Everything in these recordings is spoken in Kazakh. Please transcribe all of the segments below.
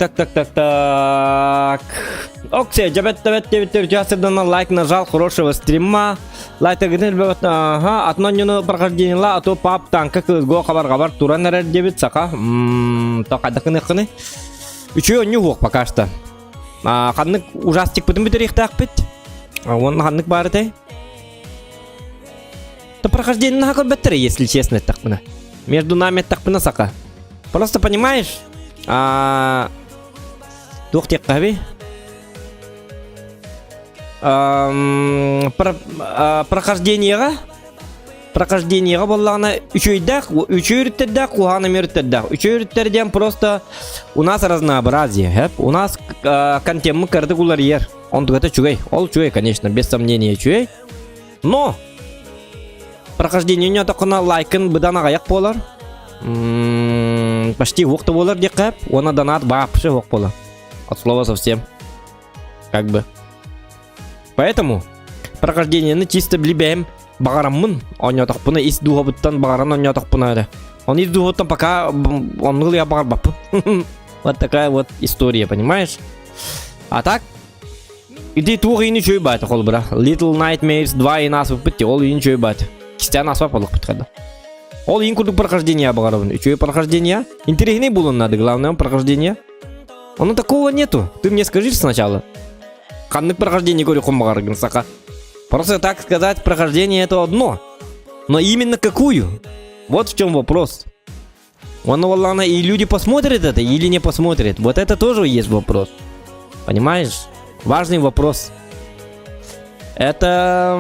Так. Окей, участвуйте, лайк нажал, хорошего стрима. Лайк ага, отнонено прохождение ла, а то пап танка кызго хабар туран нерер дебит сака. Так, адакыны. Üçü не yok пока что. Ханнык ужастик бүтін бітер так бит. Он ханнык бары тей. То прохождение на хакор беттер, если честно, так бына. Между нами так бына сака. Просто понимаешь? Дух тек кави. Прохождениеға боллағына үшөйріттердақ, қуғаны меріттердақ. Үшөйріттерден просто у нас разнообразие. У нас контент мы кірді құлар ер. Он дугата чугай. Ол чугай, конечно, без сомнения чугай. Но прохождение не тоқына лайкын бұдан ағаяқ болар. Почти вақты болар дек қап. Она донат бапшы вақ болар. От слова совсем. Как бы. Поэтому прохождение чисто блибаем багараммын. Он не так пуна из духовыттан багаран он не так пуна. Он из духовыттан пока он был я багар бап. Вот такая вот история, понимаешь? А так иди тух и ничего бать, холбра. Little Nightmares 2 и нас выпить, ол и ничего бать. Кистя нас выпало подхода. Ол ин курдук прохождения багаравын. И чё прохождение? Интереснее было надо, главное прохождение. Оно такого нету. Ты мне скажи сначала. Ханнык прохождение говорю хумбагаргин сака. Просто так сказать, прохождение это одно. Но именно какую? Вот в чем вопрос. Он, валлана, и люди посмотрят это или не посмотрят. Вот это тоже есть вопрос. Понимаешь? Важный вопрос. Это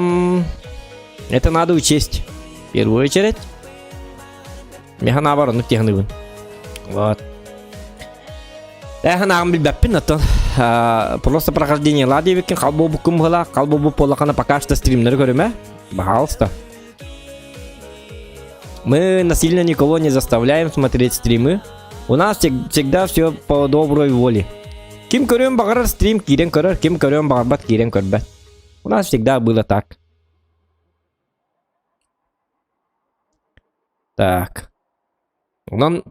надо учесть. В первую очередь. Мега наоборот, ну технывын. Вот. Просто прохождение ладевикин халбобу кумгала, халбобу полакана пока что стримнер говорим, пожалуйста. Мы насильно никого не заставляем смотреть стримы. У нас всегда все по доброй воле. Ким корем багар стрим, кирен корер, ким корем багарбат, кирен корбат. У нас всегда было так. Так. Онан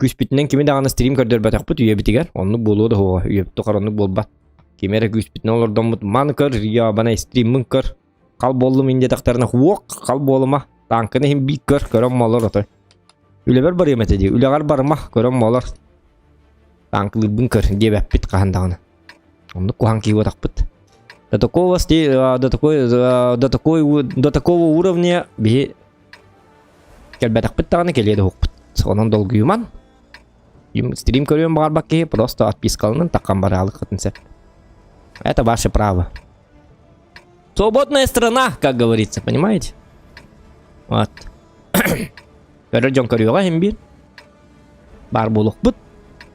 күспитнен кеме дағаны стрим көрдер бәтақ бұт үйе бітігер. Оны болу да хоға үйе бітті қаранық бол бәт. Кемері күспитнен олардан бұт маны көр, я бана стриммін көр. Қал болым инде тақтарына хуоқ, қал болыма. Танкыны хем бик көр, көрім малар отой. Үлебер бар еметі де, үлеғар барыма, көрім малар. Танкылы бұн көр, де бәп біт қағандағыны. Оны кухан кейі отақ бұт. До такого уровня бе кел бәтақ бұт тағаны келеді хоқ бұт. Сонан долгу юман. Стрим көрем бар баке, просто отпискалынан такан баралық қытынсеп. Это ваше право. Свободная страна, как говорится, понимаете? Вот. Көрерден көрюға хембир. Бар болуқ бұд.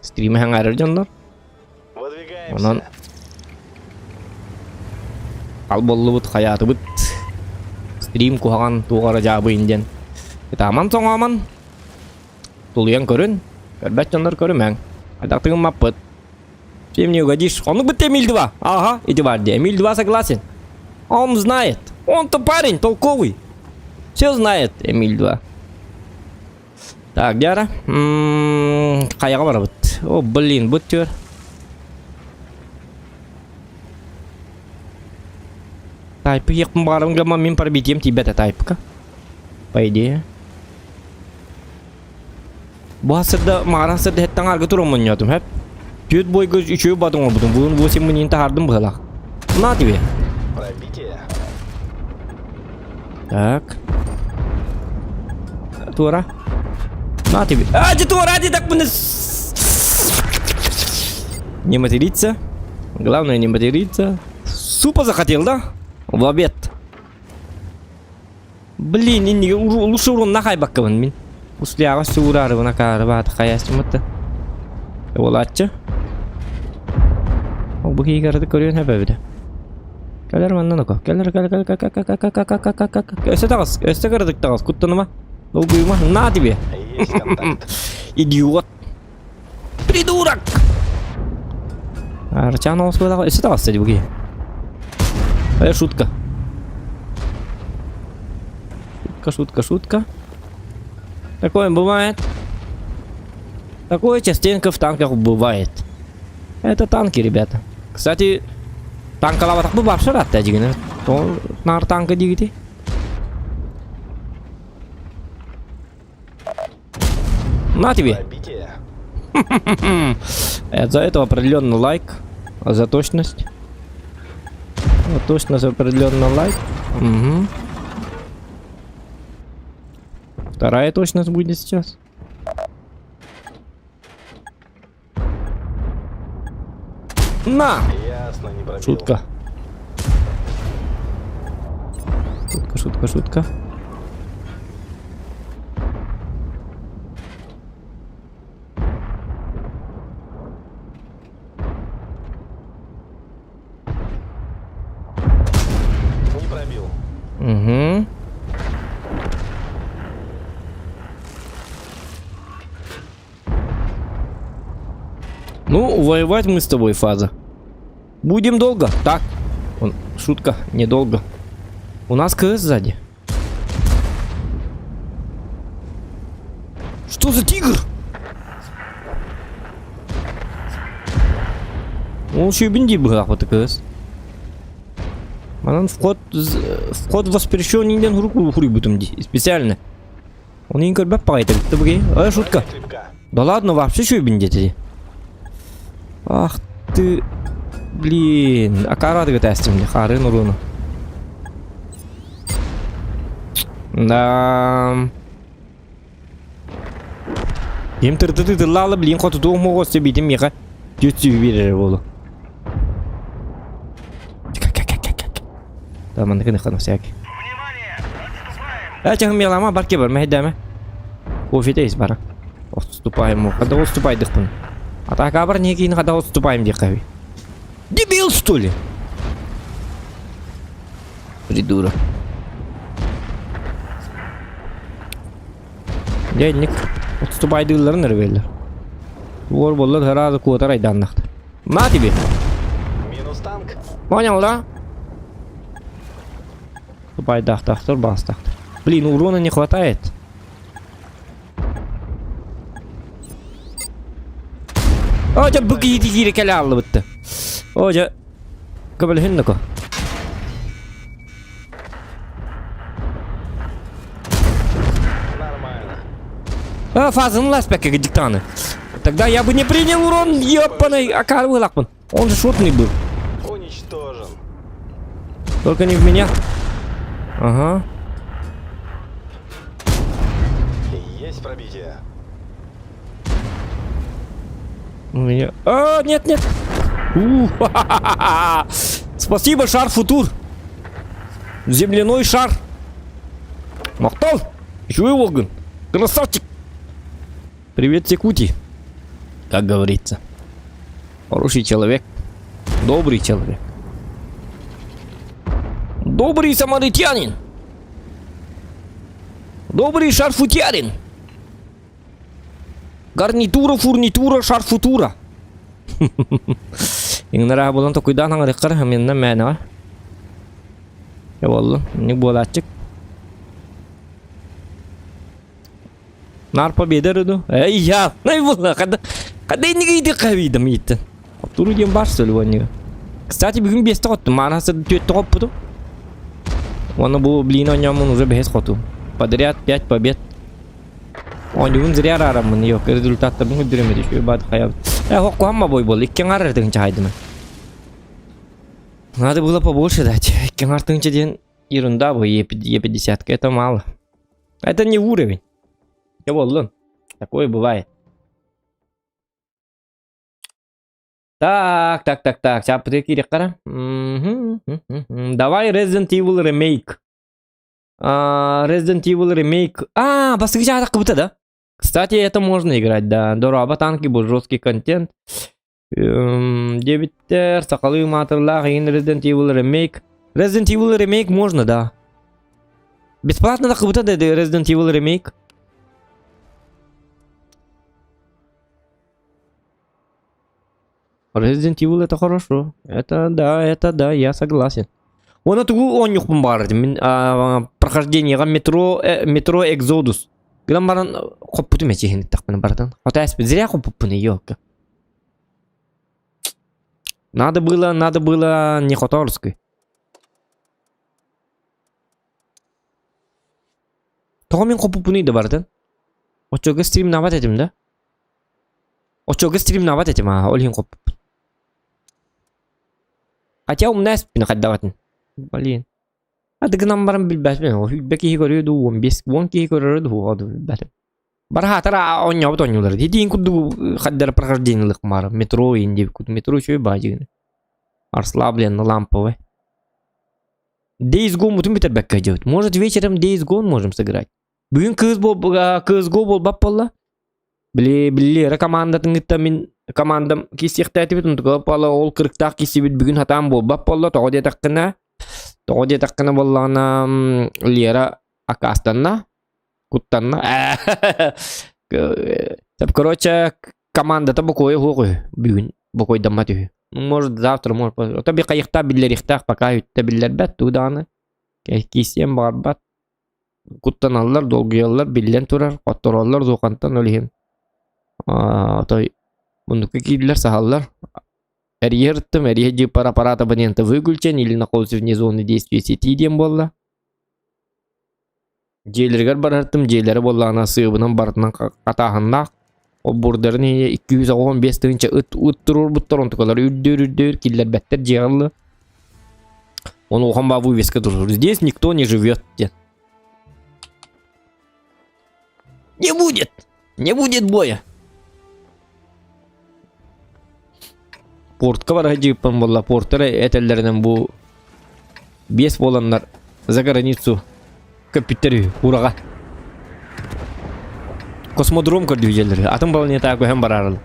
Стримі хаң әрерденлар. Онан ал болу бұд, қаяты бұд. Стрим куған туғара жабы инден. Это аман соң аман. Тулуян көрін. Көрбәт жандар көрімәң. Адақтығын маппыт. Всем не угодишь. Он будет Эмиль-2. Ага, иди варди. Эмиль-2 согласен. Он знает. Он-то парень толковый. Все знает Эмиль-2. Так, Дяра. Қаяға бара бұд. О, блин, бұд төр. Тайпы еқпін барым ғама мен пробитем тебя-то тайпыка. По идее. Bu hasırda mağarasırda hetten arka turum oynuyordum hep. Göt boy göz üçüyü badın olbudum. Bunun bu semin intihardım bıhalak. Ne adı be? Так. Тура. На тебе. Тура, так bunu. Не материться. Главное не материться. Супа захотел, да? В обед. Блин, лучше урон нахай баккаван мин. Усляга суурары вона кары баты қаястым өтті. Олатчы. Ол бұл кейгарды көрген әп әбіді. Кәлер маннан оқа. Кәлер. Өсі тағыз. Өсі кірдік тағыз. Күттіні ма? Ол бұйыма. На тебе. Идиот. Придурок. Арчан олыс көдағы. Өсі тағыз сәді бұл кей. Шутка. Шутка. Такое бывает. Такое частенько в танках бывает. Это танки, ребята. Кстати, танкалава так бы вообще рад тәжігіні. Нар танка дегіде. На тебе. За это определенно лайк. За точность. За точность определенно лайк. Угу. Вторая точность будет сейчас. На! Ясно, не пробил. Шутка. Шутка. Не пробил. Угу. Ну, воевать мы с тобой, Фаза. Будем долго. Так. Шутка, недолго. У нас КС сзади. Что за тигр? Он еще и бенди был, вот КС. Он вход воспрещен нинден руку хурибутом специально. Он не корбят по этой. Шутка. Да ладно, вообще что и бенди. Ах ты, блин, а карады тестим мне, харын уруну. Да. Им ты лала, блин, хоть тут могу себе бить меха. Чуть-чуть видели волу. Да, man kan на всякий. А чего мелама баркебер, мехдаме. Кофе есть бара. Отступаем, когда отступай дыхпун. А так абар некий когда отступаем дикави. Дебил что ли? Придурок. Денег. Отступай дыллар нервеллер. Вор боллар сразу куотар айданнахт. На тебе. Минус танк. Понял, да? Отступай дахтахтар бастахтар. Блин, урона не хватает. Оja begitu kiri kali betul. Oja kabel hendak. Нормально. Фазан ласпеки диктаны. Тогда я бы не принял урон, ёпаный, акарвый лакман. Он же шотный был. Уничтожен. Только не в меня. Ага. Есть пробитие. У меня... А, нет. Спасибо, шар Футур. Земляной шар. Махтал. Еще и Оган. Красавчик. Привет, Секути. Как говорится. Хороший человек. Добрый человек. Добрый самаритянин. Добрый шарфутярин. Гарнитура, фурнитура, шарфутура. Иннара болон то куйдан ханга деккар хаменна мэна. Я болон, не болачык. Нар победа роду. Эй, я, най болла, когда не гиди кавидам иттен. Туру дем бар сөлвоннига. Кстати, бүгүн 5-те коттум, манасы 4-те коппутум. Оны бул блин ойномун уже 5 коттум. Подряд 5 побед. Он juga зря рарамын, yok результаттарын көндүрөмөдү şu бат хаяб. Хокку хамма бой бол, иккен артын чайдым. Надо было побольше дать. Иккен артын чаден ерунда бой, Е50, это мало. Это не уровень. Я болдун. Такое бывает. Так. Сейчас керек кара. Давай Resident Evil Remake. Resident Evil Remake. Баскыча так будто, да? Кстати, это можно играть, да. Дороба танки, был жесткий контент. 9-тер, сакалы матерлах, Resident Evil Remake. Resident Evil Remake можно, да. Бесплатно так будто, да, Resident Evil Remake. Resident Evil это хорошо. Это да, я согласен. Он это он юх бомбардим. Прохождение метро Exodus. Gılan baran kopputu meçi hindik takpını baradan. Ota espi zirya koppupunu yok. Надо было не Которской. Тоға мен koppupuну еді бардын. Очоға стрим нават етім да. Очоға стрим нават етім ол хин koppup. Хотя умна еспіні қаддағатын. Блин. Адыгынан баран билбәсмен. Бәкі хи көреді 15 хи көреді оғады білбәсмен. Бара хатара ойнабыт ойнулар. Дейін күрді қаддары прохождениялық мары. Метро енді күрді. Метро шөй бажығыны. Расслабленный ламповый. Days Gone мутын бітер бәкке жауыт. Может вечером Days Gone можем сыграть. Бүгін CSGO болбап болла. Білі командатын гітта мен командам кесекті әті бітін тұғып ала ол 40-тақ кесі біт бүгін хатам болбап болла. Тоғыде таққына боллағына лера акастанна. Куттанна. Короче, командата бұқойы хоғы бүгін. Бұқой дамат үйі. Может завтра, может позже. Таби қайықта білер иқтақ, пока үтті білер бәт, туданы. Кейсен бар бәт. Куттан алылар, долғы алылар, білен тұрар, қоттыр алылар, зоқантан өліген. Бұндықы кейділер сағалылар. Әрие рыттым, әрие жеп аппарата біненті выгүлчен, или находится вне зоны действия сети дем болла. Жейлергер бар рыттым, жейлері боллағына сығыбынан бартынан қатағыннақ. O burdarın 215 tığınca ıttırır buttar on tıkalar ürdür killer better cihazlı. Onu okan babu веска durur. Здесь никто не живет. Не будет боя. Portka var hacıppan valla portlara etellerden bu 5 olanlar за границу компьютері ураға. Космодром көрді жерлері. Атым балыне тағы hem барарыл.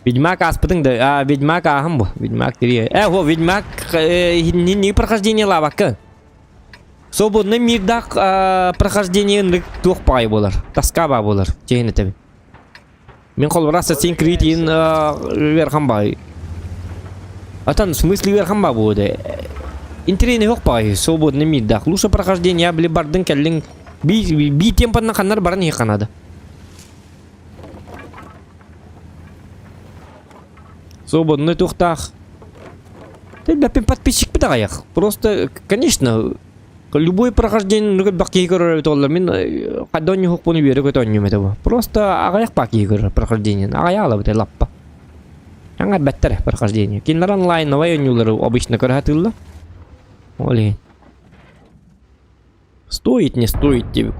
Ведьмак аспытың да. Ведьмак ахым бұл. Ведьмак терие. Ведьмак не прохождение лавакка. Свободный мирдақ прохождение тоқ бай болар. Таска бай болар. Чейін етебі. Мен қол бараса сен кретин верхан бай. Атан в смысле верхан бай болды. Интересный тоқ бай. Свободный мирдақ. Лучше прохождение білі бардың кәлдің. Би темпанна қанар барын еқанады. Свободный тухтах. Ты бәппен подписчик бі тағаяқ. Просто, конечно, любой прохождение нүгіт бақ кейі көрір өтолар. Мен қаддан не хуқ бұны берік өт ойнем өті бұл. Просто ағаяқ бақ кейі көрір прохождение. Ағая ала бұтай лаппа. Аңар бәттір прохождение. Кенлер онлайновай ойнулары обычно көрі хатылы. Олейін. Стоит, не стоит тебе.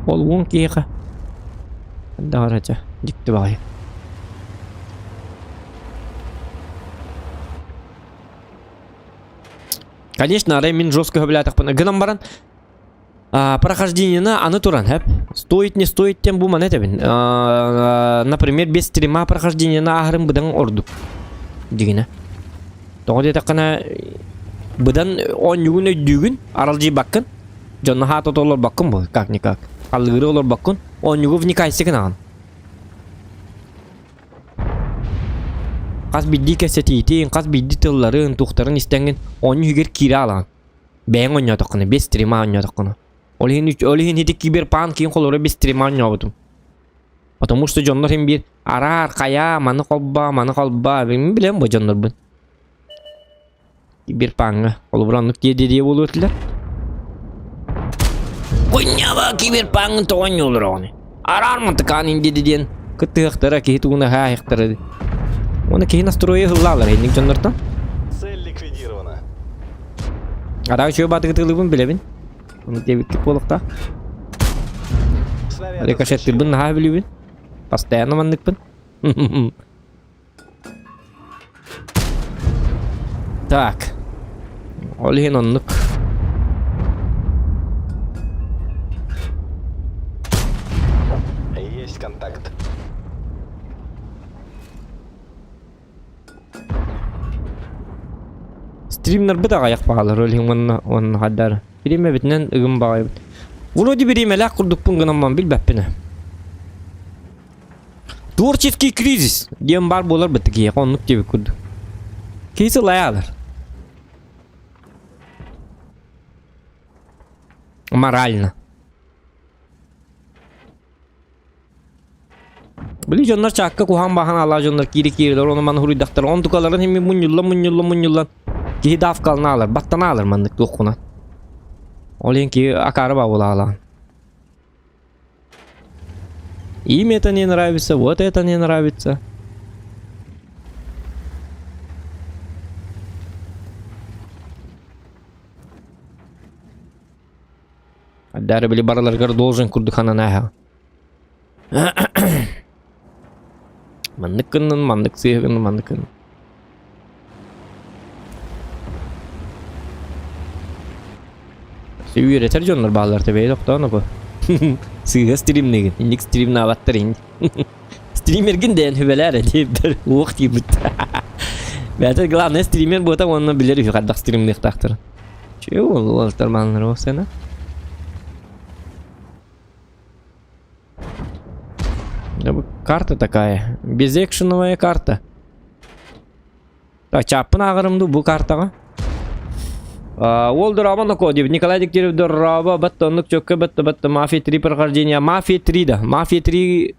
Ол вон кейқа. Да, ратя. Дикті бағай. Конечно, арай мен жестко өбілі атақпын. Гынан баран прохождениені аны туран. Стоит, не стоит тем бұл маны әтебін. Например, без стрима прохождениені ағырын бұдан ордук. Дегені. Тоғыды таққана бұдан 10 күн өйдігін аралжи баққын. Жонна хатот олар баққын бұл, как-никак. Қалғыры олар баққын, 10 күн вникайсығын ағын. Қас бидді кәсетейтін, қас бидді тылларын, тұқтарын істенген 10 күгер кері алан. Бәйін ойна тоққыны, 5 стрима ойна тоққыны. Олығын хеті киберпан кейін қолыры 5 стрима ойна бұтым. Потому что жонлар хем бір арар, қая, маны қолба, білем бұл жонлар бұн. Киберпанға, қолыбыранлық деді болу өтілер. Қойнява киберпаңын тоғын олыр оғыны. Арар мұнтықан енді деден. Күттіғықтара кейті ұғына хаяқтары. Оны кейін настройы ғылалар ендік жонлардан. Цель ликвидирована. Адағы шөй баты күтілігін білебін. Оны дебіттік болықта. Рикошеттір бұн наға білебін. Постоянно мандық бұн. Так. Олығын онлық. Есть контакт. Стримнер бит ағаяқ бағалар өлген оның хаддары. Биреме бітінен үгім бағай бит. Вроде биреме ләқ құрдық бұңғынаман білбәппіні. Творческий кризис. Дем бар болар бітті кейі қонлық дебі күрді. Кейсі лаялар. Морально. Били жоннар чакка кухан бахан ала жоннар кири-кирилер, оны маны хуруйдактар. Он тукаларын хеми муньюлла. Кихи дав калына алар, баттана алар мандык туқуна. Олен ки акары бабула алан. Им это не нравится, вот это не нравится. Дары били бараларгар должен курдухана наха. Мандык сыгын, мандыкын. Үйретер жонлар балалар тебе доктаны бу. Сыга стримнеген. Индик стримна аваттар инди. Стримерген ден хүбелер дептер. Ух тибит. Бәтер главный стример бота онны билер үфи каддак стримнек тактыр. Че ол олтар малнар осена? Карта такая. Безэкшеновая карта. Так, чаппын агырымды бу картага. Ол дұрабын око деп. Николай Дегтярев дұрабы баттонлық чөкке бітті Мафия 3 прохождение. Мафия 3 да. Мафия 3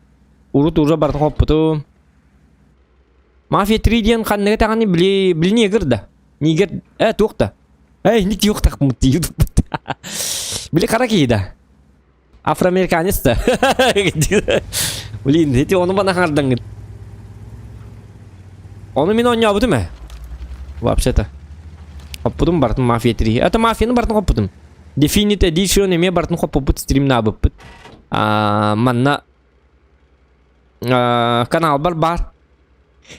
урут уже барды қоппыту. Мафия 3 ден қандығы тағаны білі негір да. Негір. Тоқта. Ник жоқтақ мұтты ютуб. Білі қара кейді. Афроамериканец да. Блин, эти оны бана қардың. Оны мен ойны абыды ма? Вообще-то. Қоппыдым бартын Мафия 3. Это Мафияны бартын қоппыдым. Definite Edition еме бартын қоппыпыт стримна абыппыт. Манна канал бар.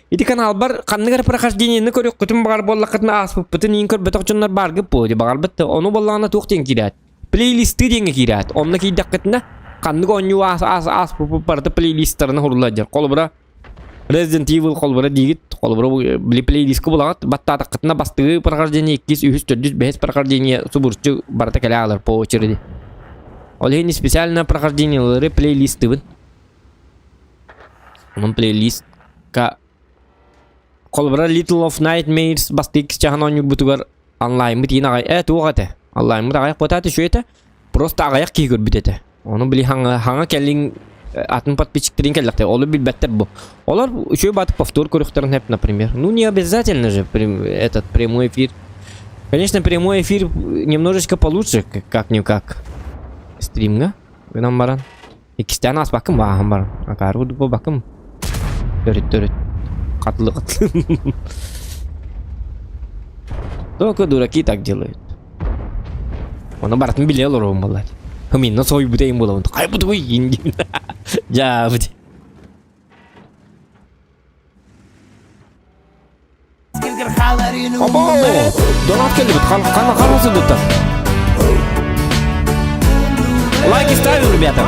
Эти канал бар. Қанныгар прохождениені көрек күтім бағар боллақытына аспыппытын ең көр біток жонлар барғы бөді бағар бітті. Оны боллағына тоқтен керет. Плейлисті денге керет. Онына кейдақ кітіні қанныға оню аспыпып барды плейлистеріні хұрладыр. Қолыбыра Resident Evil қолбыра дейгіт, қолбыра білі плейлисткі болағат, батта атаққытына бастығы прохождение 200-300-500 прохождение субурчы барда кәлі алар по очереди. Ол хейні специально прохождениялары плейлисті бін. Оның плейлистка қолбыра Little of Nightmares басты кісчахан онюк бұтығар онлайн бұт ең ағай, туғаты. Онлайн бұт ағаяқ бұтаты шөйті, просто ағаяқ кей көр бітеті. Оны білі хаңа кәлін атын подписчиктерин келдикте, олар билбеттер бу. Олар еще батып повтор көрөктөрүн хеп, например. Ну не обязательно же этот прямой эфир. Конечно, прямой эфир немножечко получше, как-никак. Стримга, гынан баран. Икистен ас бакым баам баран. Акару дубо бакым. Төрөт. Катлы. Только дураки так делают. Оны бартын биле алар болар. Мен на сой бутейм боламын. Кай бут кой инди. Ja, бут. Опа! Донат келди бут. Кана карасы бут. Лайки ставим, ребята.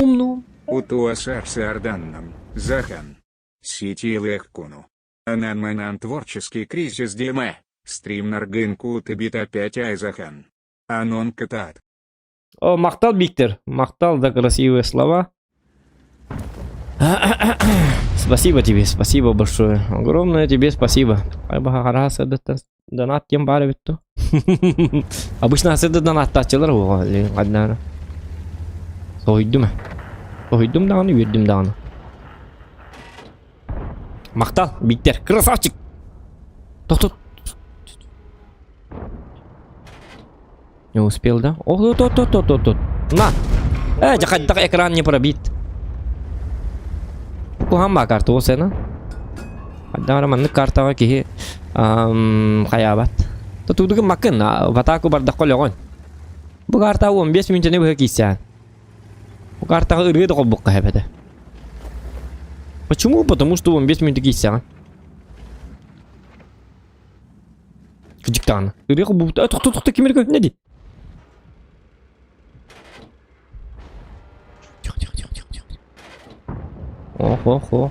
Умно. Утуасарсы Арданном, Захан. Сети Лехкуну. Анан-манан творческий кризис Диме. Стрим наргынку тыбит опять Айзахан. Анон катат. О, мақтал Виктор. Мақтал за красивые слова. Спасибо тебе, спасибо большое. Огромное тебе спасибо. Донат тем барывает то. Обычно это донат тачылар ғой. Сойдым. Сойдым дағаны, вердім дағаны. Мақтал Виктор, красавчик. Тоқ. Не успел, да? О, тут. На! Жакаддак экран не пробит. Кухамба карта осена. Аддара манны картага кихи хаябат. Тутудугы макын, ватаку бардак колёгон. Бу карта 15 минутыны бу кийсян. Бу картага ыргы да колбукка хебеде. Почему? Потому что 15 минут кийсян. Кыжыктан. Ыргы бу тук кимерге не ди? Ох.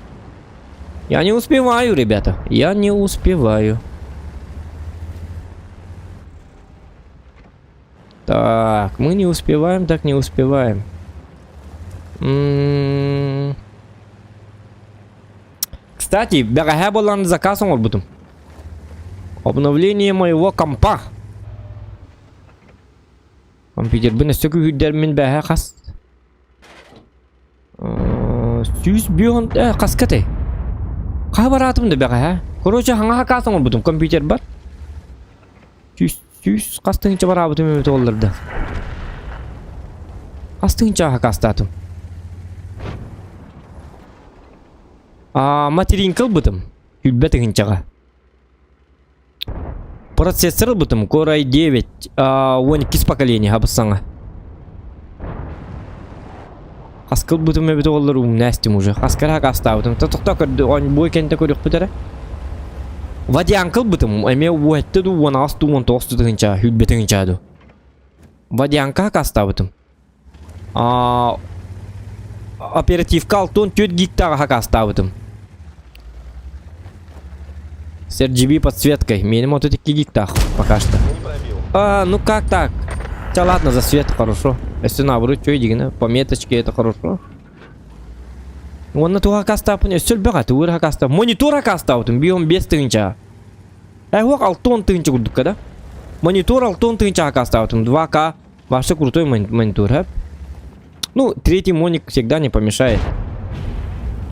Я не успеваю, ребята. Я не успеваю. Так, мы не успеваем, так не успеваем. Кстати, бәғәһә болан заказ оңыр бұтым. Обновление моего компа. Компьютер бен өстөкү хүддер мен бәһә қас. Сүйіс бүйон қаскаты. Қай баратымды бәға, ха? Короче, хаңа хақасың ол бұдым, компьютер бар. Сүйіс қастыңынша бара бұдым өте олырды. Қастыңынша хақастатым. Материнкал бұдым, хүлбәтіңінчаға. Процессор бұдым, Core i9, 12 поколение хабысаңа. Қасқыл бұдым өбеті олыр нәстім уже. Қасқыр хақаста бұдым. Тұтықта көрді, он бой кәнті көрік бұдары. Вадианкал бұдым, әме уәтті ду 16-19 тұтығынша, хүлбәтіңінча ду. Вадианка хақаста бұдым. Оперативка 4 гигтаға хақаста бұдым. С RGB подсветкой. Минимум вот 2 гигтах пока что. Не пробил. Ну как так? Хотя ладно, за свет хорошо. Если наоборот, что иди, по меточке это хорошо. Вон на ту хакаста, понял, все бегать, ты ур хакаста. Монитор хакаста, вот биом без тынча. Вот алтон тынча гудка, да? Монитор алтон тынча хакаста, вот 2К. Вообще крутой монитор, Ну, третий моник всегда не помешает.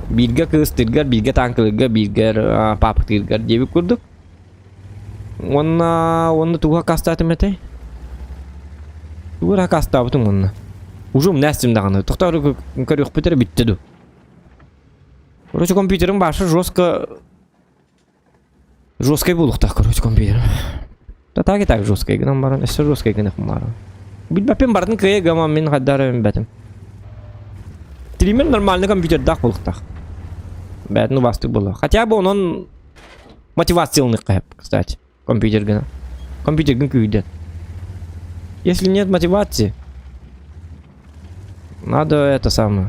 Билга кыз тыргар, билга танкылыга, билгар папа тыргар деби курдук. Онна туга кастатым эте. Туга кастабытым онна. Ужум нәстим даганы. Токтор көрүк битер биттеду. Короче, компьютерим башы жесткой булуктак, короче, компьютер. Так и так жесткой, гынан барын, эссе жесткой гынан барын. Билбапен бардын кыя гама мен хаддарым бәтим. Тример нормальный компьютер дах булуктак. Бәт, ну бастык было. Хотя бы он мотивационный кайп, кстати. Компьютер гына. Компьютер гын күйдет. Если нет мотивации, надо это самое.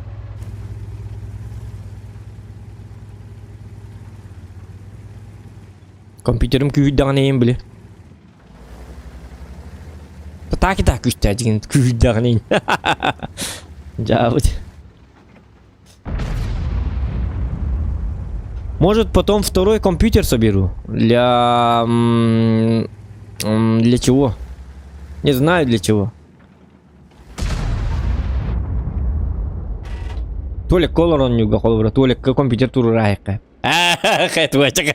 Компьютерім күйдағын ең біле. Так и так күшті әдеген күйдағын ең. Жабыд. Может, потом второй компьютер соберу. Для чего? Не знаю для чего. Толик колор он не угохол, Толик компьютер туру райка. Хэтвачак.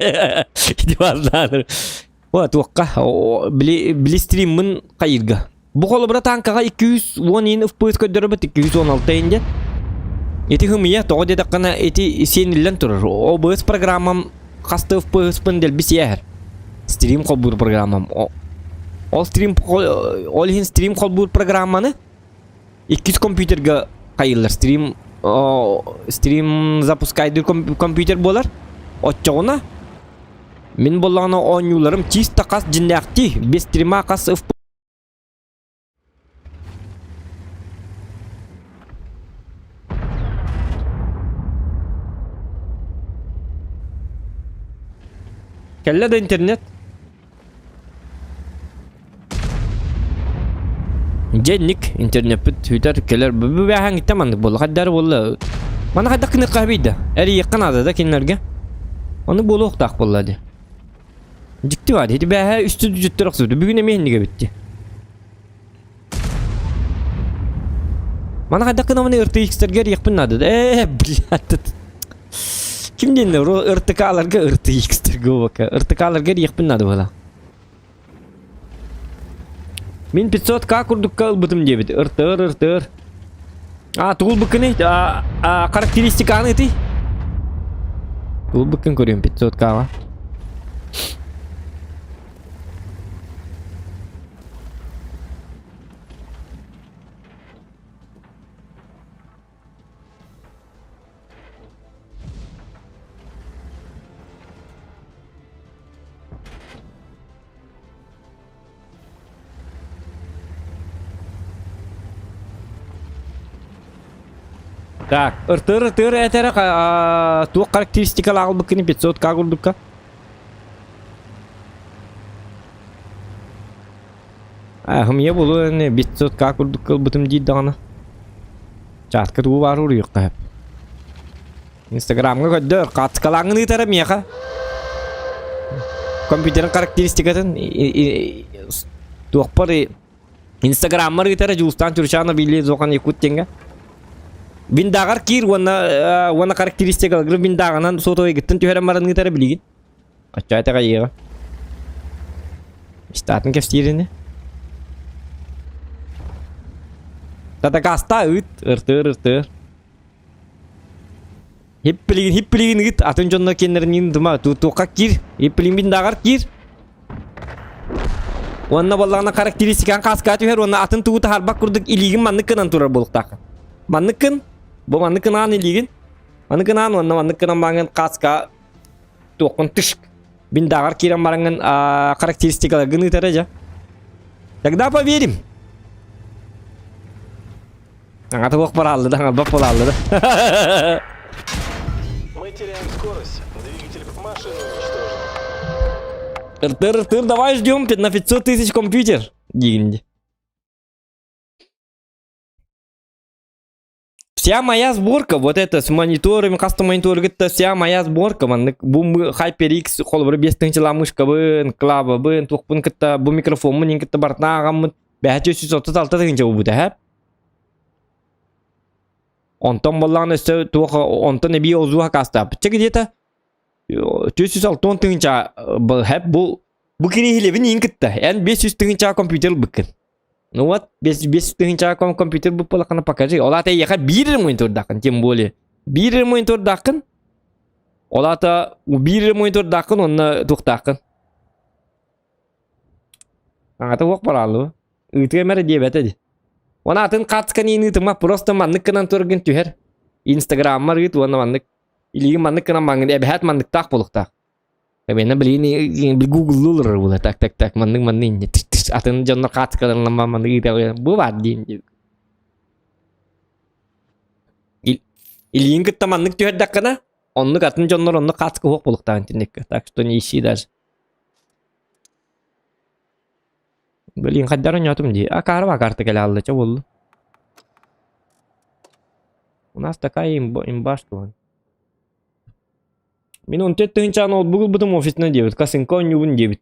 Идивазлар. Вот, блистрим кайырга. Бухол братанкага 210 FPS көдөрөбөт 216 энде. Эти хымия тоғыды даққана эти сенілден тұрыр. OBS программам қасты FPS пындел бісияр. Стрим қолбур программам. Ол стрим қолбур программаны 200 компьютерге қайылар. Стрим запускайды компьютер болар. Отчауына мен болағына ойнуларым чисто қас жинақти. Без стрима қас FPS. Кәлі да интернет. Женник интернет бит хүйтер келер бәһәң иттемандык болы. Хаддар болы. Мана хадда кыны кабида. Әри якын ада да кенлерге. Аны болу оқтақ болады. Дикти бар. Хети бәһә үсті дүжеттер оқсыды. Бүгін емейінніге бітті. Мана хадда кыны маны RTX-тергер якпын ады. Блядь. Kimden ırtıkalarga RTX-тер govaka. РТК-ларга yakpın adı bala. Min 500K kurdukka ılbıtım debit. Irtır. Tuğul bıkkını. Karakteristikаны eti. Tuğul bıkkın görüyorum 500K va. Так, ыртыр этері туық характеристикалы ағыл бүкіні 500К күрдікка. Хымия болу әне 500К күрдікка бұтым дейді дағаны. Жатқы туы бар ұры үйіқ қайып. Инстаграмға көдді қатықалаңын ұйтары меқа. компьютерин характеристикатын туақпар Instagram'ар гитара жустан чурчана биле зоқан якуттенга. Биндагар кир вана характеристика гыр биндагынан сотой гиттен төхәрәм баран гитара билеген. Ачайта гайга. Статын кефтирене. Тата каста үт ыртыр. Хиппилигин гит атын жонна кеннерин дума тука кир. Хиппилигин биндагар кир. Ванна баллана характеристикан каска төхәр ванна атын тута харбак курдык илигин манныкынан турар булыктак. Манныкын bu manıkınan iligin. Manıkınan vанна manıkınan bangın kaska toqun tışk. Биндагар кирен баранган характеристикалар гыны таража. Тогда поверим. Ага тоқ бар алды, ага бап бол алды. Мы теряем скорость. Двигатель машины уничтожен. Ыртыр, давай ждем на 500 тысяч компьютер. Дигинди. Вся моя сборка, вот это с мониторами, кастом монитор, это вся моя сборка, man. Bu HyperX kol bir 5 ламышка бын, клаба бын, туқпын кытта, bu микрофон мын кытта бартнагам, 536 тыгынча бу да. Онтон боллан өсө туqa онтон би озуа каста. Чек где-то 406 тыгынча бу хеп бу кирихилебин инкытта. Эн 500 тыгынча компьютер быкын. Ну вот, без тыгынча компьютер бу полакана покажи. Олата яка бир монитор дакын, тем более. Бир монитор дакын. Олата бир монитор дакын, онна туктакын. Аңата оқ баралы. Үтіге мәрі дебеті. Ona atın katkani ini tuma просто manlık kanan turgun tüher. Instagram'ar git ona manlık. İlgi manlık kanan mangın ebehat manlık tak buluk tak. Ben beli bir Google olur bula tak manlık atın canlar katkadan lama manlık gitu. Bu var diyin. İlgin kıtta manlık tüher dakikana. Onluk atın canlar onluk katkı hok buluk tak internet. Tak şu ne işi der. Beli kaddaran yatum diye. Karva kartı gel aldı çabuk. У нас такая имба, что Мен 14 тыгынча ноутбук бутум офисне дебит. Касынка онюбун дебит.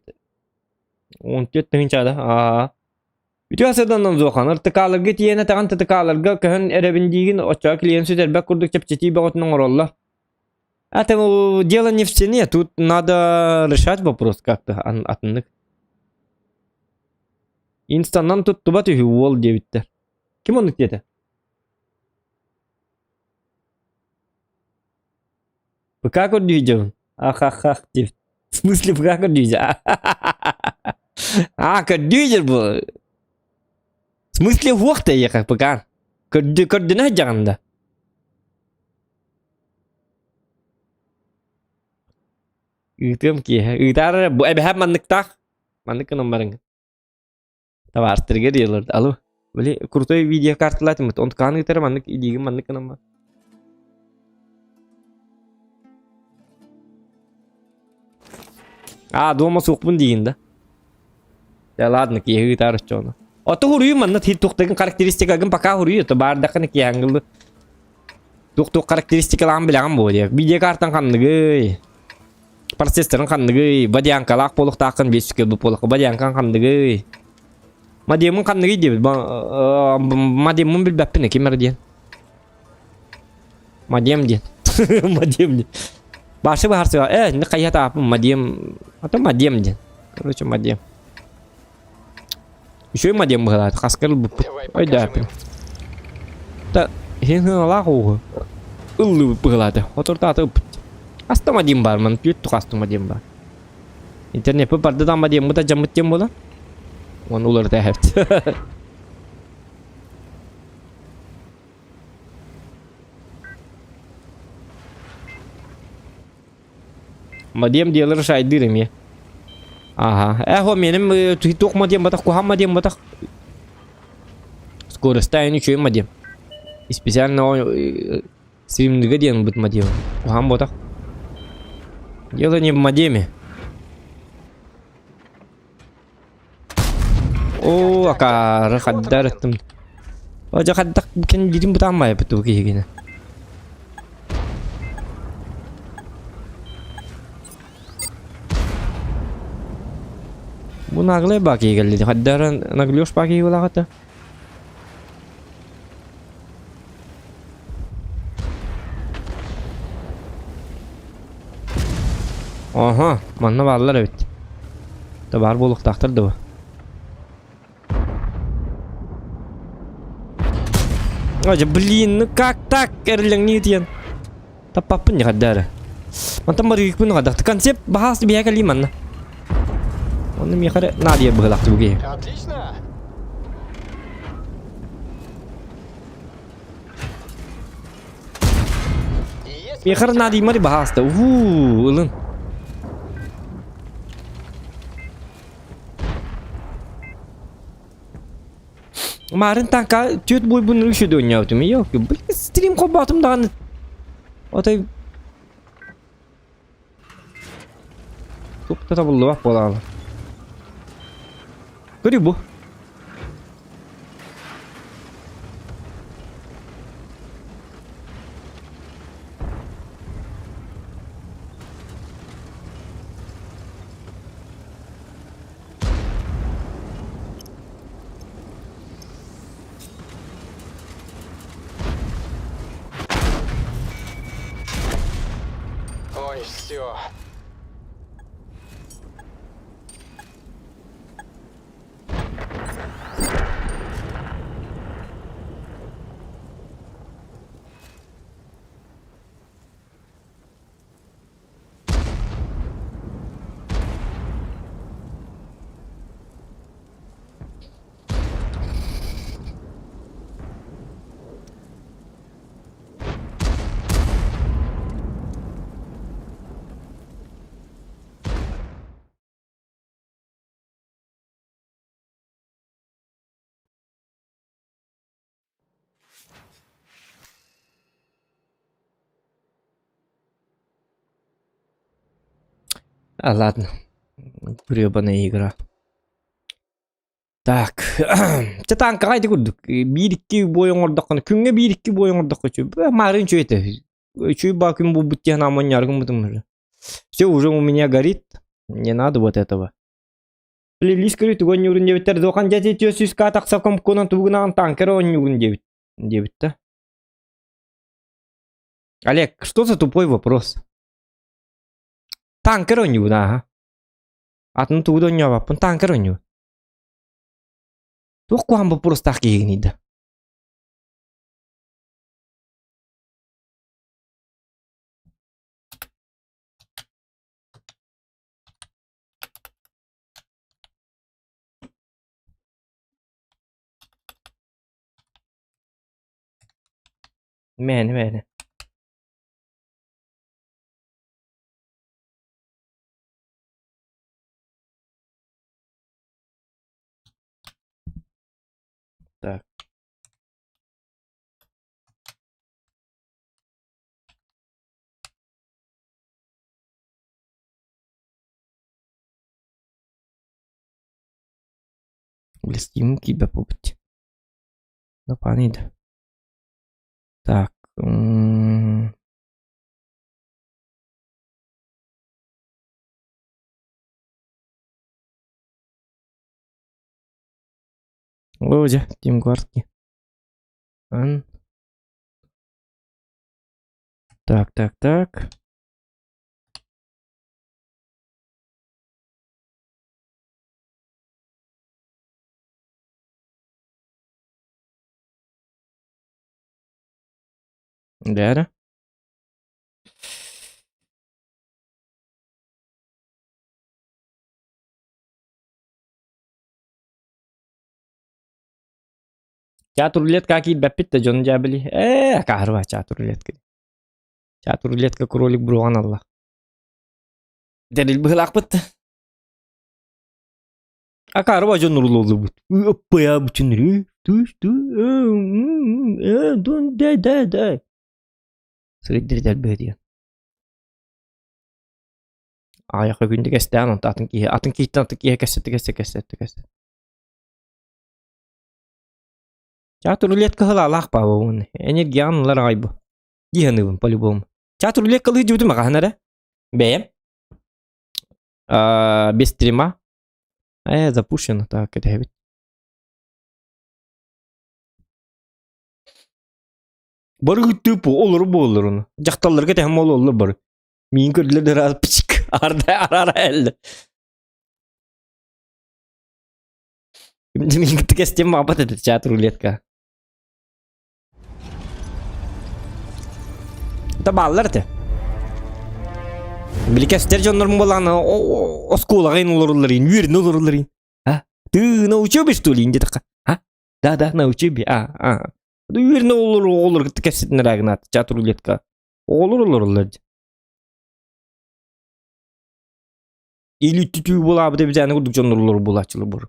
14 тыгынча да. Ütüasadan zoqanır tıkalarga tiyene tağan tıkalarga kahın erебиндигин оча клиент сөтербек курдук чепчети баготунун оролла. Это дело не в цене, тут надо решать вопрос как-то атыннык. Инстаннан тут туба түйі ол дебиттер. Ким онук деді? ПК көрдүйді. Ах, дебит. В смысле ПК көрдүйді? Көрдүйдер бұл. В смысле оқты еқа ПК? Көрдіні жағында. Үйтім ке. Үйтары бұл әбі мандықтақ. Мандықын омбарыңыз. Товарстырга диyorlar. Alo. Böyle kruтой video kartlatım. Он тканы гитара маннык идиги маннык канама. Дома суқпын дейін да. Ya ладно, киегі гитара чоны. Оты хурую манны туқтығын характеристикагын пока хурую. То бардақыны кияңгылы. Туқ характеристикалағын біліған болды. Видео картан қандығы. Процессорын қандығы. Бадианкалақ болықтақын 500 кб болықы. Бадианкан қандығы. Мадемун қандығы деп. Мадемун білбәппіне кемер дейін. Мадем дейін. Мадем дейін. Башы бағарсы бар. Не қайата апым мадем. Ата мадем дейін. Короче мадем. Еще и мадем бағалады. Қасқарыл бұп. Ой да апым. Та хен алақ оғы. Ұлы бағалады. Отырта аты ұп. Аста мадем бар. Ман пүйетті қасты мадем бар. Интернет бұл бардыдан мадем бұта жамыттен бола. Onu ular da heft. Madem diyorlar şahidirim ya. Aha. O benim tuhitok madem batak kuham madem batak. Скоростайный чуем madem. Специально своим двигателем будет madem. Kuham batak. Дело не в мадеме. Akar kadar ettim. Oca kadar mungkin jadi pertama ya betul kayak gini. Bu nagle baki geldi. Haddaran nagliyoş baki wala kata. Aha, manna varlar evet. Tabar boluk taktırdı bu. Aja блин, ну как так? Erlang ni tian. Tapapun ya kadar. Mantam bari pun kada. Konsep bahas biaya kali mana. Onu mi kare Nadia behlak juga. Отлично! Есть Mi kare Nadia mari bahas ta. Ulun. Kemarin tangka cut boy bunu şu dunya tu mi yok. Stream ko batım dan. Otay. Çok da buldu bak bola. Görüyor bu. Ой, все. А, ладно. Гребаная игра. Так. Це танка кайда курдук. Бирикки боюң ордоккан. Күнгө бирикки боюң ордоккочу. Марын чөйте. Чөй бакым бу буттяна маньяргым бутым. Все уже у меня горит. Не надо вот этого. Плейлист көрү туган юрун дебиттер. Докан жати төсүс ка таксакам конан тугунан танкер он юрун дебит. Дебит да. Олег, что за тупой вопрос? Танкер он юрун, ага. Атын тугудан жабаппын танкер он юрун. Тук вам вопрос так егнида. Мен. Так. Блестим кибе побыть. Ну, панида. Так. Лодя, Тим Гвардки. Так. Да. Catur lihat kaki bapit ta John Jabali. Kahru catur lihat ke. Catur lihat ke krolik buruan Allah. Jadi behlak pet. Akar wa John Nurul oldu bu. Apa ya bu cendri? Tuh. Don da. Sürekli der böyle ya. Ayakla günde kesten on atın ki kesset. Catur lihat ke halalak pa bu. Energi anlar aybu. Gihanı по-любому. Catur lihat ke hıcı maka hanara. Bem. Без стрима. Запущено, так, это бит. Барыгы тüp olur bolur onu. Jaqtallarga tähem olur bar. Min ködler raz piçik ara elde. Şimdi min tıkestem muhabbet etti chat ruletka. Da ballar te. Bilikester jonlar mı bolan o skola gayn olurlarin, yürün olurlarin. Ha? Ты научил что ли инде така? Ha? Да, научил би. Yürün olur tıkestin ragnat chat ruletka. Olur. Или tütü bola bu da bir tane kurduk jonlar olur bulaçılı bur.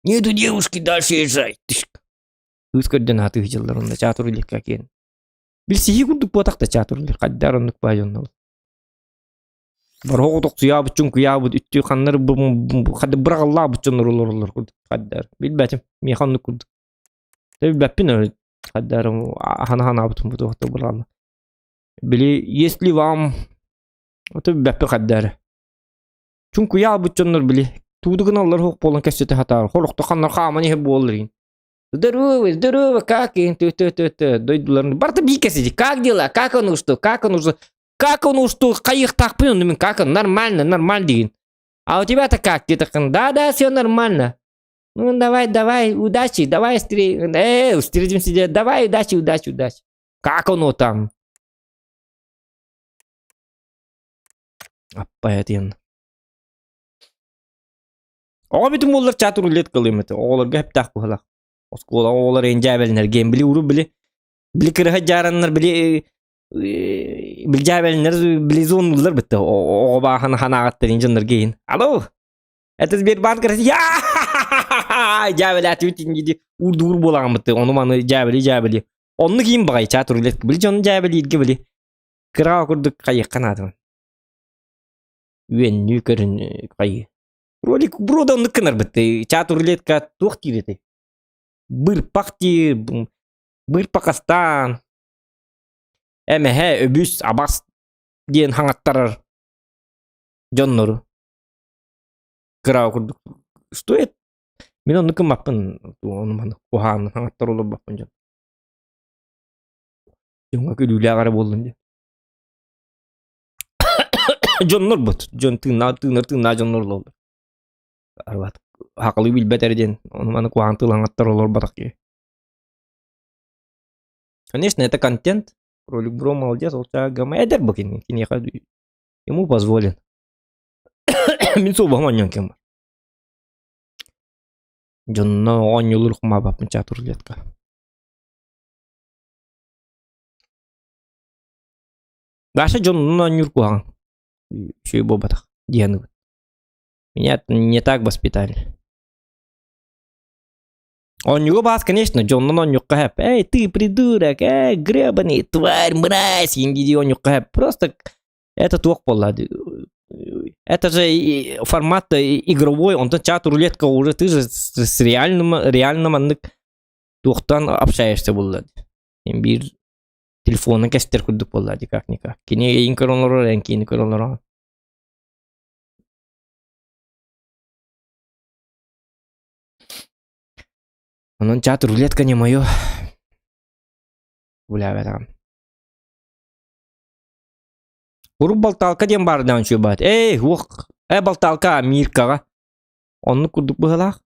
Нету девушки, дальше езжай. Үз координаты жылдарында чатурлыкка кен. Билсиги курдук ботакта чатурлык каддарындык байоннол. Барогдук суябы чунку ябы үттү каннар кады быралла бучунурлар курдук каддар. Билбетим механны курдук. Билбеппин каддар хана бутун бутукта буралла. Били если вам ото билбеппи каддар. Чунку ябы бучунур били туудугуналар хок болон кесете хатар. Хорукта каннар хамани хеп болрин. Здорово, как и дойдуларын. Барта бикесиди. Как дела? Как он что? Кайых так понял, как он нормально деген. А у тебя-то как? Ты так, да, все нормально. Ну, давай, удачи, давай, встретимся, давай, удачи. Как оно там? Аппаятын. Обитим олар чатур лет кылым. Оларга хеп так булак. Oskola oğlar encebelinler gen bili uru bili kırıha jaranlar bili jabelinler bili zonullar bitti o bahan hanagatlar injanlar gen alo это Сбербанк ya jabelat bitin gidi urdur bolan bitti onu manı jabeli onu kim bagay çaturlet bili jon jabeli bili kıra kurduk kayık kanadı wen yukarın kayı rolik broda onu kınar bitti çaturlet ka tuhtiri bir Pakistan MH öbüs abas diyen hangattarar jonnoru kıraw kurduk что это мен onu kımapın onu mana ohan hangattar olup bakın jon jonga külüle agara boldun diye jonnor bot jon tığna jonnor oldu arbat haklı bilbeterden onu mana kuantıl hangattar olur batak diye. Конечно, это контент. Ролик Бро молодец, он гамма эдер бакин, кини хаду. Ему позволен. Минсу бахманьон кем. Жонно он юлур хума бапын чатурлетка. Даша жонно нюркуан. Шей бобатах. Дианы. Меня не так воспитали. Он его бас, конечно, Джон, но он юкхэп. Эй, ты придурок, гребаный, тварь, мразь, индиди он юкхэп. Просто это тух полады. Это же формат игровой, он чат рулетка уже, ты же с реальным андык тухтан общаешься булады. Бир телефонна кестер курдук булады, как-никак. Кине инкоронлор, инкоронлор. Onun chat ruletka не моё. Гуляй там. Уруп балталка дем бардан чөбат. Эй, ух. Балталка миркага. Онны курдук быгалак.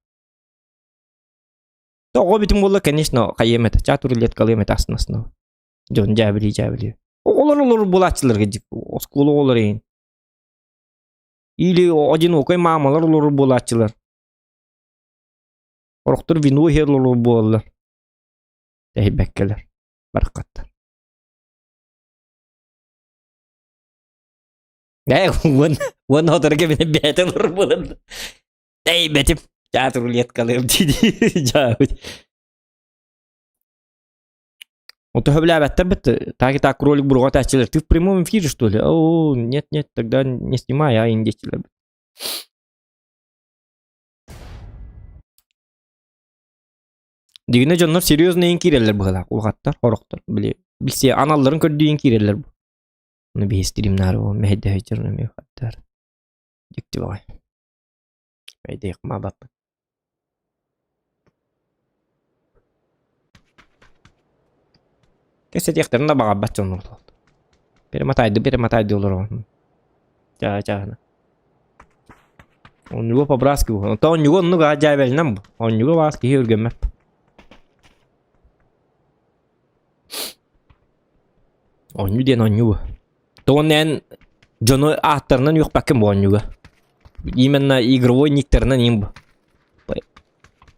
Того битим болла, конечно, кайемет. Chat ruletka лемет аснасына. Жон жабили. Олар булачылар гыжык. Оскулу олар ейин. Или одинокой мамалар олар булачылар. Oruktur vinu herlolu bollar. Tehbekkeler. Barqattar. Wan hotorga meni betelur boldu. Tehbetim. Çaturuliyet kalım dedi. Cavit. Вот höbläbetler bitti. Taki tak ролик бурга тачилер. Ты в прямом эфире, что ли? О, нет, тогда не снимай, а индечилер. Digine jonlar seriöz neyin kirerler bu kadar ulgattar, horoktar. Bilse analların kördüğün kirerler bu. Onu bir streamler o, mehde hecirne mevkattar. Дикти багай. Айдек ма бап. Кесетектерин да бага батчон болду. Перемотайды олар. Жа. Он его по-братски был. То он его много аджайбел нам. Он его вас ки үргенмеп. Он юден он его. То он эн жоно атарнан юк пакем он его. Именно игровой никтернан им.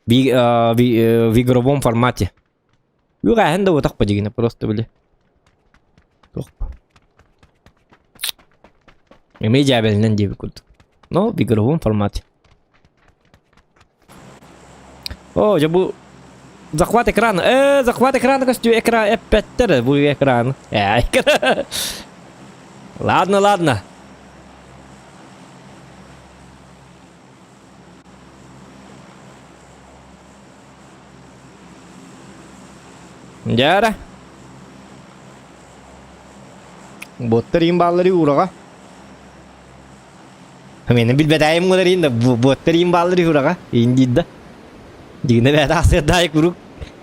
В игровом формате. Юга хенда вот так подигина просто были. Имей джайбелнен дебикут. Но в игровом формате. О, жабу захват экрана. Захват экрана, костю экран F5 будет экран. Экран. Ладно. Жара. Боттарим баллары урага. Мені білбетайым ғылар енді боттарым баллары урага. Индидда. Дегенде бәді асырдай күрік.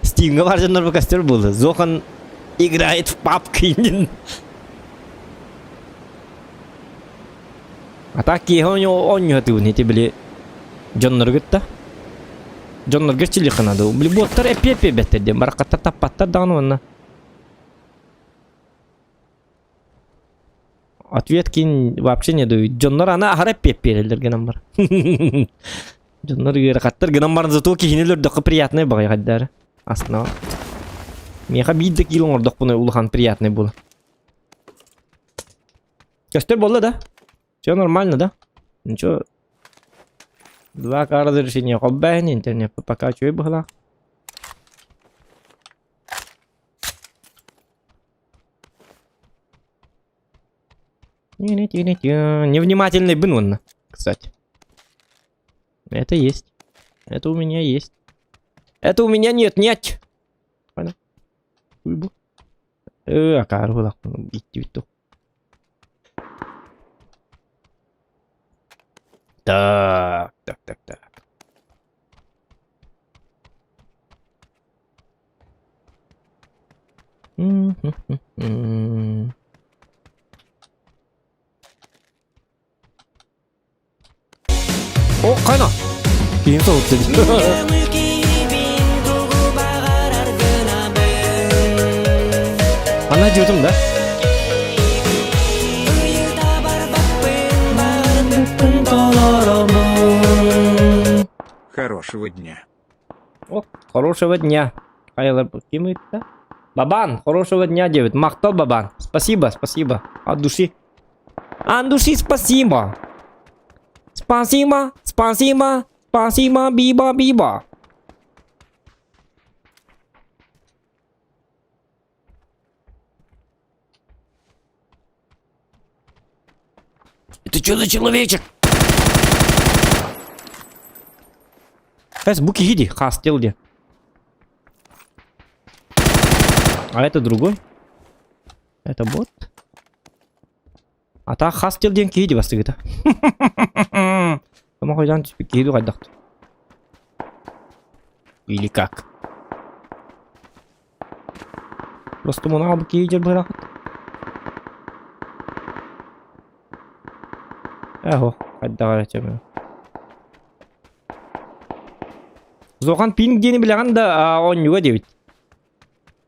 Стимге бар жандар бұл костер болды. Зохан играет в папка индин. А так кейі он не ғатуын еті біле жандар күтті. Жандар күтчілі қынады. Біле боттар әпе бәттерден. Барақаттар таппаттар дағыны онына. Ответ кин вообще не дают. Джоннор ана харап пеппелер генам бар. Джоннор геркаттар генам бар зато кихинелер докы приятный багай гаддар. Асно. Меха бидде килон ордок буны улхан приятный был. Костер болды да? Все нормально, да? Ничего. 2К разрешение хоббайн, интернет пока чё и было. Невнимательный бын он, кстати. Это есть. Это у меня есть. Это у меня нет. Понял? Акару итту. Так. Кайна. Кейін соғып Ана жүрдім да. Хорошего дня. О, хорошего дня. Кайлар кем это? Бабан, хорошего дня, девять. Мактал Бабан. Спасибо. От души. Спасибо. Спасибо, биба. Это что за человечек? Буки гиди, хастел где? А это другой? Это бот? А та хастел ден гиди бастыгыта. Кому хоть антипик гиду гаддахт. Или как? Просто мона буки гиди бырахт. Эхо, гаддагара чемэ. Зохан пинг дени билеген да он юга дебит.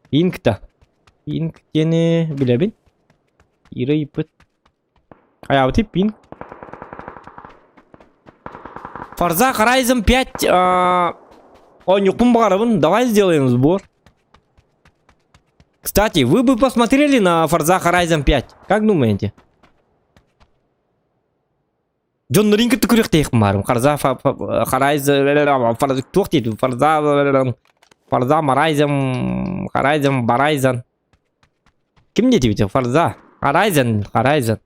Пинг-то. Пинг дени билебин. Ира ипыт. А вот и пинг. Forza Horizon 5 он юкум барабын. Давай сделаем сбор. Кстати, вы бы посмотрели на Forza Horizon 5. Как думаете? Джон Ринг түкірек дейкім барым. Forza Horizon. Кім не дейбіте? Forza Horizon.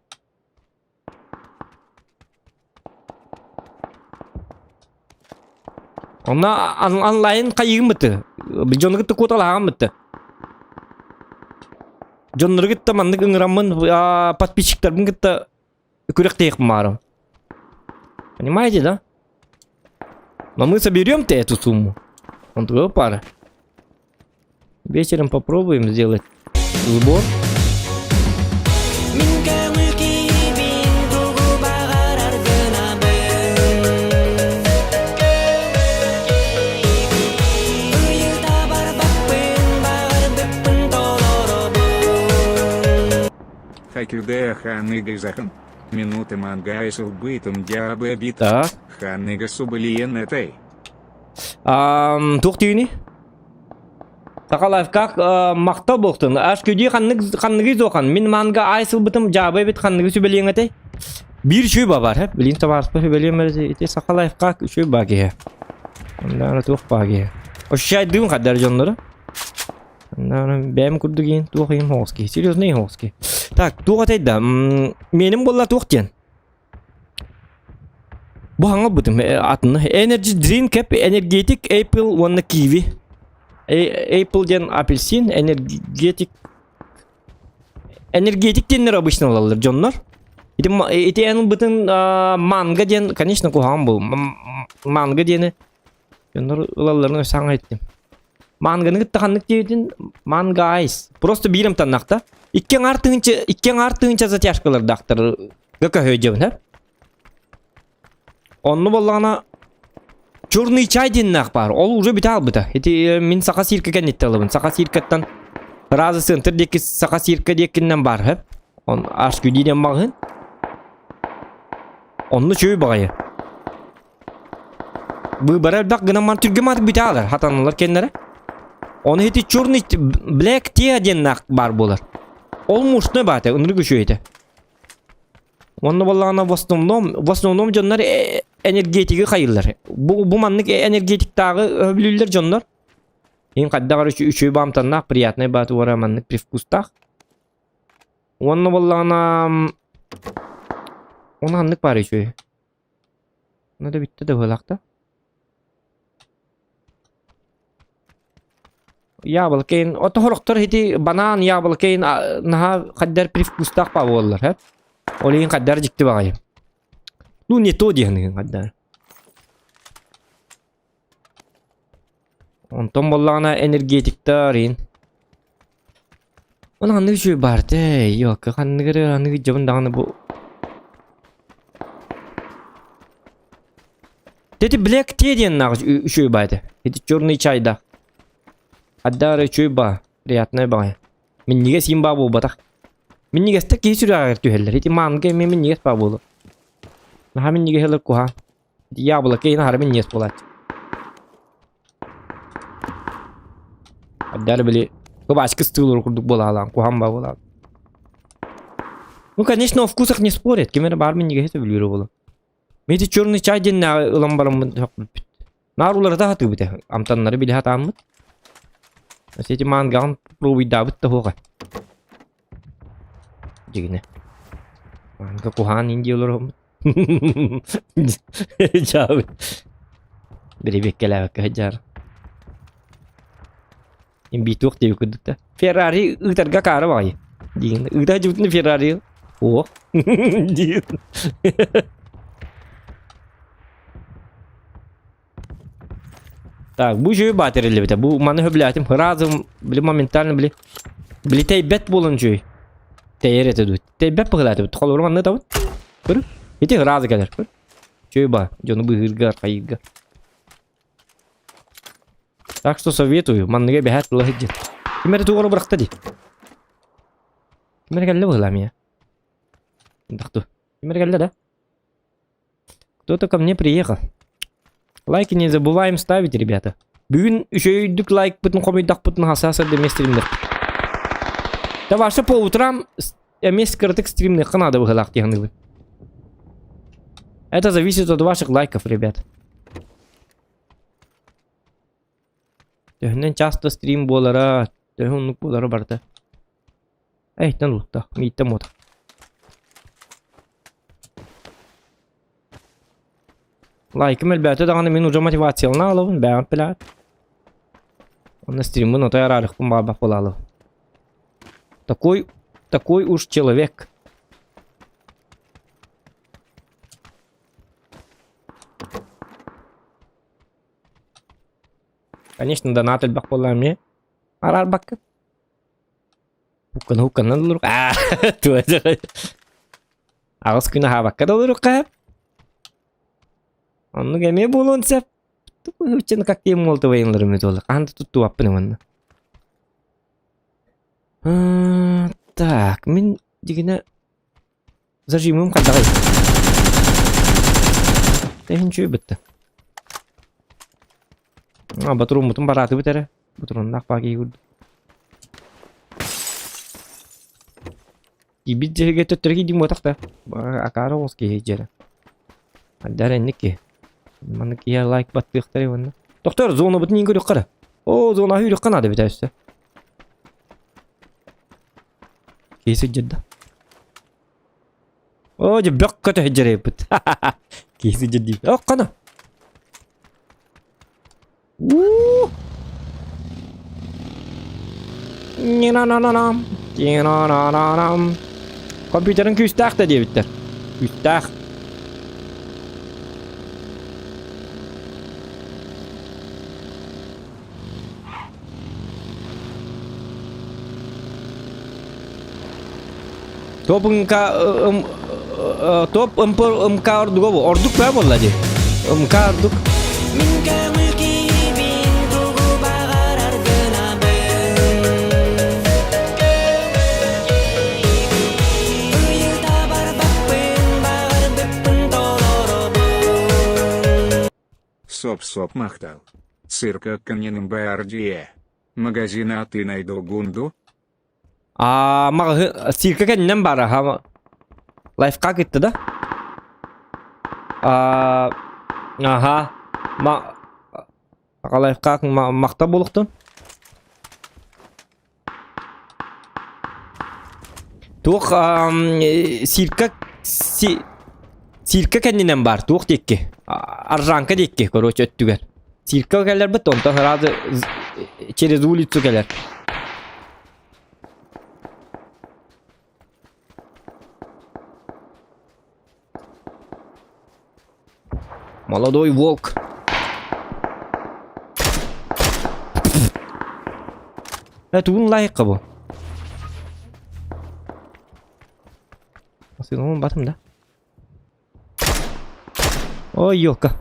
Онна онлайн қайығым бітті. Джон Ринг түк оталағым бітті. Джон Ринг мандық үңірамын подписчиктарым күтті күрек дейкім барым. Понимаете, да? Но мы соберем-то эту сумму. Он твоя пара. Вечером попробуем сделать сбор. Хакюде ханыга захан. Минуты манга айсыл бытым дябы бит. Так. Ханыга субылиен этой. Тух түйіні. Тақалайф как мақта болқтын. Аш көде қанныгы зоқан. Мен манга айсыл бітім жабы бет қанныгы сөбелең әтей. Bir şöyle var hep. Bilin tabarıklı söbelең mərəzi. Saqalayf как şöyle bagıya. Ondan tuq bagıya. O şey düm kadar canları. Ondan benim kurdu giyin. Tuğayım hoski. Серьезный hoski. Так, туğa тейді. Менің болла туқ ден. Bu hangi bıdım atını? Energy drink hep energetik apple one kiwi. Apple den apelsin energetik denler обычно olalır canlar. İti en bıtın manga den, конечно kuhan bu. Manga deni canlar olallarını sana ettim. Manga'nın gıttakanlık diyedin manga ice. Просто birim tanakta. İkken artığınca zatyaşkalar daktır. Gaka höjevin hep. Onu bollana черный чай деннак бар. Ол уже битал бита. Эти мен сака сирке кенетте алабын. Сака сиркаттан разы центр деки сака сирке декинен бар хеп. Он аш күдиден багын. Онны чөй багайы. Бу барар бак гына ман түргемат биталар. Хатанлар кеннере. Оны эти черный black tea деннак бар болар. Ол мушны баты. Унры күшөйді. Onu bollana в основном canlar energetiki kayırlar. Bu manlık energetik dağı bilirler canlar. En kadar üçü bamtannak приятный batı var manlık привкус так. Onu bollana onu anlık var üçü. Ne de bitti de hılakta. Yabalkeyn otohoroktor hiti banan yabalkeyn naha kadar привкус так pa bollar hep. Oleyin kadar jikti bagayım. Nu ne to diyen kadar. Ondan bollana energetik tarin. Ona hangi şey var de? Yok, hangi cebin dağını bu. Dedi black tea diyen nağ şey vardı. Dedi черный çayda. Kadar şey var. Приятный bagay. Min niye simba bu batak. Min niye stek ki sürü ağır tüheller. Hiti manga min niye spa bolu. Nah min niye heller kuha. Hiti ya bula kayın har min niye spolat. Adar bile. Bu başka stılır kurduk bola kuham ba bola. Ну, конечно, о вкусах не спорят. Кемер бар min niye heti biliyor bola. Meti черный çay den na ılan baram narulları da hatı bite. Amtanları bile hata amıt. Hiti mangan provi davit da hoga. Gini. Manga kuhan indiyorlar om. Jauh. Beri bekele bak hajar. Imbi tuh diyor kudukta. Ferrari utarga kara bay. Gini. Utar jutun Ferrari. Oh. Diyor. Так, bu şey baterili bite. Bu manı höblatim. Razım bile momentalno bile taybet bolun şey. Тейер это дует. Ты бе погладил. Тхол урман не тау. Кыр. Ити разы келер. Кыр. Чөйба. Жону быгыргар кайыгга. Так что советую. Манныга бехат лахиджи. Кимер тугору быракта ди. Кимер келле быглам я. Дахту. Кимер келле да. Кто-то ко мне приехал. Лайки не забываем ставить, ребята. Бүгін үшөйдік лайк бұтын комойдақ бұтын хасаса деместірімдер. Да ваша по утрам мест скрытых стримных надо выгадать тягнылы. Это зависит от ваших лайков, ребят. Тягнен часто стрим болара, тягнен болара барта. Эй, тан лутта, митта мота. Лайкым әлбәте дағаны мен уже мотивациялны алабын, бәғын піләт. Оны стримын отай арарықпын бабақ болалып. Такой уж человек. Конечно, донат элбак боллар мне. Арар бакка. Хукан надылыр. Туа. Агыс күнә хабакка долыр кап. Онны геме болон сеп. Тупучен как тем молты вайнлар мне долы. Анды тутту аппыны манна. Так, мен дегене зажимым кандагай. Тегенче битти. Батырым мутун бараты битере. Батырын накпаги гүрдү. Ибит жерге төттөргө дим отакта. Акара оске жера. Адар энеке. Маны кия лайк баттыктары ванна. Доктор, зона бутун ингөрүк кара. О, зона хүрүк канады битәсте. Кейси жидда. О, же бөккө төҗөрө бит. Кейси жидди. О, кана. Нина-на-на-нам. Нина-на-на-нам. Компьютерин küstahta diye bitter. Küstah. Top ımka ordu bu. Orduk be bolladı. Imka orduk. Соп-соп махтал. Цирка Каньяным Бардие. Магазин ты найду гунду? Сирка kendim bara ha. Life как gitti da. Aha. Life как makta buluktun. Tuğ Sirka kendinden bar tuğ tekke. Arjanka tekke короче öttüger. Sirka geller bit ondan herhalde через улицу geller. Молодой волк. Это он лайка bu. Nasıl onun batım da? Ой, ёлка.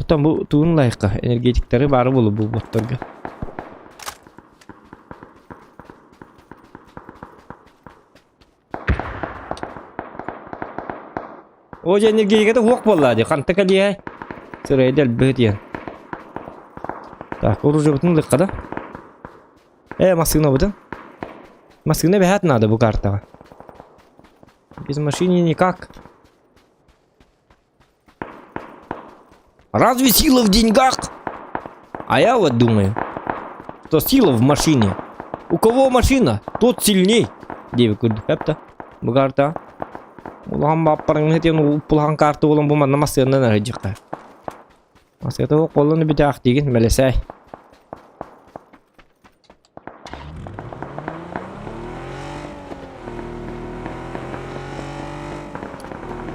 Там bu tuğun layıkı. Energetikleri bari bulu bu botlarga. Oja energetikleri hoq bolladı. Qanta kaliye. Sıraya del bödiyen. Так, оружие бутын лыкка да. Машина бутын. Машина бехат надо bu картага. Без машины никак. Разве сила в деньгах? А я вот думаю, что сила в машине. У кого машина, тот сильней. Девик курдукапта. Bu карта. Улам баппарың хетен упулган карта болон бу манна машинадан арыжыкка. Машинада колуну битак деген мелесей.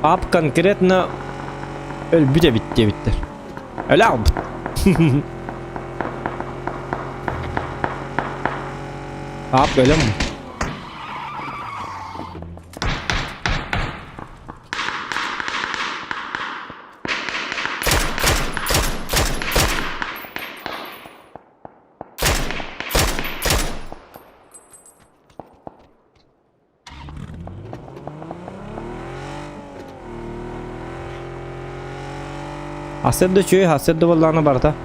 Ап конкретно ölbüde bittir. Öyle abi. Abi öyle mi? Hasırda çöy, hasırda vallahi barda.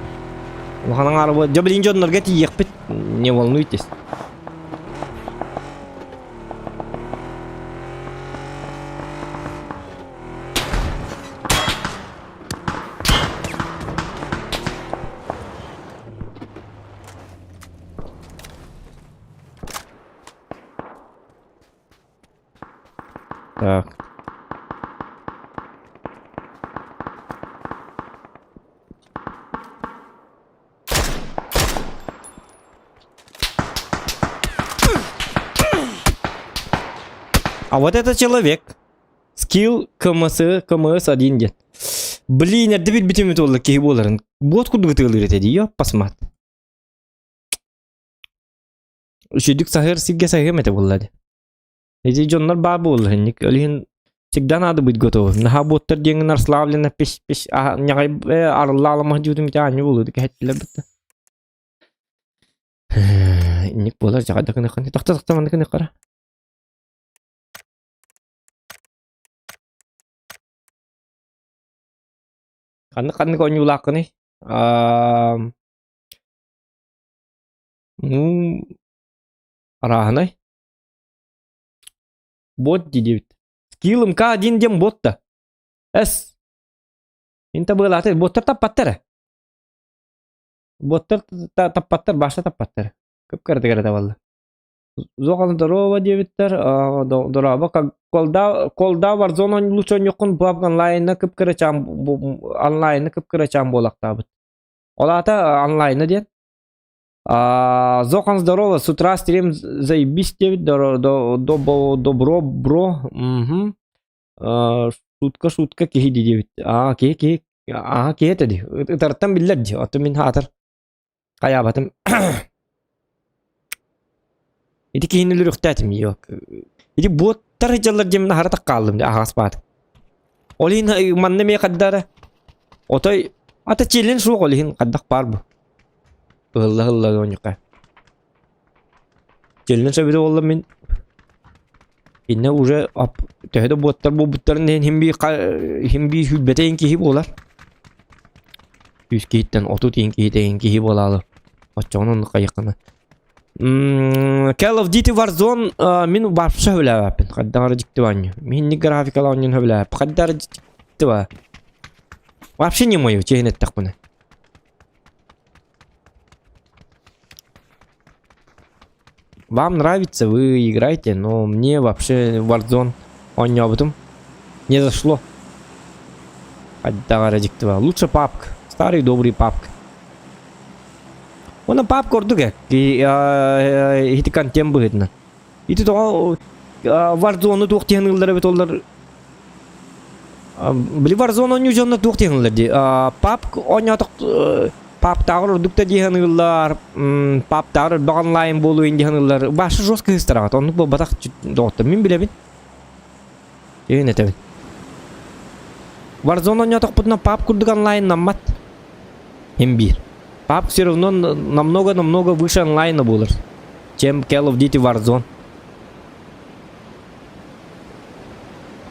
Ulanın araba, ya birinci onlarga tiyek bit, ne волнуйтесь. Так. А вот это человек. Скилл КМС 1 ден. Блин, это бит битимит олла кей боларын. Бот курдук тылыр этеди, ё, посмат. Үшүдүк сахыр сигге сахым это боллады. Эти жоннар бар боллын. Олин всегда надо быть готовым. Наха боттар деңин арславлена пеш някай арыллалама жудум та аню болуду кеттилер бит. Ник болар жагада кына кына такта маны кына кара. Kanı konyulak kını. Arahanay. Bot diyet. Skill'ım ka din dem botta. Es. Inta böyle atı botlar tappattır. Botlar tappattır başta tappattır. Kıp kardı kardı valla. Zoğanı darova diyetler. Darova kolda var zonon luçon yokun bu online'na kıp kırıçam online'na kıp kırıçam bolak tabut. Olata online'na diyen. Zoğan здорово, с утра стрим заебись девять, добро, бро. Шутка кихи девять. Ки это ди. Тартам биллад ди. Ото мин хатар. Кая батым. Ити кихинилер юхтатим yok. Ити боттар жаллар жемна харата калдым ди агас бат. Олин манне ме каддара. Отой ата челен шук олин каддак бар бу. Allah oynuyor. Челен шабиде олла мен. Инне уже ап тәһдә боттар бу буттарын химби хүлбетен киһи болар. Үз киттен оту тиң киһи болалы. Ачуның кайыкны. Call of Duty Warzone мен барша хөләпен. Каддар диктиван. Мен ни графикаларны хөләп. Каддар диктива. Вообще не мою чехнет такуны. Вам нравится, вы играете, но мне вообще Warzone он не об этом не зашло. Каддар диктива. Лучше папка. Старый добрый папка. Ona pap kordu ke hitikan tembu hitna. Itu to Warzone tuqtiyan yılları bet onlar. Bili Warzone onu jonna tuqtiyan yıllar di. Pap onyatık pap tağır dukta diyan yıllar. Pap tağır online bolu indiyan yıllar. Başı joska histarat. Onu bu batak doğdu. Min bilebin. Yine tabi. Warzone onyatık putna pap kurduk online nammat. Hem bir. Пап все равно намного выше онлайна будет, чем Call of Duty Warzone.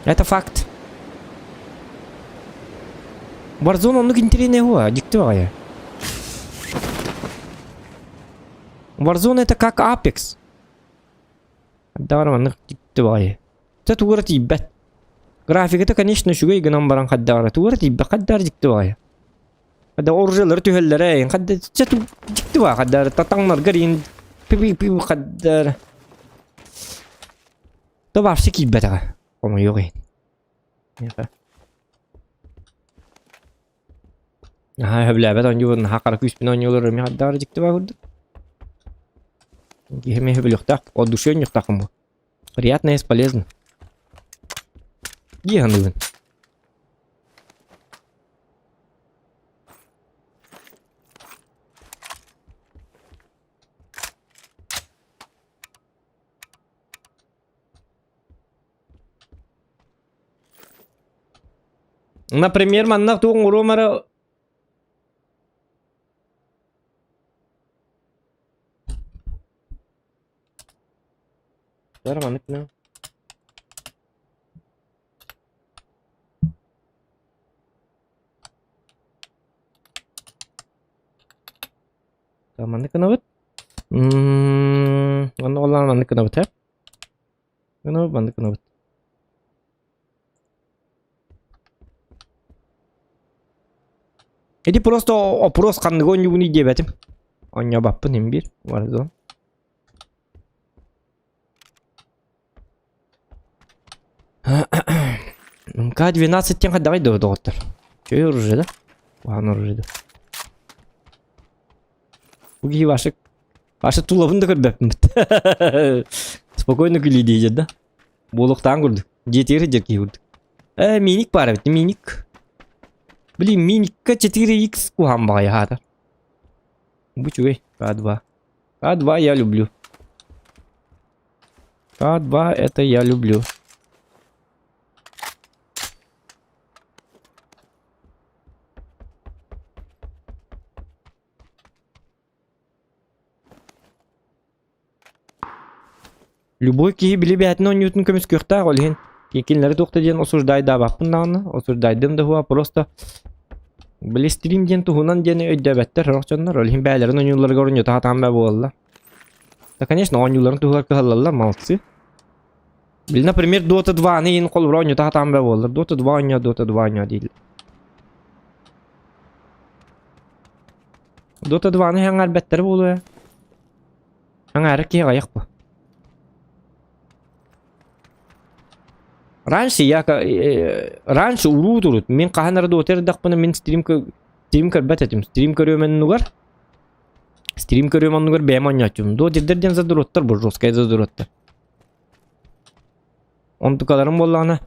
Это факт. Warzone он интересный его, диктовая. Warzone это как Apex. Дарма диктовая. Это туграт ибет. График это конечно шугай гнам баран хаддара. Туграт ибет хаддар диктовая. Kada orjalar tühellere kada çatu diktiwa kada tatanglar garin pipi kada to var şiki beta ama yok ha hebla bet onju hakar küspin onjular mi kadar diktiwa kurdu gihme hebel yok tak o duşen yok takım bu приятно и полезно gihanın. Например, маннак тугун уромара Дар маннык на. Та маннык на бит. Аны олан маннык на бит. Аны маннык на бит. Jadi просто опрос кандыгы не дебетим. Оня баппын эми бир Warzone. К-12 тен кадагай доктор. Чё оружие да? Ван оружие да. Буги ваши тулабын да көрбөпмүн. Спокойно күлейди да. Болуктан курдук. Жетери жерки курдук. Миник бар бит, миник. Блин, миникка 4х кухам багай хата. Бучуй, К2. К2 я люблю. К2 это я люблю. Любой киһи били бәтин оннютун көмүс көхтаа олген. Кекинлери тохта ден осуждай да баппын дагына. Осуждайдым да хуа просто били стрим ден тухунан ден өйдөбөттөр рохчоннор. Олген бәлерин онюларга орню таатан бә болла. Да, конечно, онюларын тухар кыһаллалар, молодцы. Били, например, Dota 2-ны ин колбура оню таатан бә боллар. Dota 2 оню, Dota 2 оню дейли. Dota 2-ны хаңар бәттер болу. Хаңары ки гаяк бу. Раньше урут. Мен каханар дотер дакпына мен стрим көрбөт этим. Стрим көрөмөн нугар. Стрим көрөмөн нугар бэм ойнатчум. До жердерден задуроттар бу жесткай задуроттар. Онтукаларым боллана.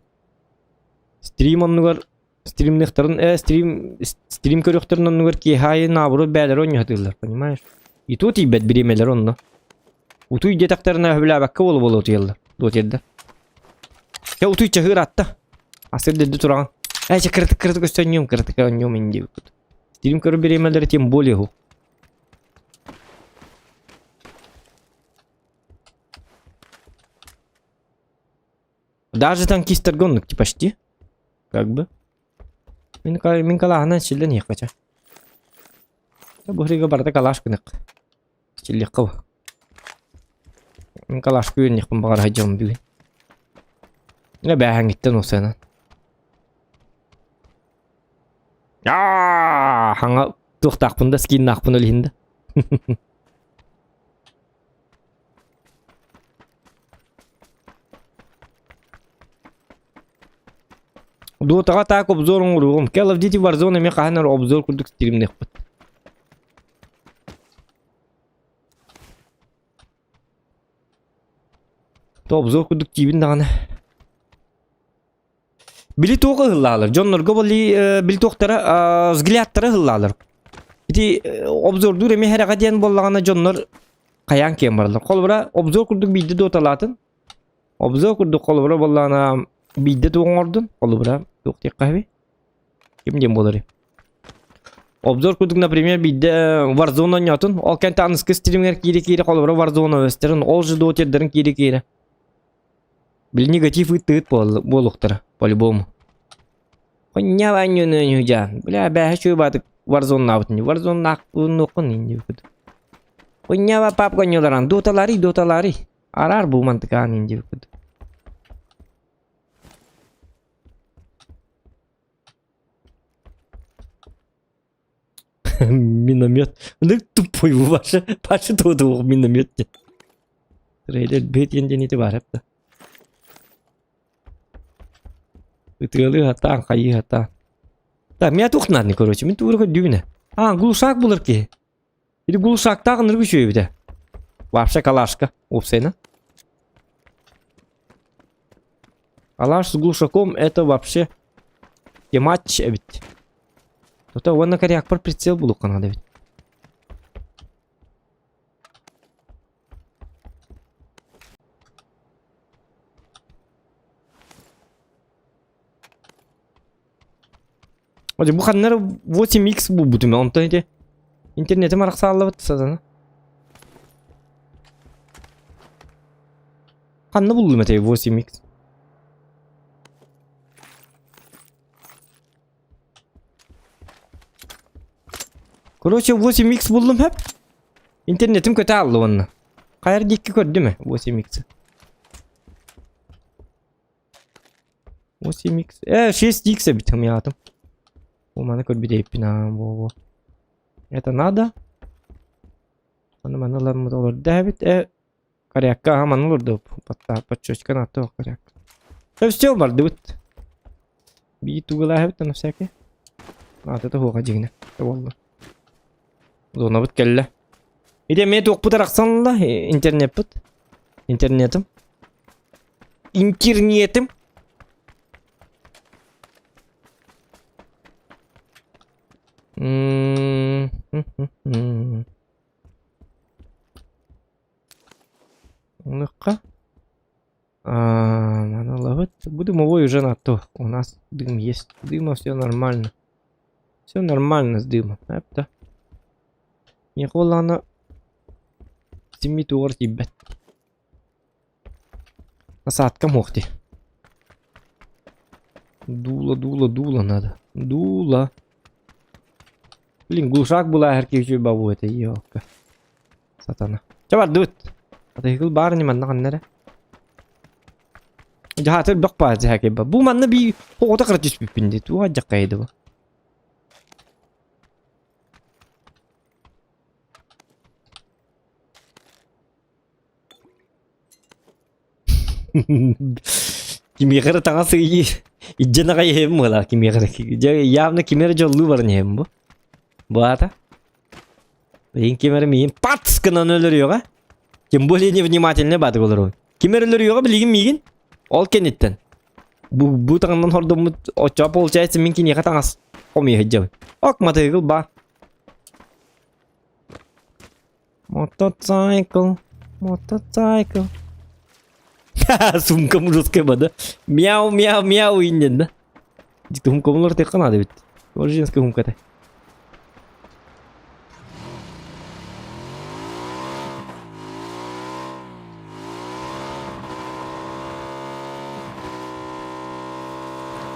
Стрим оннугар стримнехтерин стрим көрөктөрүн оннугар ки хай набуру бэлер ойнатылар, понимаешь? И тут ибет биремелер онно. Утуй детактарына хөбүлөбакка болу отуялар. Дотерде. Я утуй чахыр атта. Асыр деді тұраған. Әйче кіртік өстөннем, кіртік өңнем инде. Стрим көрі беремелері тем более ху. Даже танкистер гонник почти. Как бы. Мен калағынан шелден еқача. Бұхриға барда калаш кынық. Шелдек қыл. Мен калаш күйен еқпін бағар хайжам бүгін. Ne bähän gitten osana. Hanga tuhtaqpında skin naqpın ölhinde. Dotaga tak obzorun urugum. Call of Duty Warzone me qahanar obzor kurduk stream neqpıt. To obzor kurduk jibin dağına. Били тоғы ғылалар. Джоннорға боли били тоқтара взглядтары ғылалар. Ити обзор дур эме хераға ден боллағана Джоннор қаян кем барлар. Қолбыра обзор күрдік бейді доталатын. Обзор күрдік қолбыра боллағана бейді тоғын ордын. Қолбыра тоқтек қағып. Кем ден болар. Обзор күрдік, например, бейді Warzone ойнатын. Ол кәнті анысқы стример кейре-кейре қолбыра Warzone өстерін. Ол жы дотердерін кейре-кейре. Били негатив ыттыгыт болуқтары. По-любому. Коня ваню нюджа. Бля, бähä чуйбатык Warzone набытын. Warzone нақпын оқын инде. Коня ва пап коньоларан. Доталары. Арар бұл мантыкан инде. Миномет. Ну тупой ваша. Паша тодуq миномет. Трейдер бет енде неті бар әпті. Ытылы хата, қайы хата. Да, мен тоқтынадын, короче, мен туырға дүйіне. Глушак болыр ке. Или глушактағын үргі шөй біде. Вообще калашка. Опсайна. Калаш с глушаком это вообще тематч әбіт. Тота оны коряк бір прицел болу қанады бит. Оде bu kanlar 8x bu butum ondan ide internete marak sağlavat sadana. Kanna buldum ete 8x. Короче 8x buldum hep. İnternetim kötü aldı onu. Kayar dikki gördü mü 8x? 8x. 6x bitim yadım. У мене кодбідей піна, во. Это надо. Мене ларму долар 9. Коряка, мене лурду. Пачочка на то, коряк. Все бар, дивит. Бит угла хевта на всяке. Это хуга жигне. Валла. Зона бит келле. Иде мен тоқ бутар ақсанла интернет бит. Интернетім. интернетом. Ну-ка. Монолог. Дымовой уже на то. У нас дым есть. Дыма все нормально. Все нормально с дымом. Это. Не холодно. Семитуор тебя. Насадка мохти. Дуло надо. Дуло. Блин, глушак была herkes бабу это ёлка. Сатана. Чабар дут. Это игл бар не манна каннере. Жахаты блок бар жаке ба. Бу манна би хота кыртыс пипинди. Туа жакайды ба. Кимегер таңасы иджена кайым мыла кимегер. Явно кимер жолу бар не бу. Бата. Блин, кимер миин пац кынан өлөрүyor а. Тем более невнимательный баты болор. Кимер өлөрүyor билигин мигин. Ол кенеттен. Бу таңдан хордом оча получается мен кине катаңас. Комие хеджем. Ок мотоцикл ба. Мотоцикл. Сумка мужская бада. Мяу инден да. Дикті хумкомылар тек қанады бит. Ол женский хумкаты.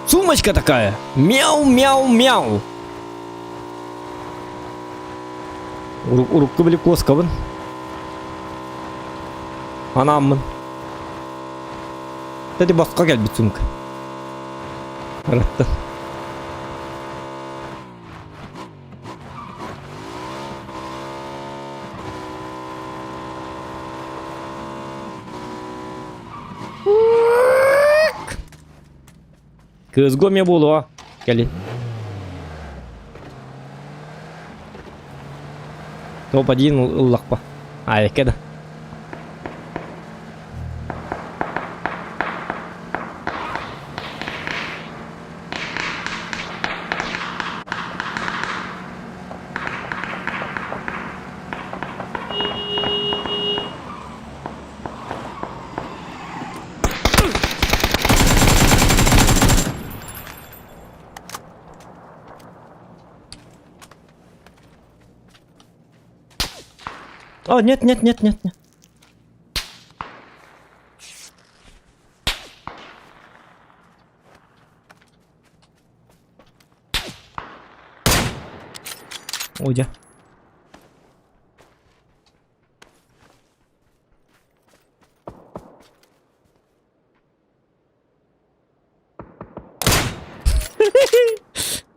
Сумочка такая. Мяу. Урукка білі коскабын. Анаммын. Тәді басқа кәл бит сумка. Араттан. Кызго ме болу а. Кәлін. Топ-1 ұллақпа. Айкеді. О, нет. Уйдя.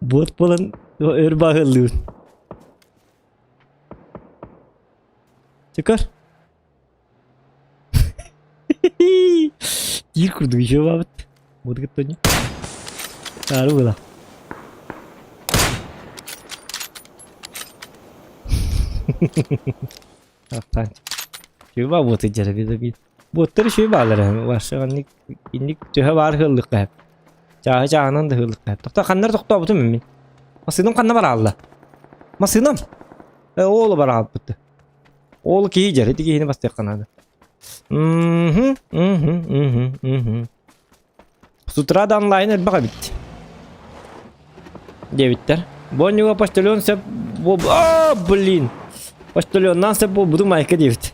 Бот полон өрбағылы. Çıkar. Gir kurdu bir şey var. Buat ketanya. Taruh lah. Apaan? Coba buat aja lebih. Buat terus coba lah. Wah, ini coba var hırlık hep. Çağınan da hırlık hep. Tokta kanlar tokta bu değil mi? Masınım kanna var Allah. Masınım. Oğlu var abi. Ол кей жер, эти кейini басты канады. С утра да онлайн элбаға битти. Девиттер. Боннюға почтальон сеп... блин. Почтальоннан сеп буду майка девит.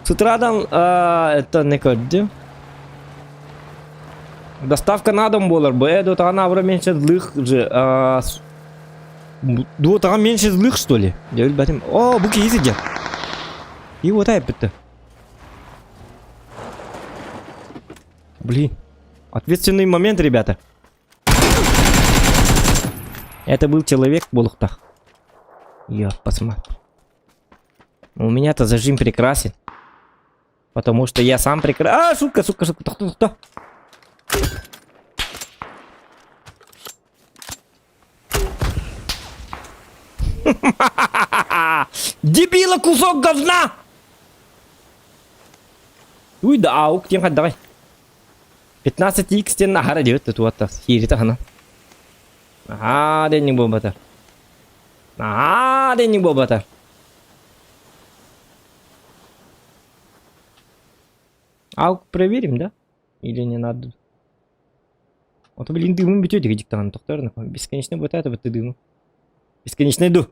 С утра да... Это не көрді. Доставка на дом болар. До тага набра меньше злых же. До тага меньше злых, что ли? Девит бәтім. О, бұл кейі сидя. И вот это. Блин. Ответственный момент, ребята. Это был человек в болотах. Я посмотрю. У меня-то зажим прекрасен. Потому что я сам прекрасен. Сука. Кто? Дебила, кусок говна! Уй, да, аук, тем хоть давай. 15x нахара дет туатта хирита хана. Денег бобата. Денег бобата. Проверим, да? Или не надо? А то, блин, дымом бьете этих диктант, доктор, бесконечно будет это, вот ты дыму. Бесконечно иду.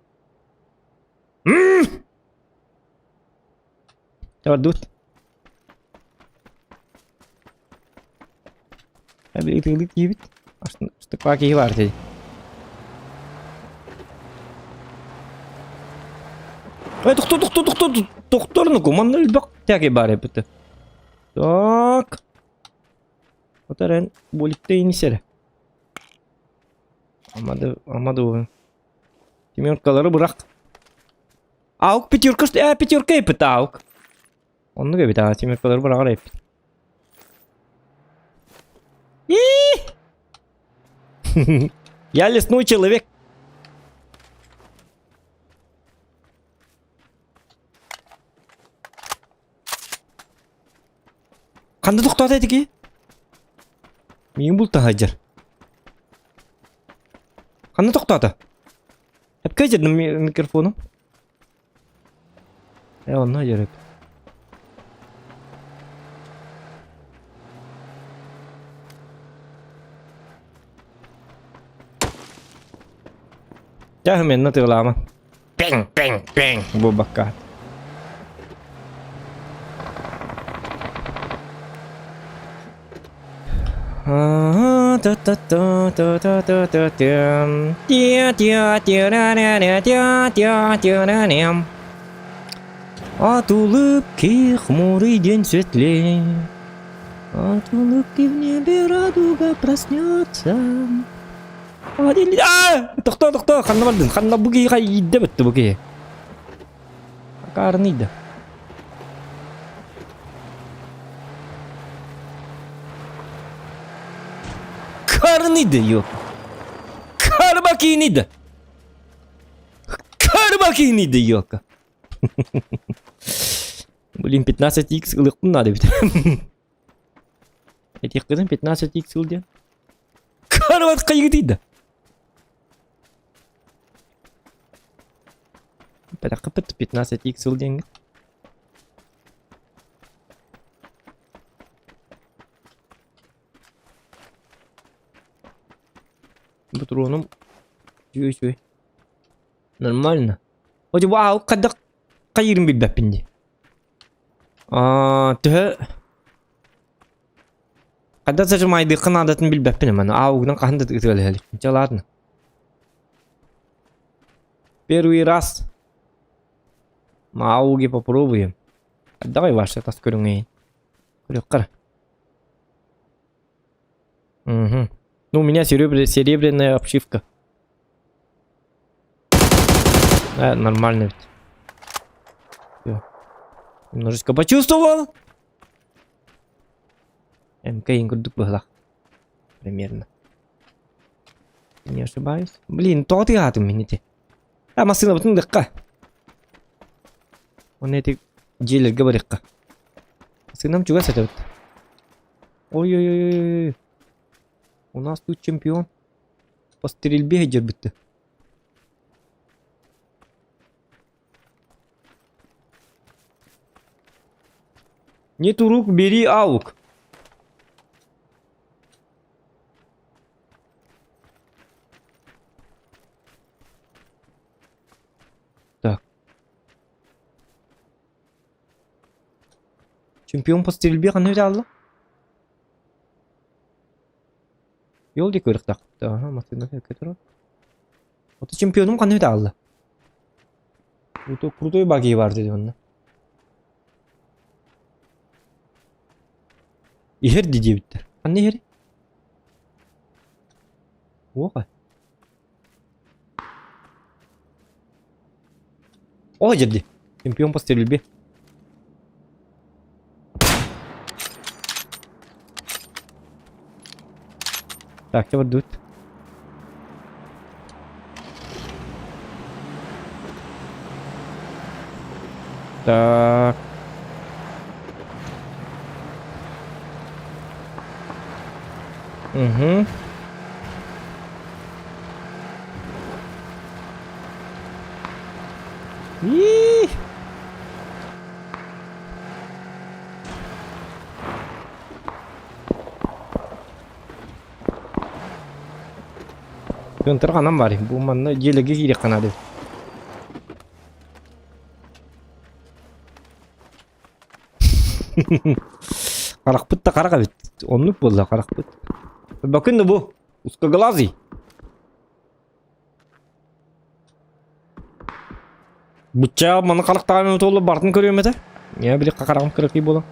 Давай, дут. Блин, гибит. А что как и варти? Это кто? Доктор, ну куман лбак тяги баре бите. Так. Вот это болит-то и не сере. Амаду. Семеркалары бырак. Аук пятерка, пятерка и пытаук. Он ну говорит, семеркалары бырак рэп. Я лесной человек. Қандай тоқтады әдеке? Мен бұл тағайдыр. Қандай тоқтады? Әпке жердің микрофоным? Онна жеріп. Chắc mình nó tự làm à? Bang. Vô bạc cả. От улыбки хмурый день светлее. От улыбки в небе радуга проснется. Тоқта, қанна бардың, қанна бұгейға едді бітті бұгей. Қарныйды. Карныйды, ёп. Карбакиниды. Ёпка. Блин, 15x ылықпын надо бит. Этих қызым 15x ылды. Карватқа егдейді. Пәтақыпыт 15x ылден. Патроном. Чуть-чуть. Нормально. Оди, вау, қадда қайырым бәппінде. Қадда зажимайды қынадатын білбәппіне мәні. Ауғынан қағында тұғылы әлі. Жаладын. Первый раз. Ауги попробуем. Давай ваше тас көріңейін. Көрек қара. Ну, у меня серебряная обшивка. Нормально ведь. Всё. Немножечко почувствовал. МК ингурдук было. Примерно. Не ошибаюсь. Блин, то ты у меня. Машина вот дыка. Он эти делят говорит-ка. Сынам чуга сатят. Ой-ой-ой. У нас тут чемпион. По стрельбе идет битта. Нету рук, бери аук. Так. Чемпион по стрельбе қандай алды? Yol dik ırık taktı. Aha, masada kötü. O da çempiyonum kanı da aldı. Krutoy bug'i var dedi onunla. İher diye bitti. Anne yeri. Oha. O ciddi. Çempiyon по стрельбе. Так, его дут. Так. Угу. Иии. Гөнтер канам бар. Бу манны желеге кирек канады. Каракпыт та карага бит. Оннук болду каракпыт. Bakın bu. Узкоглазый. Быча маны карактаган толу бартын көрөм эте. Я билек карагым керек болом.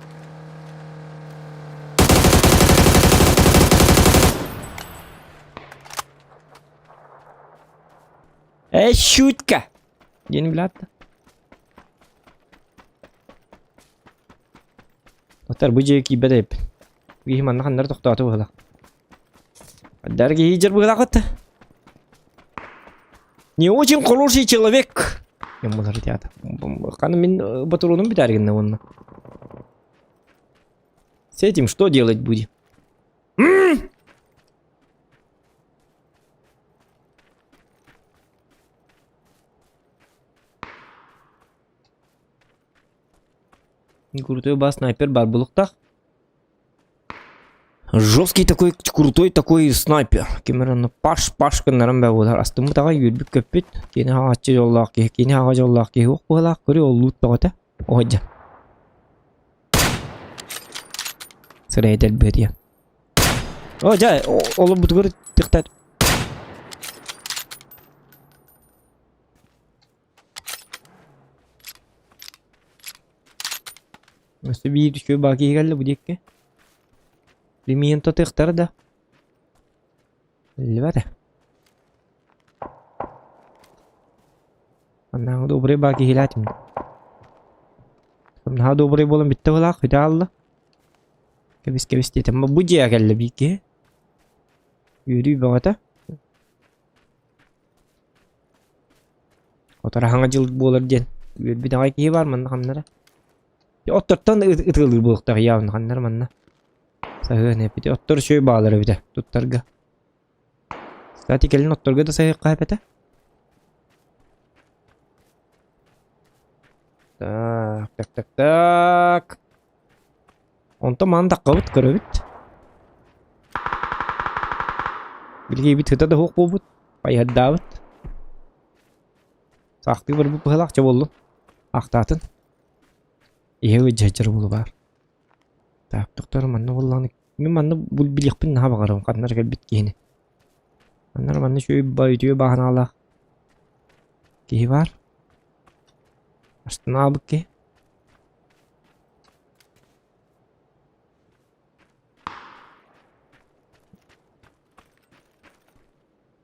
Шутка. Я не блядь. Отар быжы ки бедеп. Бихи манна хандар токтатып бала. Дарги хижер бала кытты. Не очень хороший человек. Я мулар диата. Каны мен батуруным битаргенне онна. С этим что делать будем? Крутой бас снайпер бар булуктах. Жесткий такой, крутой такой снайпер. Кемерон паш кыннарым ба болар. Астымы тага юрбүк көппүт. Кени хагачы жоллак ки, кени хага жоллак ки ок болак. Көрө ол лут тагата. Ожа. Сырайдер берия. Ожа, ол бут көрүп тыктат. Nasıl bir düşüyor baki geldi bu dikke. Pimiento tekrar da. Levare. Anna dobre baki hilatim. Tamam dobre bolan bitti valla hıda Allah. Kebis diye ama bu diye geldi bir ki. Yürü bağata. O tarafa hangacılık bolar diyen. Bir daha ki var mı kanlara? Ottortan ıtılır bulukta yavun kanlar manna. Sahı ne pide ottor şöyle bağları bir de tuttarga. Zaten gelin ottorga da sahı kaybete. Tak. Onta man dakika bit kırı bit. Bilgi bit hıda da hok bu bit. Payı davet. Sahtı bir bu pıhlakça bollu. Aktatın. Iya jajar bulu var. Tak doktor manna vallahi men manna bul bilik bin ha bagarım kanlar gel bit gene. Kanlar manna şöyle bayıyor bahanalar. Ki var? Astına abuk ki.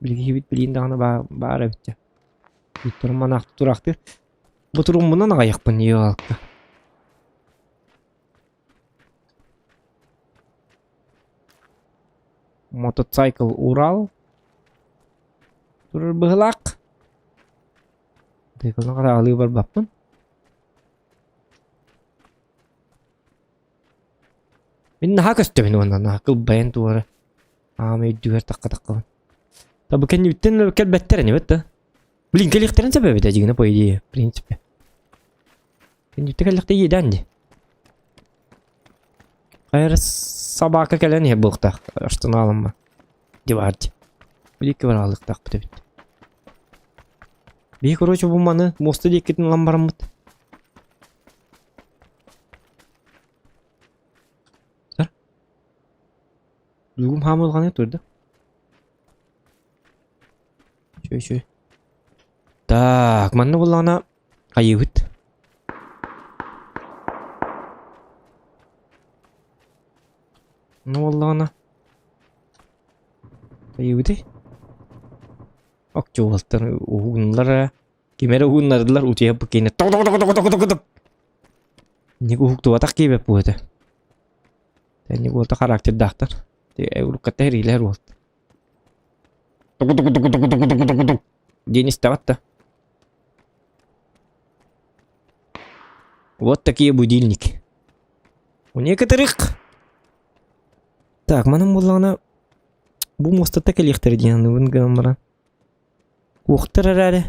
Bilgi bit bilin dağına bağıra bitti. Doktor manna duraktı. Bu durum bundan ayak bin iyi halkta. Мотоцикл Урал. Турur bıhlak. Dekılına kadar alıyor var bakın. Ben daha köstü ondan. Akıl bayan duvara. Ahmet düver takka. Tabi kendi bitten kel better ne bitti. Bilin keliklerin sebebi de cigine poydi. Prinsipi. Kendi bitten kelikte yedendi. Hayır sabahka gelen ya bulukta. Açtığını alınma. Divardı. Bir iki var aldık tak bit. Bir koruyucu bu manı. Mostu diyeketin lan baram bit. Sar. Dugum hamil kanı turdu. Şöyle. Tak. Manı bullana. Ayıvit. Ne oldu ana? Ayıbıdı. Akçı oldu. Oğunlara. Kimere oğunlardılar. Uçaya bakayım. Tok. Ne kuhuktu vatak gibi bu ete. Ne kuhuktu karakter dahtar. Evru kateriler oldu. Tok. Deniz tavatta. Вот такие будильники. У некоторых. Так, манам булана Bu моста так электrodинамный вынганамара. Уختар арары.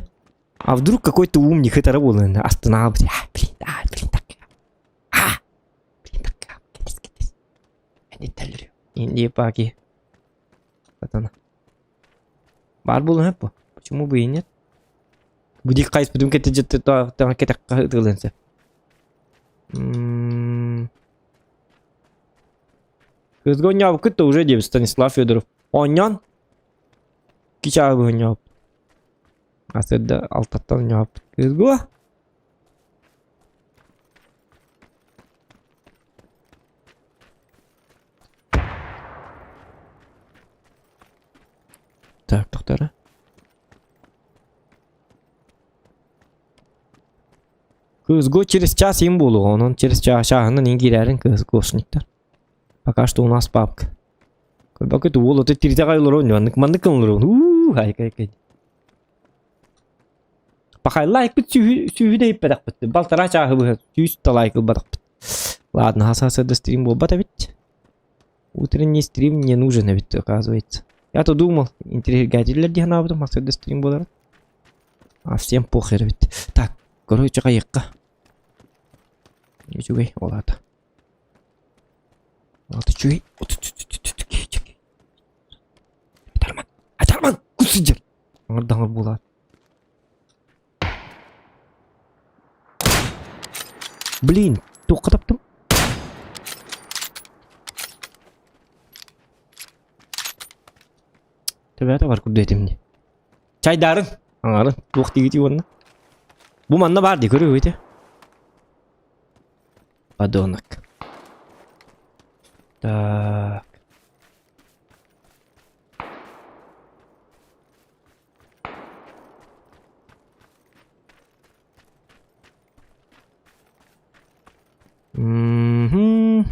А вдруг какой-то умник это работает? Останавливайся. Блин, так. Блин, так. Кетис. Не тәлірі. Инди паки. Патана. Бар болу хеп. Почему бы и нет? Будик кайс потом кети жетті таңа кетак қағытылынсы. Кызго няв кытты уже деп Станислав Федоров. Онян? Кичабы няв. Асырда алтаттан няв. Кызго? Так, тоқтары. Кызго через час им болу. Он через час шағынан енгерерін кызгошниктар. Пока что у нас папка. Как это воло, ты терзагай лорон, мандыкын лорон. Хай. Пока лайк бит сүйдей педак бит. Балтара чагы бит. Сүйст лайк бадак бит. Ладно, хасаса до стрим был бата ведь. Утренний стрим не нужен ведь, оказывается. Я-то думал, интеллигентилер дегана буду, хасаса до стрим был. А всем похер ведь. Так, короче, кайыкка. Ничего, ладно. Ладно, чуй. Атарман, кусыдер. Аңырдаңыр болады. Блин, тоқтаптым. Төбәті бар күрді етімде. Чайдарын. Аңарын, тоқты кеті онына. Бұл манна бар де көрі өйте. Подонок. Так. Угу.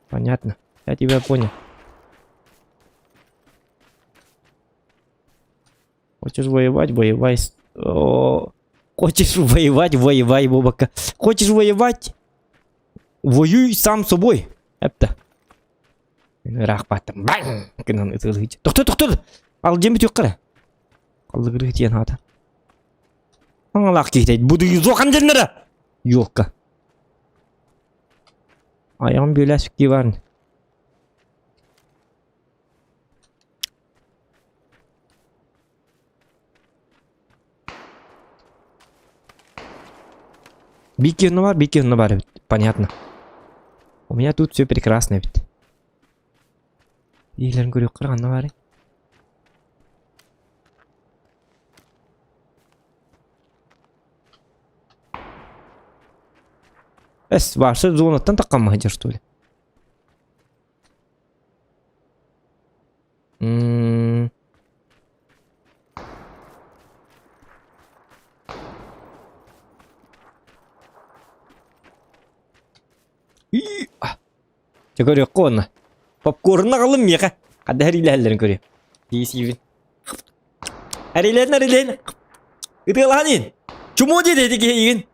Понятно. Я тебя понял. Хочешь воевать, воевай. Хочешь воевай, Бобака. Хочешь воевать? Воюй сам собой. Это. Рахпатым. Бang! Кынан ытылыйчы. Тоқты. Ал жембет yok қара. Қалдығыры тиен ата. Аңалақ кейтейді. Бұды юзоқан жерлері. Йоққа. Ayağım böyle sükke var. Бики бар, понятно. У меня тут все прекрасно ведь. Ийлерін көрек қырғанна бар. Ваши зонаттан таққан махадер, что ли? Görüyor konu. Popcorn'u alın ya. Hadi her ilerlerin görüyor. DC'nin. Her ilerlerin. Idığı lanin. Çumu dedi ki yiyin.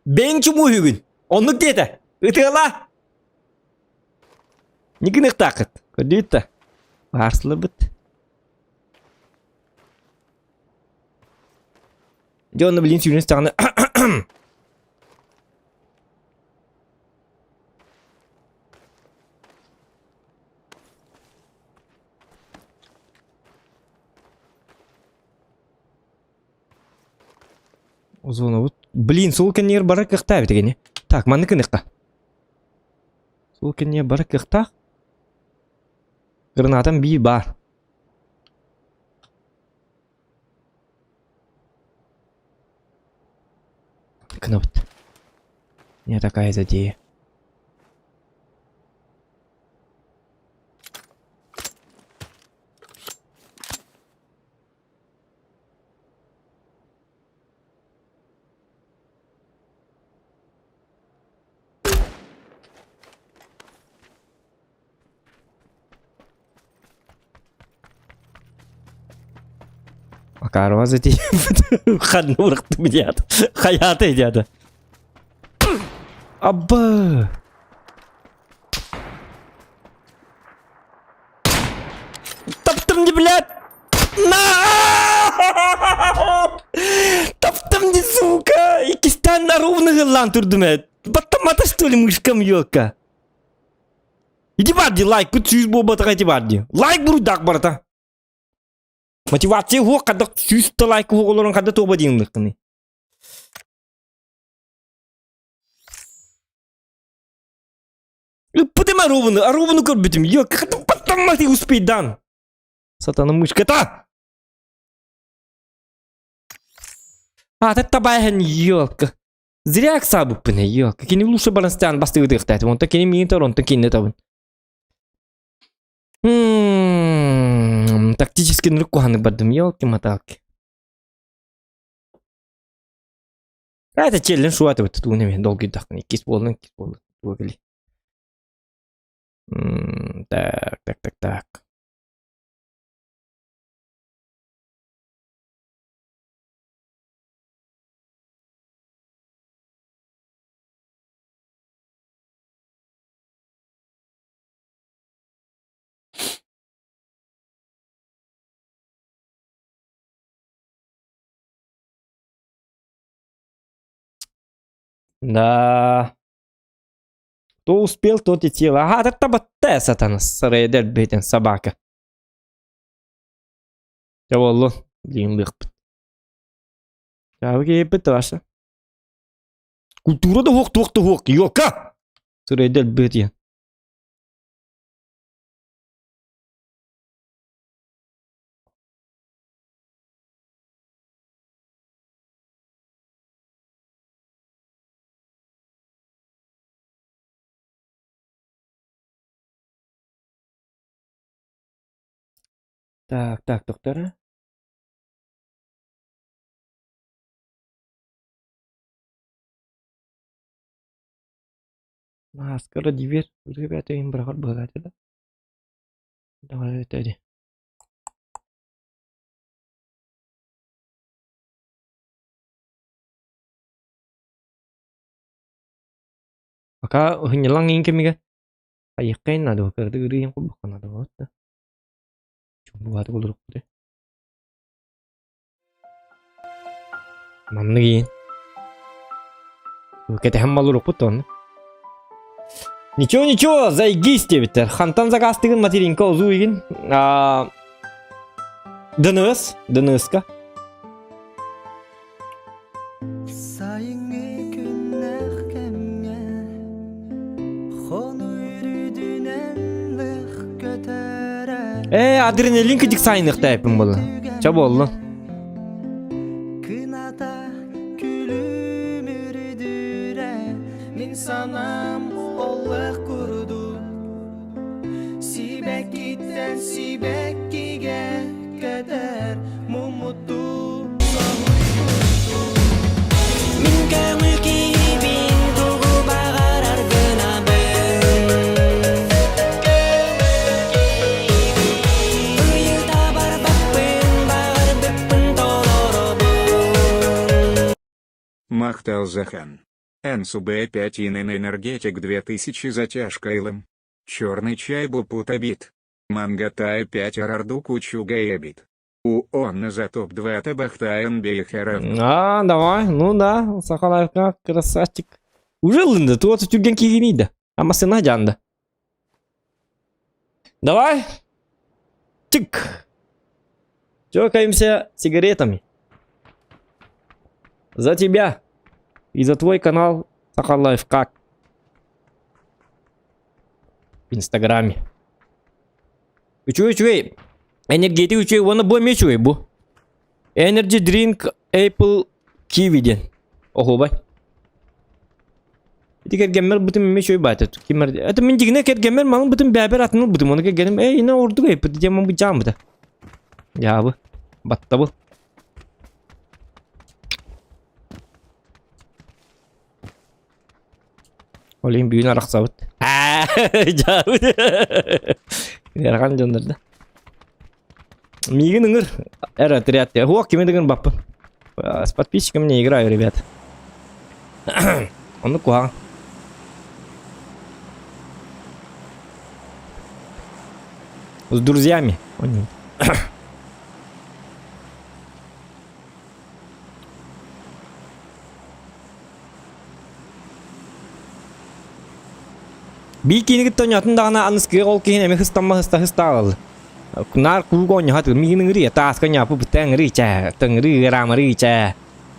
Ben çumu hügün. Onluk dedi. Idığı la. Nikini takıt. Gördüğü de. Varsılı bit. Canını bilin sürünüz tanı. Зона вот. Блин, сулканер бара кыхта бит экен. Так, мандыкы ныкка. Сулканер бара кыхта. Гранатам бир бар. Кнопт. Не такая затея. Карва затея. Хадну рахту дяд. Хаята дяда. Абба. Таптым не, сука! И кистан на ровных лан турдумет. Батамата, что ли, мышкам ёлка? Иди барди, лайк, пut сюз боба тагати барди. Лайк буру дак барата. Мотивация хуа кадак сюз та лайк хуа олорон кадак тоба деймдик кыны. Путем ровно көрбетим. Ёлка, кадак батамати успейдан. Сатана мышка-то! А, ты табайхан, ёлка. Зря сабу пыны, ёлка. Кини лучше баланстян басты выдыхтать. Вон такие не он такие не табын. Тактически ныркуханы бардым, ёлки-моталки. А это челлендж шуаты вот тут унами долгий дахны. Кис болны. Выгли. Так. Да. Кто успел, тот и тело. Ага, это батая сатана. Сарайдер бейтен собака. Я волло. Блин, лыхпыт. Я выгибет ваша. Культура да хок. Йока! Сарайдер бейтен. Так, доктора. Скоро дивер. Ребята, им брахат богат, да? Давай, это. Пока гнилан инкемига. Ayıkayın hadi bakalım. Göreyim kok bakan hadi bakalım. Çok bu hadi olur kok. Mamnu giyin. Kita hem malur kok. Ничего, зайгись тебе. Хантан загастыгын материнка озуйгин. Дыныска. Adrenalin kıcık sayınlık da yapın bunu. Çabuk ol lan. Махтал Захан. НСУБ-5 Инен Энергетик 2000 затяжка Илым. Черный чай Бупутабит. Мангатай 5 Арарду Кучугаябит. УОН за топ-2 Табахтаен Бейхеров. Давай, ну да, Сахалаевка, красавчик. Уже лынды, ты вот тюген кигенида. А масына жанды. Давай. Чик. Чокаемся сигаретами. За тебя. И за твой канал Сахалаев как в Инстаграме. Учуй. Энергетик учуй, вона бо мечуй бу. Energy drink apple kiwi ден. Ого бай. Дикер гемер бутым мечуй батет. Кимер. Это мен дигне кет гемер ман бутым бәбер атны бутым оны генем. Ина орду гай пыт дем бу жам буда. Я бу. Батта бу. Олим büyüğün arak sabit. Jauh. Gerakan jondırdı. Мигин ыңыр. Отряд. Хуак кеме деген баппын. С подписчиками не играю, ребят. Он ну куа. С друзьями. Bir kini git tonyo dana anus ke ol kini me hıstal. Nar ku go nya hatu mi ngri ta ska nya pu teng ngri cha teng ngri ra ma ri cha.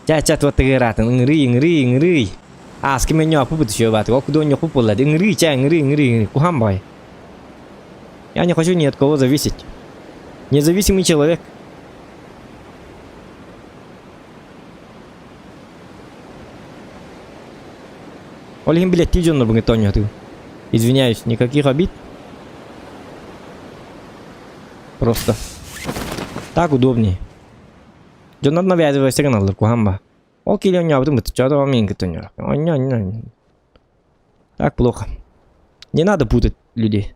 Cha tu te ra teng ngri. Aski me nya pu show bat ku do nya pu pola ngri cha ngри ku ham boy. Я не хочу ни от кого зависеть. Независимый человек. Олегин, блядь, ты джоннор бы Тоня, ты. Извиняюсь, никаких обид. Просто. Так удобнее. Джоннор навязывает сигнал, Кухамба. Окей, у меня потом что-то вам инка Тоня. Так плохо. Не надо путать людей.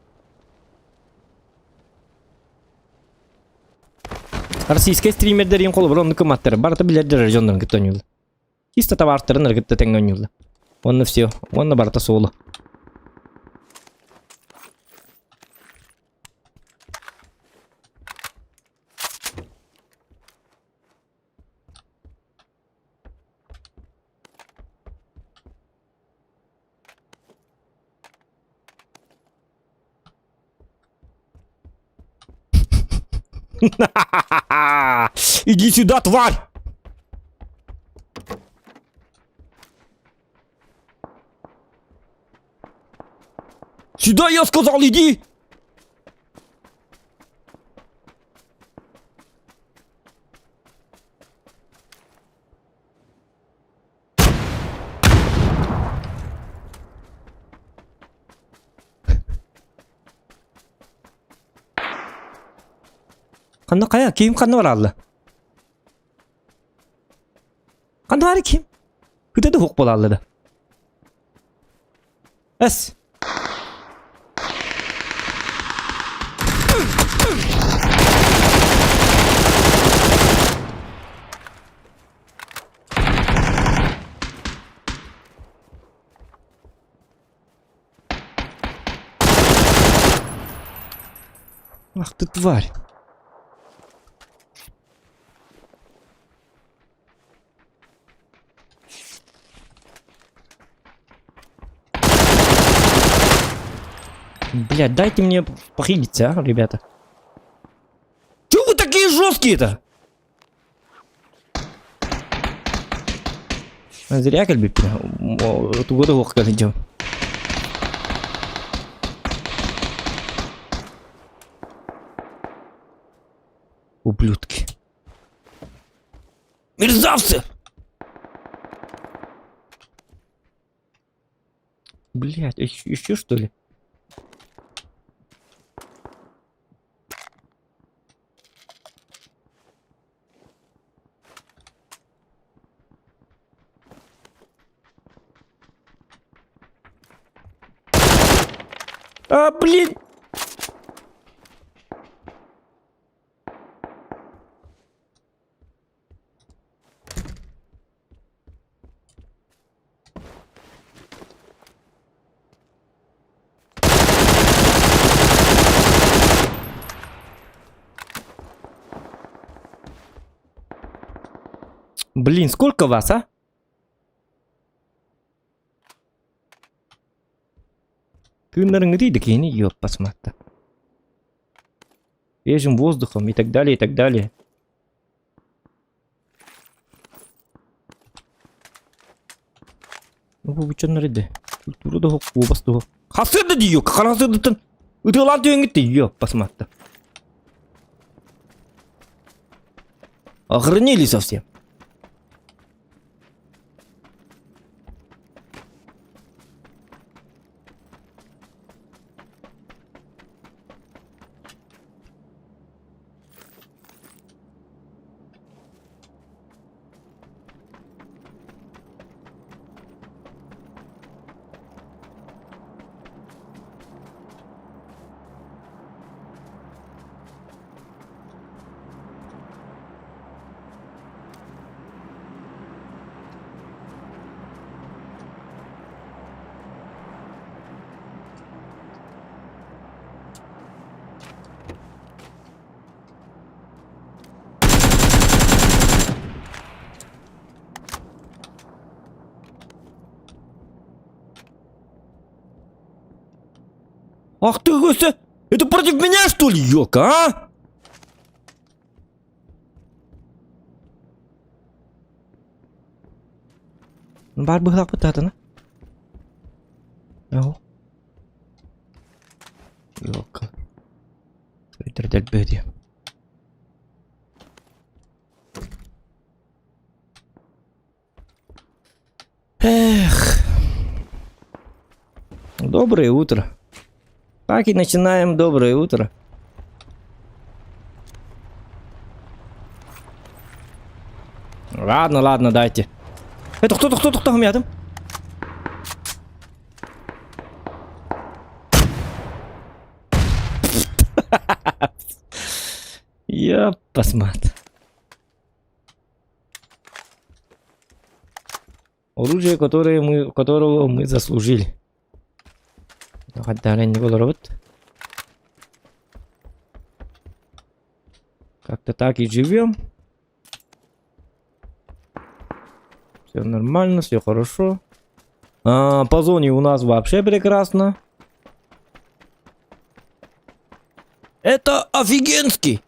Российский стримердерин колу бронны кыматтары. Барта билердер жондан кыттонюлы. Чисто товартарын ыргытты теңгөнюлы. Онны все. Онны барта солы. Иди сюда, тварь! Сюда, я сказал, иди! Qanday qaya kiyim qanday boradi? Qanday bari kiyim? Hudada huquq bo'ladi. As. Ах ты тварь. Блядь, дайте мне похилиться, а, ребята. Чё вы такие жесткие-то? Зря как бы эту году ох как идем. Ублюдки. Мерзавцы! Блядь, еще что ли? А, блин! Блин, сколько вас, а? Кынырыңды дикени, ёп, посмотри. Свежим воздухом и так далее, и так далее. Ну, вы что наряды? Культура да у вас того. Хасыды диё, как хасыды тын. Удалан түйіңгітті, ёп, посмотри. Охренели совсем. Ах ты, Гося! Это против меня, что ли, ёлка, а? Бар быглак пытатана. Ау. Ёлка. Ветердаль бэди. Эх. Доброе утро. Так и начинаем доброе утро. Ладно, ладно, дайте. Это кто рядом? Я посмотрю. Оружие, которого мы заслужили. Хотя не было. Как-то так и живем. Все нормально, все хорошо. По зоне у нас вообще прекрасно. Это офигенский.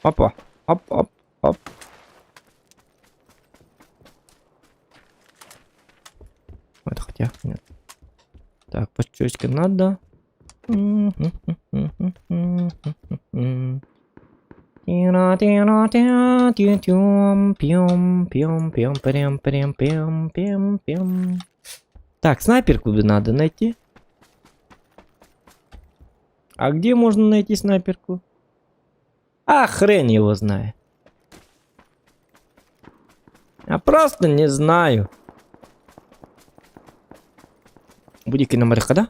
Опа. Оп, оп, оп. Это хотя нет. Так, почечка надо. Так, снайперку надо найти. А где можно найти снайперку? А хрен его знает. Я просто не знаю. Будики на моряка, да?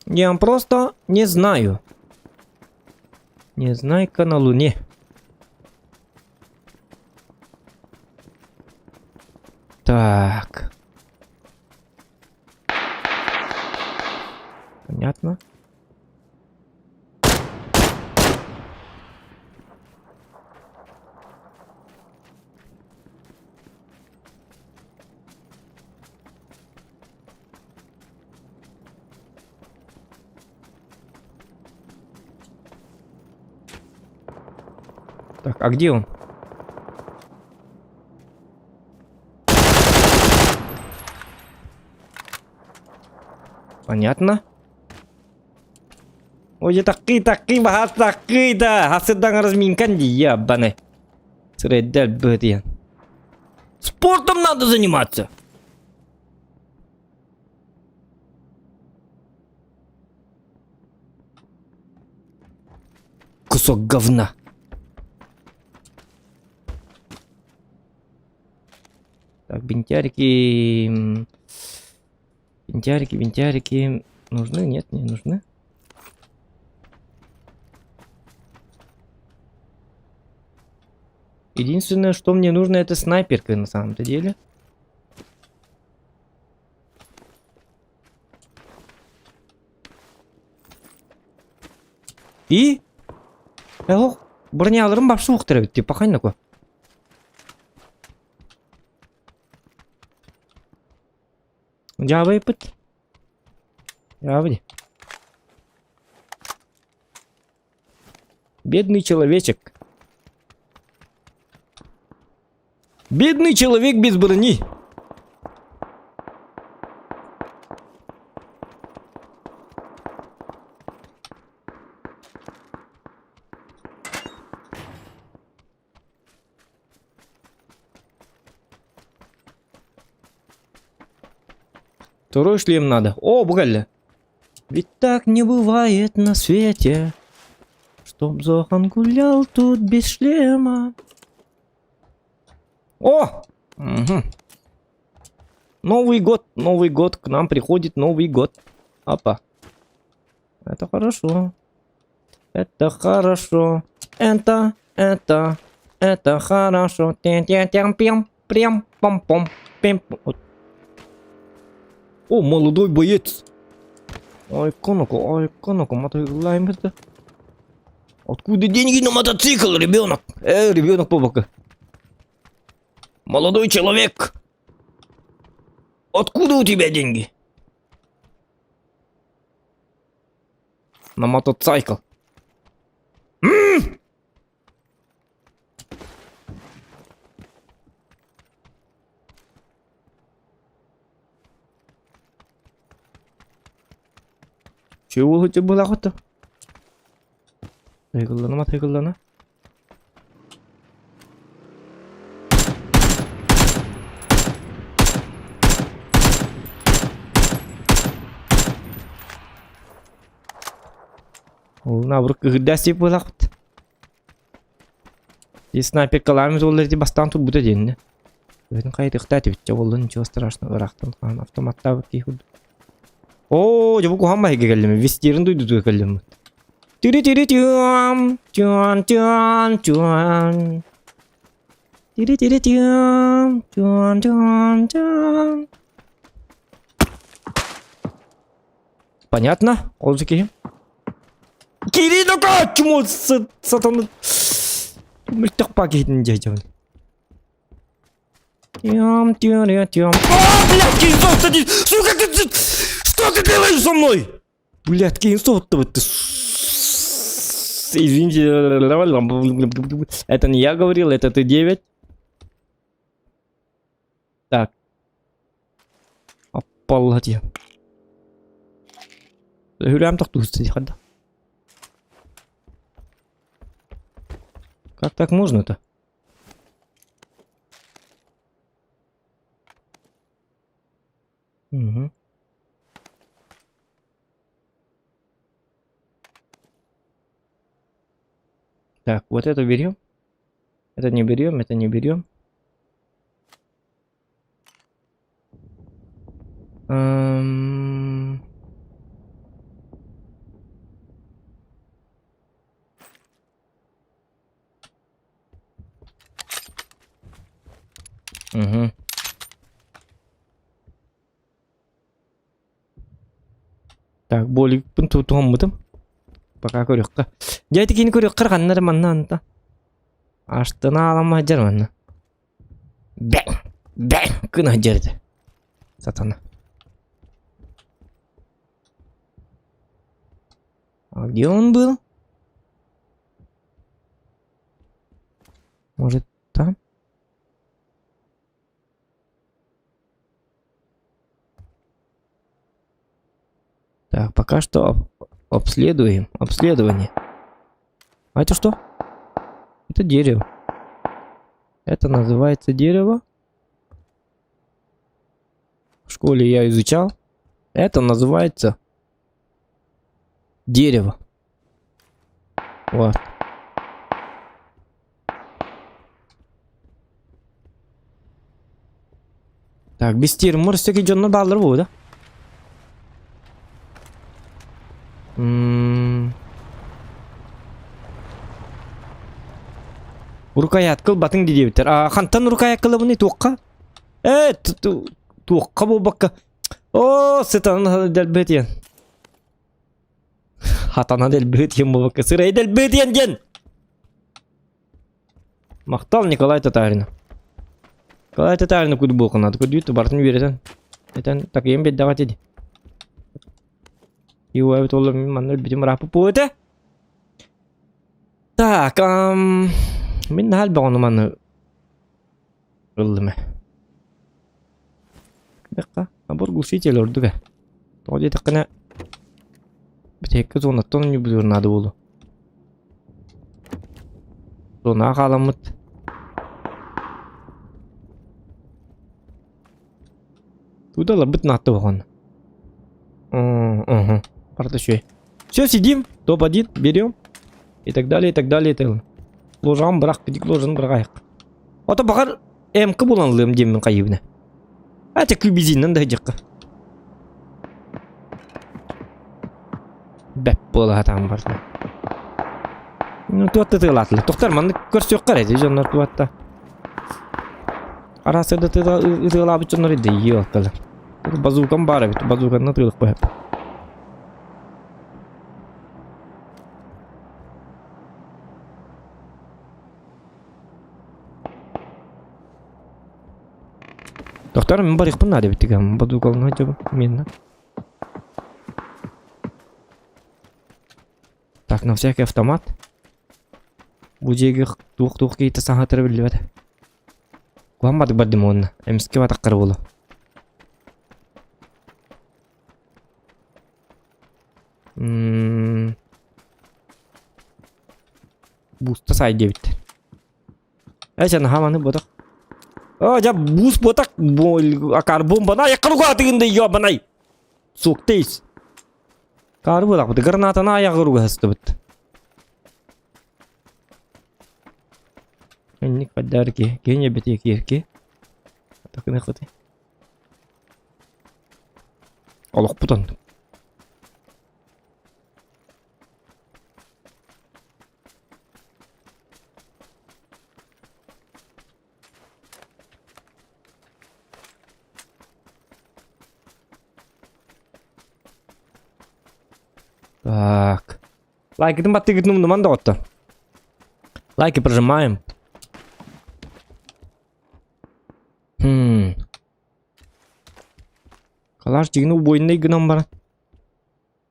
Я просто не знаю. Незнайка на Луне. Так. Понятно. Так, а где он? Понятно. Ой, такие, bahas такие, да. Sedang разминкан, ябаный. Средаль бэдьян. Спортом надо заниматься. Кусок говна. Так, бинтярики. Бинтярики. Нужны? Нет, не нужны. Единственное, что мне нужно, это снайперка на самом-то деле. И? Броняларым бапшы оқтырабет деп бақайын на ко. Жабай пыт. Жабай. Бедный человечек. Бедный человек без брони. Второй шлем надо. О, буквально. Ведь так не бывает на свете, чтоб Зохан гулял тут без шлема. О! Угу. Новый год, к нам приходит Новый год. Опа. Это хорошо. Это хорошо. Это хорошо. Прям, пом-пом. О, молодой боец. Ой, коноку, мотай лаймер. Откуда деньги на мотоцикл, ребенок? Ребенок по боку. Молодой человек. Откуда у тебя деньги? На мотоцикл. Чего у тебя была охота? Тайгылдана. Ол набрык гыддаси была охота. И снайпер каламыз олар де бастан тут буде дейін. Өзін қайты қытаты бітті, олар ничего страшного ырақтан қан автоматта кейхуд. О, жабу кухамма хеге келдім, вестерін дойду той келдім. Тири-тири-тюам, тюан. Тири-тири-тюам, тюан. Понятно? Олжики. Кирилл-ка! Чему сатана? Мультик пакетин дядя. Тюам. О, блядь, Кейнсов, садись! Сука, ты... Что ты делаешь со мной? Блядь, Кейнсов-то вот ты... Извините, это не я говорил, это ты 9. Так. Аппалати. Гулям так тут сидит. Как так можно-то? Угу. Так, вот это берем. Это не берем. Угу. Так, болик пun tuğum Пока көрөккө. Жайты кийин көрөк кырганнар маннан та. Аштына алама жарман. Бэң, кына жерди. Сатана. А где он был? Может, там? Так, пока что обследуем. Обследование. А это что? Это дерево. Это называется дерево. В школе я изучал. Это называется дерево. Вот. Так, без тира может всякие джонна баллар будет, да? Рукоят кыл батың дейді бітір. Хантан рукоят кылы бұны туаққа? Туаққа бұл баққа. О, сытаны дәл бөтен. Хатана дәл бөтен бұл баққа. Сырай дәл бөтен ген. Мақтал Николай Татарина. Николай Татарина күді бұл қынады. Күді үйті бартын бересен. Этен так ем бет дағат еді. Его это олар мен маннар бітім рапы пойды. Так, мен хал бағыны маны ылдымы. Бәққа, абор глушитель ордуға. Тоғды тақына бітеккі зонаттан не бұзырнады болу. Зона қаламыд. Туда лабыт натты бағаны. Парташой. Все, сидим. Топ-1, берем. И так далее, и так далее. Ложам, брак, кедик ложан, брагайық. Ота бағар әмкі боланлығым демін қайыбына. Әте күбезиннен да жаққа. Бәп бола атам барсына. Туатты тығылатылы. Тоқтар, манды көрсі өқ қарайды, жонлар туатта. Арасырды тығылабы жонлар еді, ей өққалы. Базукам бары бит, базуканна тығылық қойып. Доктор, мен бар ихпын надо битгем. Буду колна жабы мен. Так, на всякий автомат. Бужеге тук кейте сахатыр билбет. Куаммады бардым онна. Эмске батаккар болу. Буста сай дебит. Эчен хаманы ботак. О, жа буст ботак акар бомбана якырга дегенде ябанай. Суктейс. Кар ботак бит гранатаны аягырга хастыбыт. Энник падарки, гене бите кирки. Так не хоти. Аллах путан. Так. Лайки там баттыгыт нумду манда отто. Лайки прожимаем. Калар чигин убойндай гынан бара.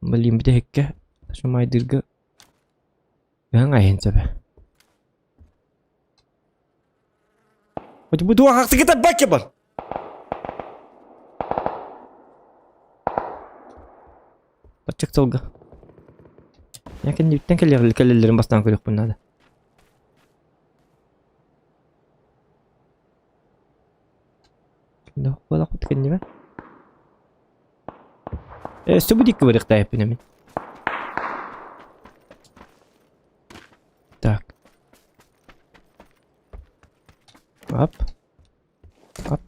Блин, бите хекке. Ташымайдыргы. Яң айын себе. Оти буду ахаксы кетеп баке бар. Бачак толга. Якен диптен келелерин бастан көрөк бунады. Да, бала куткен неме? Стебудик говорит, да, я понимаю. Так. Оп. Оп.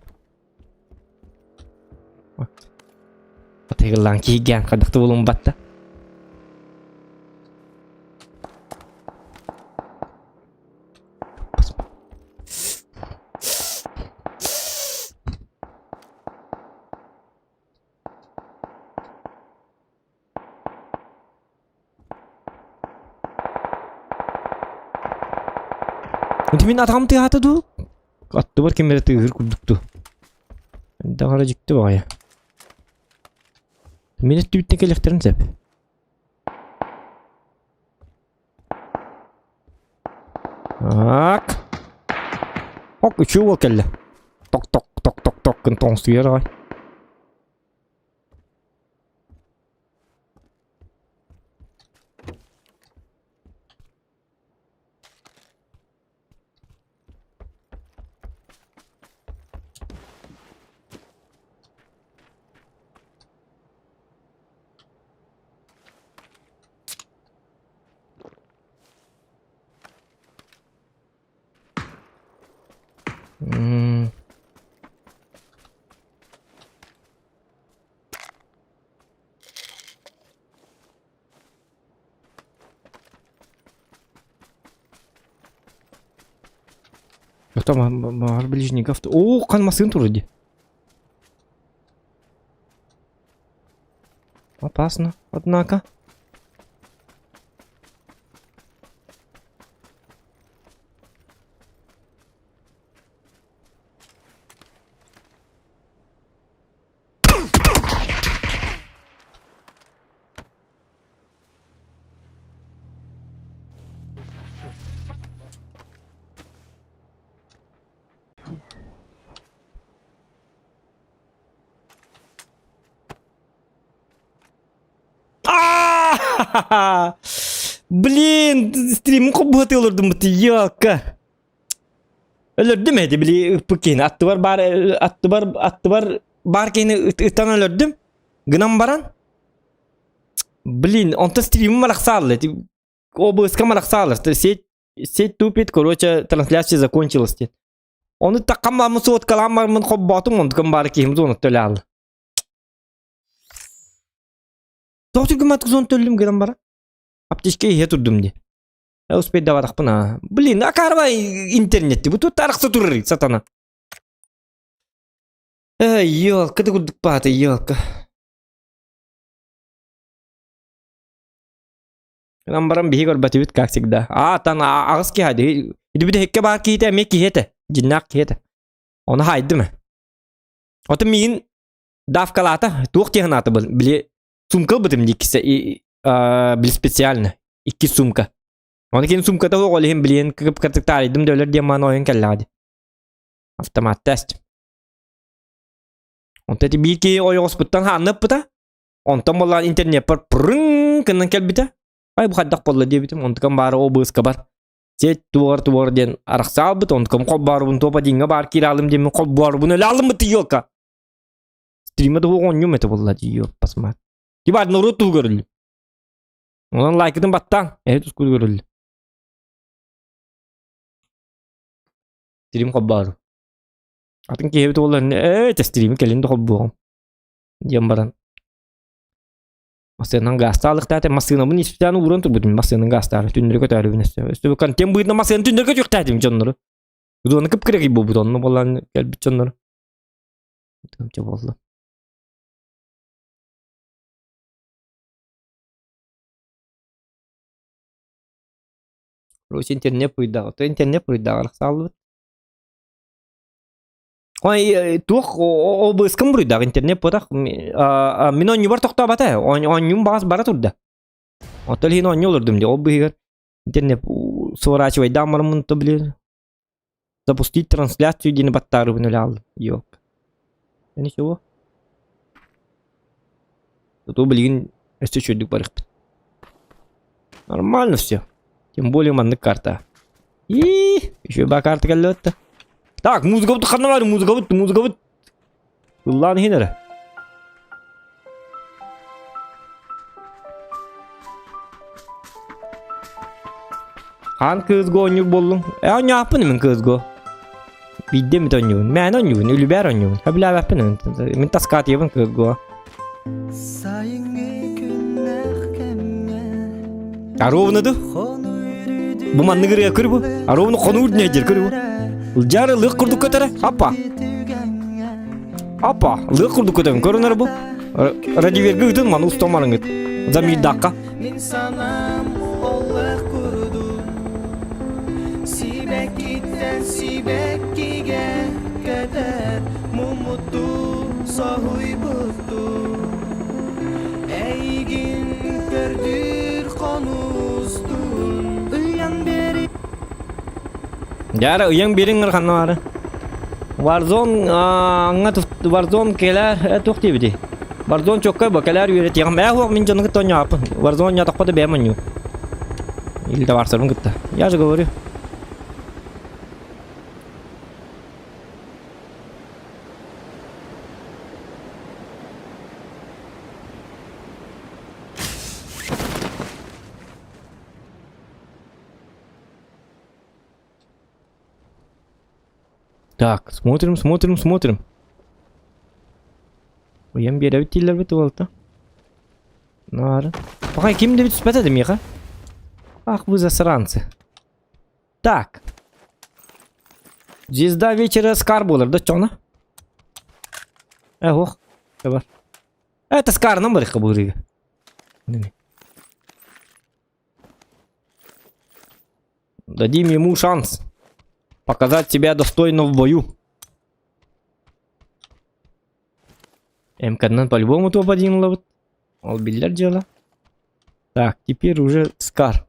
Вот. Вот и ланки ген, когда кто улум батта. Мен атам тыаты ду. Атты бар кемере тыгыр курдукту. Да кара жикти багая. Мен түбүттен келектерин сеп. Так. Ок, үчүү бол келди. Ток кын тоңсуер ай. Там ближник авто. О, канмасын вроде. Опасно, однако. Блин, стримim kopbatı olurdum bu yok. Ölürdüm hadi bili pıkin attı var barkeni ıtan ölürdüm. Gınam baran. Блин, он-то стримим малахсал. Обыска малахсал. Сеть тупит, короче, трансляция закончилась. Он так камамы сот каламар kopbatım он камбарки зону töлял. Тоқты гымат зон төлдüm гынам бара. Аптечке ие турдум ди. Успеть даватак пына. Блин, акарбай интернетти. Бу тут аракса турри, сатана. Ёлка, ты кудук паты, ёлка. Гынам барам бихи горбати бит, как всегда. Тан агыс ки хайды. Иди биде хекке бар киите, ме киете. Жиннак киете. Оны хайды ме? Oto min davkalata tuq tehnata bile sumka bitim dikse bil spesialne. 2 sumka. Onu keyin sumkada qo'lihim bilen kıp kırtık taridim döler diye man oyun kelladi. Avtomat test. Onta ti bir ki oy hospital hanıp bita. Onta bolan internet per prung kenan kel bita. Ay bu haddak bolla diye bitim. Onta kan bara o bus kabar. Set tuvar den araksal bit onta kan kobar bun topa dinga bar kiralım diye kobar bunu lalım bit yoka. Stream'e de onyu mete bolla diyor pasmat. Kibar nuru tu görüldü. Ondan like edin battan. Evet uskul görüldü. Stream kobar. Atın ki hebet bolla evet stream'i kelinde kobar. Jambaran. Masının gastalık tahtı masının bunu ispityanı uğran turbudum masının gastalık tündürü kötü binesi. İşte bu kan tembuğunda masının tündürü kötü tahtım canları. Bu onu kıpkırık gibi bu onu bolan gel bir canları. Tamam çabuk oldu. Rus internet puyda, to internet puyda arasal. Ой, тух о быскым пuyda internet puyda. Min on yubar tokta bata. On yum bas bara turda. Otel hin on olurdum diye. O bir internet сворачивай дамармын то блин. Запустить трансляцию где на баттару вынулял. Ёк. Ничего. Зато, блин, если что, дюк нормально все. Тем более манна карта. И еще ба карта галлотта. Так, музыка вот ханавар, музыка вот. Ладно, хинера. Хан kızgı oynuyor bollum. O ne yapın mı kızgı? Bildim mi oynuyor? Men oynuyor, ölüber oynuyor. Habile yapın mı? Min taskat yapın kızgı. Arovnadı. Bu manlı gırıya kır bu. Arovnu konu urdu nedir kır bu. Jarı lık kurduk kötere. Apa. Lık kurduk kötere. Körünler bu. Radyo vergi gıdın man ustamarın gıd. Zamir dakika. Sibekitten Sibekki'ge kadar mumuttu sahibuttu ey gün gördür konustun uyan beri Yara uyan beri ngırkanı var Warzone angat Warzone keler tuhti bidi Warzone çok kay bakalar yöret yang meh wak min canı gıtta nyapın Warzone nyatak pada beman yu İlde varsarım gıtta ya juga vuruyor Так, смотрим. Uyan bir yere bittiler betul oldu. Nar. Bakay kimde bir süspet edim ya? Ах, вы засранцы. Так. Звезда вечера Скар болар, да чона? Ох, кабар. Это Скар номер кабурига. Дадим ему шанс показать себя достойно в бою. МК-дан по-любому топ-1 ловит. Албиллер дела. Так, теперь уже Скар.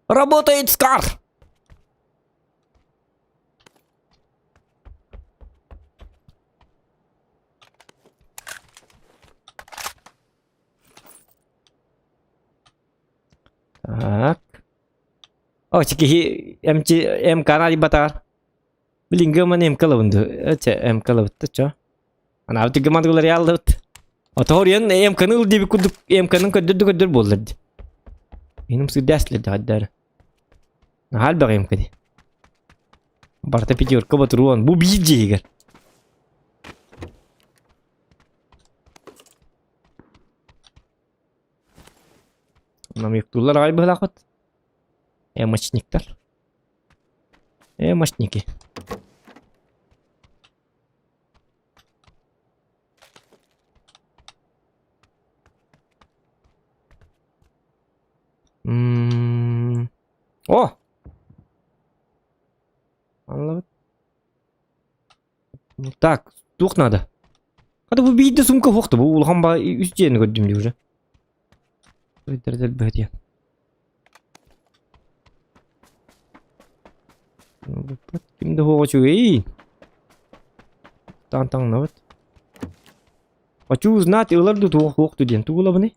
Работает Скар! Так. Oh, ciki MK na di batar. Bilingga man MK la bundu. Acha MK la butta cha. Ana avti gaman gular yal lut. Otorian MK nul di kuduk MK nan kadur bollar. Benim sudah le haddar. Hal bagi MK di. Barta pidiyor kabat ruan. Bu bilgi gar. Nam yaktullar ay bahlaqat. Мощник-то. Мощники. О! Так, тук надо. Hadi bu bir de sumka hoktu. Bu ulhan ba üst yerini gördüm diyor уже. Öldürdü böyle ya. Kimde hoğu ey. Tang navat. Açu znat yıllar da tuğ hoktu diyen. Tuğla bu ne?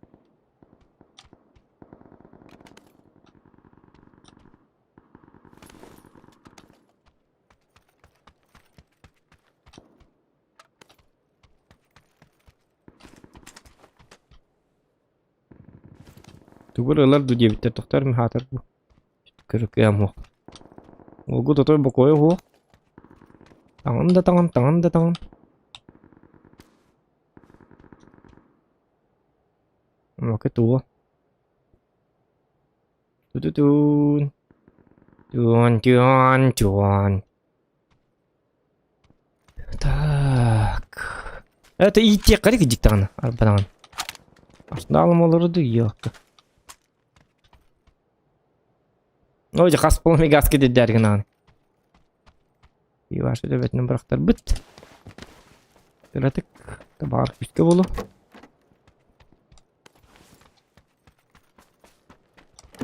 Tuğla yıllar da diye bitter tuktar mı hatır bu. Kırık ya mu. Olgu da toy bokoy ho. Tangan. Một cái tua. Chuan. Так. Это и те карик диктана. Арбанан. Aslında olurdu yok. Oca kaspolmi gaske de dergin an. Yavaş devletini bıraktar bit. Delatık. Tabar küçük bolu.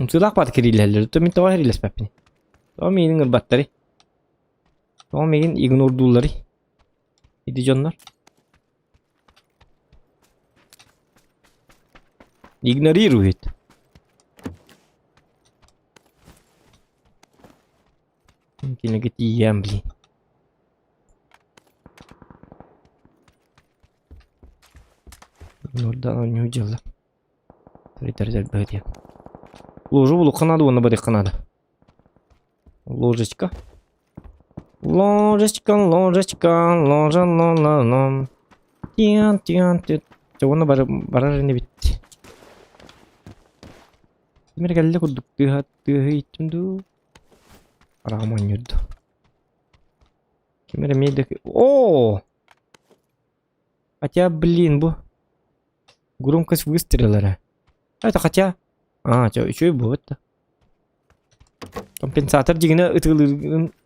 Sudah pat kirilerler. Tüm tawar hiriles pepini. Tamam menin ırbatları. Tamam menin ignorduları. İdi canlar. Игнорирует. Кинегит ем, блин. Норда не удела. Притарзать будет. Ложу в луканаду, он наборит канада. Ложечка. Ложечка. Тян. Чего на бараже не бит. Теперь geldi kuduk tühe içimdu. Araman yurdu. Кемер медик. О! Хотя, блин, громкость выстрела. Это хотя... что, еще и будет. Компенсатор дигна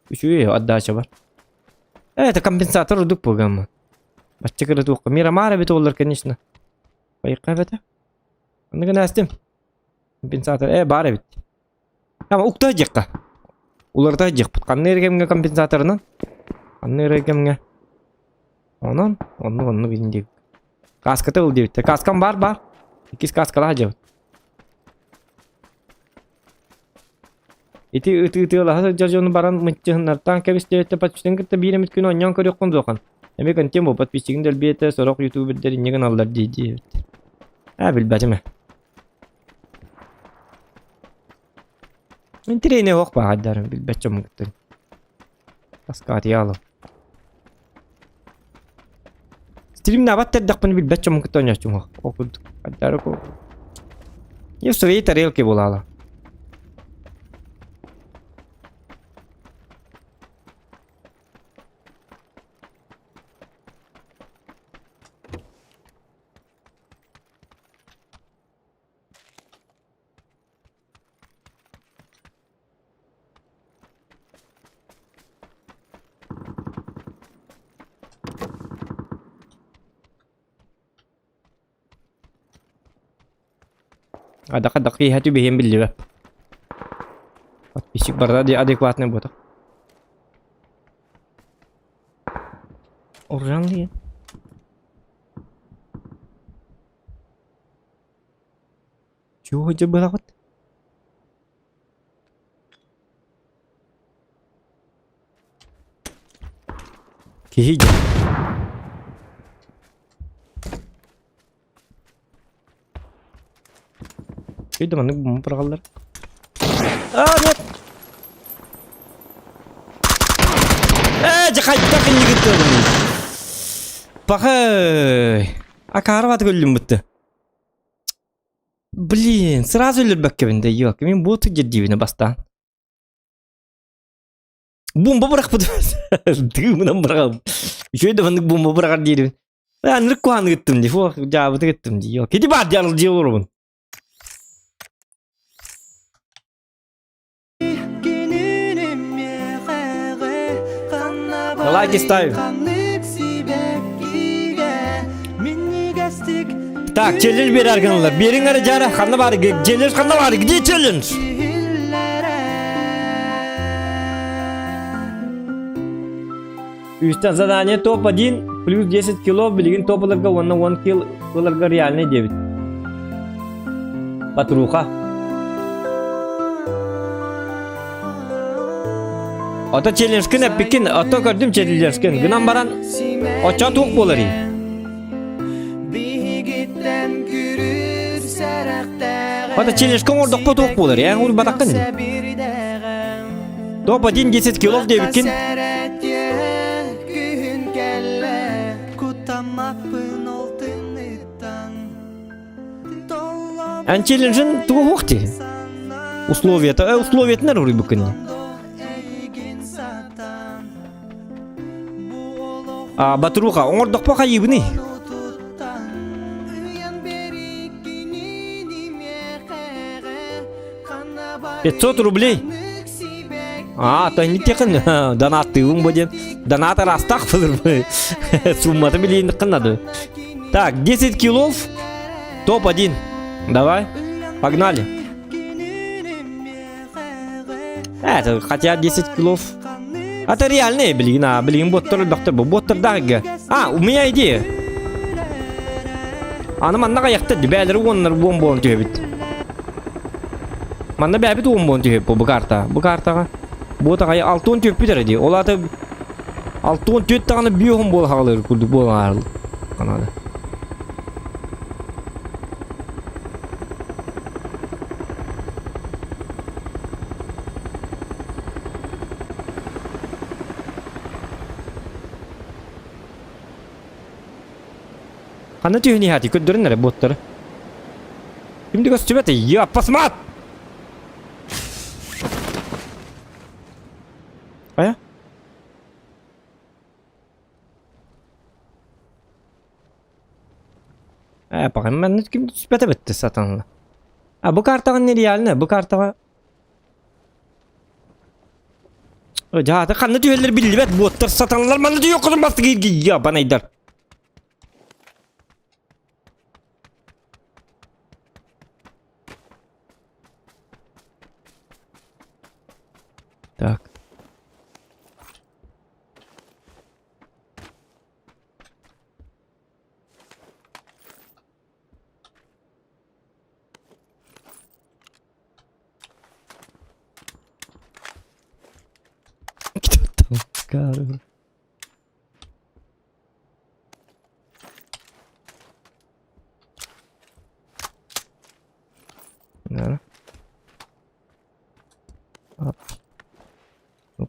еще и отдача бар. Это компенсатор удук программа. Баччакара тух. Мира мара бит олар, конечно. Байка бета. Аны гына астем. Компенсатор. Бара бит. Ama ukta jekka. Ularda jek. Kanne ergemge компенсаторынан. Kanne ergemge. Onu bildik. Kaskata ol deyip. Kaskam var. İkiz kaskalar acaba. Iti lah jarjon baran mencehnar tang kebis de tepat üstün kitte bir emit gün onyan körüp kon zokan. Emek antem bopat piscin del biyete sorok YouTube der inyegan allar diye. Bil bacım. Entrene hok bahadar bil bacım gitti. Kaskati yalı. Stream nabat terdak bil bacım gitti onya cuma. Okud adar ko. Yo soy tarel ke bolala. Ada hati behim billi be. Pisik barda di adekvatne bota. Orjanlı ya. Чего же было вот? Кихиджа. Şeyde bana bu paralar. Нет. Jakay takın gitti. Bakay. Akarvat gördüm bitti. Блин, сразу ölür bende yok. Benim botu ciddi bastan. Bomba bırakmadı. Dığımdan bırakalım. Şöyle bana bomba bırakar diyelim. Ben rıkkuhan gittim diye. Cevabı da gittim diye. Yok. Gidip hadi alır diye olur. Лайки ставим. Так, челлендж бер аргынлар. Бериң ары жара, қанна бар, челлендж қанна бар, где челлендж? Üstten задание топ 1 плюс 10 кило билигин топыларга 1 килоларга реальный дебит. Патруха. Ата челлендж кын эппикин, ата көрдүм челлендж кын. Гынан баран оча тук болар и. Ата челлендж кын ордок по тук болар, я ур батакын. Топ 1 10 кило дебикин. Ан челленджин тугу вакти. Условия-то, условия-то нар ури букын. Батруха, оңордок по кайыбыны. 500 рублей. То не текін донаттығың бо ден. Донатор астақ бұлыр бі. Сумматы білейіндік қынады. Так, 10 килов. Топ 1. Давай, погнали. Это хотя 10 килов. Это реальные, блин, боттар доктор, боттар дага. У меня идея. Аны маннаға яқты бәлері онлар бомбон түйебіт. Манна бәбіт бомбон түйеп бұл карта. Бұл картаға. Бұл тағай 6-10 түйеп бітер еді. Олаты 6-10 түйет тағаны бүйоғын бол қағылыр күлді бол ағарлы. Қанады. Қаны түйіні хати көддірін әрі боттары. Кімді көстіп әті? Посмат! Қая? Пағын мән кімді түсіп әті бітті сатанлы. Бұл картаға не реаліне? Бұл картаға... Жағы қаны түйелер білді бәт боттар сатанлар мәні түйе құзын басты кейді. Банайдар. Так. Кто там? Карл. Да.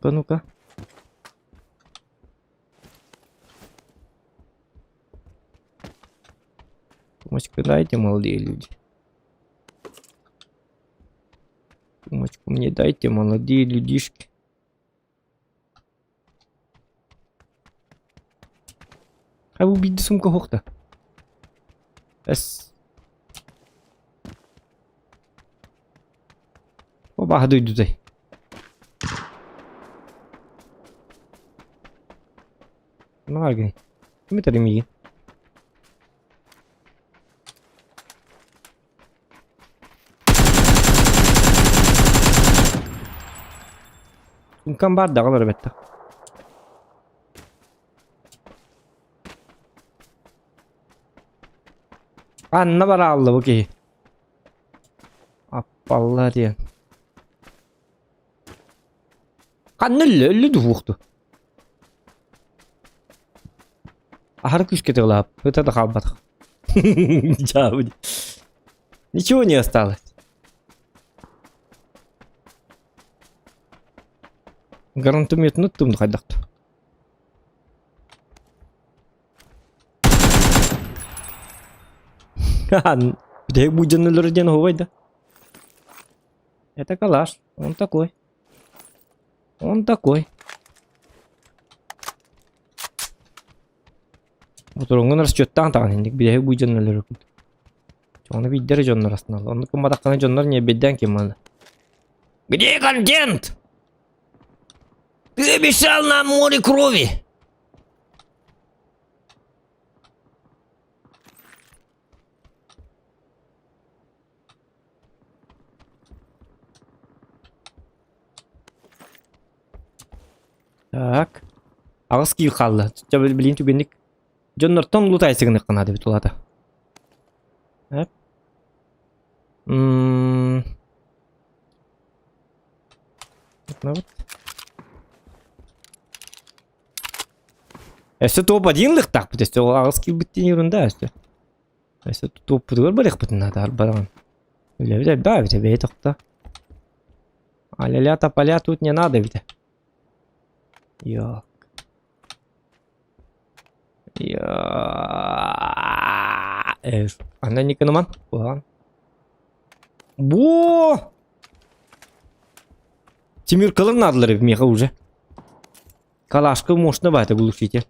Ну-ка. Помочку дайте, молодые люди. Помочку мне дайте, молодые людишки. Убить сумку хохта. Оба, дойду дай. Наргай. Кім етарым Сумкам бар дағалар бәтті. Анна бар алды бұкей. Аппалла дейін. Қанны өлі дұғықты. Ахар күшке тығылап, это да қалбадық. Ничего не осталось. Гарантуметті ұттымды қайдақты. Где будет на лорден говайда? Это калаш. Он такой. Моторуңун расчеттан таган бирээ бу жоннор. Жоны биддер жоннор астына. Оны кымадаккана жоннор не бедден кем аны. Где контент? Ты обещал нам море крови. Так. Ağız kill kaldı. Tutça böyle bileyim tügendik. Jonlar tam loot ayısıgını kınadı bir tulada. Hep. Ne bu? Эсэ топ одинлык так бит. Эсэ ağız kill bittiğin yerinde эсэ. Эсэ топ бутугар барык бутун ада барган. Öyle bir de bir de bey tokta. Аля-ля тополя тут не надо ведь. Yok. Ya. Anda не канаман. Ulan. Bu. Тимир Калын надо меха уже. Калашка можно бы это глушитель.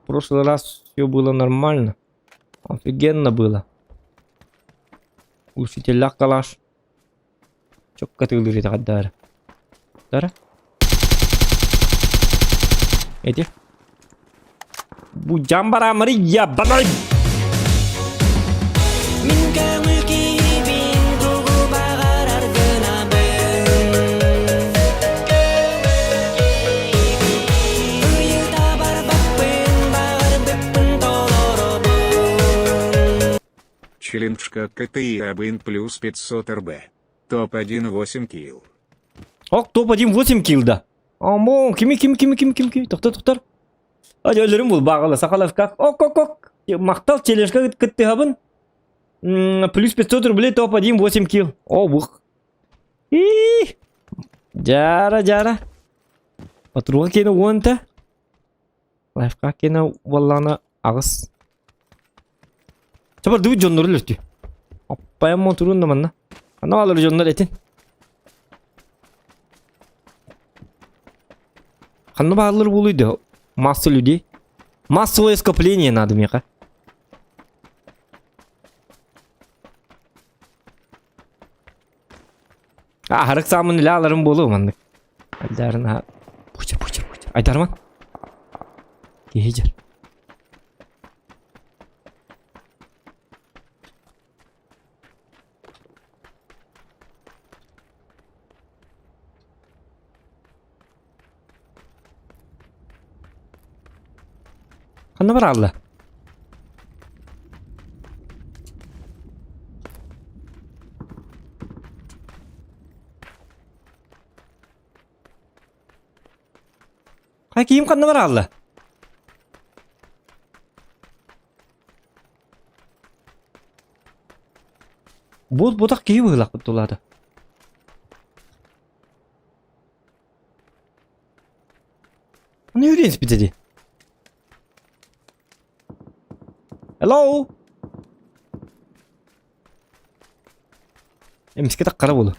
В прошлый раз все было нормально. Офигенно было. Глушитель ла калаш. Çok katılır kadar. Dara. Edi. Bu jambara Maria banay. Челленджка КТИ Абин плюс 500 РБ. Топ-1 8 килл. Ok top 8 kill'da. Aman kimi. Doktor. Hadi ölürüm bul bağla sakal kak. Ok. Maktal челленджка gitti habın. Плюс 500 рублей топ-1 8 kill. O bu. Jara. Patruğa kena wanta. Lifeka kena vallana ağız. Çabar duy jonları lütü. Apa yang mau turun teman-teman. Ana alır jonlar etin. Kanı bağlıları buluydu. Масса людей. Массовое скопление надо мне, ка. Harık samın ile alırım bolu mandık. Aldarın ha. Puçur. Aydarman. Gecer. Kanı var Allah. Kim kanı var Allah. Bodak kim hılak betuladı. Ne yürüyünüz bir dedi. Hello. Miskete kara bolu.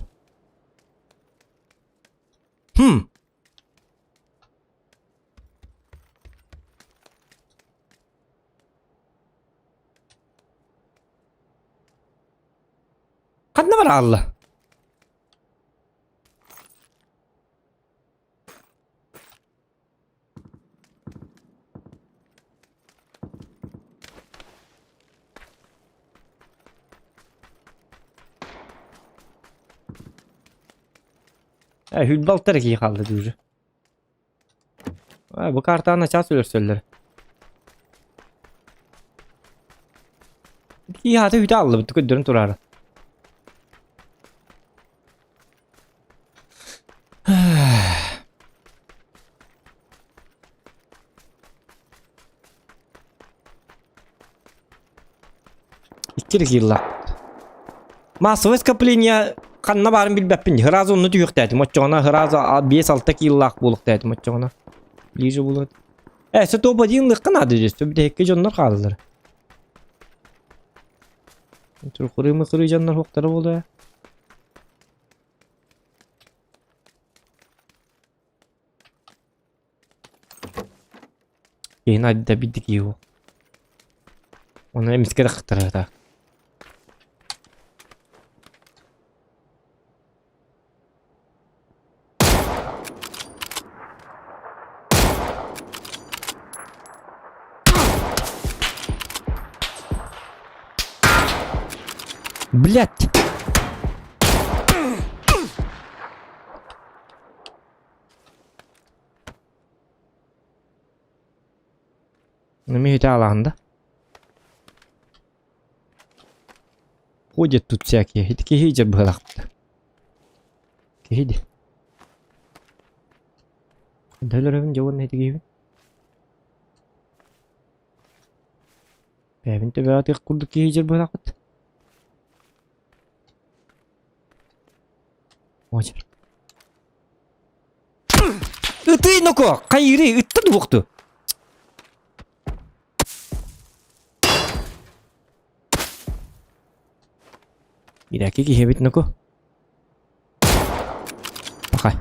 Kanna var Allah. Hülbaltar ki kaldı düzü. Bu kartağın açar söyler. İyi hadi hüda aldı. Bu tıkı turarı. İkkilik yıllar. Массовое скопление kanna barın bilbepin. Hıraz onu tüyük dedim. Moçoğuna hıraz 5-6 yıllık buluk dedim. Moçoğuna. Bilici buluk. Ese topa yıllık kanadı cüstü. Bir de hekke canlar kaldılar. Kırı canlar hoktarı oldu ya. Yine hadi de bildik iyi o. Ona emiskede kıtırı da. Блядь. Неме хите алағында. Ходят тут всякие. И такие хейджер бғалақпты. Кейді. Дәлер әвін жауын әйті кейбін. Бәвін төбе атық күрді кейджер бғалақпты. Ожар. Үтей нұқы! Қайыры! Үттіді бұқты! Iraky kihibit na ko. Okay.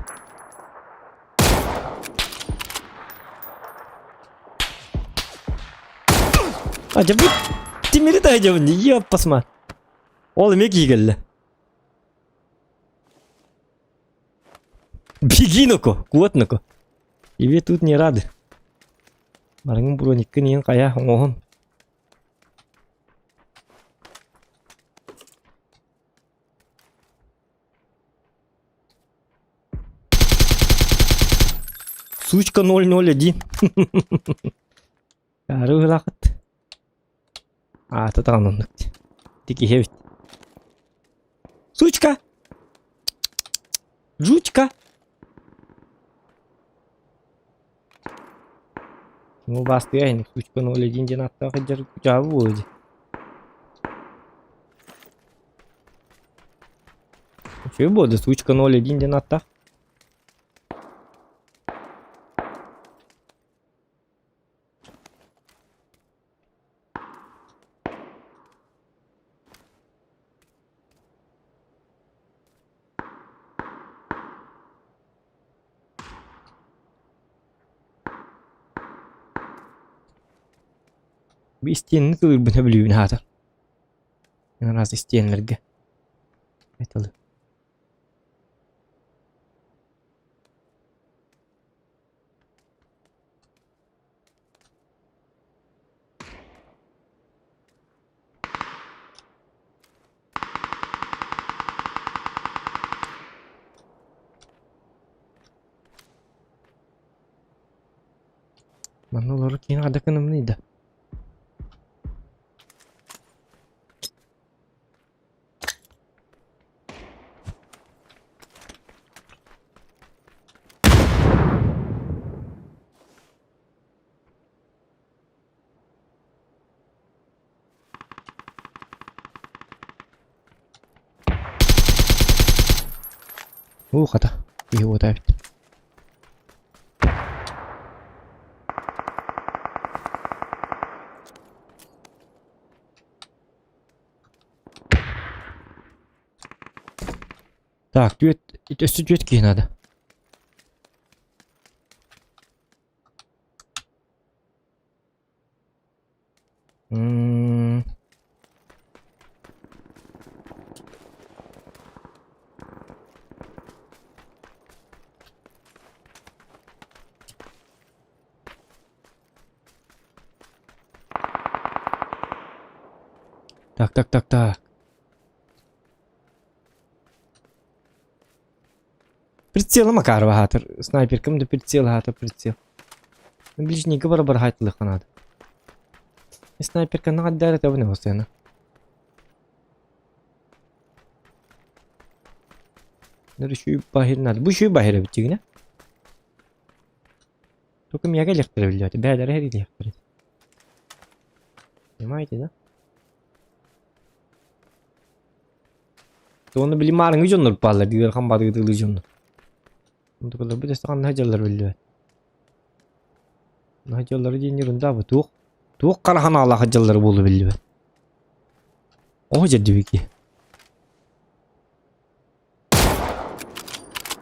Acaba timiri de acaba ne yapasma? Oğlum ya geldi. Беги ну-ка, вот ну-ка. Тебе тут не рады. Маргин броник не кая, он. Сучка 001. Яры лахат. Та там он. Тики хевит. Сучка. Жучка. Ну басты я не сучка 001 ден аттағы жер жабы болды. Че болды сучка 001 ден аттақ? Bir isteyenini kılır buna biliyor hata. En az isteyenlerge. Evet alır. Mana olarak yine ada kanımlıydı. Хата. Его давит. Так, это студентки надо. Так. Прицел Макарова хатыр. Снайпер кімді прицел хатыр прицел. Ближнейгі бар хайтылы қанады. Снайпер кәні қаддар әті абыны қостайына. Нұры шүй бахир нады. Бұл шүй бахир әбіттігіне. Токым яға лектірі білді әті. Бәдәрі әрі лектірі. Понимаете, да? Onu bilim marın gücünür pahalı. Diğer kambadı gıdılı gücünür. Bunu kadar bir de sakın hacalar biliyor. Hacaları dinliyorum da bu. Tuğuk karahan Allah hacaları bulu biliyor. O haca diyor ki.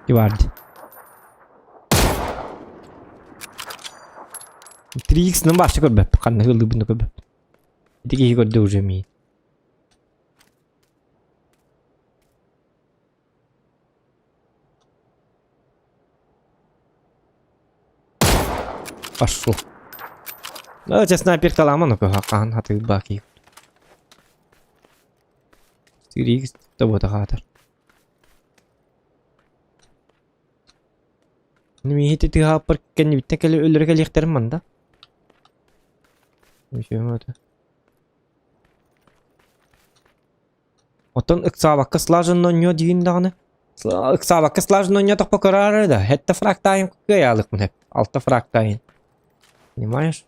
Ki vardı. 3x'nin başı gör be. Kanına hıldı bunu gör be. Bir de ki gördü hocam iyi. Пошел. Ну, сейчас снайпер калама, ну кахан хаты баки. 4x того хатар. Неме хите тыга пар кен битте келе өлөргө лектерим манда. Мüşüm öte. Otan ıksabakka slajın onyo diyin dağını. Iksabakka slajın onyo tak pokararı da. Hette fraktayın kıyalık mı hep. Altta fraktayın. Понимаешь?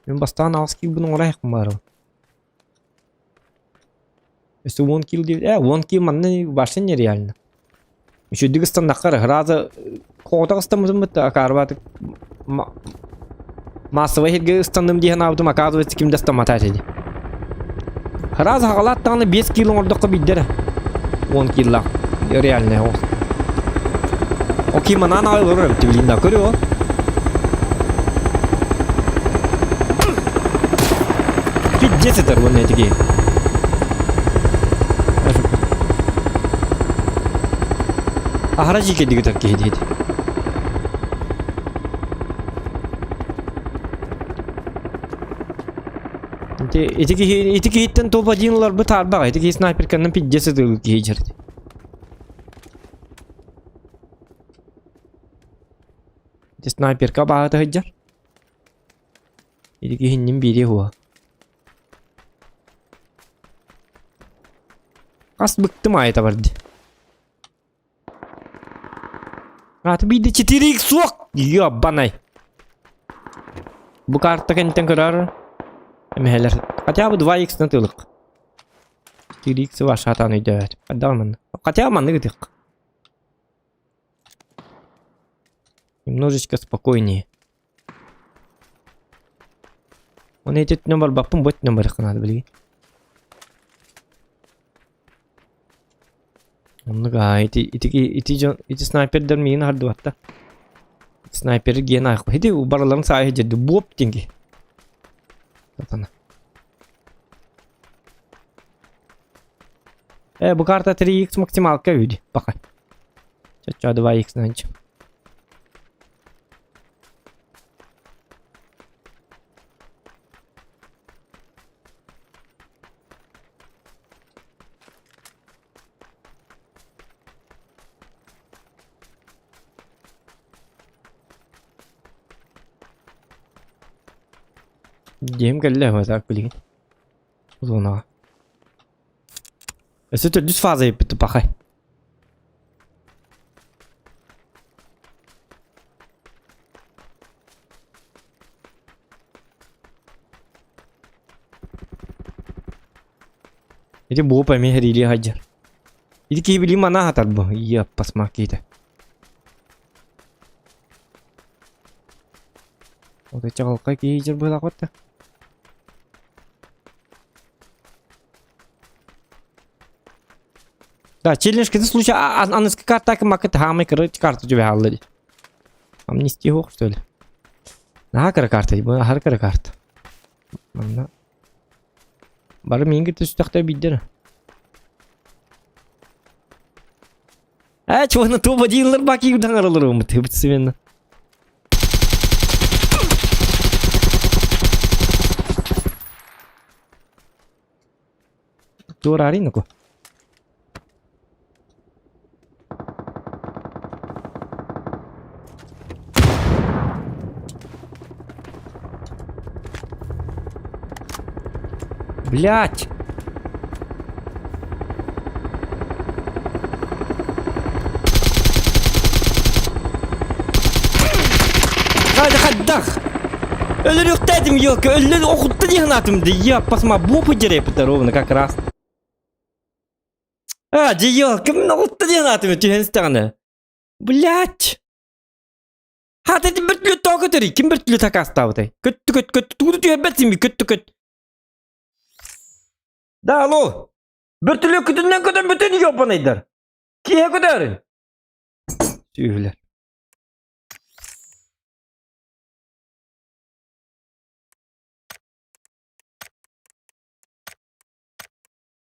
Мен бастан алски bunun oraya yakın var. Если 10 kill değil. 10 kill manne başın yeri yani. Şu Dağıstan dakar. Razı Kodağıstan mı da karbat. Masava hediye istandım diye navdım akazı ve sikim destan matar dedi. Razı halat tane 5 kill orada kabidere. 10 kill la. Real ne o. O kim anan ağır bitilin da görüyor. Пиздец это рваные такие. А гаражи кеди так кеди. Эти хиттен топ одинлар бу тарбак. Эти снайперканын пиздец это кеди. Эти снайперка багата хаджар. Эти хиннин бири хуа. As bıktım ayete vardı. Artık bir de 4x sok. Ya bana. Bu kartta kenten karar. Emeheler. Хотя бы 2x натылык. 4x var şatan ödüyor. Hadi alman. Хотя alman gıdık. Немножечко спокойнее. Он этот номер бапым бот номер надо были. Onluga iti sniper der min hardu hatta. Sniper gena ayık. Hedi u baraların sahi jedi bop tingi. Tatana. Bu karta 3x maksimal kavudi. Bakay. Çaça 2x nanç. Game geldi ama tak bilin. Uzun Sütü düz fazla yapıp bakay. Ini bu pemi hari hajar. Ini ki beli mana hatar bu? Iya pas makita. Oke cakal kaki hajar bu takut ta. Да, челлендж в случае английской карты макет хамы короче карту тебе халли. Амнистия хох что ли? На карта, bu har карта. Мана. Бары менге төстөктө биддер. Чуна тоба дилер баки удан аралар умут битсевен. Турари ну-ка. Блять! Hadi kaddak! Ölür yok dedim yok. Ölür okuttu diye anlatımdı. Ya pasma bu pıcır yapıda ровно как раз. Yok. Kim okuttu diye anlatımdı. Tühenstanı. Блять! Hadi bir türlü takıtırı. Kim bir türlü takastı bu? Kötü. Tuğdu diye betsin mi? Kötü. Да, алло! Bir türlü kütünden kötü bütün yapan eder. Kiye kötü? Tüyler.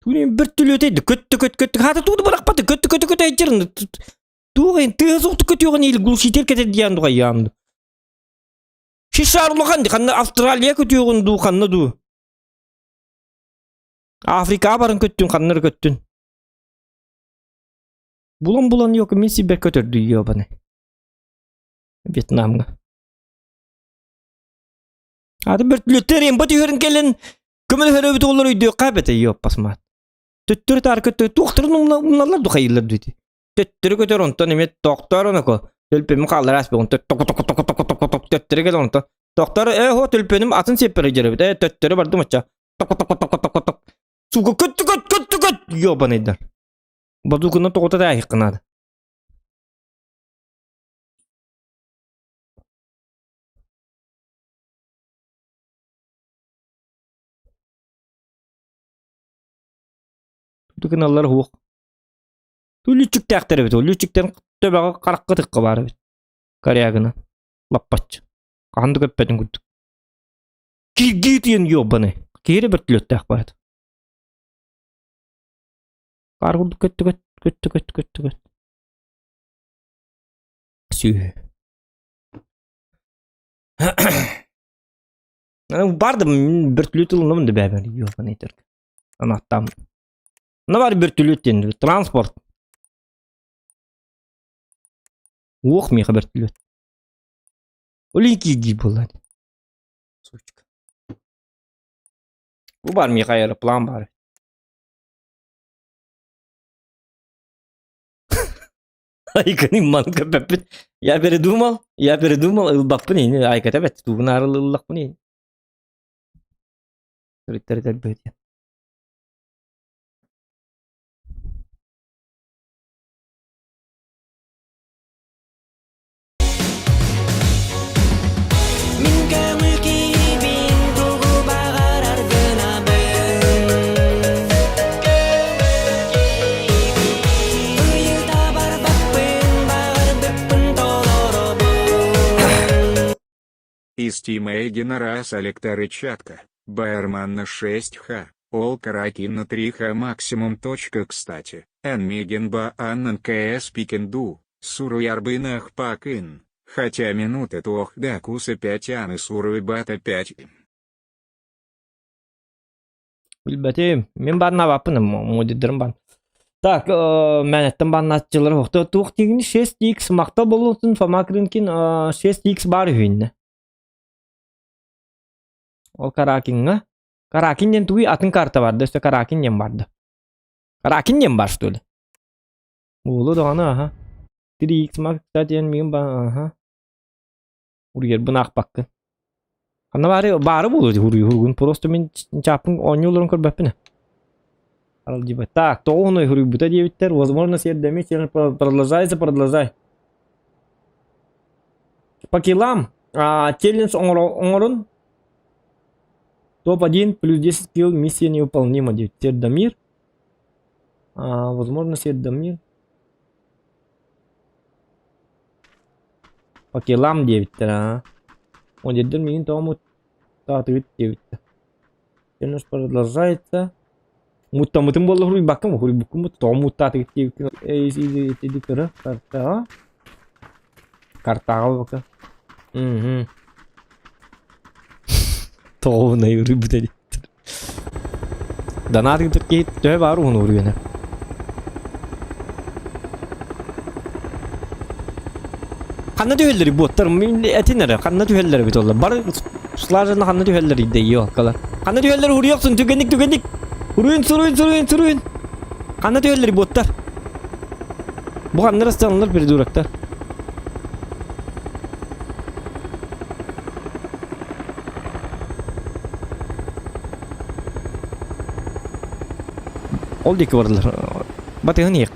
Tuğun bir türlü öteydi. Kötü. Hadi tuğdu bırakmadı. Kötü ederin. Tuğun tığız oldu kötü yoğun il. Gulşi terk eder diyen duğa yandı. Şişarlı kandı. Kandı Avustralya kötü yoğun duğ kandı duğ. Afrika barın köttün kanları köttün. Bulan yok men siber kötürdü yiyor bana. Vietnam'a. Hadi börtlütlerin batı hörün gelen kömel hörü bit olur uydu qabete yok basmat. Töttürü tarkıtı doktorun umnalar duqayırlar dedi. Töttürü götür ondan emet doktor onu ko. Tülpemi kallar asbe on tok tok tok tok tok tok tok töttürü götür ondan. Doktor ho tülpenim atın sepere jere bit. Töttürü bardı maça. Tok tok tok tok tok tok. Suku küt küt küt küt. Yo banaylar. Badukuna tokota da yıkınadı. Tutukanallar huq. Lüçük täkteri bit. Lüçükten töbäge qarakka tıkkı bar bit. Karayagına. Lappaç. Kandı köppedin güttük. Git yen yo banay. Kiri bir tülöt bar. Kargurdu köttü köt köttü köt köttü köt. Sü. Ana bardı bir tülöt ılınım da bäber yo banay terk. Anahtam. Ne var bir tülöt yen transport. Ух, mi haber tülöt. Olinki gibi olan. Suçka. Bu var mi hayır plan var. Ay kanim man kapet. Ya bere dumal. Ya bere dumal ılbak bu ne? Ay katabet. Tu nar ılbak bu ne? Ritler böyle. Из Тима Генерас электрорычатка. Байерман на 6Х. Ол Каракин на 3Х максимум. Кстати. Энмиген Баан НКС Пикенду. Суру Ярбынах Пакин. Хотя минуты тох да куса 5 аны суру бата 5. Bilbetim. Men barna vapınım. Modedirim ban. Так, мен еттім баннатчылар оқты. Туқ тегіні 6x мақта болусын фамакринкин 6x бар үйінне. Ол Каракинға. Каракинден туи атын карта vardı. İşte Karakinden vardı. Karakinden var işte öyle. Oğlu da ana aha. 3x maqta diyen miyim ben aha. Urger bınak bakın. Kanna bari bulur hurgun. Просто men çapın 10 yılların körbepine. Так, то он и говорю, будто 9 возможно, свет дымит, продолжай. По килам, челлендж Онгорон, топ-1 плюс 10 килл, миссия невыполнима, 9. Сердомир, возможно, Сердомир. По килам 9, Он дедер минин тому, 9. Челлендж продолжается. Мутамутым болду хуруй баккам хуруй буккум томутта тегти эйси кара картага бака. Тоу на юрий бутели. Данар тырки тö бар уну уруйна. Kanna tühelleri bottlar min etinere kanna tühelleri bitolla. Bar sularına kanna tühelleri de yok kalar. Kanna tühelleri vuruyorsun tükendik. Sürüyün. Kanna tüyelleri botlar. Bu kanlar aslanlar bir duraktar. Oldu ki varlar. Batı hınıyık.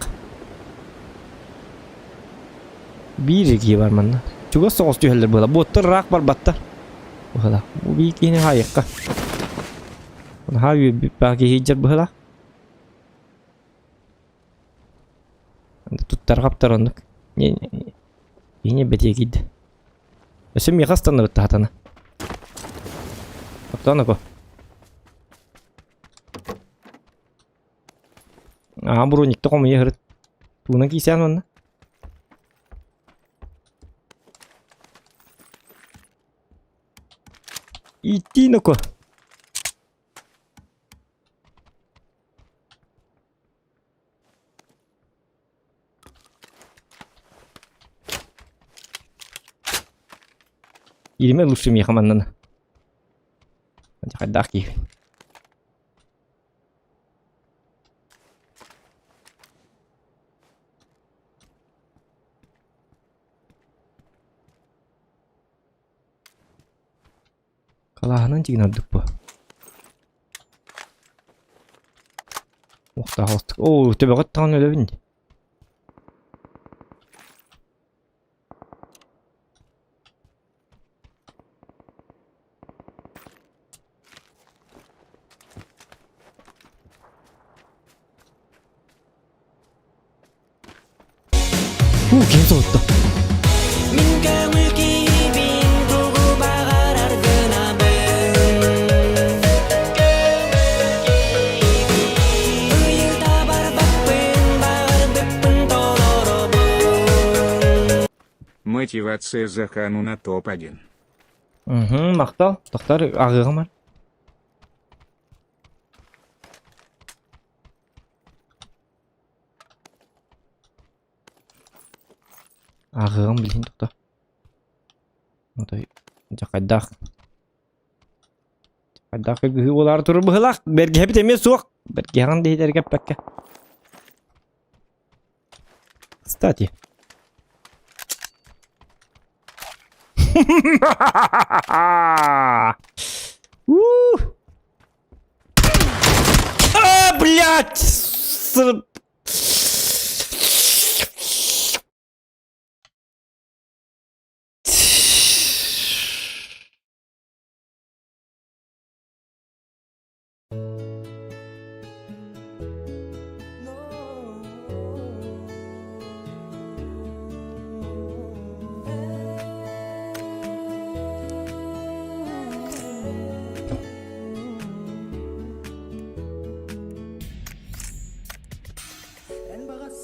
Bir iki var manna. Çünkü sos tüyeller böyle. Botlar rak var battar. Böyle. Bu bir iki ne hayık. Havi bagi hijab bala. Tuttar kaptar onluk. Yine betiye gidi. Esim yakastan da bitti hatana. Kaptan ko. Buru nikto komu ya hırt. Tuğuna kisiyan onunla. İtti no ko. Ирме лучше мне командана. Hadi ki. Kalahanan cina dupa. Waktu host. Oh, tiba kat tahun ada bini. 계속 왔다. Мотивация Захану на топ-1. Мақта. Тоқтар ағығы мар. Ағығын білейін тоқта. Жақайдақ. Жақайдақ үлгі олар тұры бұғылақ. Берге хепет емес соқ. Берге аған дейдер кәп бәкке. Кстати. Блядь!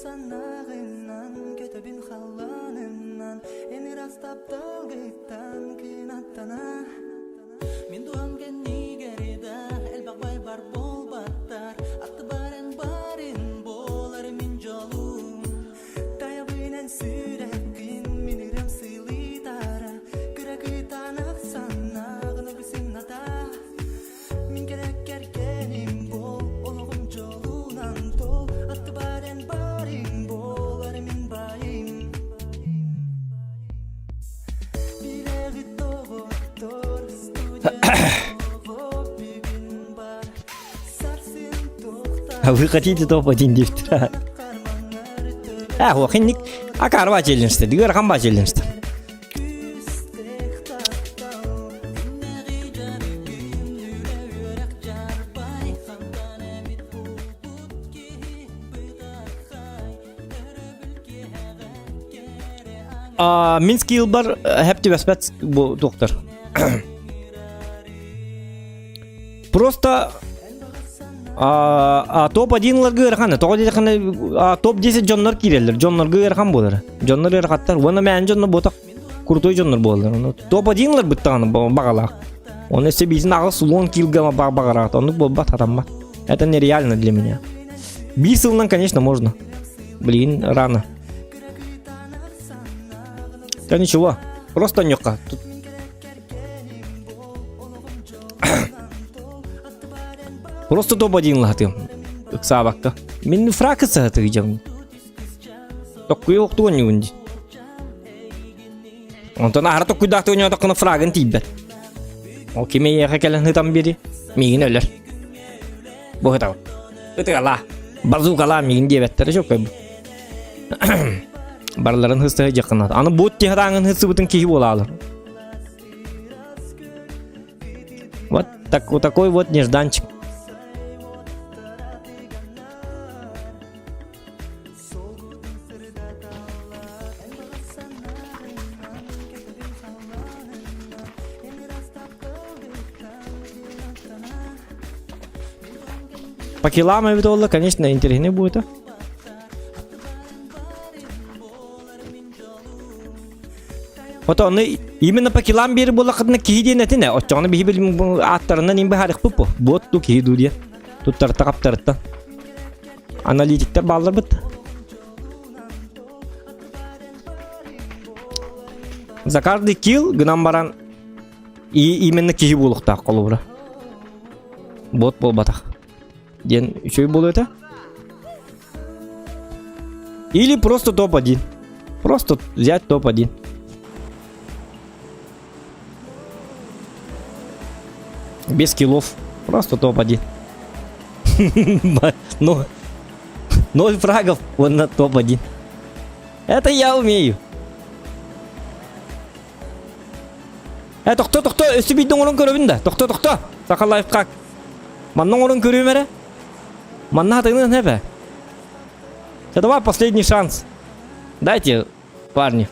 Sanağından kötübün hallanından eni rastap dalgıttan kınattana min duam genni gerida el bakbay bar bol battar attı barin bolar min jolum tayabinen sürekin minirim silitara kıra kıtanak sanağını bisin nata min gerek gergenim bol oluğum jolunan tol attı barin Вы хотите топ-1 дифтера? Хинник. Акарва челленджте. Дигар хамба челленджте. Минский yılbar hep de besbet bu doktor. Просто топ-1'lar gırxanı. Топ-10 jonlar kirerler. Jonlar gırxan bolar. Jonlar gırxatlar. Ona men jonna botak kurtoy jonlar bolar. Топ-1'lar bittağını bağalaq. Onu ise bizim ağız 10 kilgama bağıraq. Onu bolbat atamma. Это нереально для меня. 1 yıldan, конечно, можно. Блин, рано. Да ничего, просто нёка. Просто топ-1 латым. Сабакта. Мен фракция тыгым. Такой окту не унди. Онтон ара токуй дакты ойноо такына фрагын тийбет. О кеме яка келен там бери. Мигин өлөр. Бу хата. Ытыгала. Базукала мигин дебеттер жок кой. Barların hızlı yakınat. Anı bot tihadanın hızlı bütün kişi bolalır. Вот такой вот нежданчик. По килам это, конечно, интересно будет. Вот он именно по килам бери була кадна киди нетине. Очоны би бил аттарынан имбе харык пупу. Бот ту киду диye. Тут тартап тарта. Аналитиктер баллар бит. За каждый килл гнам баран и именно киди булукта колубра. Бот болбатах. Ден үшөй болу это? Или просто топ-1. Просто взять топ-1. Без киллов. Просто топ-1. Ну, 0 фрагов, он на топ-1. Это я умею. Тоқта, өсі бейдің орын көрібін да. Тоқта. Сақал лайфхак. Манның орын көріп әрі? Манна атыңның әпі. Давай последний шанс. Дайте, парни.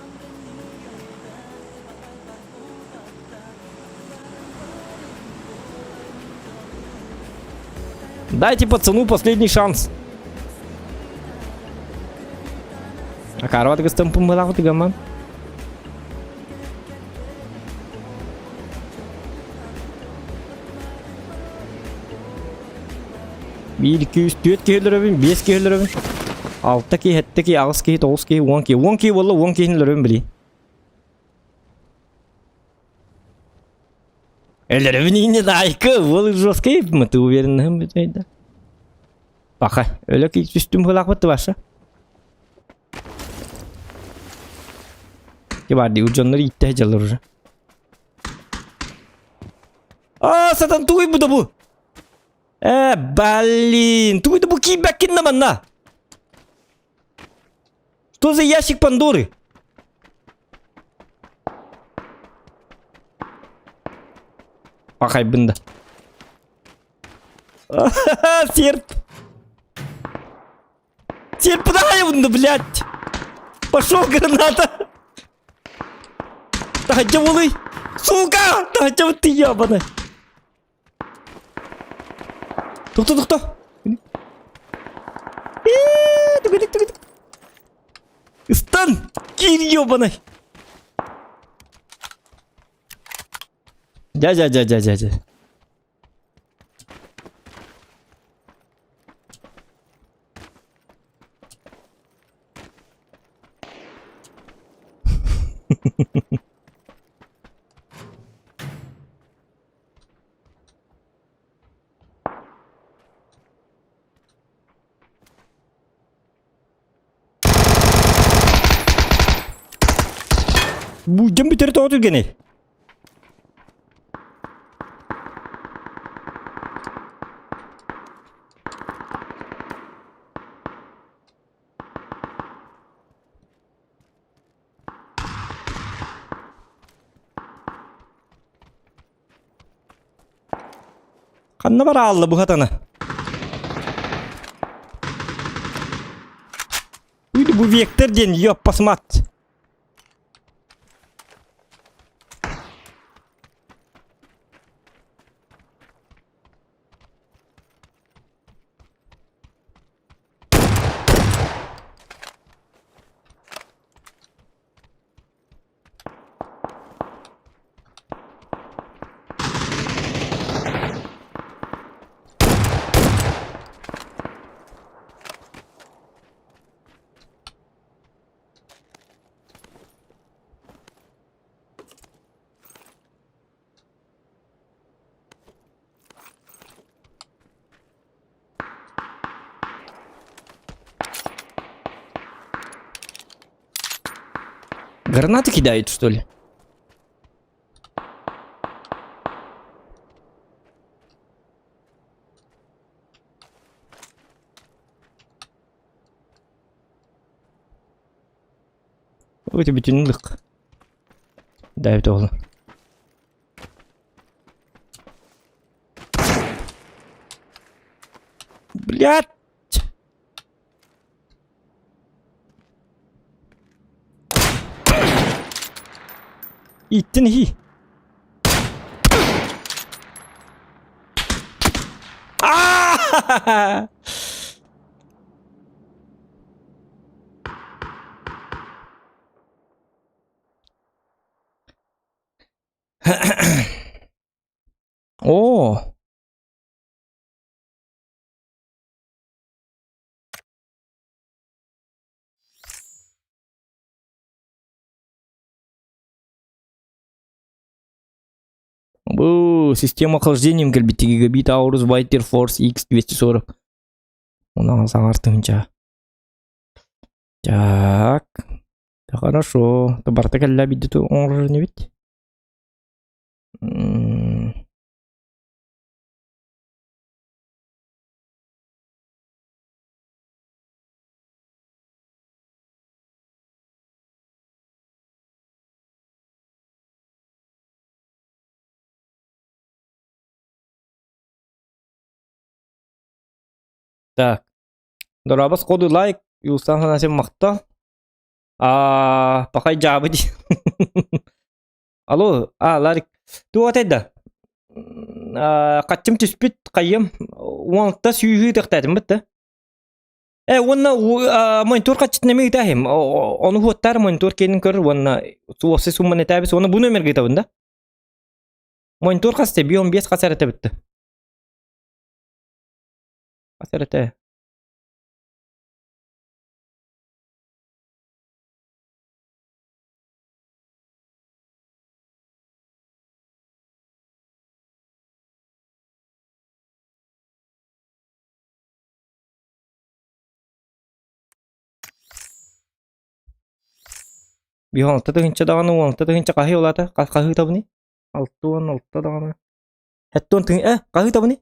Дайте пацану последний шанс. Акарват гастам пумбалах ты гаман. Bir, iki, üç, dört kehillerimi, beş kehillerimi. Altı keh, hette keh, ağız keh, toğuz keh, on keh. 10 keh valla 10 kehillerimi bili. Ellerimi yine layıkı. Valla jos keh mi? Tu uverinin bir şeyde. Baka, öyle ki üstüm falan mı başa? Ki vardı ucanları ihtiyacı alır. Aa, satan tuğuy bu da bu. Блин, ты это буки бакин на манна. Что за ящик Пандоры? Ахай, бында. Серп. Серп, дай бында, блядь. Пошел граната. Тахача волы. Сука, тахача вот ты ябаная. Тоқта. Тук. Стан! Кир ёбаный! Дядя. Bu jam bitir to gene. Kanna bara aldı bu hatana. Bu vektör den yok pasmat. Гранаты кидают, что ли? Өте бүтіндік. Дайып тоғылы. Блядь! İttin hi. Aaaa! Oo. Bu система охлаждением кэлбит гигабит Aorus Viper Force X240. Она саңартынча. Так. Да хорошо. Табарта кэлла бидету оңрыр не бит? Так. Дорабас коду лайк. Юстан ханасем мақта. Пақай жабы ди. Алло, Ларик. Ту атайда. Қаттым түспет қайым. Уаңықта сүйгі тақтадым бітті. Онна монитор қачытын әмей тахим. Оны хуаттар монитор кенін көр. Онна суосы сумманы тәбіс. Оны бұны өмерге табында. Монитор қасты. 15 қасар әті бітті. Қасар әті. Бихон алты тыгынча даганы, алты тыгынча кахи олата, кахи табыны. Алтуан алты даганы. Хәттон тыгын, кахи табыны.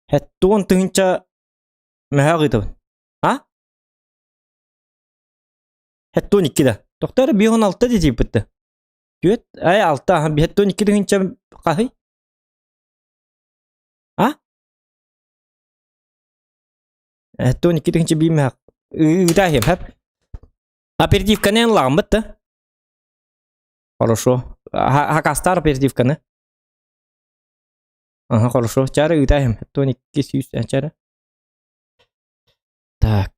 Хәттон тыгынча мәхәгы табын. Хәттон 2 да. Тоқтар бихон алты ди дип битте. Күт, алты, хәттон 2 тыгынча кахи. Хәттон 2 тыгынча би мәхәг. Ütahim hep. Аперитивка не ламбет, да? Хорошо. Хакастар аперитивка не? Ага, хорошо. Чара ütahim. Тоник кисюс, чара. Так.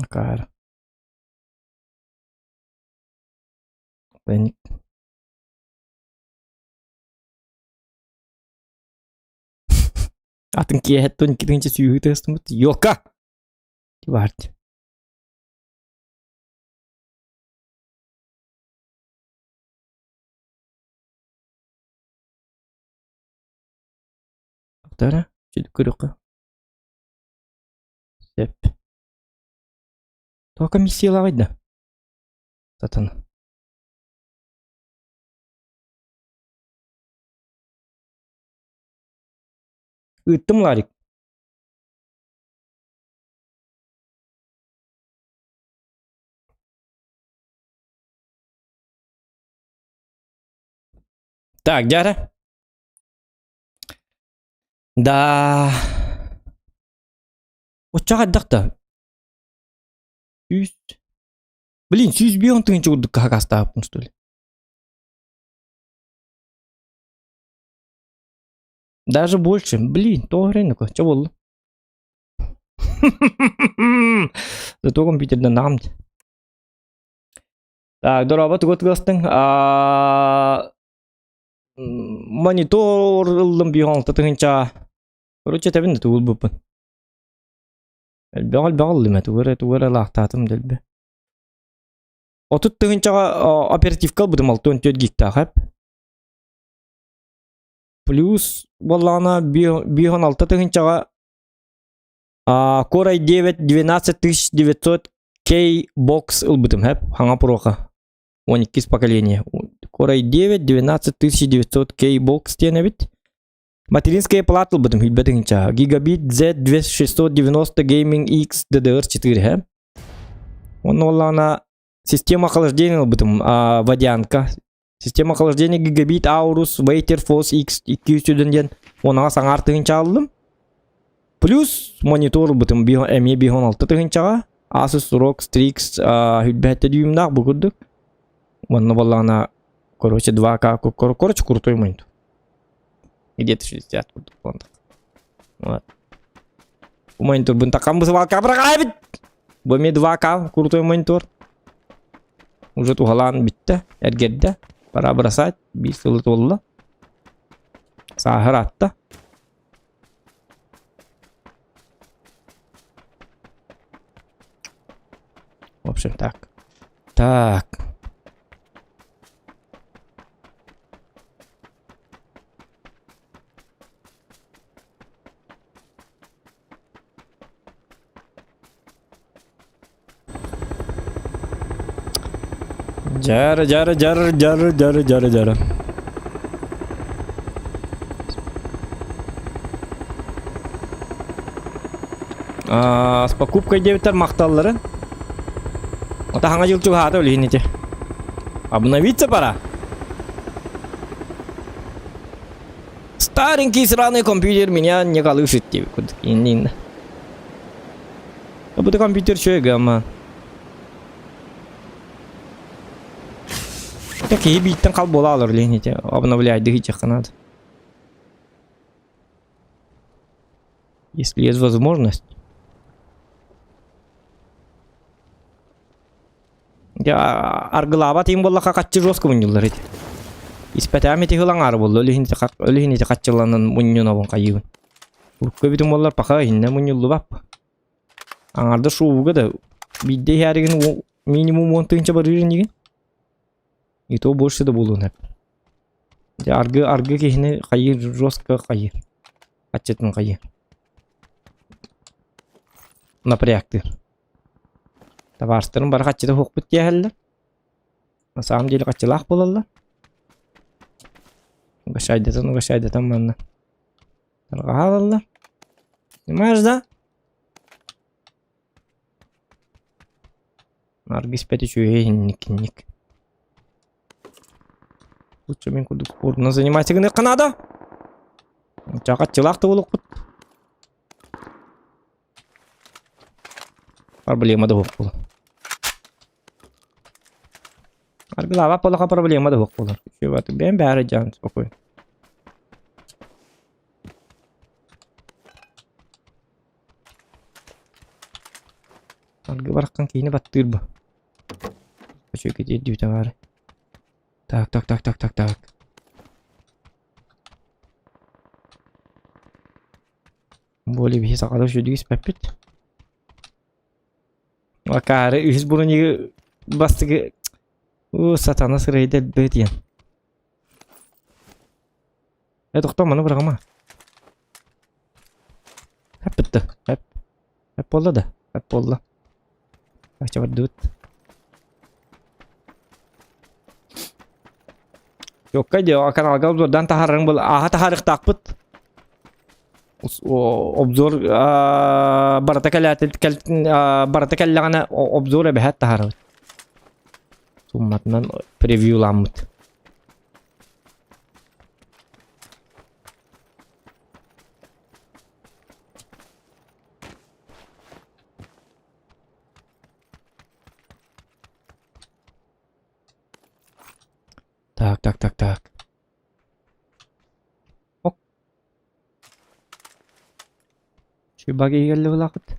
Cara. Panik. Атын ки хэттон кидэнчэ сүйгөтэс мут ёка. Тиварт. Тара, чид кырыкка. Сеп. Только миссия видно. Сатана. Ыттым Ларик. Так, дяра. Да. Очага дакта. Блин, сюз бион тынчы удук хакастааппын, что ли? Даже больше. Блин, тоғырайныкы. Чо болду? Зато компьютерден намды. Так, дорога туготгастың. Монитор ылдым бион тынча. Короче, табин да тугул буппын. Бағыл лиме тугыры лақтатым дәлбе. Отут тыгынчаға оперативкал будым 64 гигта хәп. Плюс боллана бион 6 тыгынчаға Core i9 12900K бокс ылбытым хәп. Хаңа проқа 12 поколение. Core i9 12900K бокс тені бит. Материнская плата ылбытым хилбе тыгынча. Гигабит Z690 Gaming X DDR4 хәп. Он боллана система охлаждения ылбытым водянка. Система охлаждения гигабит Aorus Viper Force X200 онага саңар тыгынча алдым. Плюс монитор ылбытым M бихон 6 тыгынчаға. Asus ROG Strix хилбе дюймнақ бұгырдық. Он боллана короче 2К. Короче крутой монитор. Где-то 60 вот. Монитор бунтакам бысывал кабрага бит. Bu mi 2К, крутой монитор. Уже тугалан битті. Әргерді. Пора бросать. Bir сылы толла. Сахар атты. В общем, так. Так. Жары. С покупкой дебиттер мақталлары. Ота хаңа жыл чуғаты өлігінете. Обновиться пора. Старенький сраный компьютер меня не колышет. Это компьютер чуега, ама. Такие биттен қал бола алыр өлігінете. Обновляйды хичек надо. Если есть возможность. Я аргылаба тем болла какатчы жоску муньюлар эти. Испетами тихылан ар болду. Өлүхинете катчыланын муньюна бон кайыбын. Көбүтүн боллар пака инне муньюлу бап. Аңарды шууга да бидде хәригин минимум 10 тыгынча бар ирин деген. И то больше да болуун хеп. Аргы кехине кайыр жостко кайыр. Катчытын кайыр. Напрягтыр. Товарстырын бар катчыда хок бит яһаллар. На самом деле катчылак болаллар. Угашайдатан манна. Таргалаллар. Понимаешь, да? Наргиз пятичуэйник. Лучше мен кудук спортно занимайся гыны канада. Катчылак да болуп бут. Проблема да хок болот. Аргылаба полака проблема да хок болот. Чебат бен баары жан спокойно. Аргы бараккан кейине баттырбы. Көчө кетет дүйта бары. Так. Более бихи сакада жөдүгүс пеппит. Вакары үз буруньы бастыгы сатана сырайда бөтен. Тоқтам маны бұрағама. Әп бітті. Әп болды да. Әп болды. Ақча бар дөт. Жоқ қайды каналға обзордан тахарың бұл. Аға тахарық тақпыт. Обзор барата кәлләғана обзор әбәхәт тахарығы. Сумматынан превьюламыд. Так. Ок. Şu bug'e geldi bu lakıt.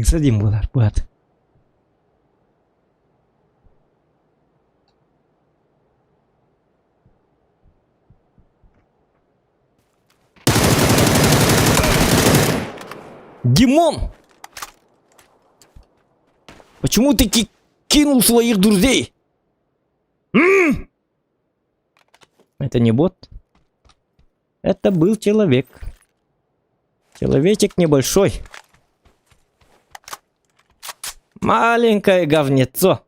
Садим болар buat. Димон! Почему ты кинул своих друзей? Это не бот. Это был человек. Человечек небольшой. Маленькое говнецо.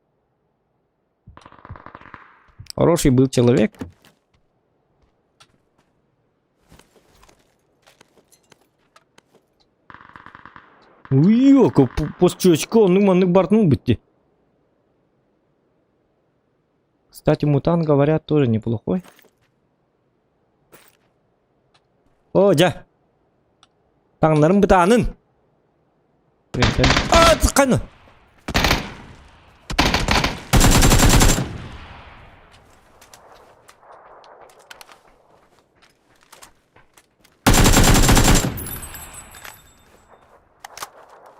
Хороший был человек. Уйока, постчочка, он маннык бартнул битти. Кстати, мутант, говорят, тоже неплохой. О, жа. Таңнарым бітанын. А, тыққаны.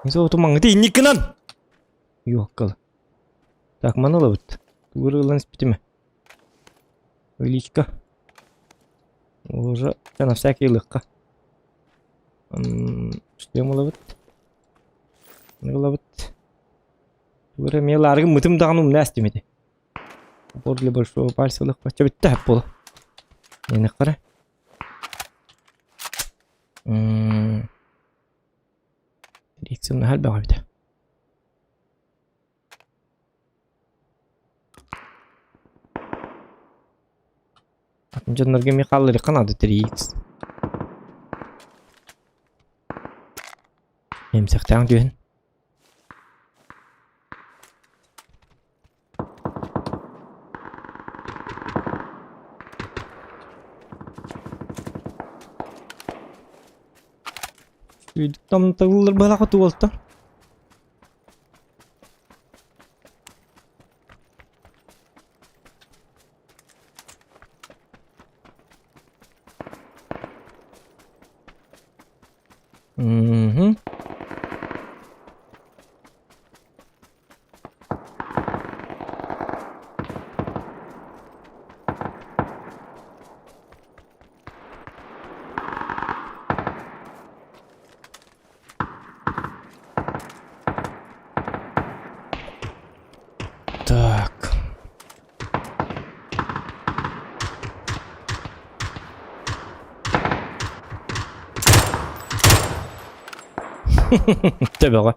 Несі оту маңыды инникінан. Yok калы. Так, манала бұд. Туғырылан спитіме. Увеличка. Уже на всякий легко. Что ему ловит? Не ловит. Туғыры мен ларғы мұтым дағыным нәстемеді. Бор для большого пальца легко. Че бітті әп болу. Нені қара? Дирекцияны әл баға біді. Жаннарга ми қаллары қанады 3x. Емсақтан дүйін. Үйдік там тағылыр бала қоты болты. Так. Тебе ғой.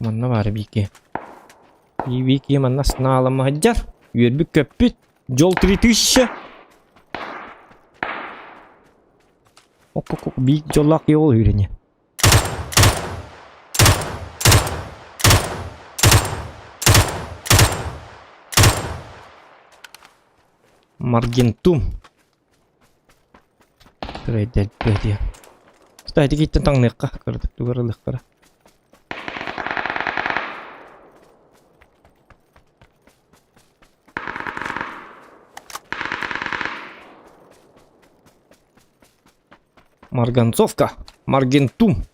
Манна бары бике. Бике манна сыналама хаджар. Үйербі көппіт. Жол 3000. Оқ, бейік жоллақ еол үйрене. Маргентум. Трейдел бәді. Кстати, кейттен таңныққа. Көрдік түгірілік қара. Марганцовка. Маргентум.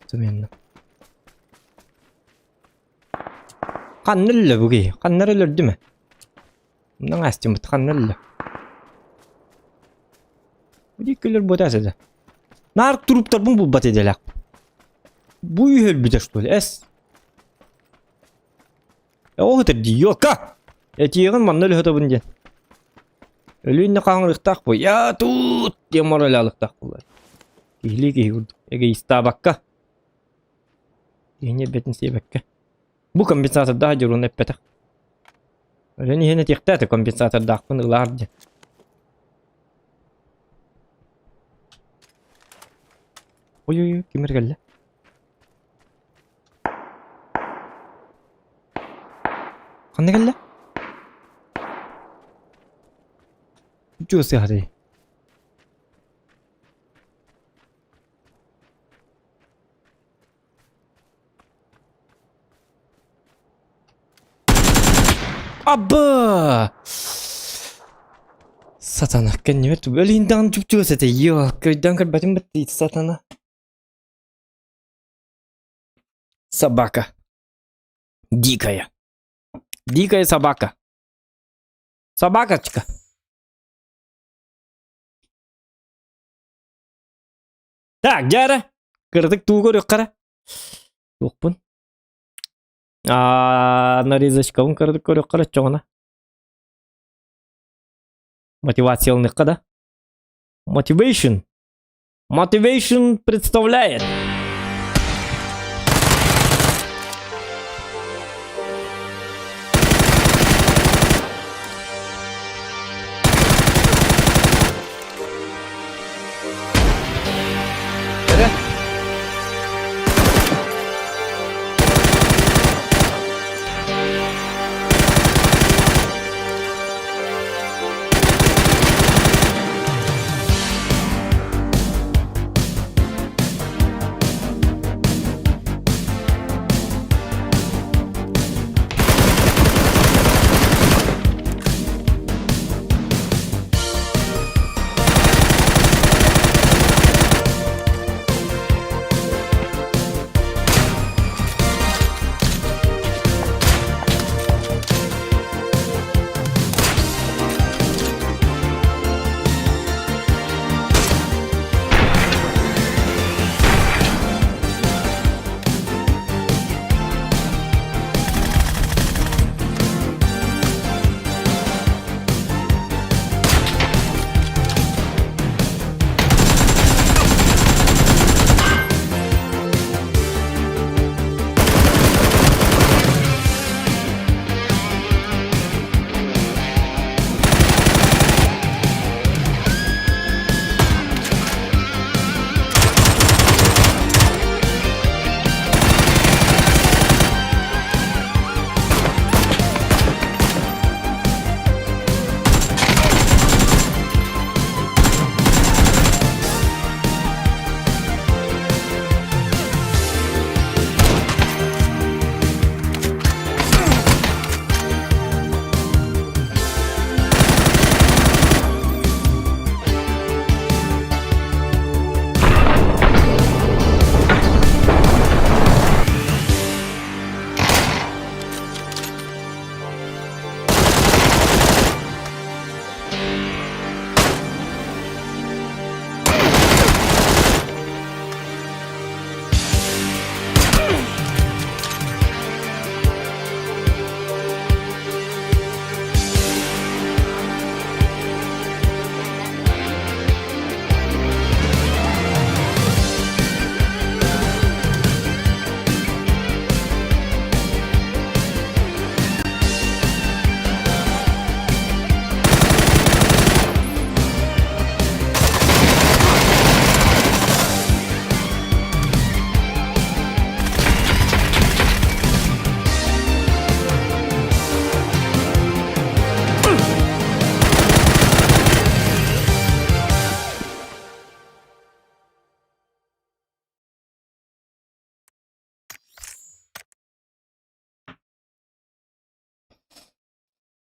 Заменно. Қаннылы бұғи. Қаннары өлді ме? Мұның әстен бұт қаннылы. Бұдай көлер бұд әседі. Нарық тұруптар бұн бұл бат еделік. Бұй өл бүді что ли? Әс. Оғытыр дейоқа. Әтиеғін маннылы хөті бұн ден. Өлüğünde kanırıqtaq bu. Ya tut diye moral alıqtaq bunlar. Kihli vurdu. Ege istabakka. Yine betin sebekka. Bu kompensatör daha jorun eppetak. Öyle nihine tiqtati kompensatör daha kun ılardı. Oy kimir geldi? Qanday geldi? Juicy hadi. Abba! Satana, kan je het wel in dan juicy te yo, kan dan kan batin bati satana. Собака. Дикая. Дикая собака. Собакочка. Так, жара. Кырдык туу көрөк кара. Жокпун. Нарезочкабын кырдык көрөк кара чоңуна. Мотивацияльных да? Motivation представляет.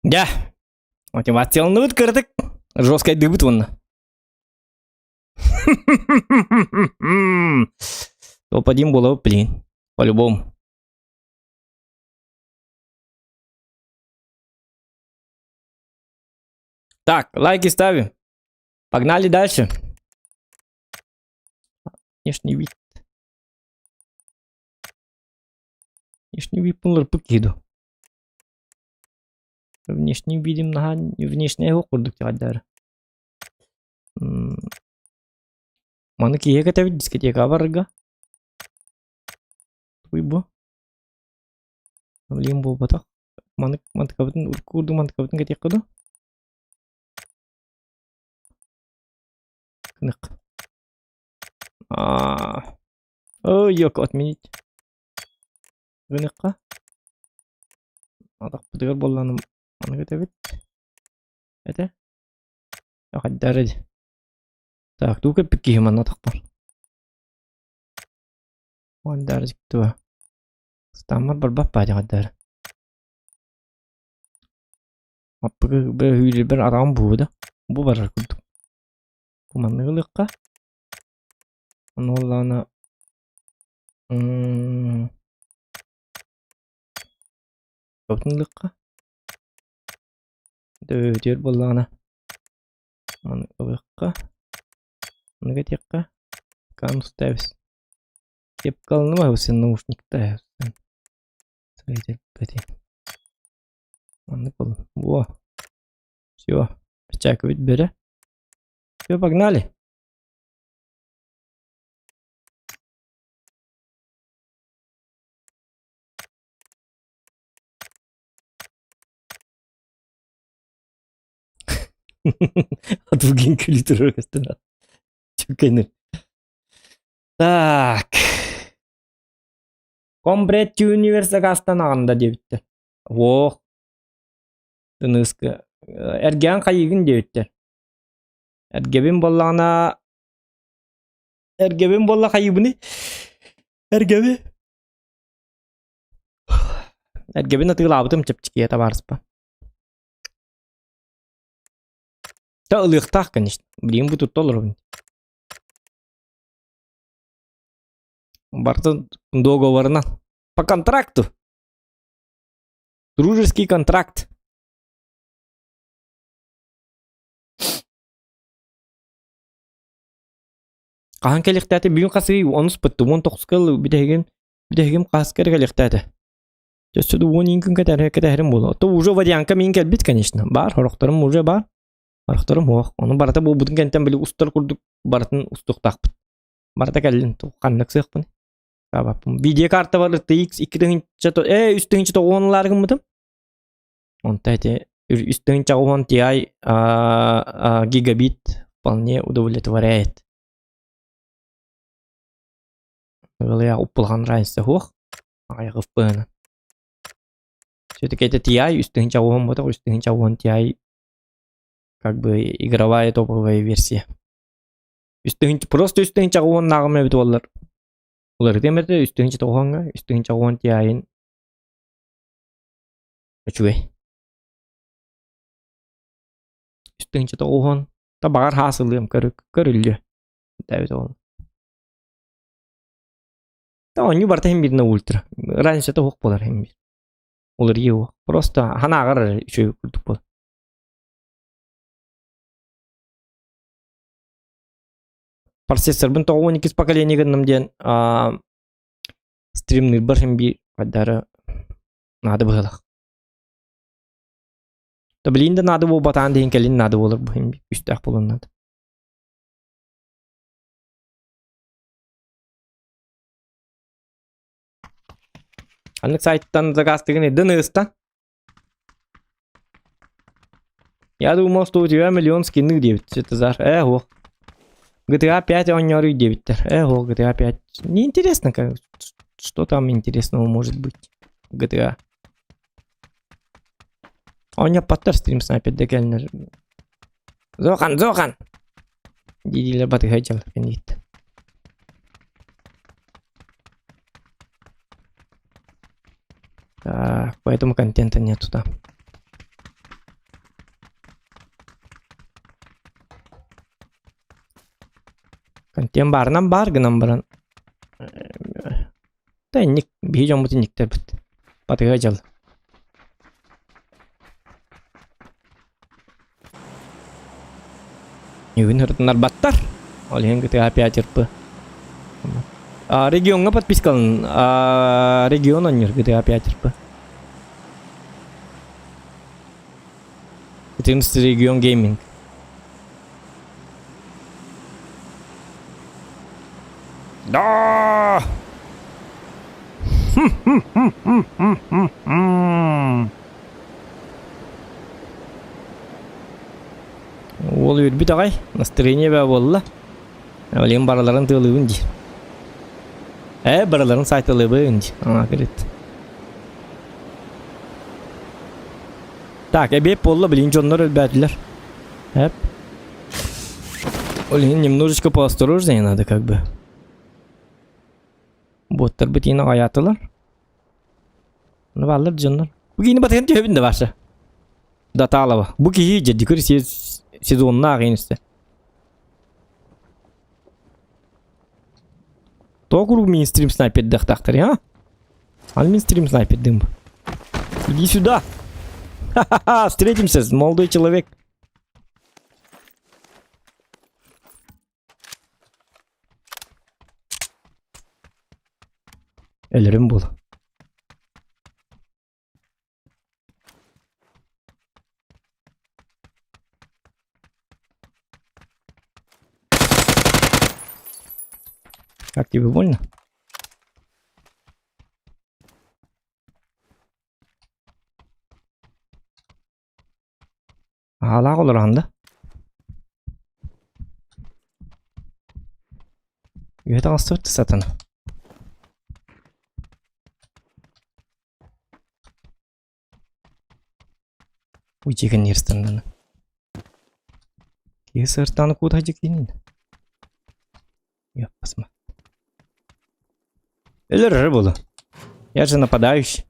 Да. Мотивационный вот кырдык. Жесткая дыбыт вон. Топ-1 было, блин. По-любому. Так, лайки ставим. Погнали дальше. Внешний вид. Внешний вид булар покиду. Внешний видим на внешний его курдук тягаддар. Маны кие кете дискотека барга. Уйбу. Блин бу батак. Маны кабытын уркурду маны кабытын кетек кыду. Кынык. Ой, yok отменить. Кыныкка. Адак бутыгар болланым. Маны кетебит. Это? Якаддар. Так, тука пикки мана такпар. Вандар жиктуа. Стамар барбап падагаддар. Аппы бер хүйлер бер адам буда. Бу барар курдук. Бу маны кылыкка. Анолланы көптүнлыкка. Дөтер болланы. Маны кылыкка. Маны кетекка. Кан ставис. Кеп калны ма сен наушникта. Смотрите, кстати. Маны кол. Во. Всё. Чак вид бере. Всё, погнали. Atılgın kültür orkestra. Çok kenir. Так. Комбрет университет астанаганда дебиттер. Ох. Тыныскы. Эрген кайыгын дебиттер. Эргебин боллана. Эргебин болла кайыбыны. Эргеби. Эргебин атыгылабытым чепчикие табарыспа. Да ылыктак, конечно. Блин, бу тут толор. Бартын договорына. По контракту. Дружеский контракт. Кахан келектәте бүгін қасығы 10-19 кыл бидеген қаскер келектәте. Жөсіді 10 күн кәтәрім болды. То уже варианка мен келбет, конечно. Бар, хорықтарым уже бар. Хорықтарым оқ. Оны барата бұл бұдың кәнттен білі ұстар күрдік баратын ұстықтақ. Барата кәлін қаннық сыйық бұны. Видео карта var TX 2 üstünce toğonlarım mıdım? Онтайте üstünce toğon TI гигабит вполне удовлетворяет. Я упылған разница хоқ. Аяғы впыны. Все-таки это TI üstünce toğon мыдық, üstünce toğon TI как бы игровая топовая версия. Просто üstünce toğon нағым өбіт олар. Олар демеді үстіңінші тоғанға, үстіңінші оған тияйын өчуе. Үстіңінші тоған та бағар хасылым көрілі. Дәует оған. Та оны барта хем біріне ультра. Разница тоғық болар хем бір. Олар ие оқ. Просто хана ағар үшөй күрдік бол. Процессор бін 12 поколение гыннымден стримный бір хем бір қадары нады бұғылық. Да білейінді нады бол батан дейін кәлін нады болыр бұл хем бір үстәқ болын нады. Анық сайттан загастығын едін ұстан. Я думал, что у тебя миллион скинных 9. Это зар. Ого. GTA 5 он не орёт 9. Ого, GTA 5. Неинтересно, как. Что там интересного может быть в GTA. Он не паттар стрим снайпер декельнер. Зохан! Дидилер баты хотел, фенит. Так, поэтому контента нету, да. Tien barынан бар гынан баран. Тайник бии жомутын никтер бит. Батыга жал. Ювин хыртынар баттар. Олен гыты опять ирпы. Регионга подпискалын. Регион оннер гыты опять ирпы. 14 регион гейминг. Да! Ол үрбит ағай, настроение бә болла. Олен бараларын тылыбын ди. Бараларын сайтылыбын ди. Керет. Так, беп болла, білейінші онлар өлбәділер. Олен немножечко поосторожнее надо, как бы. Боттар бітейін аятылар. Ну, баллар джонлар. Бұгейні батайын төбінде башы. Дата алаба. Бұ кейі жеді көрі сезонына ағайынысты. Тоғыру мен стрим снайперді ақтақтыр, я? Ал мен стрим снайпердім бұ. Иди сюда. Ха-ха-ха, встретимся, молодой человек. Ölürüm bul. Как тебе больно? Hala olur anda. Yöde astırdı zaten. Уйти нерстанданы. Кесартаны куда жекенин? Я посмотрю. Элер было. Я же нападающий.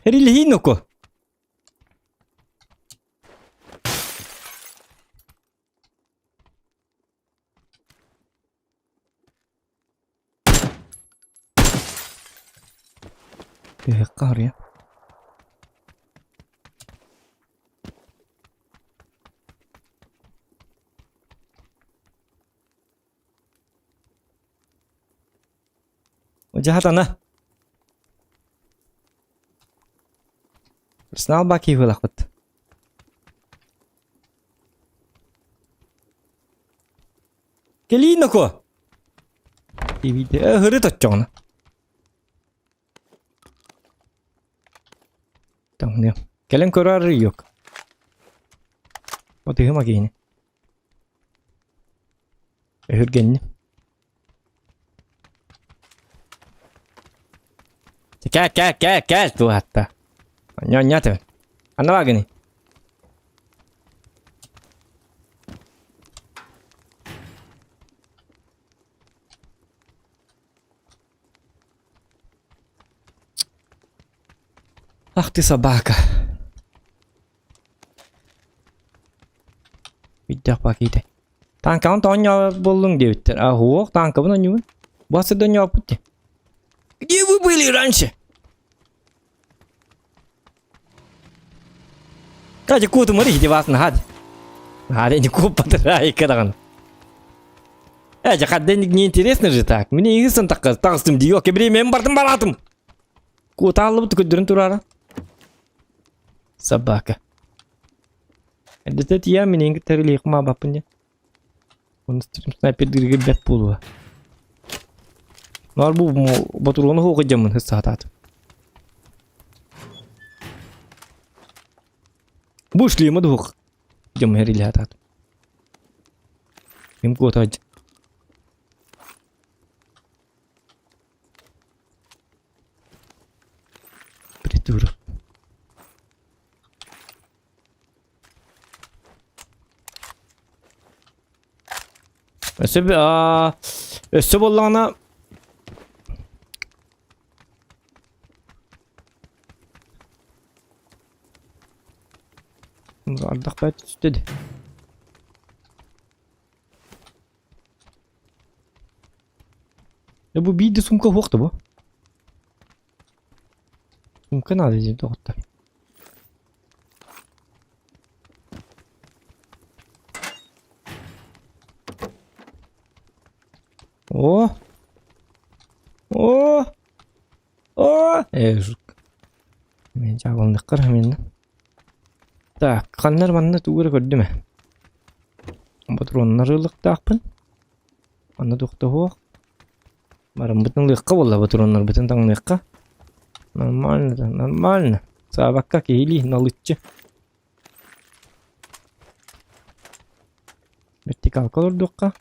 Религійноко. Qar ya. Jahat ana. Personal baki velakut. Kelinoko. Hırı tutacağını. Tamam diyorum. Gelen kararı yok. O değil mi giyini? Hırgenli. Gel tu hatta. Nyata. Ana var gini. Ах ты собака. Видях пакеты. Танкаун тоня болун девиттер. А хуок танкаун оню. Басы доня пути. Где вы были раньше? Кади куту морите вас на хад. Хаде не купатрай кадан. Жака денег не интересно же так. Мне исын тaqstım diyor ki ben bardım baratım. Kutu alıp tıkıdırın turara. Собака. Это я меня не терли их маба пня. Он стрим снайпер дирги бет пулва. Нарбу батурону хо кыжамын хысатат. Bu işleyeme de huk. Cemheri lihatat. Kim kotaj. Придурок. Өсі болғана ардақ бәт түстеді. Bu bir de sumka hoqtu bu. Sumka надо здесь доғытты. О! О! О! Жук. Мен жабылдық қыр менді. Так, қанлар манна туғыры көрді ме? Патронлар ылықтақпын. Манна тоқты хоқ. Барым бүтін лыққа болла патронлар бүтін таң лыққа. Нормально да, нормально. Сабаққа кейли налытчы. Вертикалка олордуққа.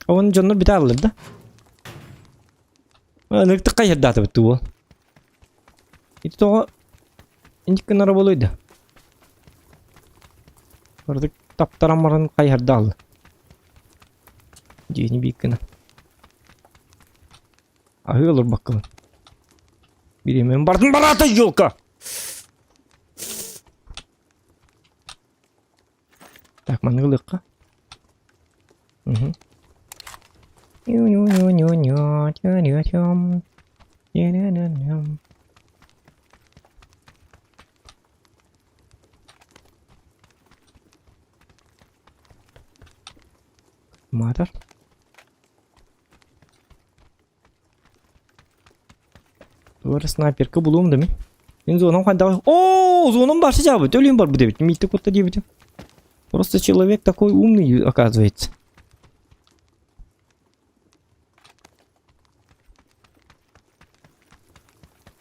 Onun canları bir daha alır da. Nıktık kayır dağıtı bitti bu. İşte o İncik gün arabalıydı. Orada taptaranmaran kayır dağılı. Cihini bir günü. Ahı olur bakalım. Birimin barın baratı yolka. Tak mana gılıkka. Mother. Doğru sniper'ı bulum değil mi? Ben zonam kadar. О, zonam başı cevabı. Ölüm var bu demek. Митте кот-то девять. Просто человек такой умный, оказывается.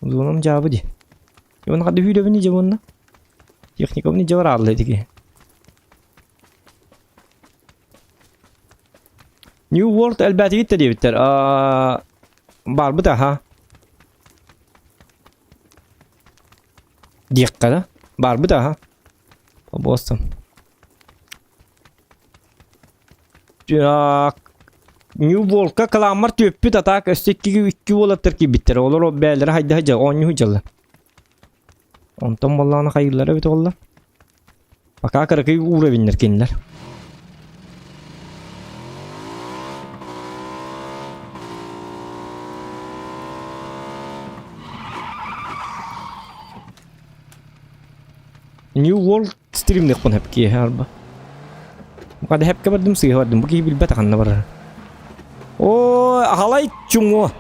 Zonam cevabı di. Yon kadar video beni cevabında. Teknik beni cevap aldı dedi. New World elbette gitti diye biter. Var bu da ha. Dikkat. Var bu da ha. Boston. New World'a kalamar tüpü tatak östeki 2 olattır ki bitir. Olur o belleri haydi haca 10 hıcalı. Ondan vallahi hayırlara bit oldu. Baka karakayı uğra binler kendiler. New World stream nekon hep ki harba. Bu kadar hep kabardım sih hardım. Bu ki bilbet akan var. O halay çungo.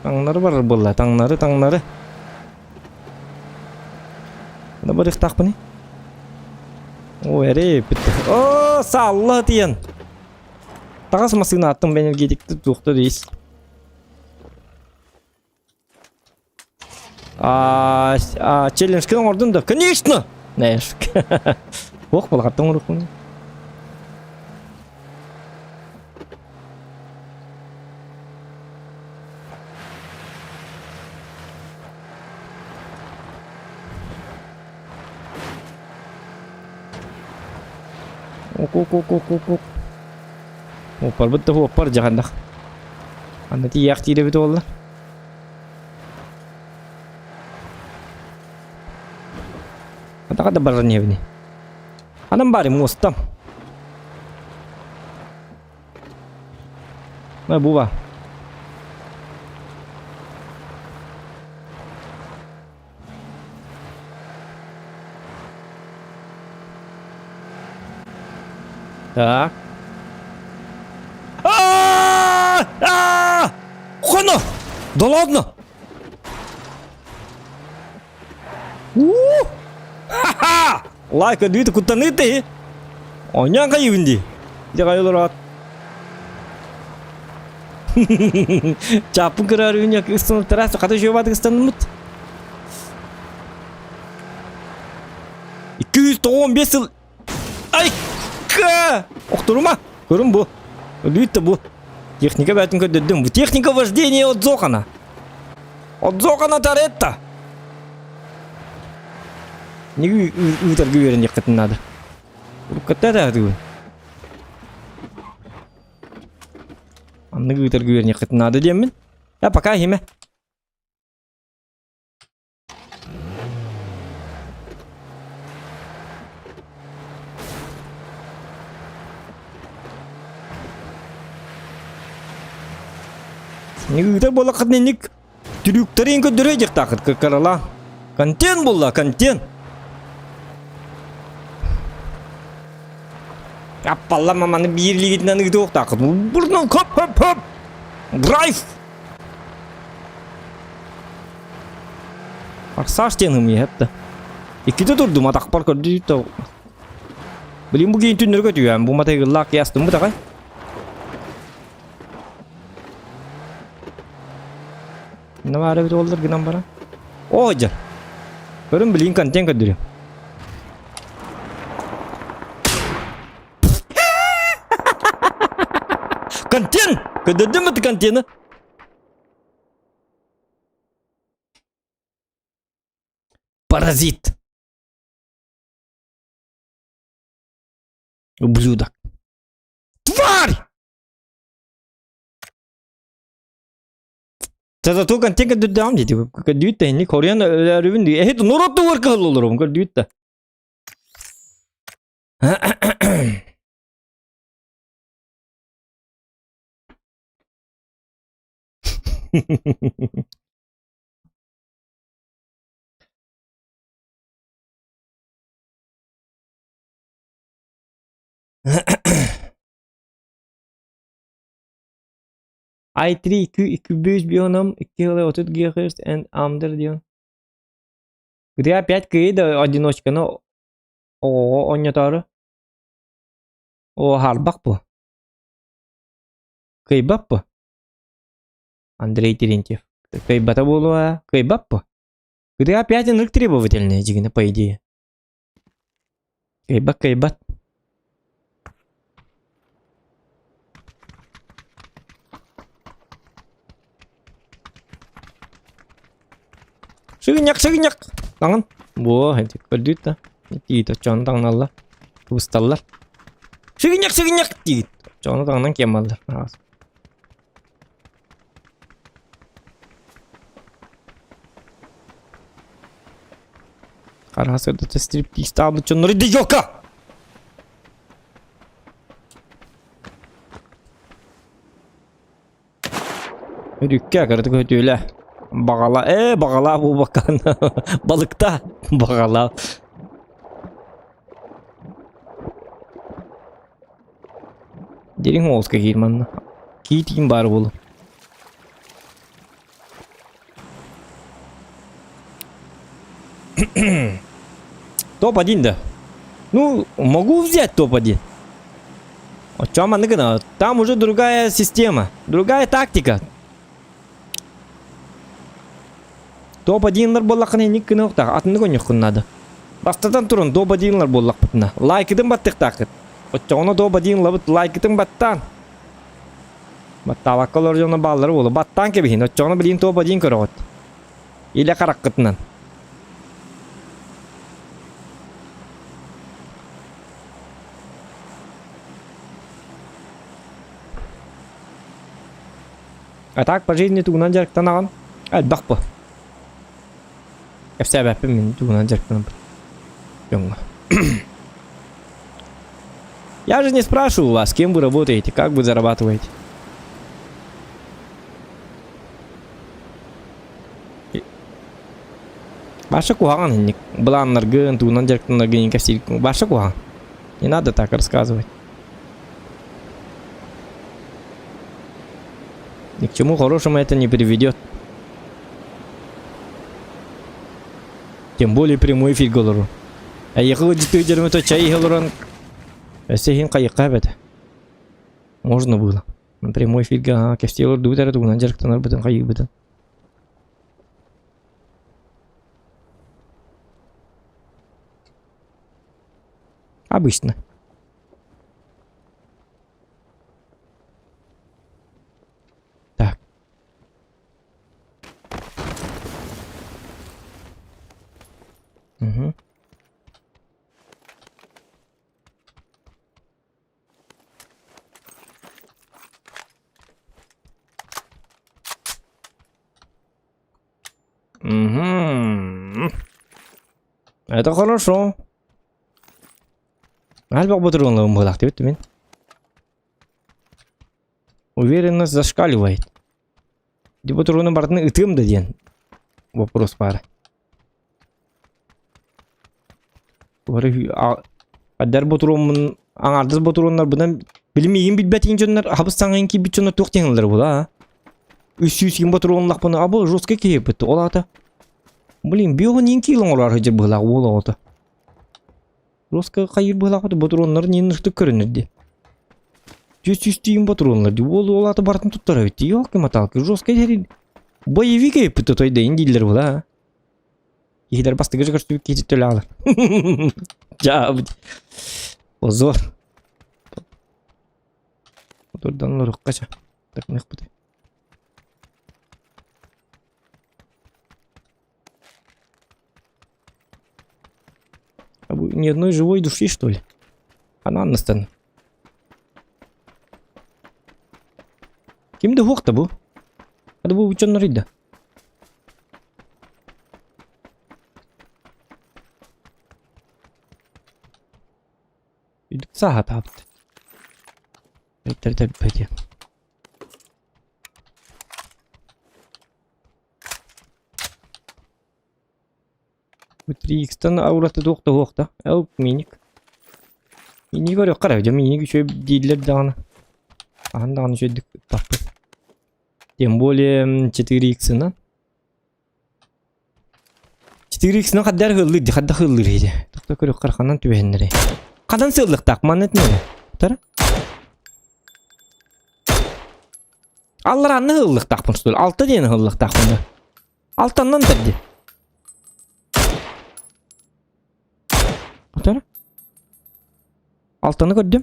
Tangları var bolla tangları. Ne var istak bani? O ere bitti. O sallah diyen. Takas masını attım ben gidikti doktor reis. Челлендж кем ордун да? Конечно. Неш. Ох, балгаттан урукун. Ок. Опар битте опар жаганда. Анда ти як тире бит олла. Ата када барар небини. Анам бари мостам. Ма бува. Так. Хано! Да ладно! Ха-ха! Лайка две кутаны ты. Оня каюнди. Jangan lorot. Capung kerarinya ke istana terasa kata coba ke istana mut. 215 yıl. Ay ka! Oqturma. Görün bu. Lütte bu. Техника бәтін көддім. Bu техника вождения от Зокана. От Зокана Торетто. Неге үтіргі верін ектін надо. Рукатта да әді. Неге үтіргі верін ектін надо деймін. Я пока химе. Неге бола қадненік түріктірін көдірі жек тақыт көкіріла. Контент болла, контент. Аппалла маманы бирлигитинен ыгды оқ тақыт. Бұрнан көп. Драйв. Арсаш тенім епті. Екіді тұрдым атақпар көрді үйті. Білім бұл кейін түннер көтіген. Бұл матай ғыллақ ястым бұ тағай. Ne var bir olur giden bana. O hoca. Görün bilin kantin kadar. Kantin. Kadar mı kantini? Parazit. Ублюдок. Тварь! Зато контент дам деди. Кадюта не Korean ревен ди. Эхт норотто ворка олорум. Кадюта. i3 200 бионом 230 ГГц and амдер дион. Где опять кида одиночка, но о онятары. О харбак по. Кайбап по. Андрей Терентьев. Кайбата было, кайбап по. Где опять инрик требовательные жигина по идее. Кайбат. Шыгынyak. Таңын. Во, хәдік көрдік та. Дейді, чоны таңналар. Күбісталар. Шыгынyak. Дейді. Чоны таңнан кем алдар. Қарасырды тестіріп дейсті алды чонлары де жоқа! Үрікке кірді көтеулі. Бағала bu bakan. Balıkta бағала. Derin olska girmanına. Kiyiteyim bari bunu. Топ-1, да. Ну, могу взять топ-1. О чем она говорит? Там уже другая система, другая тактика. Топ-1'lar bollaqını nik kına oqtaq. Atını koyuq kınnadı. Bastadan turun топ-1'lar bollaq bitna. Like edin battık taqit. Oçağına топ-1'lar bit like edin battan. Battavakkal orjona balları bolu. Battan kebihin. Oçağına bilin топ-1 köröt. İle qaraq qıtnan. А так по жизни тугунан жарықтан аған. Әлбақ бұл. Себепі мен тугунан жарықтан бұл. Я же не спрашиваю вас, кем вы работаете, как вы зарабатываете. Баша куған, бұланларғын, тугунан жарықтанларғын кәсел. Баша куған. Не надо так рассказывать. Ни к чему хорошему это не приведет. Тем более прямой эфир голору. А ехал дитё жерме то чай голоран. Сехин кайыкка бет. Можно было. Прямой эфирге кестелер дутары тугунан жарыктанар бутун кайык бутун. Обычно. Так. Угу. Угу. Это хорошо. Альбак патронларым болак деп мен. Уверенность зашкаливает. Деп патроны бардын ытым да ден. Вопрос бар. Аддар патронмун аңардыз патронлар бұдан білмейін білбәтейін жонлар хабыстаңын ки бит жонлар тоқтеңлар бола. 300 патронлар бұны абы жорстко кейіп бітті ол ата. Блин, биоған ең кейлің олар хыжыр бұлақ ола ота. Жорстко қайыр бұлақ ота патронлар нені нұрты көрінірді. 100 патронлар ди ол ата бартын тұттара бітті. Елкі маталқы жорстко дәрі. Боевик кейіп бітті тойда ендейлер бұла. Егер бастығы жығыршты кетіп төлі алыр. Жабы. Озор. Отордан лұрық қаша. Так нық бұды. А вы ни одной живой души, что ли? Она настана. Кимді хоқта бұл? Ады бұл үчен нұрыйда. Үйдік саға тапты. Әйттерді бәде. Үтірікстан аураты доқты хоқта. Әуп миник. Миник өрі қара. Миник үші дейділер дағаны. Ағандағаны үші тапты. Тем более 4х-ынан. 4х-ынан қаддар ғылыр де, қадда ғылыр еді. Тоқта көрі қарқанан түбәйіндірі. Қадан сылдық тақман етмеді? Тара? Аллар анны ғылық тақпын сұлы. 6 дейін ғылық тақпында. 6-нан бірді. Тара? 6-ны көрдім.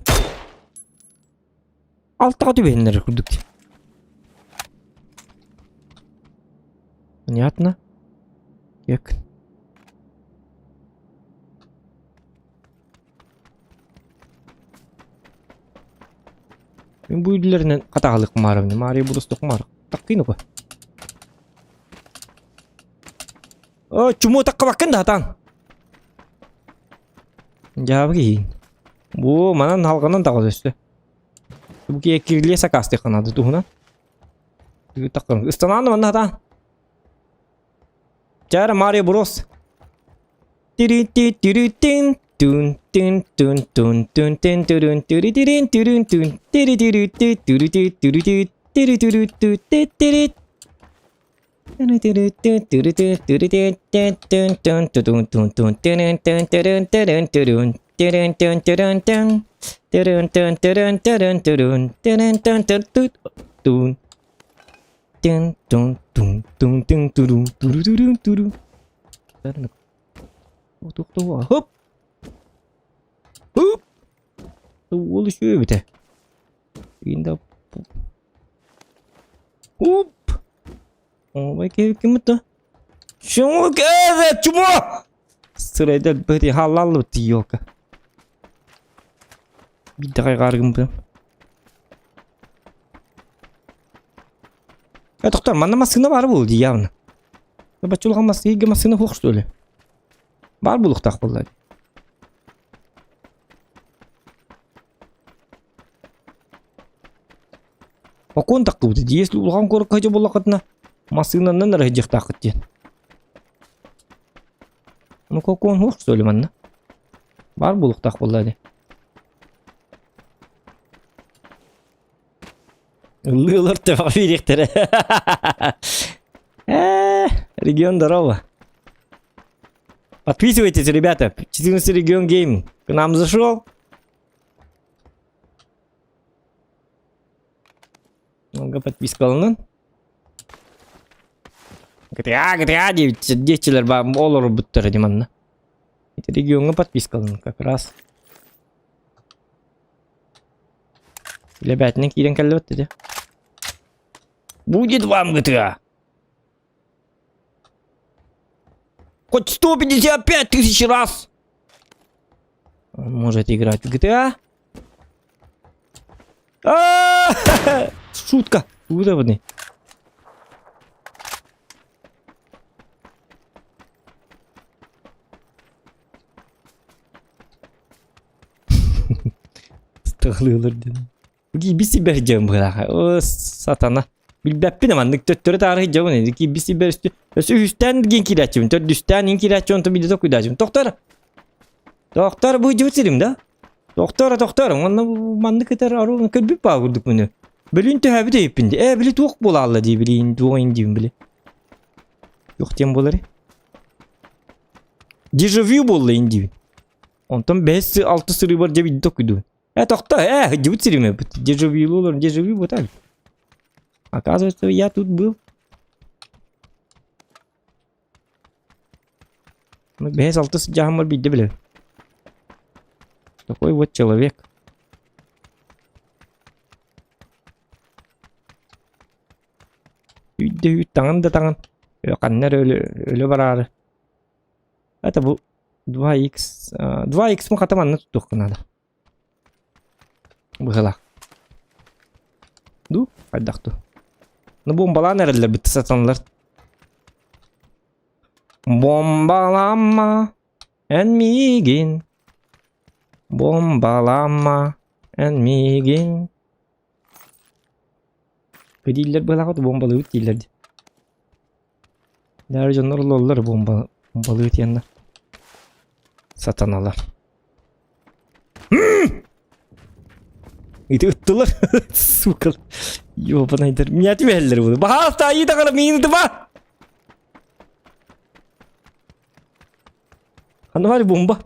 6-ға түбәйіндірі көрдік. Понятно. Як? Мен bu üllerine katağılık marım. Mari burası mar. Takkin o. Oh, cuma tak bakın da tan. Jawab ki. Bu mana halkanan takıl işte. Bu ki kirliye sakastı kanadı tuhuna. Bu takın. İstanan mana tan. Cara Mario Bros. Tiri tiri tiri tin. Dun dun dun dun dun dun dun dun dun dun dun tiri tiri tiri tiri tiri tiri tiri tiri tiri tiri Hop. Hop. Oluşuyor bir de. Yine hop. Oh, belki kim bu? Şunu evet cuma. Sırada böyle halal diyor ki. Bir daha kargım ben. Ya doktor, mana maskına var bu diye yani. Ya bacılığa maskına hoş söyle. Var buluk takıllar. Окон такты будет. Если улган корок хотя бы лакатна, машинаннан рахиджих такыт ден. Ну кокон хух что ли манна? Бар булук так болады. Лылар тефа фирихтере. Регион здорово. Подписывайтесь, ребята. 14 регион гейм к нам зашел. Много подписка алынын. GTA 9 олар бүттірі деманна. Регионға подписка алынын как раз. Лебятник кирен келді өтті де. Будет вам GTA. Хоть 155 тысяч раз. Он может играть в GTA. Шутка. Удобный. Стыгылыр деді. Биси бер жем быраха. О, сатана. Билбеппин амандык төттөрү тарыхы жабын эди. Биси бер үстү. Өсү үстен ген кирачым. Төрдүстен ин кирачым то биде токуйдачым. Токтор. Доктор бу жыбытырым да. Доктор. Онна манды кетер ару көрбүп багырдык муну. Билин төбү дейпинди. Били тук бола алла ди билин тугын дим били. Жок тем болар. Дежавю болду инди. Онтон 5-6 сыры бар жебиди токуйду. Доктор, жыбытырым. Дежавю вот так. Оказывается, я тут был. Без алтыс жамыр бидді біле. Такой вот человек. Үйді таңын да таңын. Қаннар өлі барары. Это бұл 2x. 2x мы қатаманны тұттық қынады. Бұғылақ. Ду? Қайдақты. Ну бомбалан әрілер бітті сатанлар. Бомбалама әнмеген. Бомбалама әнмеген. Көдейлер бұлақыды бомбалы өт дейлерді. Дәрі жонлар олар бомбалы өт янна. Сатаналар. Это ұттылар. Сукал. Ёбан айдар. Меня тебе әлдер болды. Бағалықта айы дағара мейінді ба? Қаны бар бомба.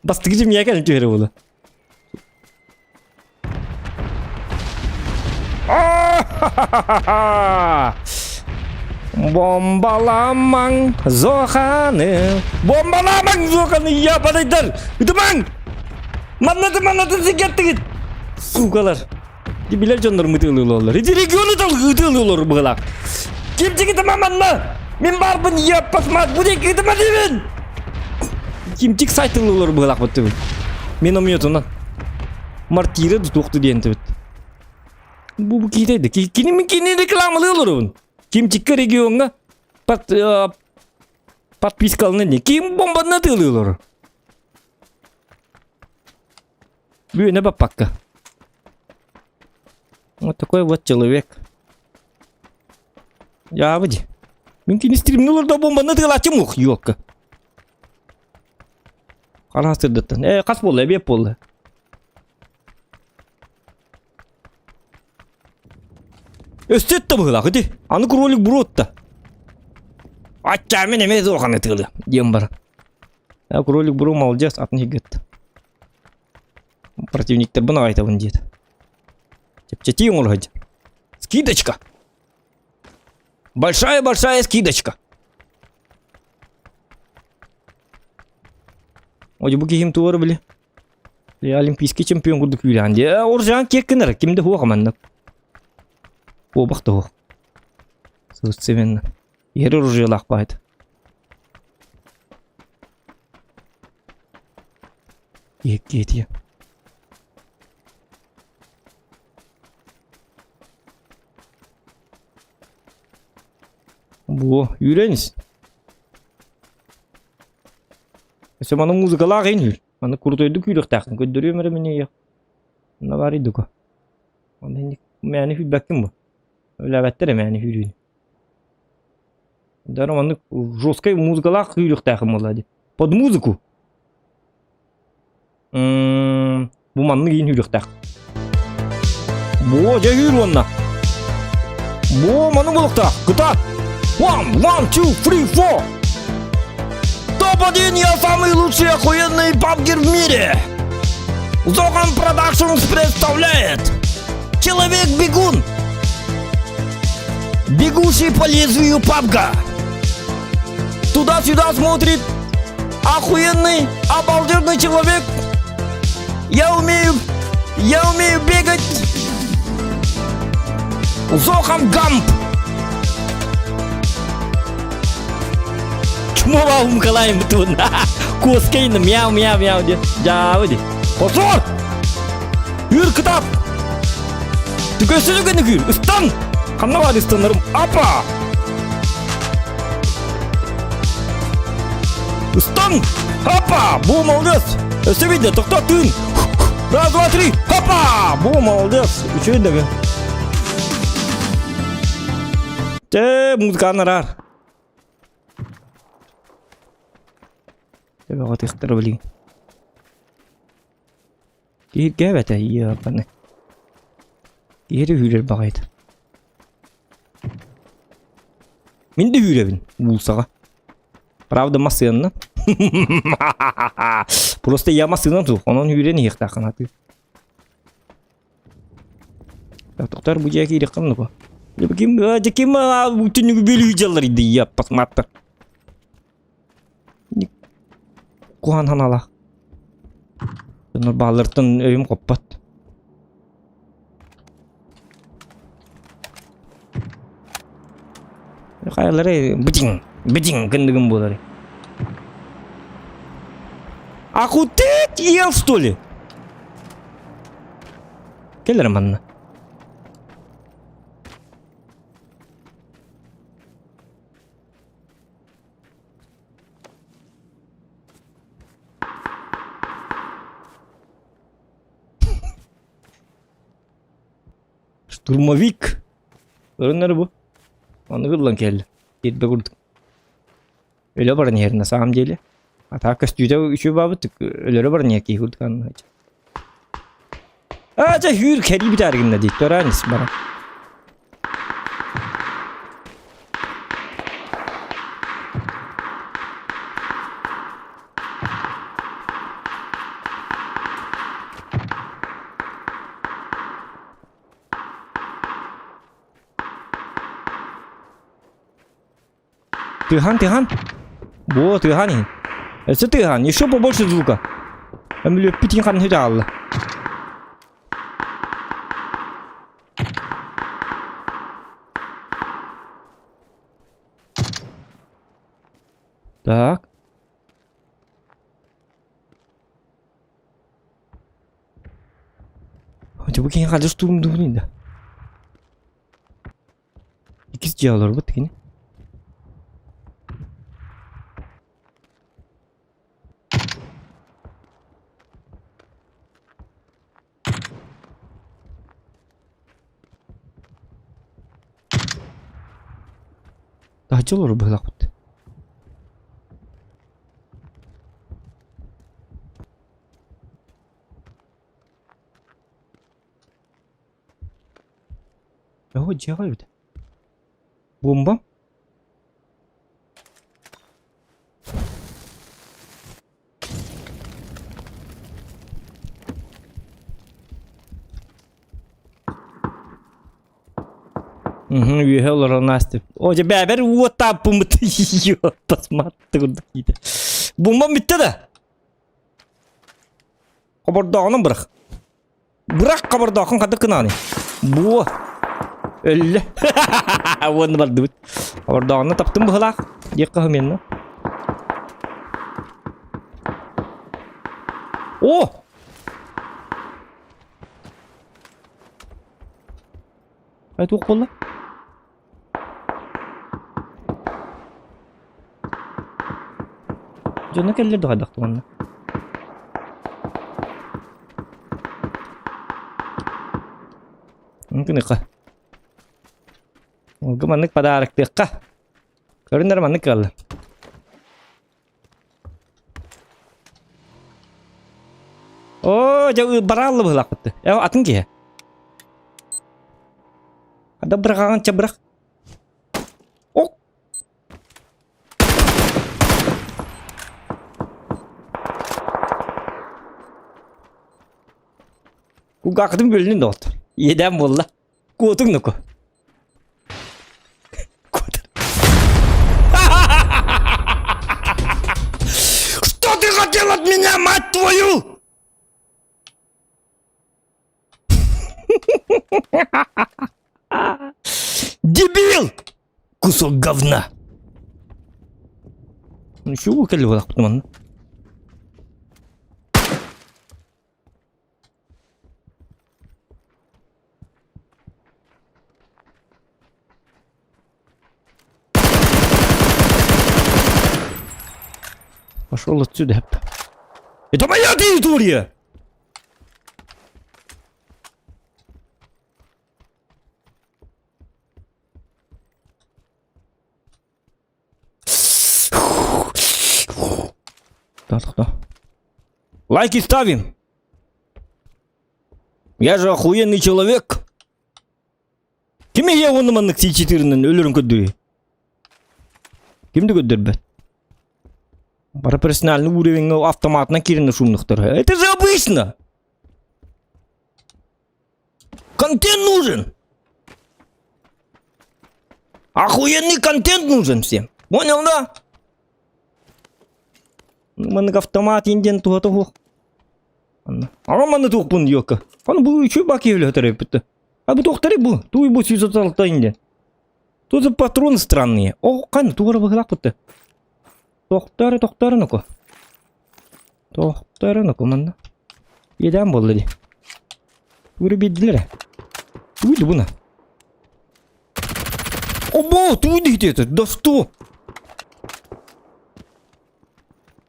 Бастығы жем яғын түйері болды. Бомбаламаң зоқаны. Бомбаламаң зоқаны. Япан айдар. Үтімаң. Маннаты секеттігіт. Сукалар. Дебилер жондар мұтылы олар. Эти регионы тылы олар бұғылақ. Кемчігі тама манна. Мен барбын яппасмат. Бұдек етіма деймін. Кемчік сайтылы олар бұғылақ бұтты бұл. Мен омиотынан. Мартиры тоқты дейінті бұт. Бұл кейтейді. Кені рекламалы олар бұн. Кемчіккі регионға подпискалыны не. Кем бомбаны тылы олар. Бүйіне баппаққа. Вот такой вот человек. Я выйди. Мümkün стримнулар да бомбаны тылачым ух, yok. Қарастырдыттын. Қас болды, беп болды. Өстетті бұғылақ, өте. Аны кролик бұротты. Атча мен еме зорғаны тылы. Дем бар. Кролик бұром алжас, атын егетті. Противниктер бұна айтабын деді. Чепчети оңыр ғады. Скидочка. Большая скидочка. Оди бұл кейім туары білі. Олимпийский чемпион күрдік үйләнде. Оржан кеккінір. Кімді хуа қаманды. О, бақты хуа. Сыз семенні. Ері ружиялақ байды. Еккеті. Во, үйреніз. Өсі маны музыкалақ ең үйр. Маны күртөйді күйлік тәқін. Көддірі өмірі міне ең. Мына бар еді ко. Мәні үйр бәккім бұ. Өлі әбәттері мәні үйр үйр. Дәрі маны жосткай музыкалақ күйлік тәқін болады. Под музыку. Бұ маны ең үйрік тәқін. Во, жа үйр онна. Во, маны бұлықта. Күта. 1, 2, 3, 4. Топ-1, я самый лучший охуенный пабгер в мире. Зоган Продакшнс представляет Человек-бегун, бегущий по лезвию пабга. Туда-сюда смотрит охуенный, обалденный человек Я умею бегать. Зохам гамп. Чмо бабым қалайым бұтын. Коскайны мяу де. Жауы де. Қосор! Үйір кітап! Түкесі жүгені күйір. Үстан! Қанна бар үстанырым. Апа! Үстан! Апа! Бұл молдес! Өсі бейді, тоқта түн! Раз, два, три! Апа! Бұл молдес! Үшейіндегі. Музыканы рар. Тебе вот их травли. И гавета ебаны. Ері үйрер бағайды. Мен де үйребін бұлсаға. Правда масыянна. Просто я масыянна тұр. Онын үйрен еқта қанаты. Тоқтар бұл жәке ерек қанны ба. Кем түнігі бөлі үйжалар еді. Я посматтыр. Куан ханала. Нұр балыртын өйім қоппат. Қайылары бітің кіндігім болары. Ақутет ел, что ли? Келер манна. Штурмовик. Örünleri bu. Onu kıllan kelli. Yedbe kurduk. Öyle barın yerine sağım deli. Hatta kastüde üçü babıttık. Öyle barın yeki kurduk anla. Aca hür keri bir tarihinde değil. Törenis bana. Тыхан. Во, тыхан. Это тыхан. Еще побольше звука. Амилю питинхан хидал. Так. Хотя бы кем хадис турм дурнинда. İkiz cihazlar bu tekini. Acılar bu lakut. Ya o cevap öyle. Bomba. Уехал Ронасти. О, тебя бер вот так помыты. Посмотри, куда какие-то. Бомба битті да. Қабырдағынан бұрақ. Бұрақ қабырдағын қадыр кынаны. Бұ. Өлі. Оны барды бұд. Қабырдағынан таптым бұғылақ. Еққа хүменні. О! Қайт оқ болла. Жона келлерді қайдақты ғанна. Мүмкін иққа. Олғы маннық падарықты иққа. Көріндер маннық қалды. О, жау бараллы бұғылақ бұтты. Әу, атын ке? Ада бірғаған чабырақ. Оқ! Кугақдың бөлінен де отыр. Еден болла. Котың нүкі. Что ты хотел от меня, мать твою? Дебил! Кусок говна! Ну чего вы колю так потом? Пошел отсюда. Это моя территория! Да. Лайки ставим. Я же охуенный человек. Кime я onu manlık C4'nin ölürüm ködüğü? Kimdi ködür Профессиональный уровень автоматна кирина шумных. Это же обычно. Контент нужен. Охуенный контент нужен всем. Понял, да? Маннык автомат инден туга. Маны туг бун йока. Аны бу үчү баки өлө тарапты. А бу токтары бу. Туй бу 106 инден. Тут за патроны странные. О, каны тугара баглак бутты. Тоқтары нұқы. Тоқтары нұқы манна. Еден болды де. Өрі бедділері. Туйды бұна. Оба, туйды где-то. Да что?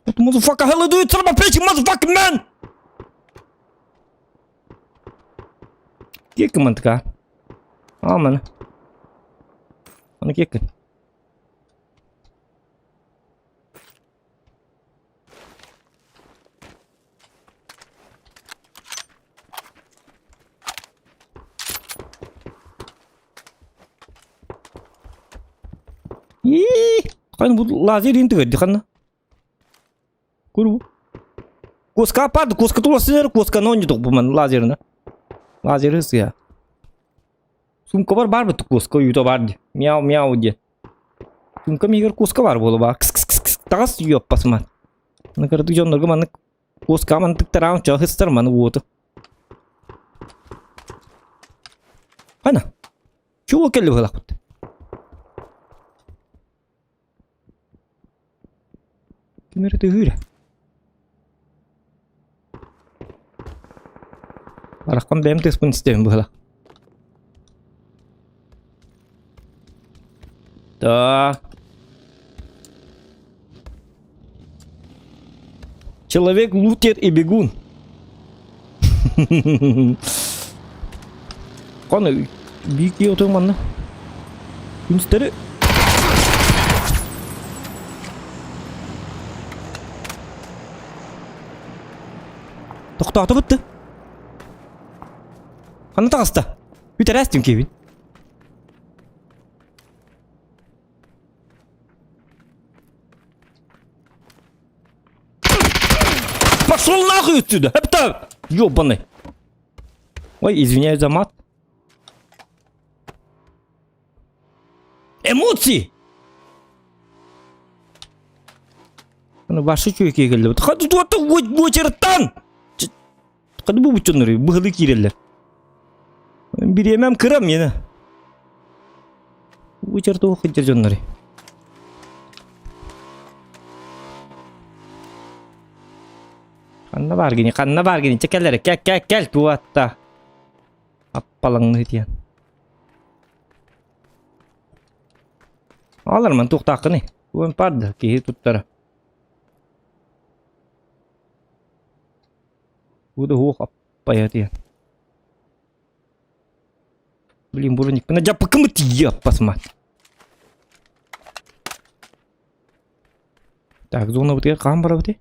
Это motherfucker hella do it, son of a bitch, motherfucking man! Кекка man така. Man. Man kekka. Kan bu lazer integre kan. Kurbu. Koska apad, koska tulasınlar, koska ne oynuyor bu man lazerine. Lazer hız ya. Sumka var mı koska yuta vardı. Miau diye. Sumka migar koska var bolu bak. Tas yok pasman. Ne kadar tujuanlar man koska man tık taraf çağ hızlar man bu. Ana. Çuva kelli halak. Kimere de hüre. Barakam benim tespun istemem bu hala. Да. Человек лутер и бегун. Каны бики отурманны. Күнстері. Тоқтаты бітті. Қаны тағысты. Үйтер әстім кебін. Пошел нахуй отсюда! Эпта! Ёбаный! Ой, извиняюсь за мат. Эмоции! Аны башы чөйке келді. Қады дуатты өтертан! Қады бұл бүтінлері, бұғылы керелі. Биремем кырам мені. Өтерді оқыдер жонлары. Қанна бар гені, чекелері, кәл, туатта. Аппалаңны етен. Аларман тоқтақыны, өң парды, кейі тұттары. Udah apa ya dia? Beli burunya kena japa kematian pas mat. Так, зона вот эта камера вот эта.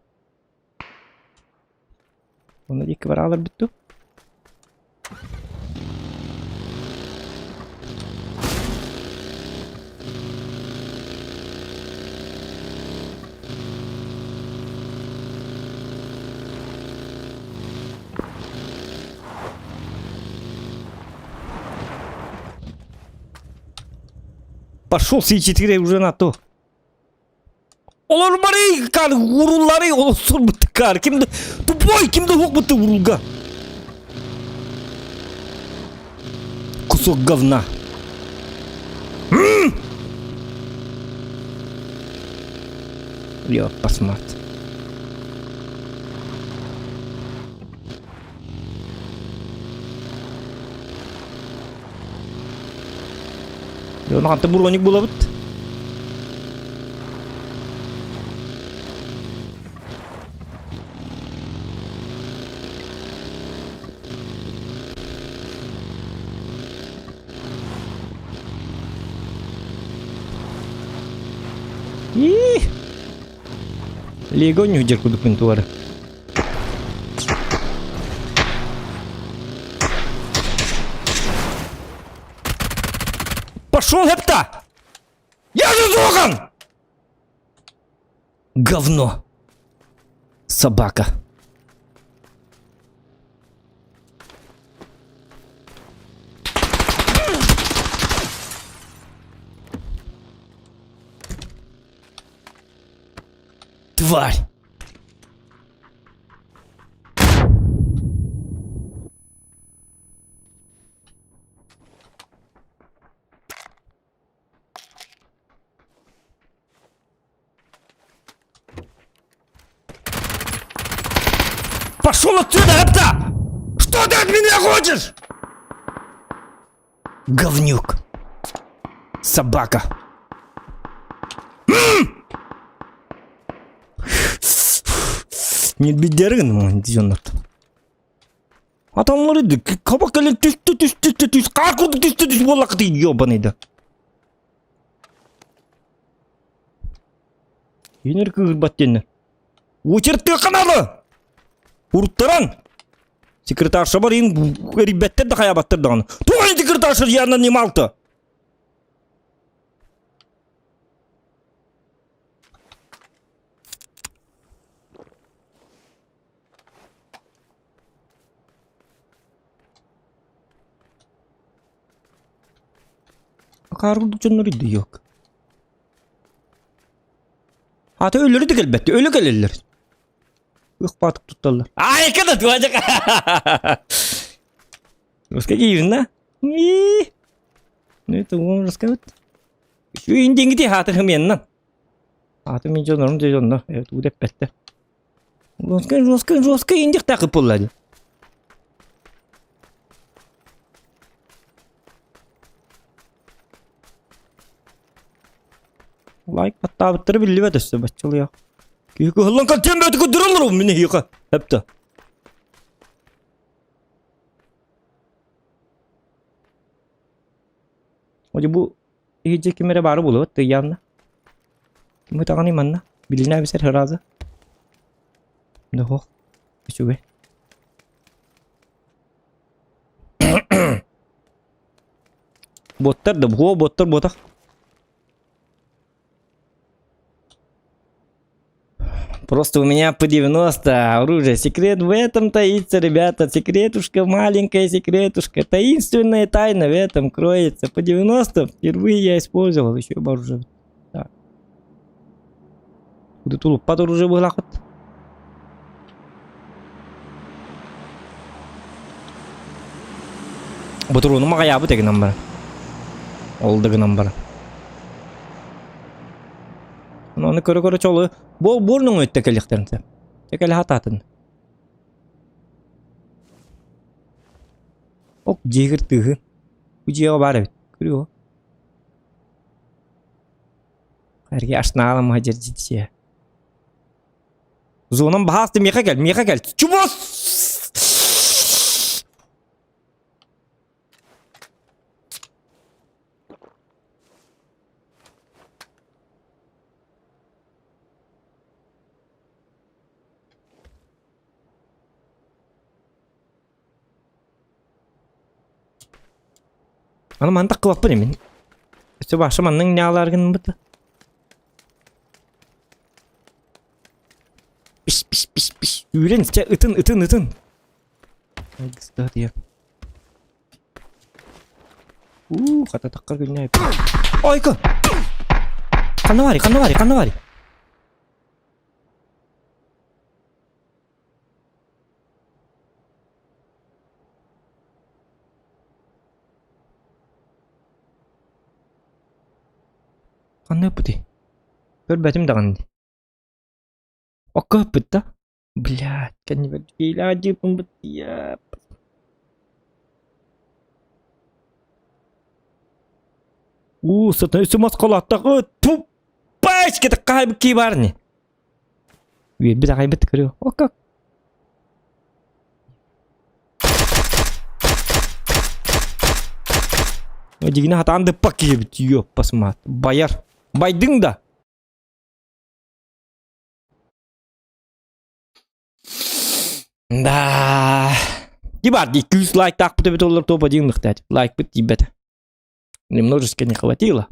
Он эти квадраты биту. Пошел C4 уже на то. Олар бары кар уруллары олсур бутты кар. Кимді тупой, кимді хоқ бутты урулга. Кусок говна. Ёп, посмотри. Оны қанты бұрғаник бола бұд. Лего не удер куду пинтуара. Пошел, хепта! Я же зоган! Говно. Собака. Тварь. Пошел отсюда, это! Что ты от меня хочешь? Говнюк. Собака. Не бедерін мұн дезонат. Атамлар еді, қабақ кәлен түсті, қарқылды түсті болақыды ебаныйды. Енер күйірбаттені. Өчертті қаналы! Ұрттаран! Секретарша бар, ең ребеттер де қаябаттырдығаны. Туған секретарша жерінен нем алты. Kargılduk canları da yok. Hatta ölürü de elbette. Ölü gelirler. Yok batık tutarlar. Ay kadar tuğacak. Ruska giyin da. Ne tuğum Ruska bit. Şu indiğin gidi hatı hımiyen lan. Hatı mi canlarım. Evet bu depette. Ruska indik takıp olladı. Лайк паттабыттыры билли бәтәсті бәтчілі я. Кейкі ғылан кәлтен бәті көдірілір ол мені хиқа. Әпті. Оде бұл егеде кемере бары болу бәтті янна. Кем өтаған иманна. Біліне әбісер хыразы. Да хоқ. Өші бе. Боттар да бұл боттар ботақ. Просто у меня по 90 оружия. Секрет в этом таится, ребята. Секретушка маленькая, секретушка. Таинственная тайна в этом кроется. По 90 впервые я использовал. Еще оружие. Так. Куда тут под оружие было ход? Бутуру, ну магая бы так номер. Олдык номер. Оны көрі чолы. Бол бурның өтті кәліқтерінті. Текәлі хататын. Ок, жегір түгі. Үжеға бар өт. Көрі о. Әрге ашына алым ғажар жетіше. Зонам бағасты меқа кәл. Чубос! Ана мантақ қылап бір емен. Өте башы манның не аларғының бұты. Пиш. Үйрен, ытын. Айгызда дия. Қата таққар көліне айып. Ойқы! Қанна бари. Kanne putih. Görbetim de kanne. Oka putta. Блядь, kan ni gila aja pembetiap. Satay maskalatta. Tuh. Pas kita kaybı kibar nih. Bir daha kaybet kırıyor. Oka. Jigina hatan depak ya bitiyor pas mat. Bayar. Baydın da. Да. Ебать, 200 лайк так потом топ-1 кстати. Лайк быть, ребята. Немножечко не хватило.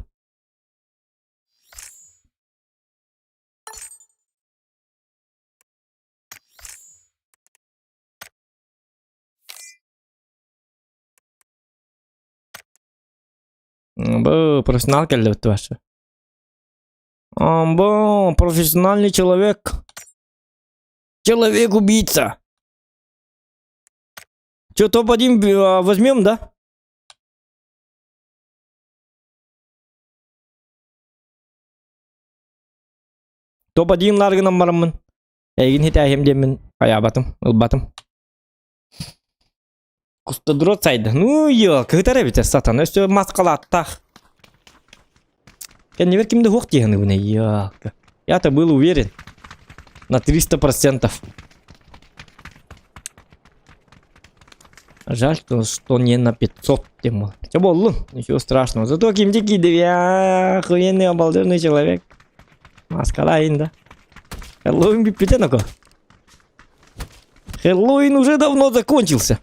Бо, профессионал келет ваша. Бо, профессиональный человек. Человек-убийца. Че, топ-1 возьмем, да? Топ-1 ларгынан барамын. Эгин хитайым демен. Аябатым, ылбатым. Кустадрот сайды. Ну, ёк, хытары бите сатан. Өстө маскалаттах. Я не верь, кимді хоқ дегені бұны. Ёк. Я-то был уверен. На 300%. Жаль, что не на 500 тему. Че болу? Ничего страшного. Зато кимди кидев, я охуенный обалденный человек. Маскалайн, да? Хэллоуин бипите на ко? Хэллоуин уже давно закончился.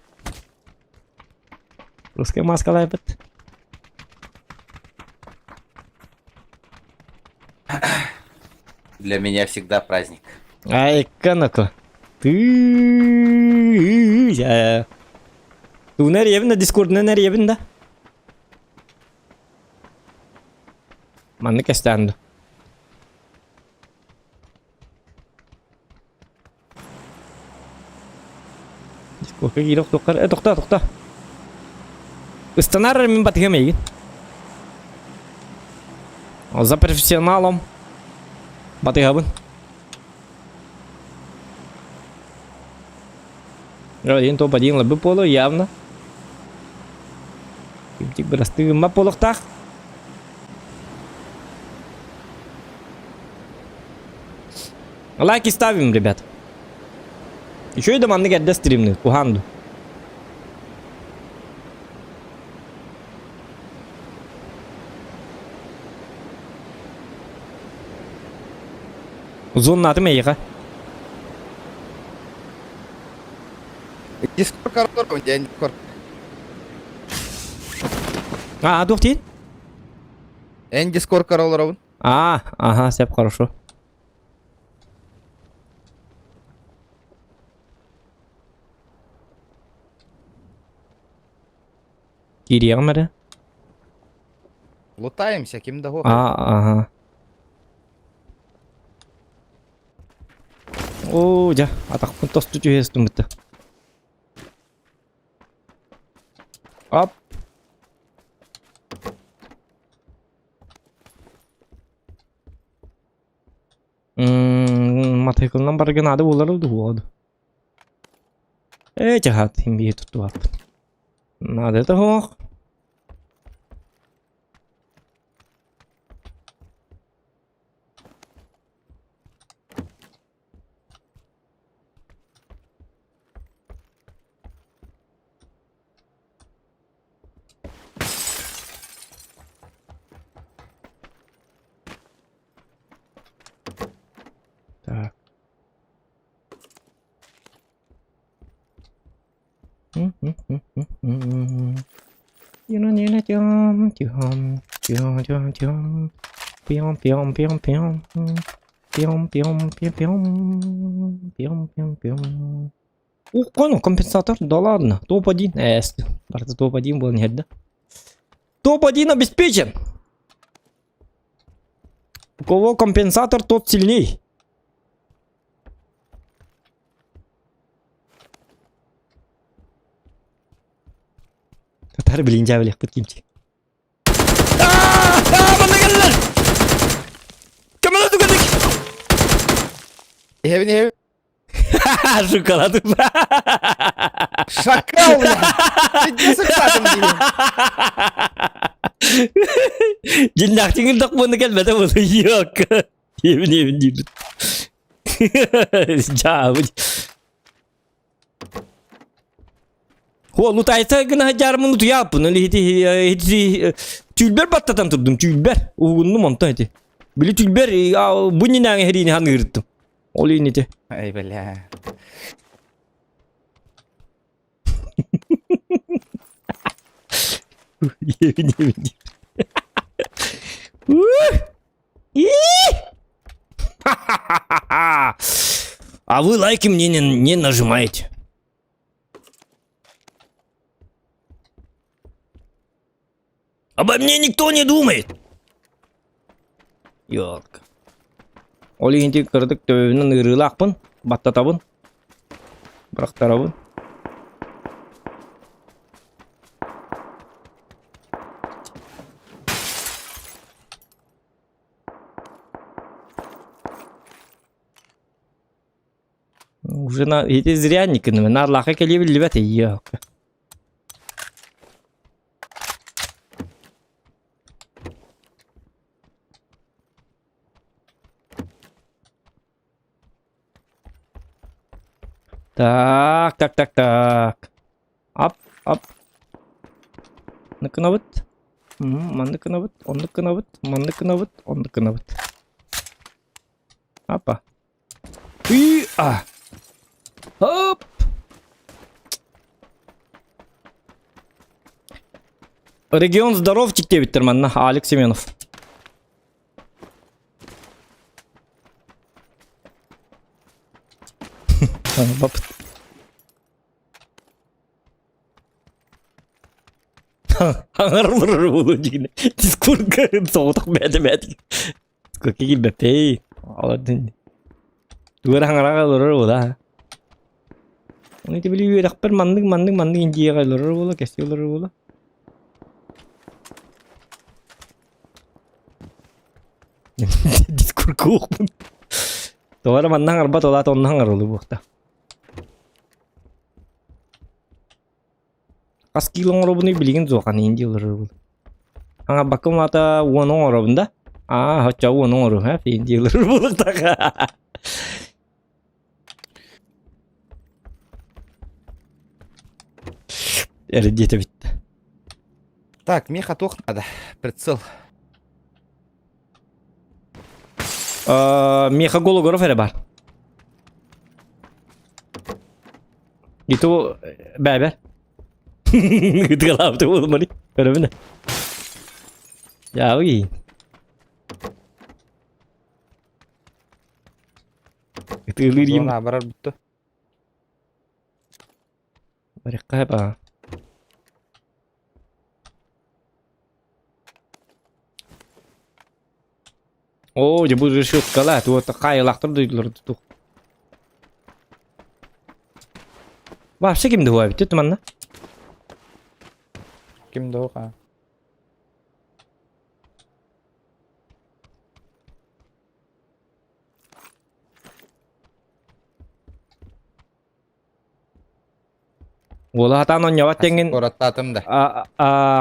Русская маскалайн бит. Для меня всегда праздник. Ай, канако. Ты nereye evin de Discord'una nereye evin de? Manlık estendi. Discord'a girip tokar. Tokta. Istanar min batığım iyi. За профессионалом. Батыгабын. Один топ-1 лабы полу явно. Кимтик бірастығым ма полықтақ. Лайки ставим, ребят. Еще и доманны гәдді стримны. Куханду. Зон атым әйіға. Дискорд коридор, день дискорд. Дух тейін? Эн дискорд коридор. Ага, сәп хорошо. Кирияғым әрі? Лутаемся, ким да го. Ага. О, жа, атақпын тосты жүйестім бітті. Оп. Матайкылынан барген ады олар өді олады. Жағат, ембейі тұтты барды. Нады это хоқ. Так. Ух, ну компенсатор, да ладно, топ-1, Барта топ-1 был, нет, да? Топ-1 обеспечен! У кого компенсатор, тот сильней. Татар, блин, жабылек, подкиньте. Bana geldiler! Evin. Şokoladım. Şakal ya. Ne sıkladın diyeyim. Cinnakçının dokmanı gelmedi bunu. Yok. Yemin değil. Jauh. Lu taysa gına hajar menut ya pun hiti tülber battatan turdum tülber. Uğunlu monta hiti. Bili tülber bunyi nang hari ini han ngirttum. Oli ini teh. Ay bela. Yemin. А вы лайки мне не нажимаете. Обо мне никто не думает. Yok. Oli inti kırdık dövünün ırılakpın. Battatabın. Bıraktarabın. Уже эти зрянники, на орлаха келебили бәте, yok. Так. Ап. Ныкына быт. Мандыкына быт, ондыкына быт, мандыкына быт, ондыкына быт. Апа. Хоп. Регион здоров тикте биттерман, Алекс Семенов. Бапыт. Аңарылыр болу дегені. Дискурға соғытық бәді. Көке кел бәпей. Аладың. Дуар аңараға лұрыр бола. Оны те білі үйер ақпар мандың индияға лұрыр бола, кәсте лұрыр бола. Дискурға оқпын. Doğru mandan arbat olat ondan arılı bu da. Kas kilon arabını bilgin zokan indi olur bu. Anga bakım ata onun arabında. Hatta onun arabı ha indi olur bu da. Где-то bitti. Так, меха тох надо. Прицел. Меха Гологоров ada bar. Itu beber. Itu kalau tuh teman ini, benar. Ya wih. Itu lirim. Zona barar bitti. Mereka apa? Oh, jadi решетка lah, tuh такая лахтар дойдылар tuh. Вообще kimdi bu abi? Teman na? Kimdi o ha? Ola hatan on yawat dengen. Korattатым да.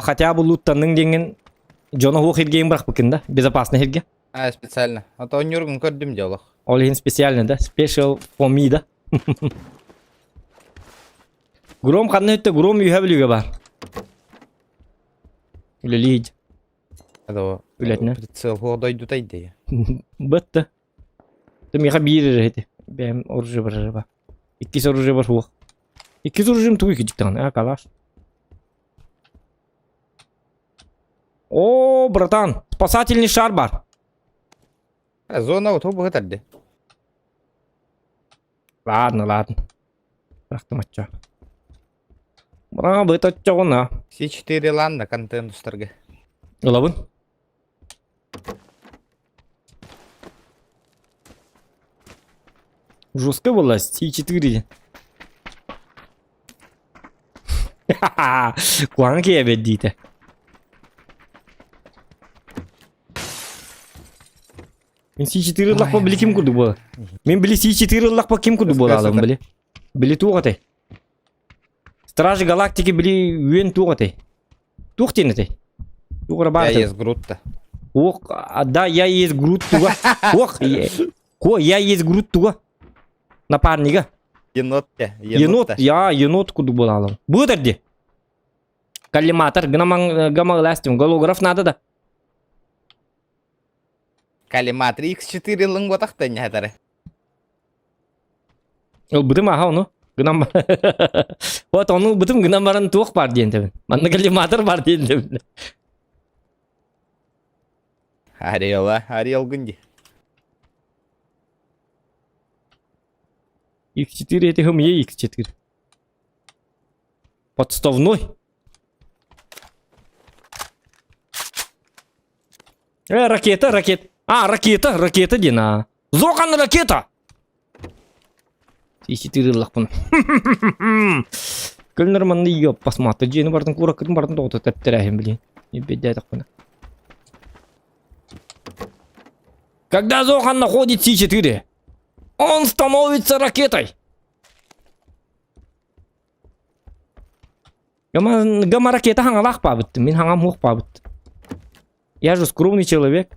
Хотя бы луттанның денген Джона Хух хирген бирак быкын да, безопасный хирге. Специально. А то нюргун көрдüm диалог. Ол хин специально да, special for me да. Гром қандай өтті, гром үйе білуге бар. Үлелейді. Это Үлетіне. прицел ходай дутайды я. Бітті. Тым еға бейірі рейді. Бәйім оружы бар. Иккес оружы бар хуық. Иккес оружым туғы кедіктіған, калаш. О, братан, спасательный шар бар. Зона вот оба гытарды. Ладно. Рахтым атча. Бұраңа бұйт атча ғына. C4 ланда контент ұстарға. Олабын? Жестко была C4. Quán kia về đi thế. Мен C4 лақпа білі кем күрді бола. Мен білі C4 лақпа кем күрді бола алам білі. Білі туғатай. Стражи галактики білі үйен туғатай. Туқ тенетай. Туғыра Я барды. есть Грут-то. Ох, да, я есть Грут туға. Ох, я есть Грут туға. Напарнига. Енот-те. Енот, я енот күрді бола алам. Бұдырды. Коллиматор, гамма ластим, голограф надо да. Коллиматор X4 лынготақты не хатары. Ол бытым аха оны. Гынам. Вот оны бытым гынам барын туық бар дейін тебін. Манда коллиматор бар дейін тебін. Ариэл гынди. X4 это хм е X4. Подставной. Ракета. Ракета дена. Зоқан ракета. C4 лақпын. Көлнер манны еп посмотры. Жені бардың куракын бардың тоғыты тәптер әйім білейін. Ебедді айтақпына. Когда Зохан находит C4, он становится ракетой. Гамма ракета хаңалақ пабытты. Мен хаңам хуқ пабытты. Я же скромный человек.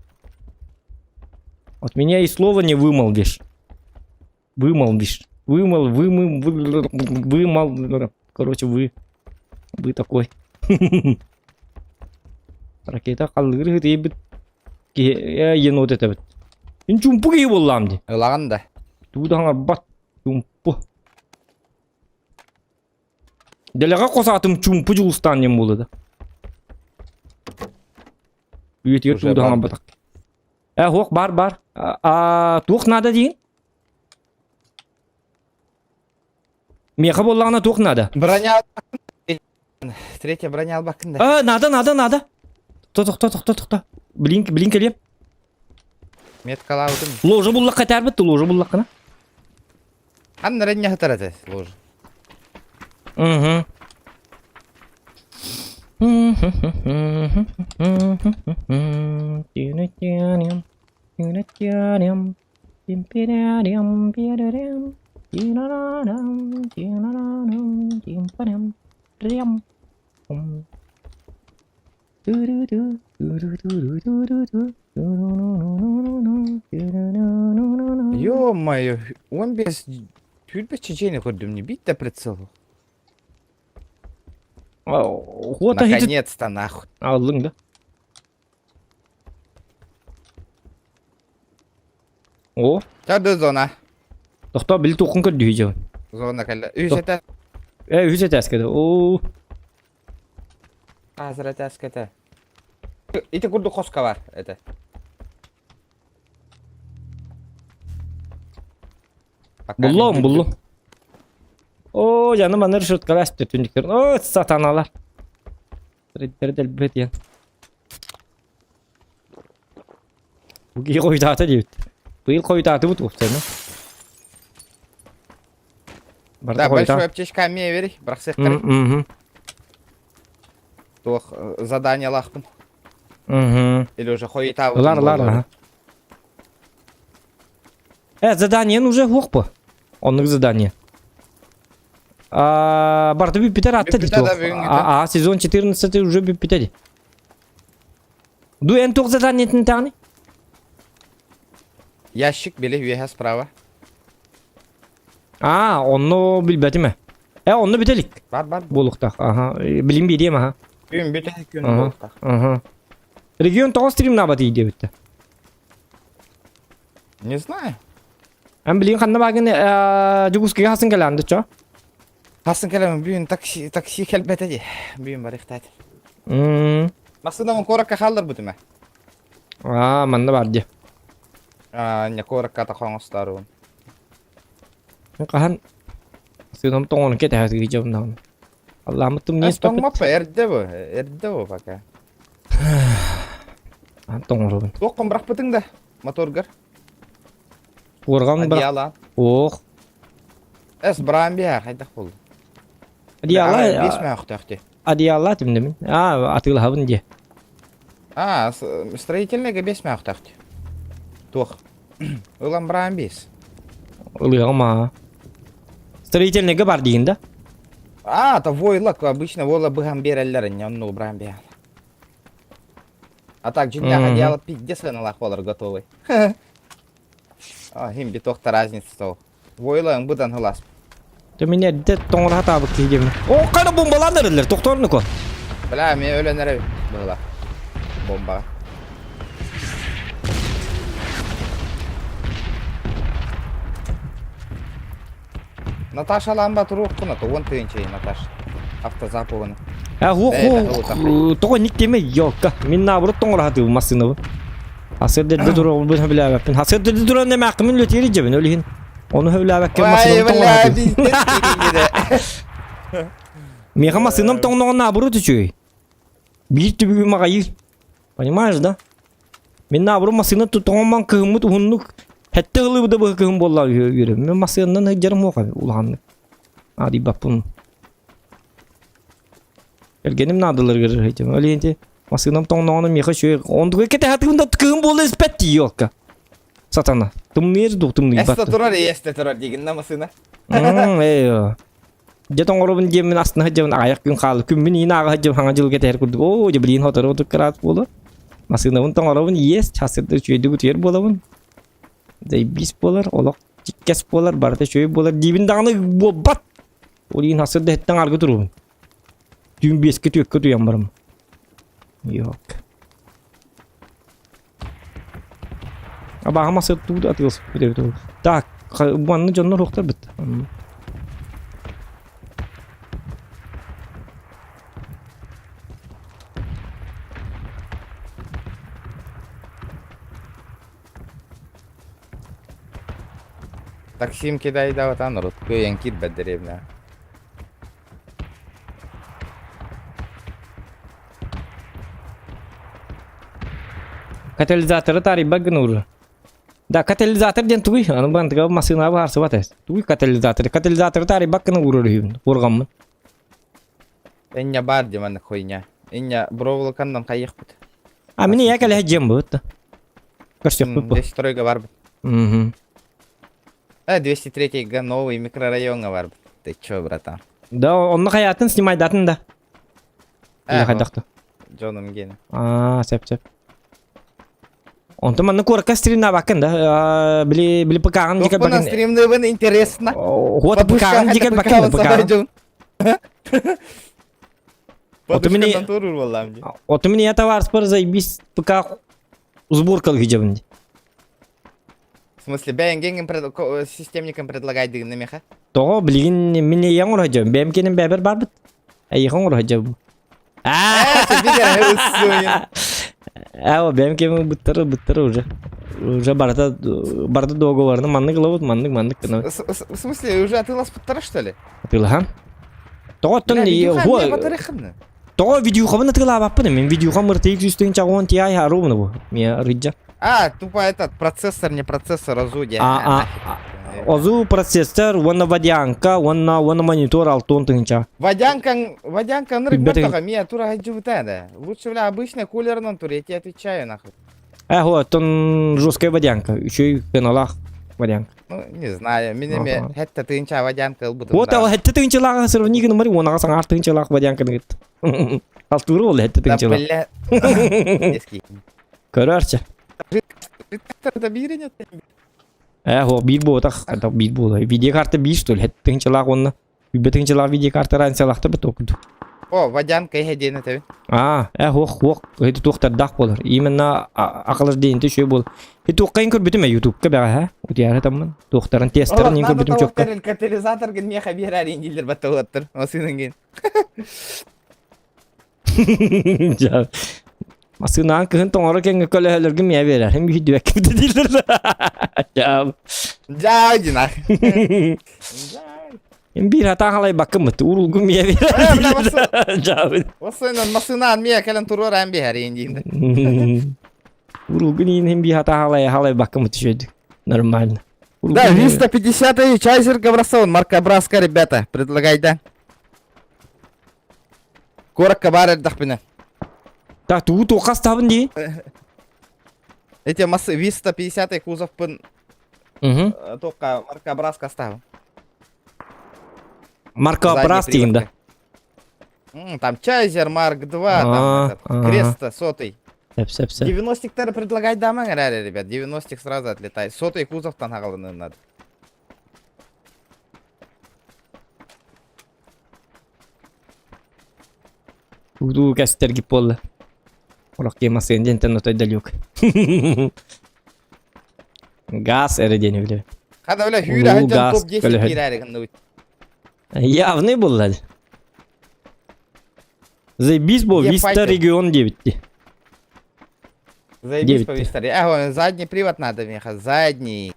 От меня и слова не вымолвишь. Вымолвишь. Короче, вы такой. Ракета қалдыры дейбіт. Енот это бит. Мен чумпу кей болам де. Ылаған да. Тудаңа бат чумпу. Делеға қосатым чумпу жылыстан ем болды да. Үйетер Уже тудаңа бар. батақ. Хоқ бар. Туқ нада дейін? Меха болағына туқ нада. Броня Третья броня албақында. Нада. Тоқта. Блин келем. Меткала аудым. Ложа бұллақ қатар бітті, ложа бұллақ қана. Хан ренне хатарады ложа. Ё-моё, он без чечени көрдім не бит та прицел. Наконец-то нахуй. Алдың да. О, Тады зона. тоқта білі тоқын көрді үйже. Зона кәлі. Үйсеті. Үйже тәскеді. О, Азыр әтәскеті. Ити күрді қосқа бар. Это. бұллы. О, жаным аныр шұртқар әсіпті түндіктерін. О, сатаналар. Среддерді әлбет ең. Бұғы қойдаты дейбіт. Бұйыл қойдаты бұд ұқтайны. Да, большой аптечка мне вери. Бірақ сектор. Тох задание лахпын. Или уже хойта. Лар. Задание уже хоқ онлық задание. Барды бипитер атты дейді. Сезон 14 уже бипитер. Ду ен тоқ заданиетін тағыны? Ящик били веха справа. Оны білбәті ме? Оны бітелік. Бар. Болуқтақ. Білім бейдем, аха. Үйін бітелік күн болуқтақ. Регион тоғы стрим набаты ейде бітті. Не знаю. Әм білейін қанна бағын жүгіскеге хасын кәләнді, чо? Хасын кәләмін бүйін такси кәлбәті де. Бүйін бар иқтайды. Мақсында мұн қораққа қалдыр бұты ме? Манна бар де. Не қораққа тақуан ұстаруын. Қахан сүйдім тоңын кет әсігі жауындағын. Алламыттым не спапет? Тоңмаппа, әрді бұ бака. Тоңырығын. Тоққын бірақ бұтың да, моторгар. Орған бір... Адияла. Оқ. Әс біран бияр, қайдақ болды. Адияла... Бес мәң ұқтақты. Адияла тімді мен. Атығыл хабын де. Строительныйға бес мәң ұқтақты. Тоқ. Ulan Brian biz. Ылыга ма. Строительныйга бар дейін да? А, это войлок, обычно войлок быгам берелерин, я ну Brian Biz. А так, джинляха Мгм. делал пиздец на холлер готовый. А, хим биток-то разница стол. Войлок будан хылас. Ты меня де тоңыр хатабы кейдем. О, қайда бомбаланыр елер, тоқтарыны ко. Бля, мен ölenlere была. Бомба. Наташа ламба туруккуна, то вон тыынчай Наташа. Автозапугуна. Тоғы ник деме, йоққа. Мен набыры тоңыр хаты масыны бұл. Асырдерді дұру бұл білі әбәппен. Асырдерді дұру не мәқі мен lötері жебін, өлігін. Onu hövle әбәкке масыны тоңыр бля, хаты. пиздец. Меха масыным тоңнығын набыры түчөй. Bir tübü mağayı. Понимаешь, да? Мен набыры масыны тоңыман кығымы тұғынлық. Хәтті ғылы бұда бұғы кығым болла үйірі. Мен масыыннан ғыджарым оға ұлғанлық. Adi bak bunu. Gelgenim nadılar görür hocam. Öyle ince masınam tonağını mı yaşıyor? Onduğu kete hatırında tıkım bolu espet yok ka. Satana. Tumnir do tumnir Este bat. turar digin namasına. Eyvah. Jatong orobun jemin asna hajam ayak gün kalı küm bini ina hajam hangajul kete her kudu. O jeblin hotar otu kerat bolu. Masına un tong orobun yes çasırdır çüyedi bu tiyer bolavun. Zey bis bolar olak cikkes bolar barate çüyedi bolar dibin dağını bu bat. Olin hasırda hetten argı durun. Dün bir eski tüyek kötü yanbarım. Yok. Ama ama sırtı da atıyorsun. Bir de daha bu anın canına roktar bitti. Таксим кидай да вот народ. Көен кит бәддеребна. Katalizatorı tari bagın uğru. Da katalizator den tuğuy. Anı ben tığa masına varsa batas. Tuğuy katalizator. Katalizatorı tari bagın uğru rüyüm. Vurgamın. Ennya бар деманы хуйня. Ennya бровлыкандан кайык бит. Amini yakale hajjam bu. Көрсөк bu. 203-га бар бит. Мгм. 203-га новый микрорайонга бар бит. Ты чё, братан? Да onun hayatını simaydatın da. İyi haydakta. Джоном ген. Sep. Onta manna korka streamna bakın da. Bili pekagan jika Копна bakın. стримны бен интересно. Hot pekagan jika bakın pekagan. Подумай, турur vallahi. Otumini yata var spor zaybis peka сборкал hijabın. В смысле, бәйнгенген системникам предлагать дигин меха? Тоғы білген міне ең ұр хajab. Бәмкенің бәбір бар бұд. Әйіған ұр hajab. Әуі бәмкенің бұттыры уже. Уже барды договорны манны қылауыд, манны кіна. В смысле, уже атылас бұттары, что ли? Атылған. Тоғы Тоғы Тоғы видео қабын атыла баппыны. Мен видео қамыр тейк жүстігін чағуан тияй харумыны бұл. Мен рыджа. тупо этот процессор, не процессор, а зудя. Озу процессор, вона водянка, вона монитор алтон тыңча. Водянка нырык мия тура хадживута, да. Лучше, бля, обычная кулерная тура, я тебе отвечаю, нахуй. Вот, он жесткая водянка. Еще и каналах водянка. Ну, не знаю, минеме, это тынча водянка, Вот, а это тыңча лага сравники на мари, вон ага саңар тыңча лага водянка ныгыт. Алтуру ол, это тыңча лага. Да, бля. Көрәрче. Это биренет. Ho bir bu tak atau bir bu video kartı bir stul het tыңчалак онна тыңчалак видео карта ранчалакты бит окуду. О, водянка хедене тебе. Хок это тоқтар дақ болар. Именно акылыр дейинте шөй бол. Тоққайын көрбүтүм YouTube-ка бага ха. Утяра таман. Тоқтарын тестерин нен көрбүтүм чокка. Катализатор ген меха бирар индилер батагаттыр. Осынын ген. Masınağın kıhın toңары кеңге көлөһөлөргө мия берер. Hem video ekipte değiller. Жай динах. Hem bir hata halay bakım mı? Urulgu mia verer. Осынын масынан мия келен турор ам бихар индинде. Urulgu neyin hem bir hata halay bakım mı düşürdü. Нормально. Да, 350-й чайзер Гаврасон, марка Браска, ребята, предлагай, да. Коротко бар дахпина. Так, ту тоқас табын дей. Эти массы Виста 50 кузов пын Угу. только марка Браска ставил. Марка Задней Брас деген да. приводкой. Там Чайзер Марк 2, там Ага, этот, ага. Креста, сотый. Сәп. 90-тіктері предлагать дамаңар әлі, ребят. 90-тік сразу отлетает. Сотый кузовтан ағалыны надо. Уду кәстер кип болды. Орақ кемасы енді интернет ойдал yok. Газ әріден өлі. Хада бля, Улуу хүйрі әжен газ топ 10 көлі. кирәрігін. Явный был далі. Заебись был, Где Виста файтер? регион 9. Заебись Девять по ты. Вистаре. Задний привод надо, Миха, задний.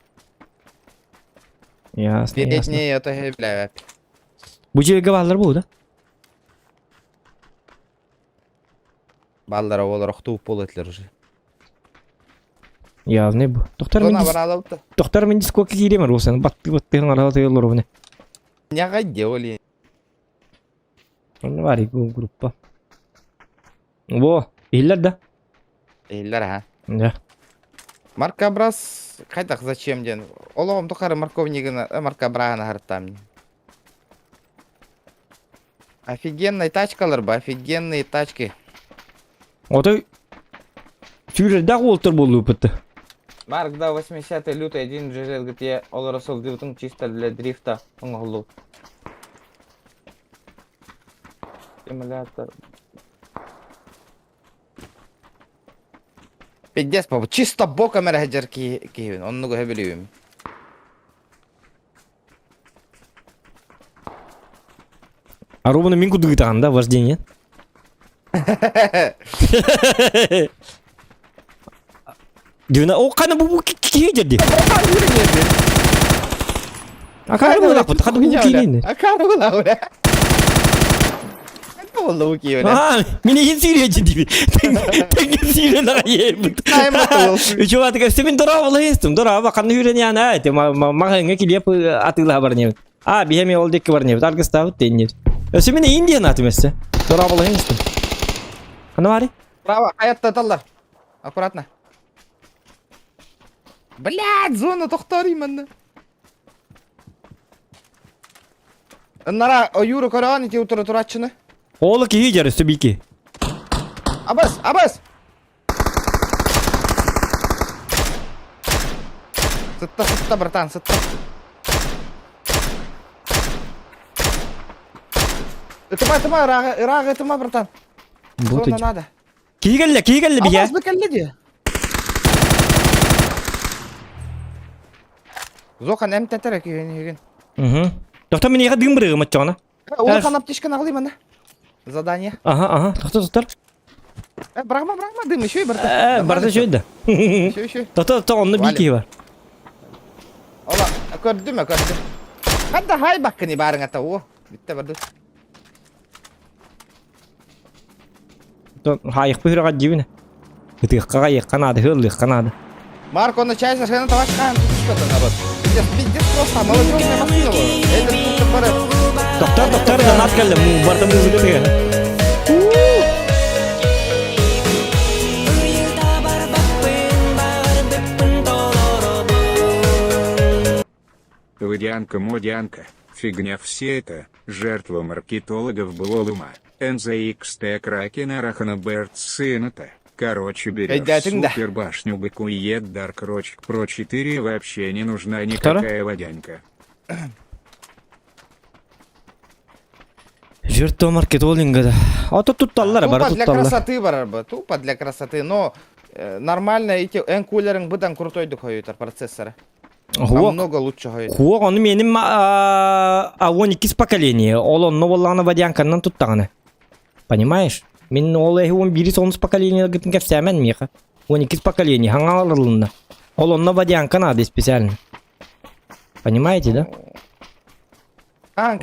Ясно. Передний, это, бля. Bu жерге балдар бұл да? Балдара олар туып болетлер уже. Явный бұл. Зона бар алауты. Тоқтар мен дискока кейремер болсын. Баттығын аралы тегелер оны. Няға деоли. Оны бар бұл группа. Во, ийлер да. Эйлер, ha. Да. Маркабрас, қайдақ зачем ден? Олығым тұқары марковнигіні, маркабрағаны харттам. Офигенный тачкалар ба, офигенные тачки. Отой сүйрердақ олтыр болу бітті. Маркда 80 лютый один жирел где олар сол дивтың чисто для дрифта ұңғылу. Симулятор. Пиздец, папа, чисто боком әрәжер кейбін, онны көе білуім. Арубаны мен күдігі таған да, вождение. Дивна, о, қаны бұл кей жерде. Акары бұл ақпыт, қады бұл кейлейді. Акары бұл аура. Қайда бұл бұл кейлейді. Мені ең сүйрейді дейбі. Тәңген сүйрейді аға ебіт. Үші ваты көсті мен дұра болы естім. Дұра бақанды үйрені яна әйті. Мағыңа келеп атығыла бар небіт. Бихеме ол декі бар небіт. Арғыстауыт дейін небіт. Өсі мені индиян атым өсті. Дұра болы естім. Қаны бары? Право, хаятта талар. Аккуратно. Блядь, зона тоқтар именно. Нара, Юру Коран, ити утыры туратчыны. Олы кей жар өсті бейке. Абас, абас! Сытта, братан, сытта. Этыма, рағы этыма, братан. Зона надо. Кей келі бейе. Абас бікәлі де. Зоқан әмтәтірі күйген. Тоқта мен еға дым бірігі матчағына. Олқан аптешкан ағылайым ана. Задание. Ага, тоқта. Брахма, дым, еще и братан. Барда шөйді. Еще. Тоқта, онны бейке бар. Ола, көрдім. Қадда хай баққыны барың ата, о. Бітті барды. Хайық бұйырға жебіне. Үтіқ қанады, хырлық қанады. Марк, он чайся, шайна тавашқан. Что-то народ. Пиздец просто, молодежная машина была. Это тут пары. Тоқтар, донат келді, барды музыка деген. Водянка, фигня все это, жертва маркетологов было ума. NZXT Кракен Арахана Берт сына-то. Короче, берешь супер башню быкует Дарк Рочек Про 4 вообще не нужна никакая водянка. Жертва маркетолинга да. Ото тутталлар бар, Тупо для тутталлар. красоты бар, тупо для красоты, но нормально эти энкулерың бұдан крутойды қойытар процессоры. Намного лучше қойыт. Хуақ, оны менің 12 поколение. Ол онны болағына водянканнан туттағаны. Понимаешь? Мен ол 11-9 поколение гытын кәпсәмен меха. 12 поколение, хаңаларылында. Ол онны водянка надо специально. Понимаете, да?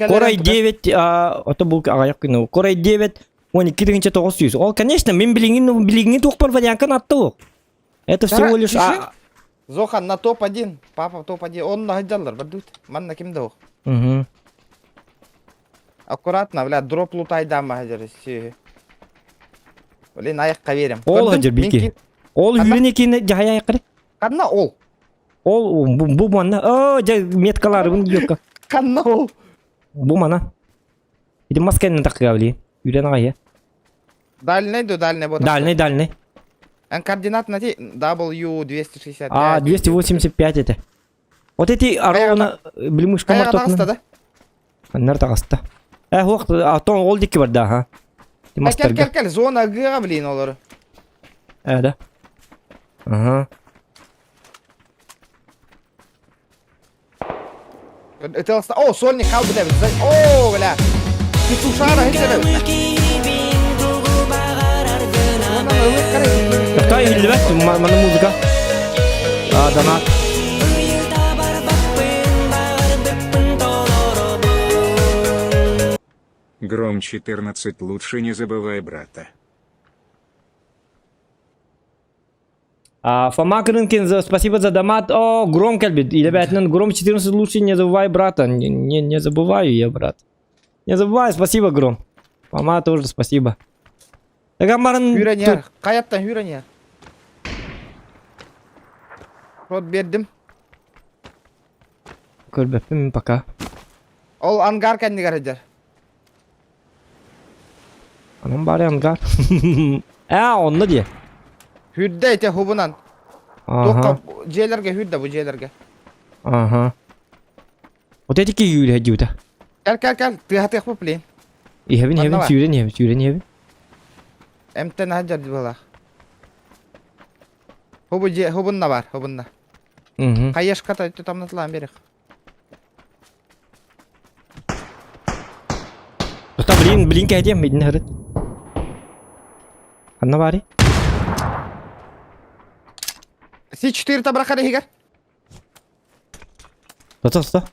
Корай 9, ото бұл ағаяқ күні. Корай 9, 12-9 900. Ол, конечно, мен білігіңі тоқпар водянкан атты ол. Это всего лишь... Зохан на топ-1, папа топ-1, он на гаджалар, бардут, ман на кимда ох. Аккуратно, блядь, дроп лутай дама гаджар, си. Блин, аяққа берем. Ол гаджар бейке. Ол Анда? үйрен екені жая якыры. Kanna ol. Ол bu mana. Меткалары бун yok. Kanna ol. Bu mana. Иди масканы такабли. Үйрен агай. Дальний до дальний вот. Дальний. Координат на W265. 285 это. Вот эти арона билмуш Каяга камар тагыста тотны. да. Нәрдә каста. Хук атон ол дики бар да, ха. Кел, зона Г, блин, олар. Да. Ага. Это о, сольник кал, бля. О, бля. Ты тушара, это. Тай hilbet mana muzika. Donat. Гром 14 лучше не забывай брата. Фомакрынкин, спасибо за донат. О, Гром кельбит. Или бэтнен Гром 14 лучше не забывай брата. Не забываю я, брат. Не забывай, спасибо, Гром. Фома тоже спасибо. Так амарын... Hürenyer. Kayaptan hürenyer. Rod verdim. Көрбеппин пока. Ol angar kendi garajar. Anam bari ангар. Onda diye. Hüdde ite hubunan. Aha. Dokka C'lerge hüdde bu C'lerge. Aha. Вот эти киюли хадюта. Gel. Tıhat yapıp plin. Ihevin Anna var. süren. Emten hajar diyorlar. Hubunna var, hubunna. Hı. Kayaş kata ite tam nasıl berek. Tosta blin kaydım midin hırıt. Anna bari. Си 4 табрака дегер. Tosta.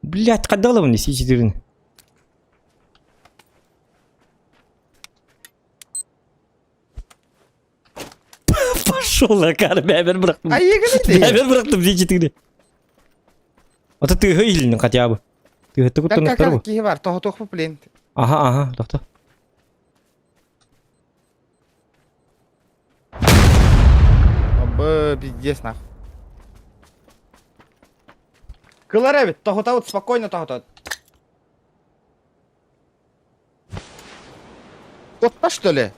Блять, кадала мне C4. Пошел, кар, бәбер бырақтым. Ay yegene de. Бәбер бырақтым C4. Ата тыгы илин хотя бы. Тыгы туктан тарбы. Ки var, toh plin. Ага, тоқта. Абы, пиздец нахуй. Кыларевит, тохотаут спокойно тохотаут. Котта что ли?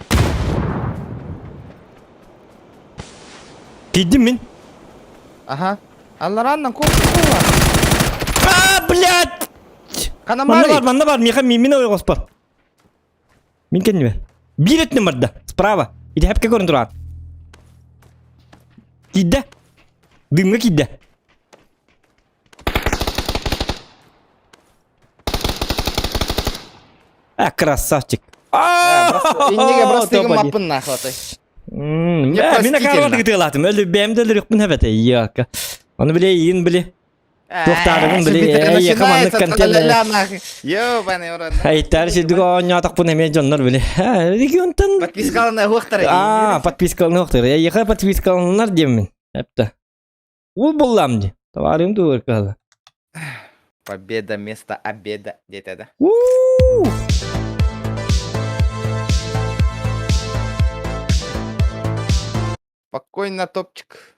Кидdim мен. Ага. Аллараннан корку. Блядь! Канамари. Манда бар, мен ой қоспар. Мен кенне. Биретне барда, справа. Иди хепке көрін тұрған. Кидді. Дымға кидді. Красавчик. Иннеге брастыгын маппын нахуй атай. Мен простительно. қарварды кытылатым. Өлі бәмді өлі рүкпін әбәті. Яка. Оны біле, иін біле. Тоқтарығын біле. Қаманлық контент. Ёбаный урод. Айттар шедігі ойнатық бұн әме жонлар біле. Регионтан... Подпискаланы хуқтары. Подпискаланы хуқтары. Яқа подпискаланылар деймін. Әпті. Ол болам де. Таварым дуыр қалы. Победа вместо обеда. Где-то, да? Спокойно, топчик.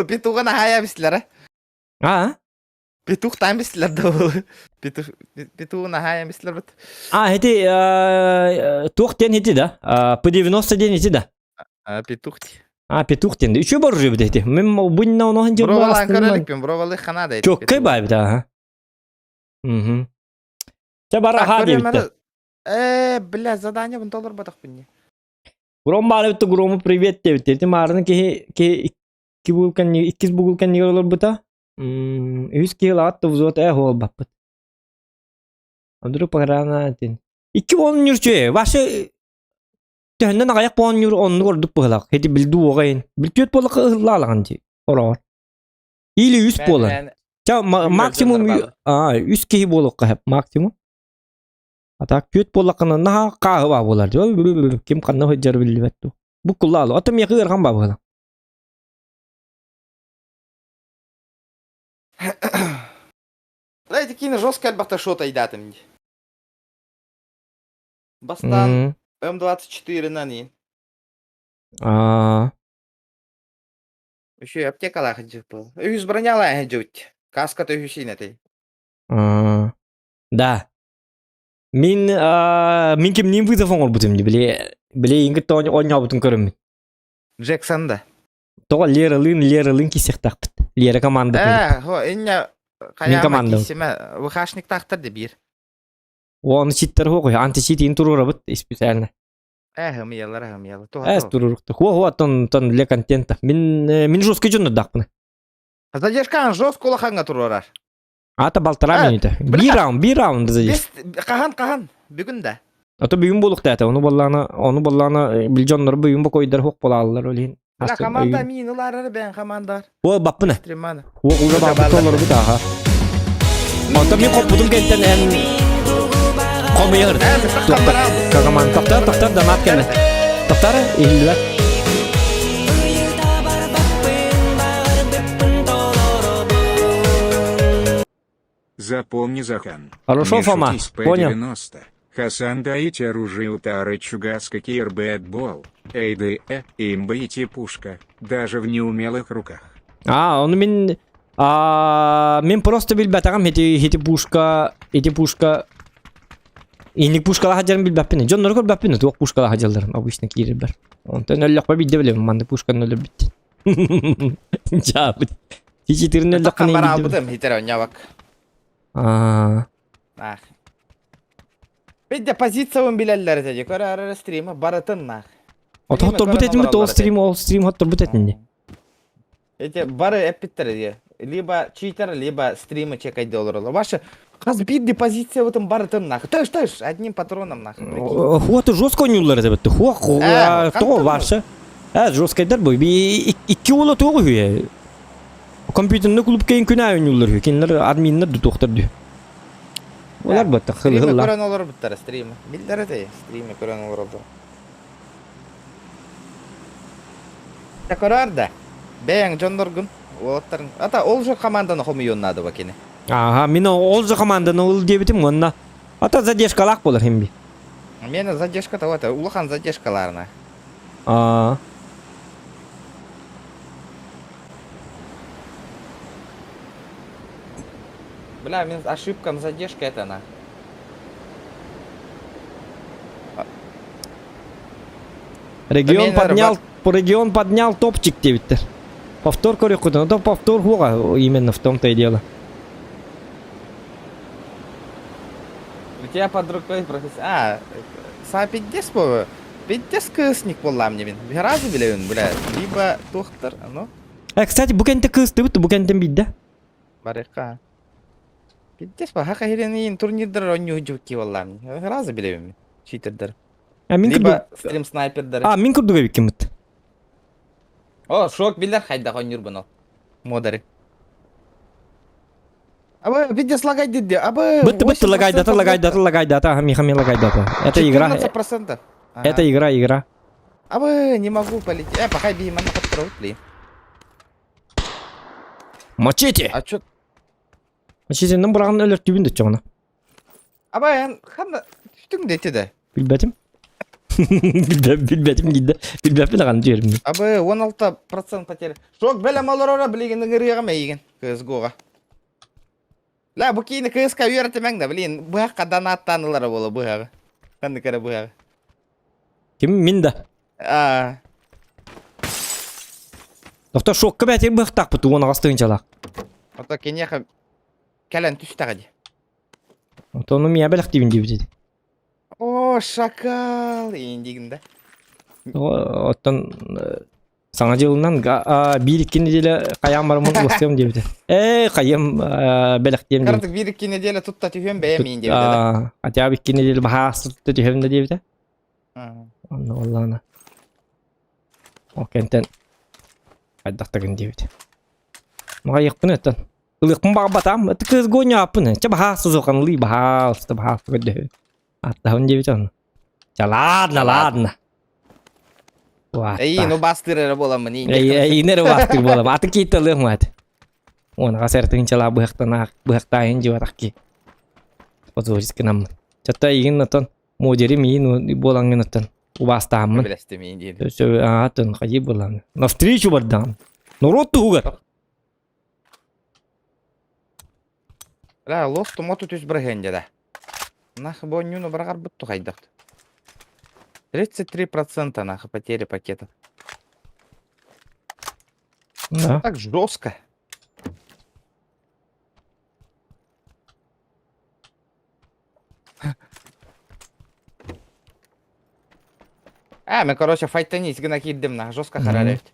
Петуға нахая бістілер, Петух там бістілер, да. Петуға нахая бістілер, біт. Хети... Туқ ден хети да? P90 ден хети да? Петух ти. Петух ден. Үші бар жүрі біді хети. Мен бұнна оноған жер Бровалы бар анкаралікпен, бровалы ханада. Çok kay bay bir daha. Çabara hadi bitti. Бля, задание вон доллар батах пенни. Гром бары битти, грому привет де битти. Марын ки булкан иккиз булкан не olur бута. 100 kilo attı vzot hol bapıt. Andırı pagrana tin. 210 yurçe. Başı Təhəndən ayaq puan yur onu gördük bu hedi bildi oğayın. Bilkiyot bolaq ıhlalandı. Olar. İli 100 bolan. Ça maksimum 100 kişi bolaq hep maksimum. Atak küt bolaqına naha qahva bolar. Kim qanna hıjar bilbettu. Bu kullalı. Atam yaqır qan babala. Знаете, кино жестко әлбақта шот айдатым. Бастан М24 нан ең. Еще аптекалар жүп бұл. Үйіз бронялар жүп. Каска-то үйсін әтей. Да. Мен кемнен вызовын ол бұтым, біле еңгітті ойна бұтын көрімін. Джексон да. Тоға лерылын кесек тақпыт. Лера команда. Хо, инне Мен командам. кесеме выхашник тақтырды бір. Оны читтер ғой, античит ин турура бұт, специально. Хымиялар. Әз турурукты. Хуа, тон для контента. Мен жестко жонды дақпыны. Задержкан жестко лоханга турорар. Ата балтыра минуты. Bir раунд задеш. Qahan. Бүгін да. Ата бүгін болуқты әті. Оны балланы білжонлары бүгін бұл койдар хоқ бола алылар өлейін. Ала команда минулары бән командар. О, баппыны. Стриманы. О, ұлда баппы толары бұт аға. Ата мен қоп бұдым кәнттен ән қолмай ғыр. Қағаман. Тоқтар, донат кәні. Тоқтар, елілер. Запомни, Захан. Хорошо, Не Фома, шути с понял. П-90. Хасан даите оружие утары чугаска кирбэтбол. Эйдэ, имба и типушка. Даже в неумелых руках. Оны мен просто билбәтағам хети пушка, инник пушкала хаджарын билбәппіне. Джоннары көрбәппіне, туақ пушкала хаджаларын обычно кирер бар. Онтан өлләқ ба бидде білем, манды пушканы өлі бітті. Жабыд. Чичитерін өлләқ қаны Камбара билді. албыдым, хитер ойнявак. Бидде позициявын биләлілер деді, көрі әрі стримі, барытын нақ. Ото хоттор бұт әтін бұт, ол стрим хоттор бұт әтін. Эти бары эппиттер де. Либо читер, либо стримы чекать доллары. Ваша разбитная позиция в этом барытын нах. Тыш, одним патроном нах. Хуаты жестко ойнулар әтібітті. Тоғы варшы. Жесткайдар бой. Икки ола тоғы хүйе. Компьютерны клуб кейін күні ойнулар хүйе. Кенлер админлер ду тоқтырды. Олар бұтты, Стримы хыл-хылла. көрен олар бұттары, стримы. Билдері де, стримы көрен олар бұттары. Көрер да. Бәйін жондоргын. Ата ол же команданы хоми йоннады бакені. Мен ол же команданы ол дебітім онна. Ата задержкалақ болар хемби. Мені задержка то это, улахан задержкаларына. Бля, мен ошибкам задержка это на. Регион поднял топчик дебіттер. Повтор көрек қойдан, это повтор хуға, именно в том-то и дело. У тебя под рукой профессор. Са 50 по 50 кысник болла мне мен. Разы билеун, бля. Либо доктор, ну. Кстати, букенте кысты бітті, букентен бидді. Барыка. 50 по хака херенин турнирдер ойну жүкки болла мне. Разы билеун. Читердер. Либо стрим снайпердер. Мен күрдігі беккен бітті. О, шок билер хайда ойнур бұны. Модары. Абы, видео слагай деді. Абы, Бітті, лагайдата, хами лагайдата. Это игра. 14%. Это игра. Абы, не могу полететь. Пахай би, мана подтроут ли. Мачете! А чё? Мачете, нам бұрағын өлер түбінді чоғына. Абы, ханда, түтің деті де. Білбәтім? Білбәтім дейді. Білбәтім аған жерім. Абы, 16% потеря. Шок, бәлем алырора білеген үгіріға мәйген. CSGO-ға. Ла, бұл кейіні CSGO үйретімәң да, білген, бұғаққа донаттанылары болы бұғағы. Қанды кәрі бұғағы. Кем? Мен да. Доқтар шокқа бәтен бұқтақ бұты, оны ғастығын жалақ. Ото кенеға кәлін түстіға де. Оны мен әбәлік дейбін дейбі деді. О, шакал! Ендеген да. Оттан саңа жылынан бейріккен неделі қаян барымын ұлыстығым дейбі. Қайым бәлік дейбі. Қартық бейріккен неделі тұтта түйем бәйемейін дейбі да. Атя беккен неделі бағасы тұтта түйем дейбі. Оны олағына. О кәнтен қайдақтығын дейбі. Мұға еқпін өттен. Ұлықпын баға батам, өтті көз көне апын. Ча бағасы зоқан ұлы бағасы көді. Аттағын дейбі оны. Ча ладно. Ну бастыры болам мені. Нері бастыр болам. Аты кейті ұлығым аты. Ona kasartın çala bu hektayn jiwarak ki. Pozorisk nam. Çatta igin natan moderi mi bolan natan. Ubastamın. Bilestemeyin diye. Söyle atın kayı bolan. Навстречу бардам. Народ тугар. Ла, лосту моту түз біргенде да. Нахы бонюну бірғар бұтту қайдақты. 33% нахы потери пакета. Да. Так жестко. Мен, короче, файттанить гына киддим нахы, жестко харарет.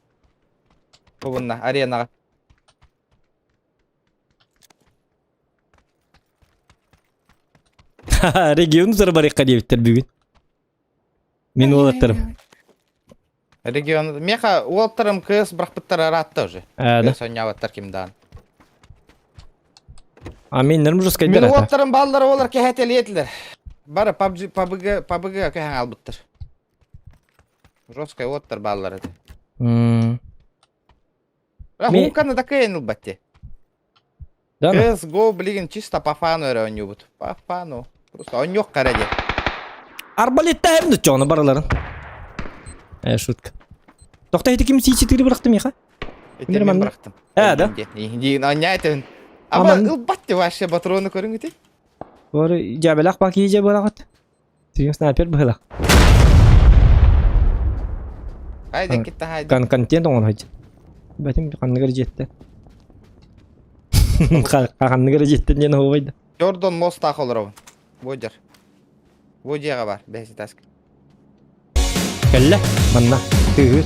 Бұғынна, аренаға. Регион зар барыкка дебиттер бүгүн. Мен олаттарым. Регион, меха, олаттарым кыз бірақ бұттар аратты уже. Да. Соняваттар кимдан. А мен нерм жускай Мен берата. олаттарым баллары олар кехетел етілер. Бары PUBG кехен албыттыр. Жесткой олаттар баллары. Хумканы да кайын ұлбатте. Да. Кыз го білген чисто по фану өрі бұд. По фану. Просто он yok қараде. Арбалетта әбінді жоны бараларын. Шутка. Тоқта еті кем C4 бұрақтым еқа? Мен бірақтым. Да? Дейін он не айтын. Ама ұлбатте ваше патроны көрің өте? Бары жабелақ бақ ие жабелақыт. Сүйен снайпер бұғылақ. Хайде кетті хайде. Контент оңын хайды. Бәтім қанныгар жетті. Қанныгар жетті дені овайды. Jordan most ақылыр оғын. Боджар. Боджаға бар. Бәсі таск. Кәлі, манна. Түйір.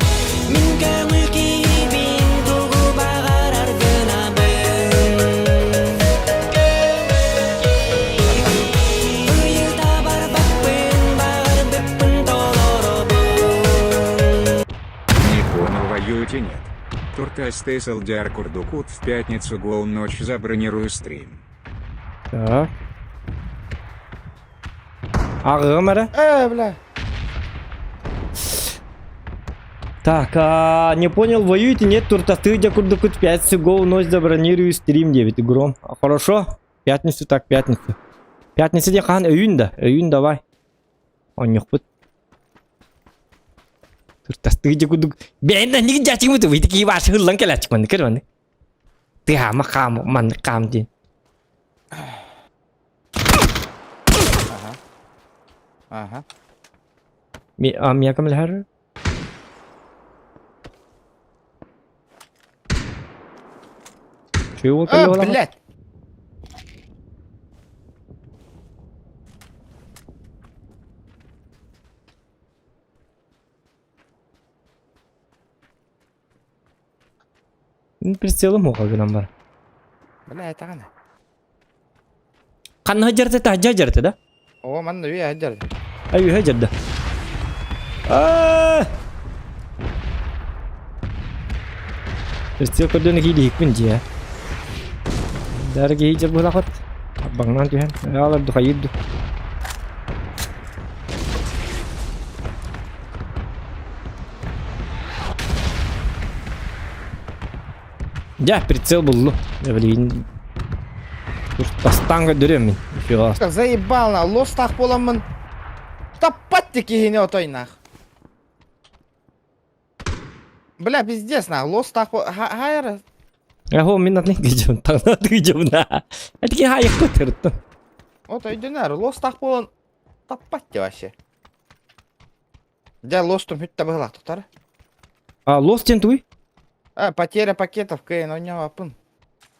Никона воюете нет. Туртастый Салдяр Курдукут в пятницу гоу ночь забронирую стрим. Так. Ағығым әрі? Бля. Так, не понял, воюете? Нет, туртасты где Курдукут в пятницу гоу ночь забронирую стрим, дебит гром. Хорошо? Пятницу, так, пятницу. Пятница де қан өйін да. Өйін давай. Он yok бұд. Туртасты где Курдукут. Бәйінді неге жачың бұд? Өйті кей башы ғылан кәлі ачық манды кір манды. Тыға қам, манды қам дейін. Ага. Мия камыл хар? Чего кәлі ола? Блядь. Прицелым оға гынан бар. Блядь, ағана. Қанны жарты та жарты да? О, манны үй әдер. Ай жарды. Прицел көрдені кейді екпін жия. Дәрі кейі жар бұл ақыт. Бағынан түйен. Аларды қайырды. Ja, прицел был, блин. Тастанга дөрем мен. Заебал на, лостақ боламын. Таппатты кейіне отой нах. Бля, пиздец на, лостақ хайыр. Ахо, мен атны гыжым, таңна гыжым на. Атки хайық көтірді. Отой дөнер, лостақ болан. Таппатты вообще. Ja, лостым хүтті бұғылақ тұқтары. Лос тен туй? Потеря пакетов кайын ойнау апын.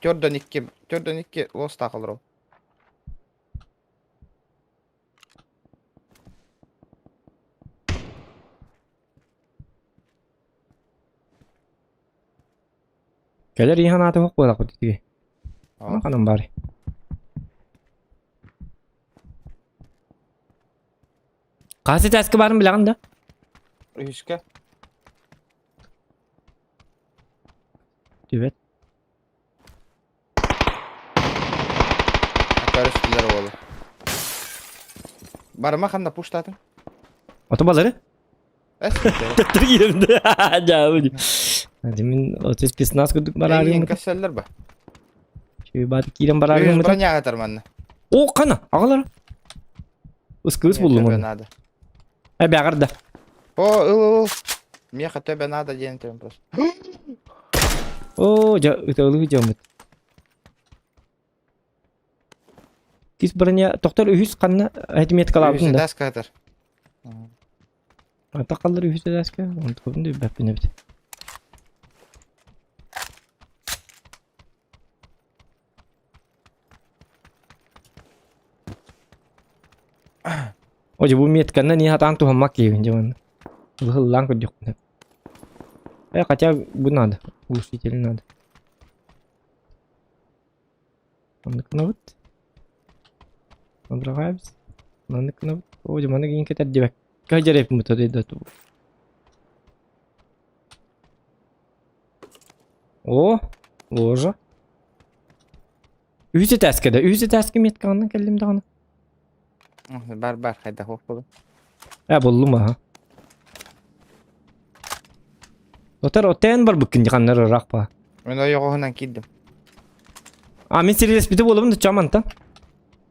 Төрден икке лостақ алыр ол. Келер ихан аты хоқ болақ өтіге. Қанам бары. Қасы тәскі барын білағын да? Үйшке. Düvet. Karıştılar oğlu. Barma kanda puştatın. Otobaları? Eski. Tır girimdi. Jauh. Demin 35 nas kuduk Barayım barari. kaseller ba. Bari kirem barar Yüz mı? bırak atar manna. O kana ağalar. Iskıs buldum onu. Nada. E bağırdı. O ıl. Меха тебе надо день просто. O ıtalı camit. Kis baranya doktor ühüs kanna hedimet kalabın Yüzü da. ders kadar. Ata kalır ühüs edaska. Onu tıkabın da bapine bit. Oje bu met kanna ni hatan tu hamak yun jaman. Hılang ko yok. Kaça bu nada. Bu sitel nada. Anlık navut. Andra vibes. Anlık navut. O zaman ingin kita jebak. Kajar hep mutade da tu. O. Ложа. Üze taskada. Üze taskı met kanna kellim dağına. Бар hayda hoş buldum. Ya buldum ha. Otar oten bar bukun kanlar rakpa. Ben o yoğundan gittim. Amin serious biti bolum da çaman ta.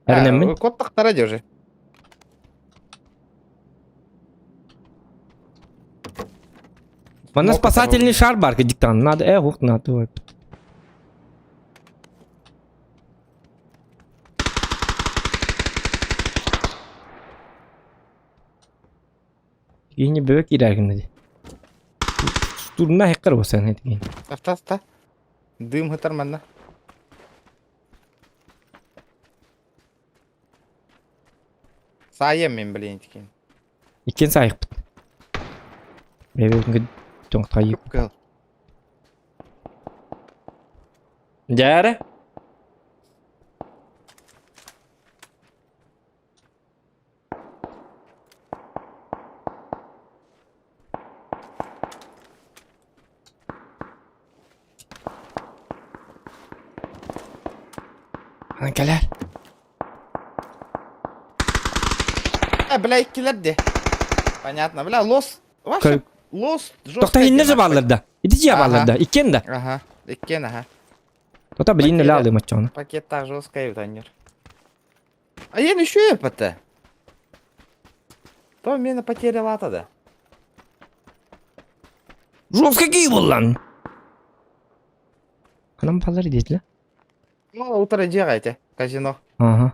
Ernemmin. Kottaqtara jörje. Mana спасательный шар бар диктан. Надо хук надо. Yine bebek ilergin dedi. Duruna hacker o sen hadi. Та. Дым хытар манна. Sayem men bilen tiken. İken sayık bit. Bebek ngid tong tayıp. Kıl. Jare. Ankeler. Бля, ikkiler de. Понятно. Бля, лос. Вообще, лос. Dokta hinne zaballarda. İdici yaballarda. İken de. Ага. Ikкен, ага. Dokta bilin ne alayım açacağını. Пакет так жесткая тонер. А я еще это. То меня потеряла тогда. Жорстко гибл lan. Anam pazarı değil la. Ну, утро делайте. Казино. Ага.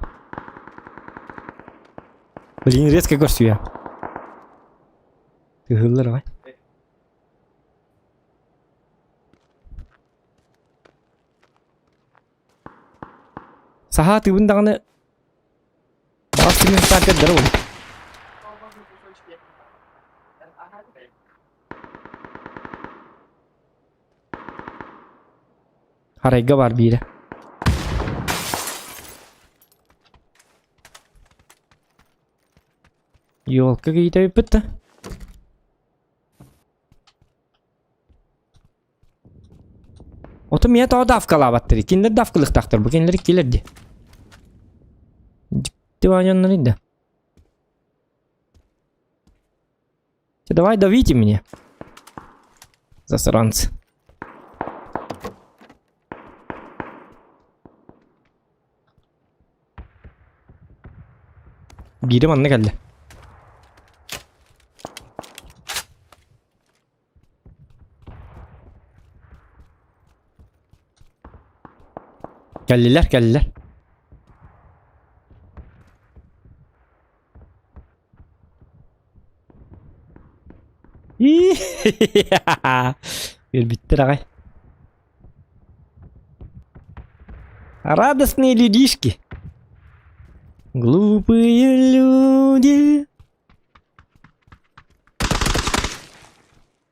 Блин, резко görüyor. Hırlar var. Saha tibundağını Aslında fark eder oğlum. Harayga var biri. Yolka giydi bitti. Otomiye daha dafkalı abattır. Kinler dafkalık taktır. Bu kinler gelirdi. Divanyanları da. Давай давите меня. Засранцы. Biri bana geldi. Geldiler. Bir bitti рагай. Радостные людишки. Глупые люди.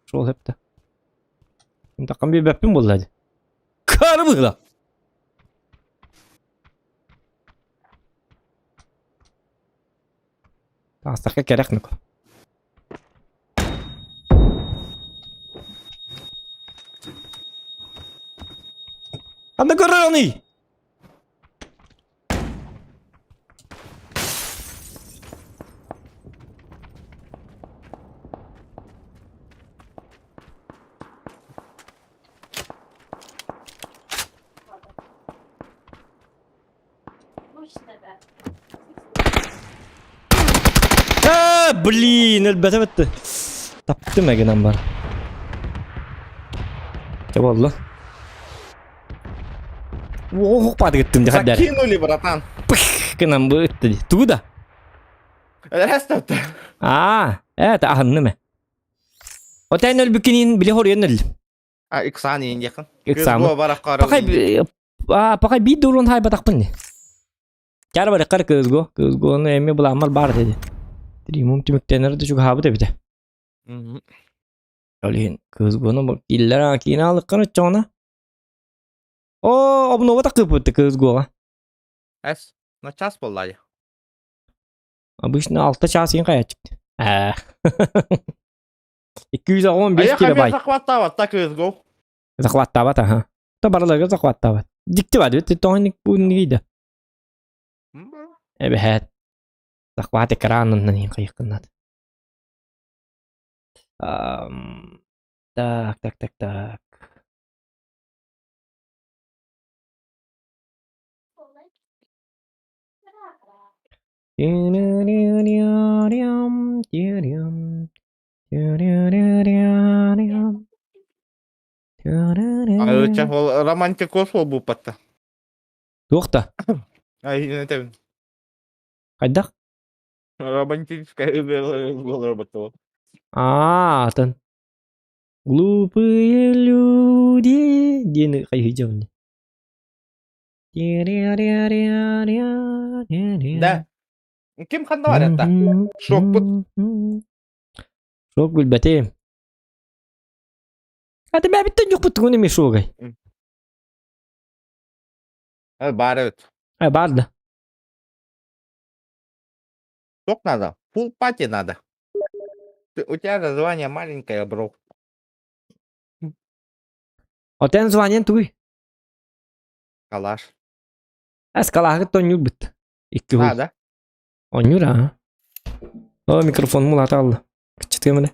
Шол hep de. Takım bir bepim buldu hadi. Karı mı la? Tasdaka gerek mi? Anda görüyor. блин, өлбәтә бетте. Таптым әгенәм бар. Чабы алла. Ох, пады кеттім де қаддар. Закинули, братан. Кінам бітті. Туда? Рәстәпті. Это ағынны мә. Отайын өлбікінен біле хорыйын өл. Иксан ең якын. Иксан. Көз барақ қарылы. Пақай бит дұрын хай батақпын не. Кәрі бар қар көзго. Көзгоны әме бұл амал бар деді. Тримум түміктенерді жүк хабы дебіде. Олейін көзгоны иллер кейін алыққаны чоңна. О, обнова тақып өтті көзгоға. Әс, на час болды. Обычно 6 час ең қая чыкты. 215 килобайт. Захваттават, так көзго. Захваттават, аха. Та бараларға захваттават. Дикті бады, өтті тоңник бұны кейді. Әбәхәт. Захват экранынан ең қайыққынады. Так. Өтчен, ол романтикос ол бұл патта. Тоқта. Өтем. Қайдақ? Романтическая бұл робота ол. Тан. Глупые люди. Дені қай хижауны. Да. Кім қанда бар әтті? Шок бұд. Шок бұл бәтем. Аты бәбіттен жоқ бұттың өне ме шогай. Бар өт. Барды. Шок надо. Full пати надо. У тебя название маленькое, бро. Отен званен туй. Калаш. Қалағы тонюр бұт. Икі бұл. Надо. Онюр, а? О, микрофон мұл аты алды. Күтчетке мәлі.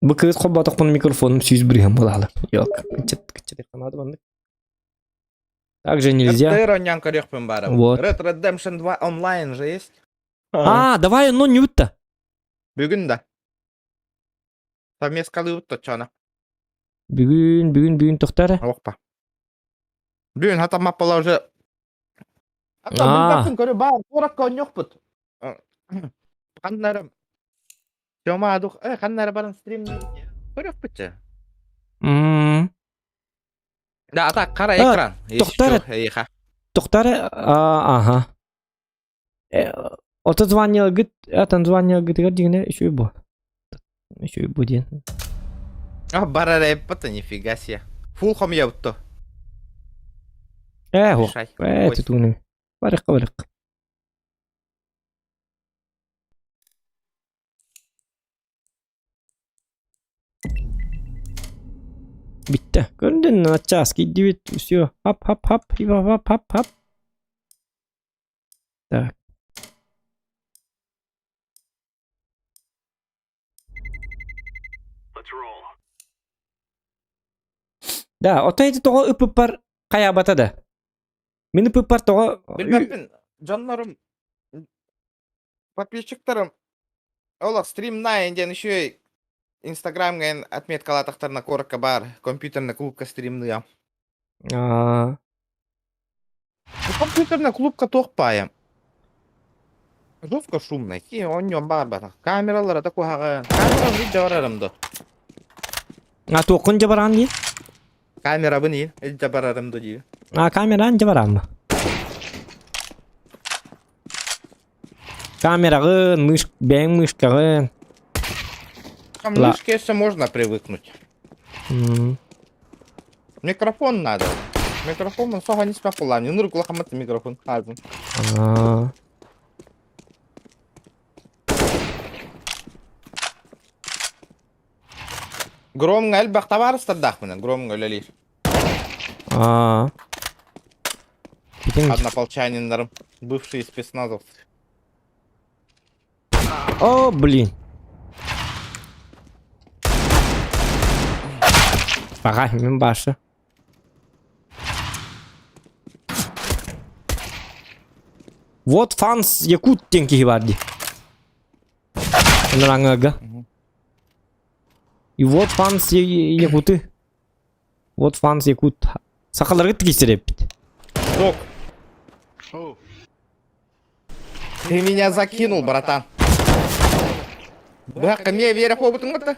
Бұл кыз қобатық бұны микрофоным сүйіз бірген бұл алы. Йок, күтчет қанады бандық. Так же нельзя. Это иронян корректным баром. Вот. Red Redemption 2 онлайн же есть? Давай, но не утта. Бүгін да. Совмескалы утта чана. Бүгін тоқтары. Оқпа. Бүгін хатама положи. Бүгін көрі бар. Қораққа он жоқ бұд. Қандарым. Тема адуқ. Қандары барын стримді. Көрек бітші. Да, ата қара экран. Тоқтары. Ага. Оты званиял гүт. Атын званиял гүтігер дегені үші бұл. Үші бұл дейін. Бара рэппата, нифига себе. Фул хом я утто. Тутуны. Барық. Битті. Көріндің на час. Кейді бет. Все. Хап. Так. Да, отайды тоға үпіп бар қая батады. Мен үпіп бар тоға... Білбәппін, жанларым, подписчиктарым, олақ стримна енден еще инстаграмға отметкалатақтарына корыққа бар, компьютерный клубқа стримны. Компьютерный клубқа тоқпайым. Жестко шумно, он нем бар батақ. Камералары да қоғаған. Камералары видео барарымды. Тоқын жабаран дейін? Камера бұны, әлді барарымды дейін. Камеран жабаран ба? Камерағын, бәң мышқағын. К мышке еще можно привыкнуть. Микрофон надо. Микрофон, он соға не смақ болан. Юныр құлақаматты микрофон. Азын. Громға әл бақта барыстырдақ мұны. Громға өлелейш. Однополчаниндарым. Бывшие спецназовцы. О, блин. Ага, мен башы. Вот фанс якут тенкиги бар ди. Нрангага. И вот фанс якуты. Вот фанс якут. Сақаларға тікесереп. Шок. Ты меня закинул, братан. Бляха, мне веря хоббутың бата?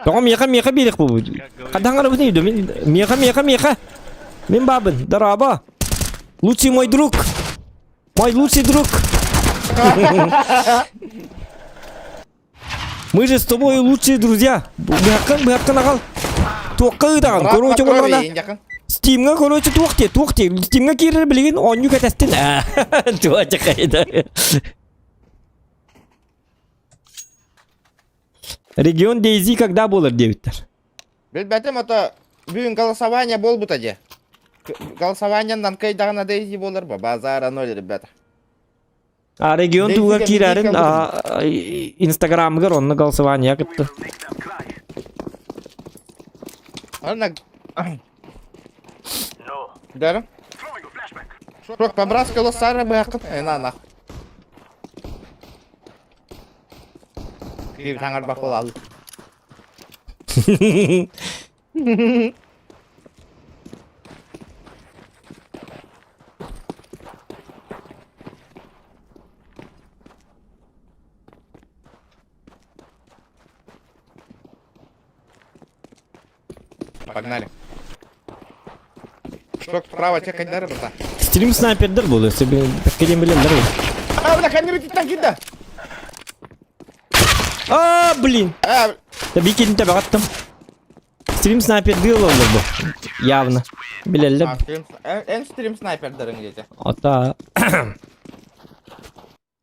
Тоға меха берек бұл. Қадаңғары бұны үйді. Меха. Мен бабын, дараба. Лучший мой друг. Мой лучший друг. Мы же с тобой лучшие друзья. Бляқан ағал. Тоққа ұдаған. Короче, болғанда. Стимға, короче, тоқте. Стимға керір білеген, оню кәтәстін. Туачы қайда. Регион Дейзи когда болыр, дебіттер? Білбәтім, ото бүгін голосование бол бұта де. Голосованияндан кайдағына Дейзи болыр ба? Базара ноль, ребята. А регион туға керәрін Инстаграмға онны голосование кітті. Она... Да? Шок, побраска лосара бәқып. Нах. Киіп таңар бақыл алды. Погнали. Шок, справа чекайдары бата. Стрим снайпердер болы, себе пәккеден білендер бол. Бля, камеру титтан кидді. Блин! Таби кедін таби қаттым. Стрим снайпердер олыр бұл. Явно. Білелді. Эн стрим снайпердерің деді. Ота...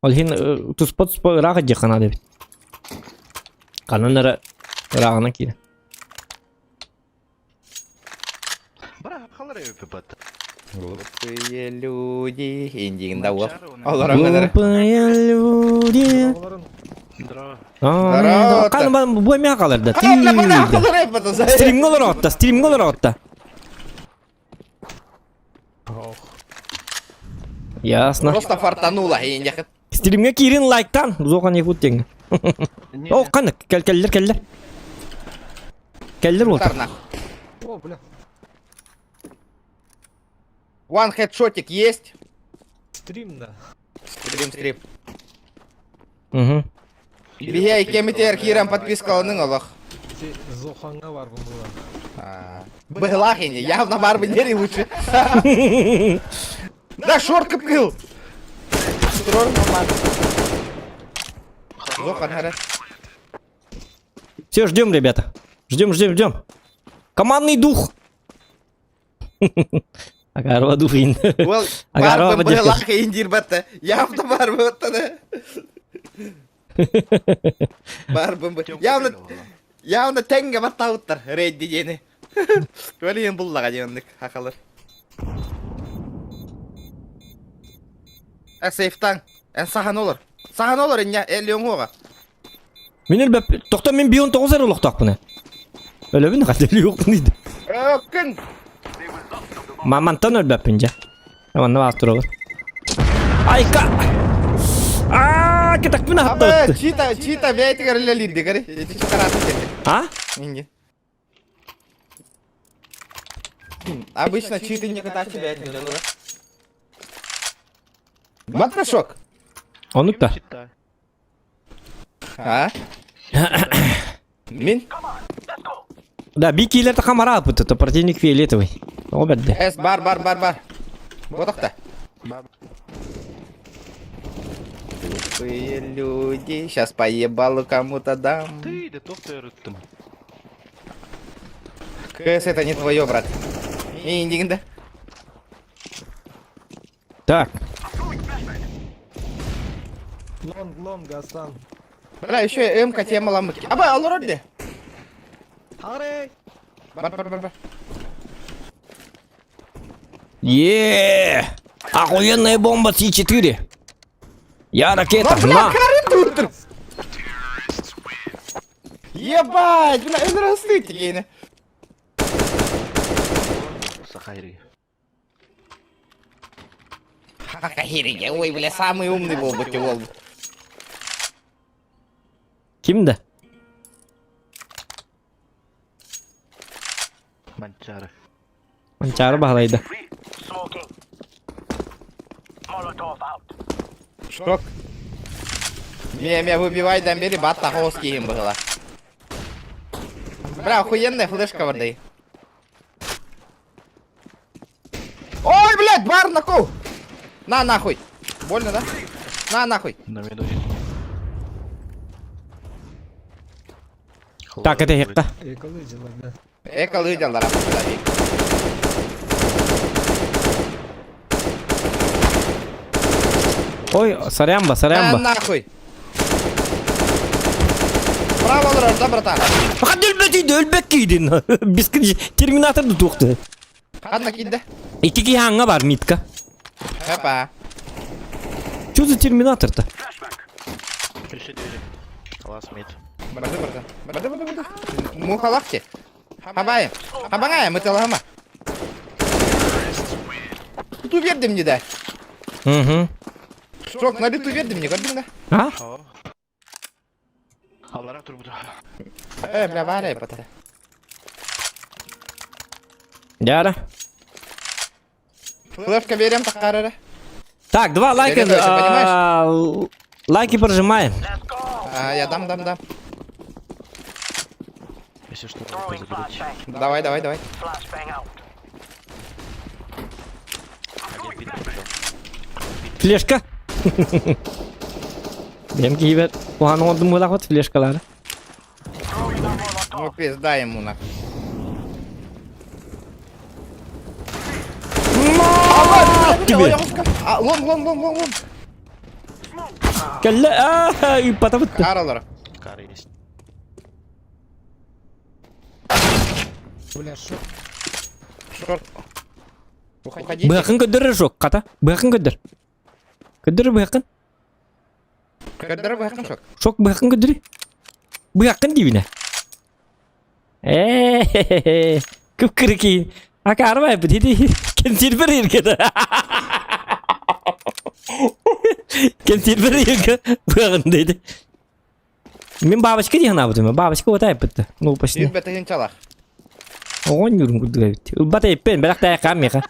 Ол хен туспот рағы жеқана дебіт. Қанын рағына кейді. Глупые люди. Индигін дауыл. Олар оңғадары. Глупые люди. Здорово. Қаны бұй мәқ қалырды. Стримға олар отта. Ясно. Просто фартанула, индигін. Стримге кирин лайктан. Зоған екут теңі. О, қаны, кәллер. Кәллер отыр. О, бля. One хедшотик есть. Стрим, да. Стрим. Угу. Бігей кемитер кирен подпискалының олық. Зоханға бар бұлға. Бұғылақ енді, явно бар бы нері лучше. Да, шорт кыпкыл. Строр нормально. Зохан харас. Все, ждем, ребята. Ждем. Командный дух. Агарова дух ин. Бар бы бұғылақ ендер бәтті. Явно бар бы өттіні. Бар бы бұ. Явно тәңге бәтті ауыттар. Рейді дені. Өлейін бұллаға дегендік. Хақалыр. Сейфтан. Сахан олар. Сахан олар ен әлі оңуға. Мен әлбәп, тоқта мен бион 9 әрі ұлықтақ бұны. Өлі қателі жоқтың дейді. Өкін. Мамантан әлбәп пін жа. Аманна бақтыр олар. Айка! Кетак бұны хатта өтті. Чита бәйті кәрілі лидді кәрі. Еті чықаратын кетті. Инге. Обычно читы не катачи бәйті кәрілі. Батка шок. Онықта. Мен? Да, бикейлерді қамара апыты, то противник фиолетовый. О, бәдді. Бар. Ботақта. Глупые люди. Сейчас поебалу кому-то дам. Ты, да тоқта өріттім. КС это не твое, брат. Индигінді. Так. Лонг, Асан. Бля, еще МК тема ламытки. Абай, алло, родли. Арей! Бар. Охуенная бомба С4. Я ракета, Бля, на! коридор. Ебать, бля, это растыки, гейны. Сахайри. Ой, бля, самый умный был бы, Kimdi? Manchar. Mançarı bağlaydı. Шок. Меня выбивает дамбери, бат таховский им было. Бля, охуенная флешка воды. Ой, блядь, бар нахуй! На нахуй! Больно, да? На нахуй! На медузе. Так, это Гекта. Эко лыдил, да, человек. Ой, сорямба, На сорямба. нахуй! Право, Лорд, да, братан? Hadi ölbek giydin. Biz Terminator'da tuktu. Хадна кидде. İki kihanga var Mitka. Хапа. Что за Терминатор-то? Еще двери. Класс мид. Барды, братан. Барды. Мухалахти. Хабаем. Хабагаем, это лама. Ту вердим не дай. Hı. Шок, наби ту вердим не, гордим да? Ha? О. Аллара тур буду. Бля, валяй, пата. Яра. Флешка берем, такарара. Так, 2 лайка. Передача, Лайки прожимаем. Я дам. Если что, то заберите. Давай. Один бит пришел. Флешка. Benim gibi puan oldu mu lakot fleşkaları. Ну, пизда ему на. Gibi. Лом. Kelle aaa pata bitti. Аралар. Кара есть. Шорт. Уходи. Bırakın götürür şok kata. Bırakın götür. Götür bırakın. Кадр бахам шок. Şok bırakın götür. Bırakın dibine. Kıpkırık iyi. Aka araba yapı dedi. Kentin bir yırgıdı. Kentin bir yırgı. Bırakın dedi. Мен бабочка деген абыдым. Бабочка вот айпытты. Ну почти. Юбет генчалах. Он юрун гудгайт. Бата иппен белак тая камека.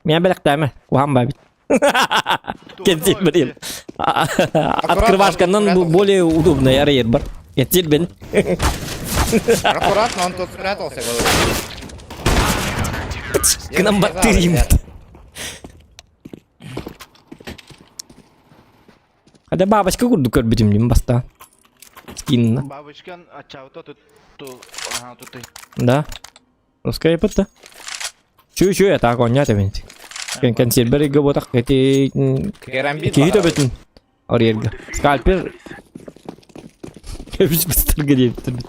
Мен белак тайма. Куам бабит. Кенсил бирин. Открывашкандан более удобный арьер бар. Кенсил бен. Аккуратно, он тут спрятался, говорю. К нам баттырим. Ada бабочка курду көрбүтүм дим баста. Скинна. Бабочкан ачаута тут. Ага, тут ты. Да. Пускай пытта. Чу я так он нята бенти. Кен силбер иге ботак эти Керамбит. кийто бетин. Арьерга. Скальпер. Biz быстро deyip durdu.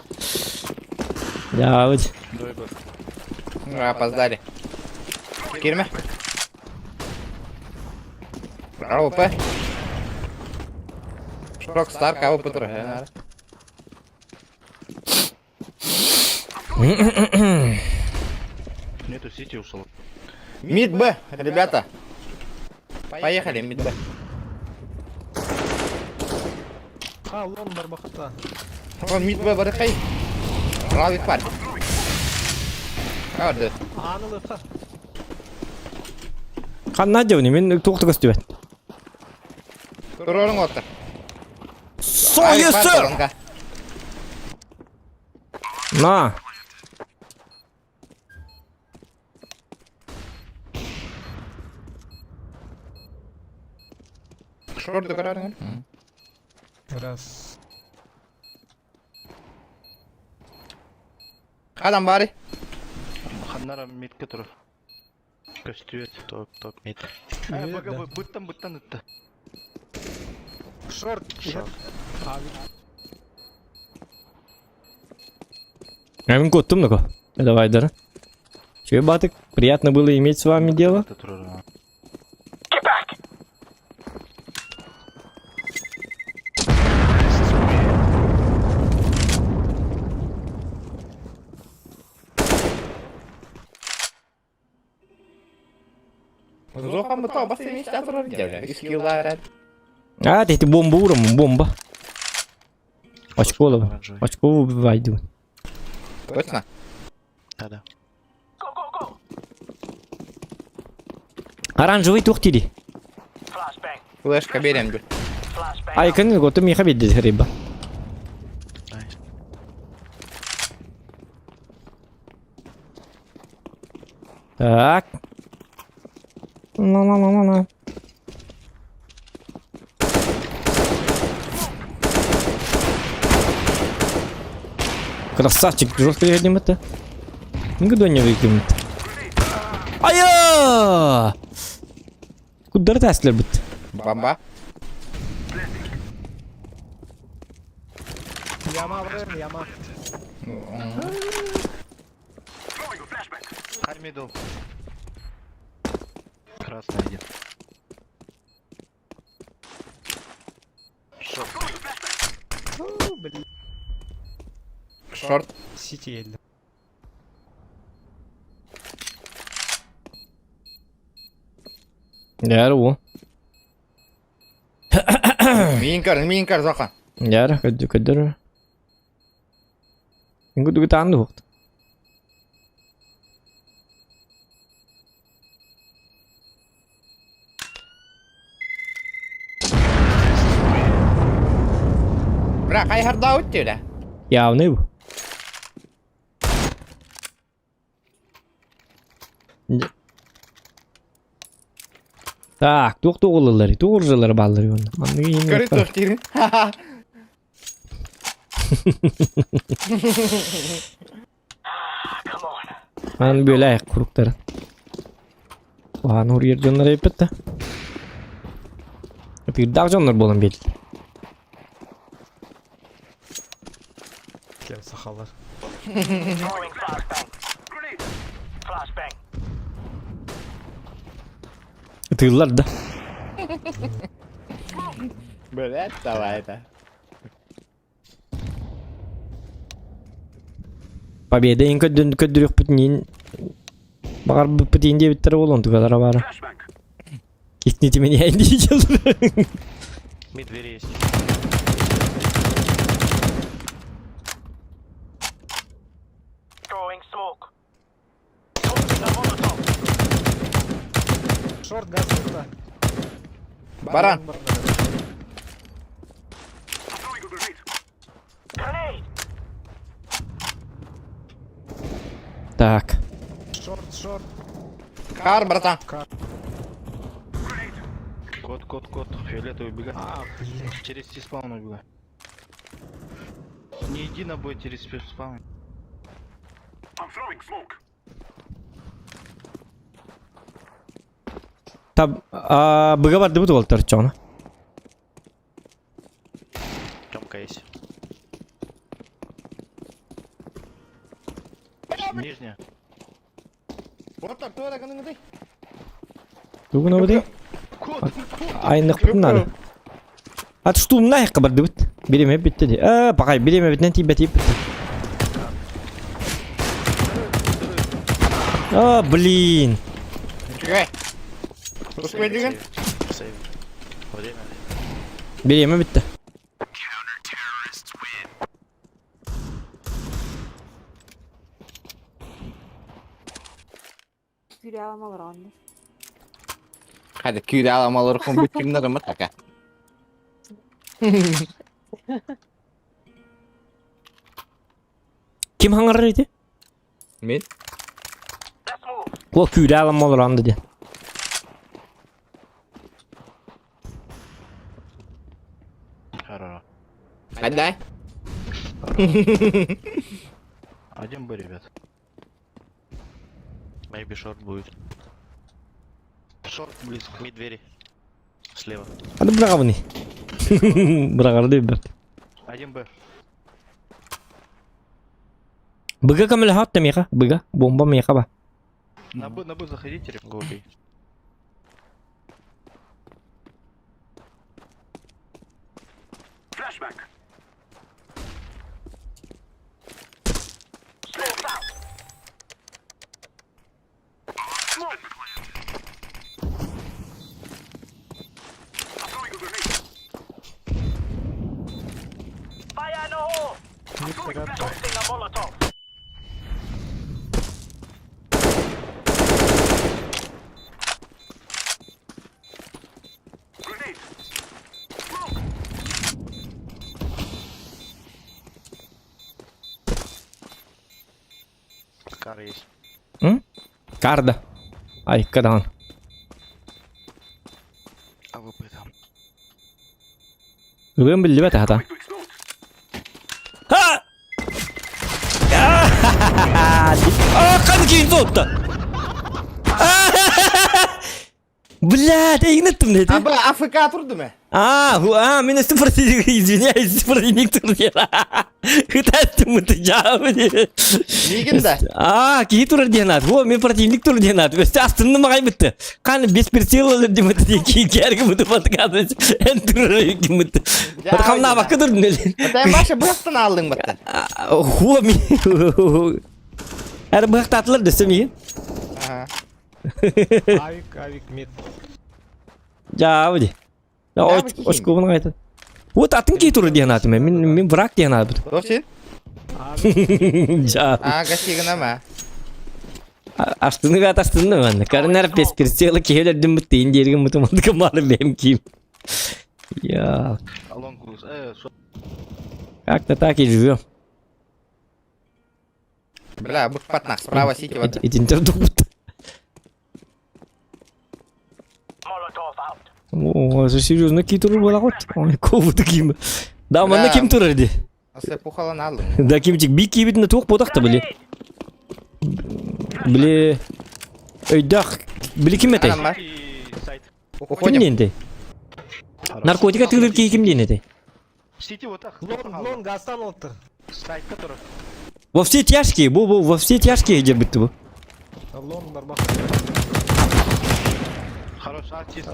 Ya вот. Давай бы. Опоздали. Кирме. АВП. Шок Старк, АВП туры. Нету сети ушел. Мид Б, ребята. Поехали, мид Б. Лон барбахата. Он мид Б барахай. Равик пар. Арды. Анылыха. Kanna jawni men to'xta ko'stibet. Турорун отыр. So yes sir. На. Шорты карарың. Раз. Адам бары. Ханнара мидке тур. Көстүет. Топ мид. Бага буттан ытты. Шорт. Мен коттум нако. Давай, Дара. Че, Батык, приятно было иметь с вами дело. Зохам бутал, бас еместя турар. Скиллар. А, ты бомба урам, бомба. Очко было. Оранжевый. Очко выбивай. Точно? Да-да. Оранжевый тух тиди. Флешка берем. Гүл. Ай, көн готу миха бедди хриба. Найс. Так. На. Красавчик, жестко видим это. Никуда не выкинут. Ая! Куда тестler бит? Бомба. Яма вырым, яма. Армидл. Красный один. Шорт. Шорт. Сити елді. Яр о. Минкар Захан. Яр, көддөр. Ингуду гытанды вакыт. Бірақ айхарда өтті да. Явный bu. Так, тоғылылары баллары оны. Көрі тоқтирин. Мен böyle ayak kurukları. Vah, nur yer canları yapıp da. Bir dağ canları bolan belli. Кем сахалар. Tığırlar da. Böyle давай да. Победа en kötü yok bütün. Bakar bu bütün diye bitter olun kadar var. Gitneti beni yendi yıldır. Мид двери есть. Шорт газ сюда. Баран. Так. Шорт. Кар, братан. Кот. Фиолетовый убегай. Блин. Через T-спаун убегай. Не иди на бой через T-спаун. Tab bıga vardı bu da oldu çağına. Темка есть. Нижняя. Боттар, тура кыныңды. Bugün o değil. Aynı bunlar. At ştum ne kadar bit. Birim hep bitti diye. Bakay birim hep bitti bitti. Блин. Чекай. Успей деген. Сейв. Время. Birim hep bitti. Güreğlama var anne. Hadi küre alamaları kum bütünleri mi taka? Kim hangarıydı? Min? O küre alama olur andı diye. Хорошо. Hadi дай. Один бы, ребят. Maybe шорт будет. Шорт близко. Мид двери. Слева. Hadi bırak bunu. Bırak değil bir. Один Б. Bıga kamil hatta miyaka? Bıga. Bomba miyaka ba? На Б заходите, голубей. Кар есть. Карда. Ай, когда он? АВП там. Рыбым білді бәті хата. Ха! Қан кейін соқты. Бля, да игнаттым деді. Abi AFK turdu mu? Мен sıfır извиняюсь, sıfır деник тұрды. Хытаттым мұты жауы деді. Nigin de. Кей тұрыр денат. Мен противник тұрыр денат. Өсті астынны мағай бұтты. Қаны бесперсел олып демітті де кей кәргі мұты батықады. Ән тұрыр екен мұты. Батықамна бақы тұрдың өлі. Sen başa bıraktın aldın battı. Мен. Әрі бұқты атылыр дөсім ең. Авик мид. Жауы де. Ош көбінің айтады. Вот атын кей тұрыр денат. Мен враг денат бұты. Doşin? Жауы. Gaşigin ama. Астыны гат астыны ванна. Карнар бесперсел кейлердің бұтты. Индерген мұты мұндықы малы бәм кейім. Я. Лонгус. Как-то так и живем. Бля, быкпатнақ. Справа сити вот. Идентер дұқты. О, это серьезно кей тұрыр бола қот. Ой, ковыды кейім. Да, манда кем тұрыр де. Асы пухалан алдың. Да, кемчик бик кейбетіне тоқ бодақта біле. Біле. Өйдақ. Біле кем әтай? Adam var. Сайт. Кем Уходим. денді? Наркотика тығылыр кей кем денеді? Сити вот так. Лон гастан отыр. Сайт который. Во все тяжкие, во все тяжкие где бітті бұл. Лон барбак. Хороший артист.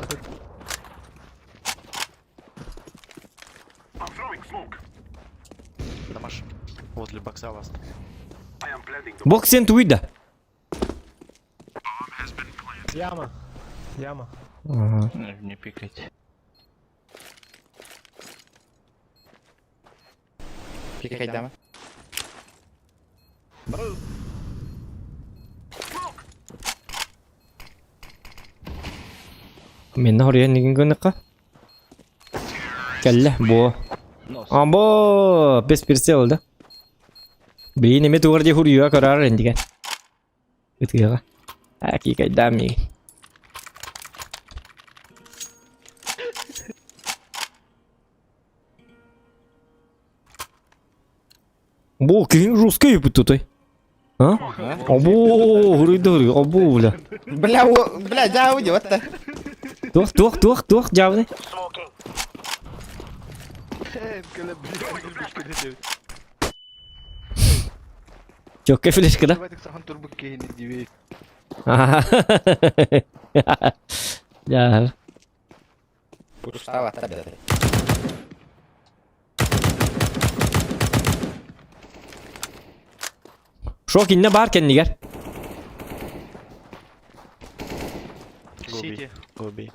Дамаш. Возле бокса ласт. Бок сен туйда. Яма. Яма. Не пикайте. Пикай дама. Мен орaya неген гыныққа? Кәлі, бұ. Бұ, бес персел да. Бейін еме туғырде хұрыюа көрар әндіген. Үтіғаға. Әкі қайдам еген. Бұ, кейін русская бұтты той. Бұ, хұрыйды хұрый. Бұ, бля. Бля, жауди, вот так. Тух, жауды. Çok flash da. Давай так сахан турбук кейни диви. Ya. Устава таби. Şok inne barken nigar. Сити. Гоби.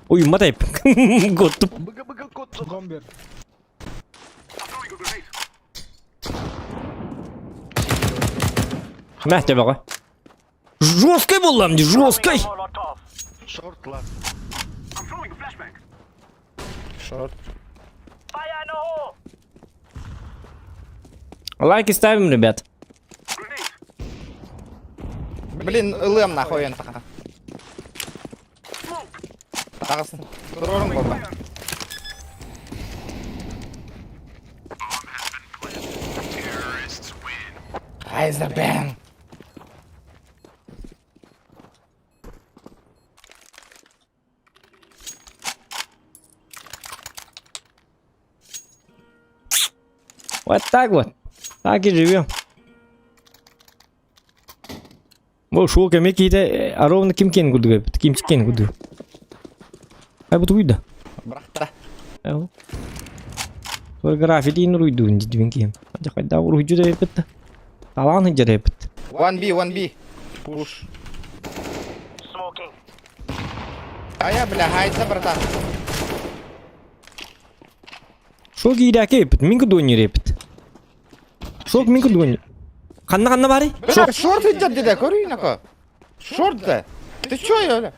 Uyuma da hep. Gottum. Быга кот. Бомбер. Mehte baka. Жесткой был lan, жесткой. Шорт ласт. Шорт. Лайки ставим, ребят. Блин, ылым нахуй он тақа. Тағысын. Тұрорың болба. Айза бәң. Вот так вот. Так и живем. Bu şu kemek de arovna kim ken gudu kim ken gudu. Ay bu tuyda. Бұрақта. Evo. Фотографии не руйду не двинки. Хотя когда руйду да епет. Талан хиджа да епет. 1B. Push. Ая, бля, хайда, братан. Шок идаке епит, мингі дойнер епит. Шок мингі дойнер. Қанна бары? Бля, шорт идет, деда, көрейін ака. Шорт да. Ты чё, я, бля?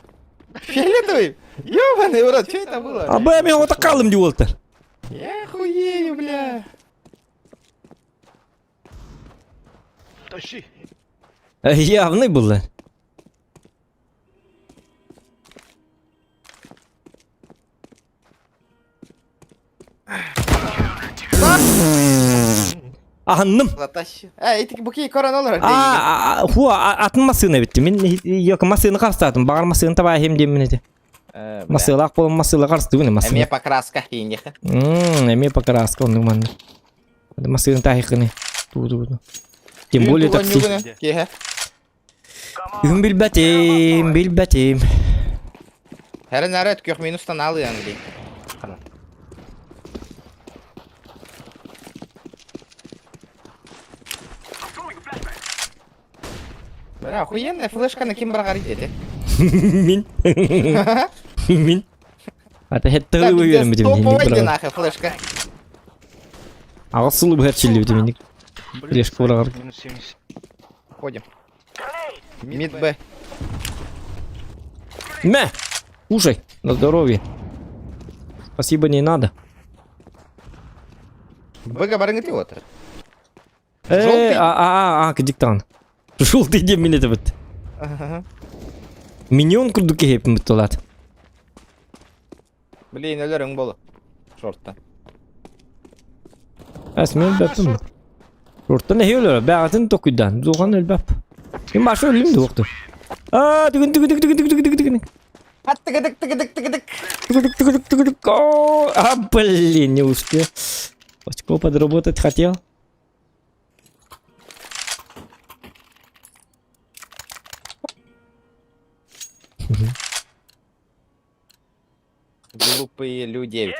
Фиолетовый? Ёбаный в рот, чё это было? А бля, мен ота қалым деп олтар. Я хуею, бля. Тащи. Явный был. Anladım. Затащи. Этики буки коран olur. Atın masığına bitti. Men yok masığını karşıladım. Bağır masığını tabağı hem demin edi. Masığla қолым масığla karşıladı bunu masığını. Эме покраска хинеха. Эме покраска он думан. Масığını тахикыны. Туду. Тем более такси. Кеха. Bilbetim. Her nere tükök minustan al yani değil. Бля, охуенная флешка на кем горит эти. Min. Min. Ата хетті Так, өйерім бітім. топовый нахуй флешка. Ағысылы бұхар челі бітім. Флешка бұрағар. Минус 70. Ходим. Мид Б. Мя! Кушай, на здоровье. Спасибо, не надо. Б габарың ты вот. Диктан. Желтый деп мен етіп бітті. Миньон күрдіке хепім бітті олады. Блин, өлерің болу. Шортта. Әсмен бәппім. Шорттан әхе өлері, бәғатын тоқидан. Зоған өлбәп. Мен башы өлім де оқты. Түгін. Блин, не успел. Очко подработать хотел. Глупые люди.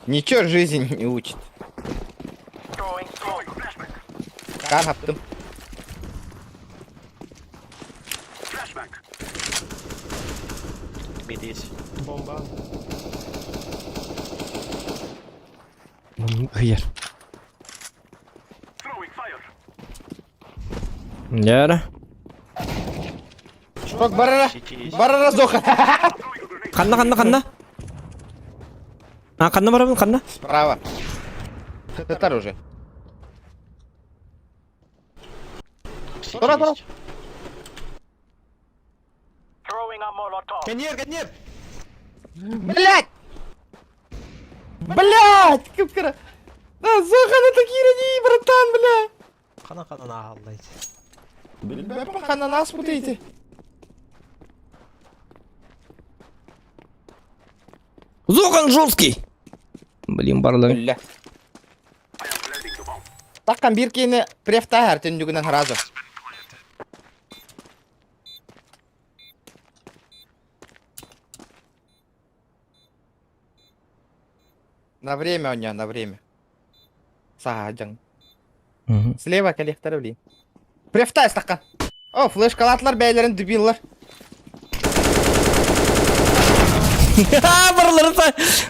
Ничего жизнь не учит. Караптым. Бедись. Бомба. Хыяр. Яра. Шок, барара. Сети есть. Барара зоха. Қанна. Қанна барабын, қанна. Справа. Это оружие. Сети Тура. есть. Коньер. Блять! Блять! Кыпкара! Да, зоха на такие ради, братан, бля! Қана ағалдайды. Бля, пока на нас смотрите. Зоған жесткий. Блин, барлығын. Бля. Таккан бир кейіні префта әртін дүгінен разы. На время у него, на время. Сағаджан. Слева коллектор, блин. Префта стакан. О, флешкалатлар бәйлерін дебиллар.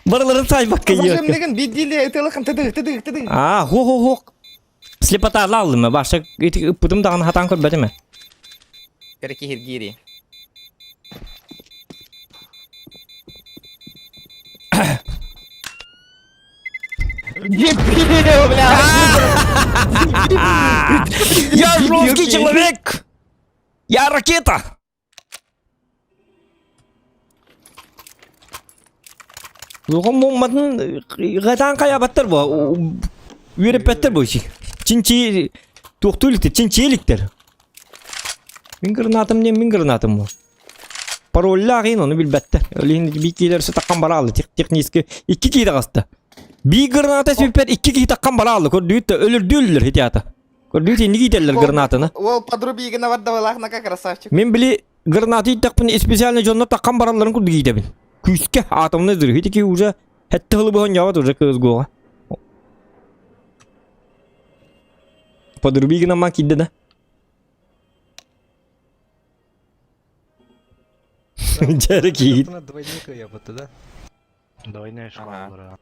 Барлары сай баққа ек. Зажимдеген биддилі ұтылықын тыдық. Хоқ. Слепота алды ма? Баша пұтым дағын хатан көрбәді ме? Кереки хиргири. Дебил, бля! Я жесткий человек! Я ракета! Зоған моматын ғадан қаябаттар бұл. Үйрепеттер бұл. Чинчи... Тоқтуйліктер, чинчиеліктер. Мен гранатым бұл. Паролла ағайын оны білбәтті. Өлейін бейкейлерісі таққан бара алды. Технически 2 кейді қасты. Bir granata süper 2 kişi takkan bala aldı. Gördüğüt de ölür hitiyata. Gördüğüt de ne giderler granatını. Ол подрубигина вардавалахна как красавчик. Men bile granatı takpın spesialne jonda takkan baraların kurdu gidebin. Küske atomne zırhı ki uca hette hılı bu javat uca kız goğa. Podrabigina makidde de. Жары киит. Артына двойника ябыты, да? Двойная шкала, Ага. бра.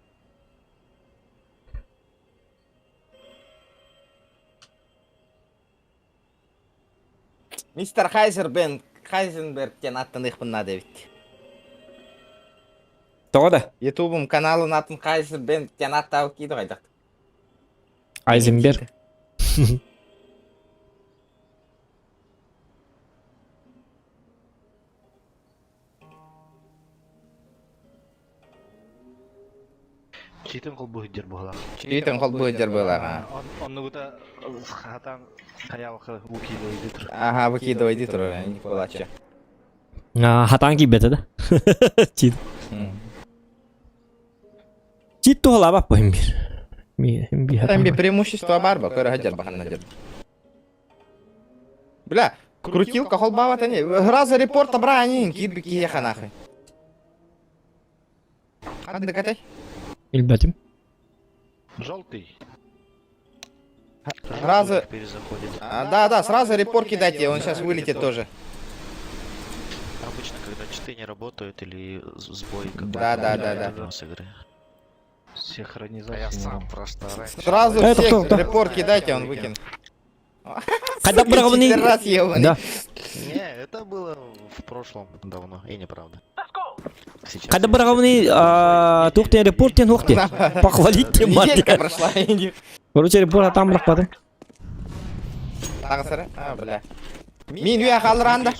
Мистер Хайзенбергтен аттан ықпынна дебит. Тоғда. Ютубым каналын атын Хайзенбергтен аттауы кейді қайдақ. Айзенберг. Читен кол бухидер була. Чейтін қол бұйдер болаға. Онны гута хатан хаялқы укило идитр. Ага, выкидывай тұр, не болачы. Хатан кибеті да. Чит. Чит тоғыла бап бұл химбир. Там би преимущество бар ба, көрі хаджар бақанна жер. Бля, крутилка қол бават әне. Разы репорта бра әнең кирбі кие қанақы. Қанды катай? Илбәтім. Желтый. Разы... Перезаходит. Да, сразу репорт кидайте, он сейчас вылетит тоже. Обычно, когда читы не работают или сбой Да. с игры. Синхронизация. Я сам просто раньше. Сразу Это всех кто? репорт кидайте, он выкинет. Қайда бірағыны... Раз ебаный. Да. Не, это было в прошлом давно, и неправда. Сейчас Қайда бірағыны тоқтен репорттен тоқте. Похвалить тем Неделька мать. прошла. Короче, репорт атам бұрақпады. Тағы сыры? Бля. Мен үйе қалыр анда.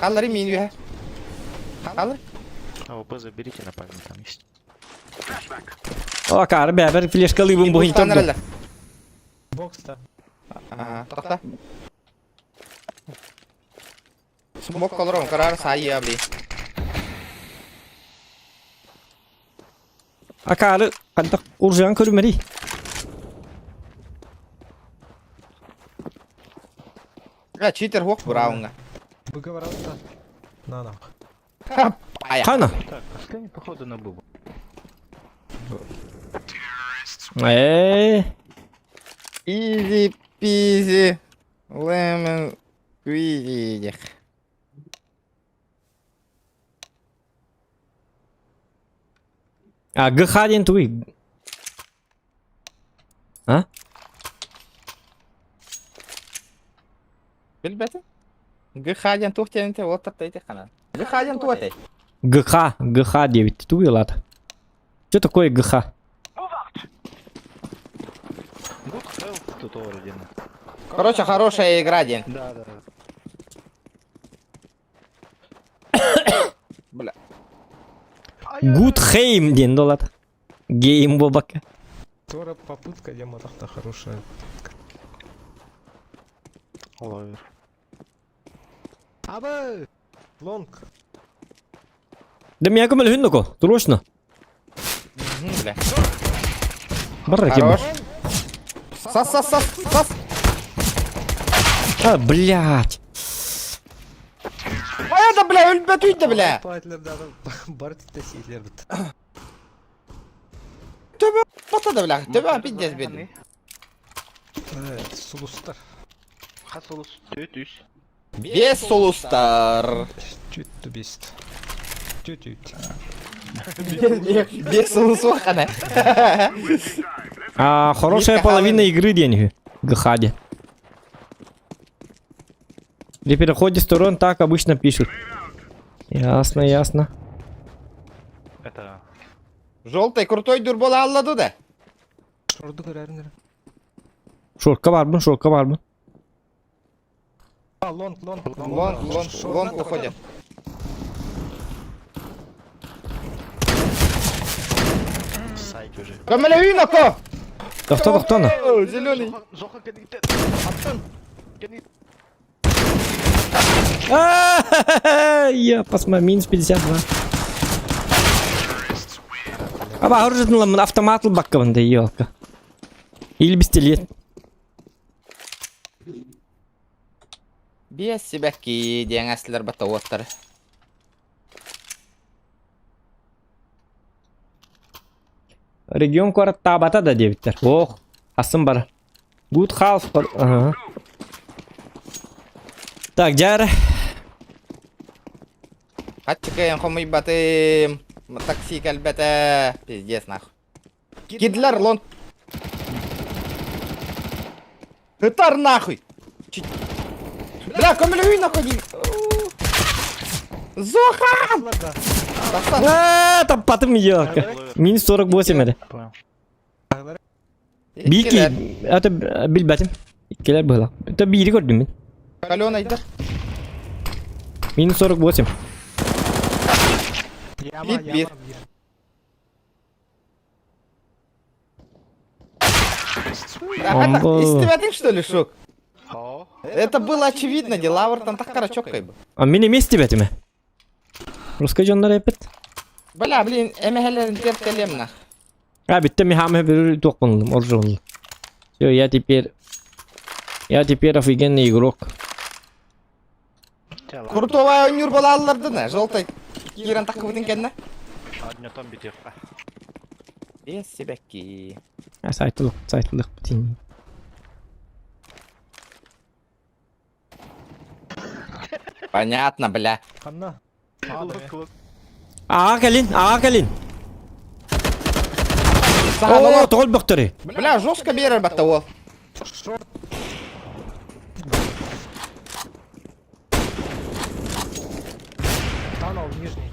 Қалыры мен үйе. Қалыр? АВП заберите на память, там есть. О, кары бәбір флешкалы бұн бұхын Бустаныр тұрды. әлі. Бокста. Тоқта. Смок қалыр оң, қарар сайы абли. Кары қандақ ұржан көрімері. Читер хоқ бұрауыңа. Выговорал-то. На нах. Қана? Так, остань походу на бубу. Изи пизи. Лемон. Квизидих. ГХ ден туй. Білбәті? Гыхаден тухтенте отыртайды қана. Гыхаден туатай. ГХ 9 туй лад. Что такое ГХ? Good health тут орден. Короче, хорошая игра, день. Да. Бля. Гудхейм ден долад. Гейм бобака. Тора попытка, я мотахта хорошая. Ловер. Абы! Лонг. Да меня кому львин ко? Срочно. Бля. Барра кем. Хорош. Сас. Блять. Ай да, бля, өлбәт үйді, бля. Пайтлердегі бартитте сейлер бит. Төбе батады, бля. Төбе пиздец беді. Сулустар. Хасолус төтүс. Бес солустар. Чуть-то бест. Чуть-чуть. Бес солусу қана. Хорошая половина игры день. ГХ. При переходе сторон так обычно пишут. Ясно. Это... Желтый крутой дурбол алладу да. Шорду көрәріңдер. Шорка бар мı? А, лонг. Лонг уходит. Сайт уже. Көмілі үйін око. Тоқтана. Зеленый. Жоха кенниктен. Аттан. Кеннит. Я посмотрю, минус 52. Оружие автомат баккаванда, елка. Или пистолет. Бес себя ки деген әсілер бата оттары. Регион корот табата да дебиттер. Ох, асым бар. Good half. Ага. Так, жар. Катчикаем, хомый батым. Такси кальбета. Пиздец, нахуй. Кидлер, лон. Хытар, нахуй. Бля, камелюй, нахуй. Зохан! Пацан, Таппатым yok. Minus 48 edi. Понял. Bir iki. Ata bilbetim. İkiler böyle. Ata biri gördüm ben. Калёный, да? Minus 48. Яма, Бит, бит. яма, бит. Амбо. Истебятың, что ли, Шок? О, Это было очевидно, Дилавр там так карачок кайбы. А мен емес деп етіме. Русқа жондар епет. Бля, блин, эмехелерин тертелем, нах. А бітті ми хамы бір тоқпындым, оржығынды. Все, я теперь офигенный игрок. тела. Крутого нюр была алларды, на, желтой. Киран так кыбытын кенна. Однятон битев. Без себеки. А сайтылық бітейін. Понятно, бля. Ханна. Ağa gelin. Саған Oo, олар- toğul böktürü. Бля, жестко берер бата ол. Шорт. Танул, нижний.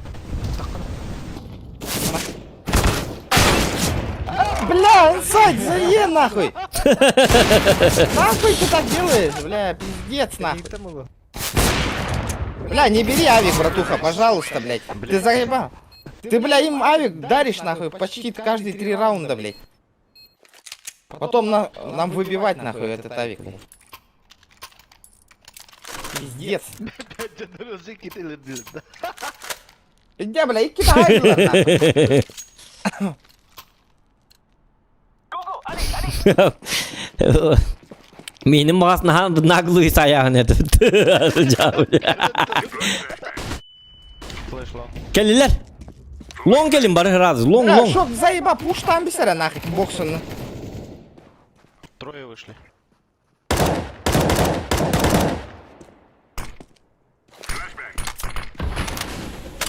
Бля, инсайд, заен нахуй. Нахуй ты так делаешь, бля, пиздец нахуй. Там его. Бля, не бери авик, братуха, пожалуйста, блядь. Ты заебал. Ты, бля, им авик даришь, нахуй, почти каждые 3 раунда, блядь. Потом нам выбивать, нахуй, этот авик, блядь. Пиздец. Иди, бля, и кидай, нахуй. Benim bağısına naglıyı sayağın edi. Флэш лон. Gelirler. Long gelin bari razı. Long Бля, long. шок, заебал, пуш там бисера, нахуй, боксун. Трое вышли.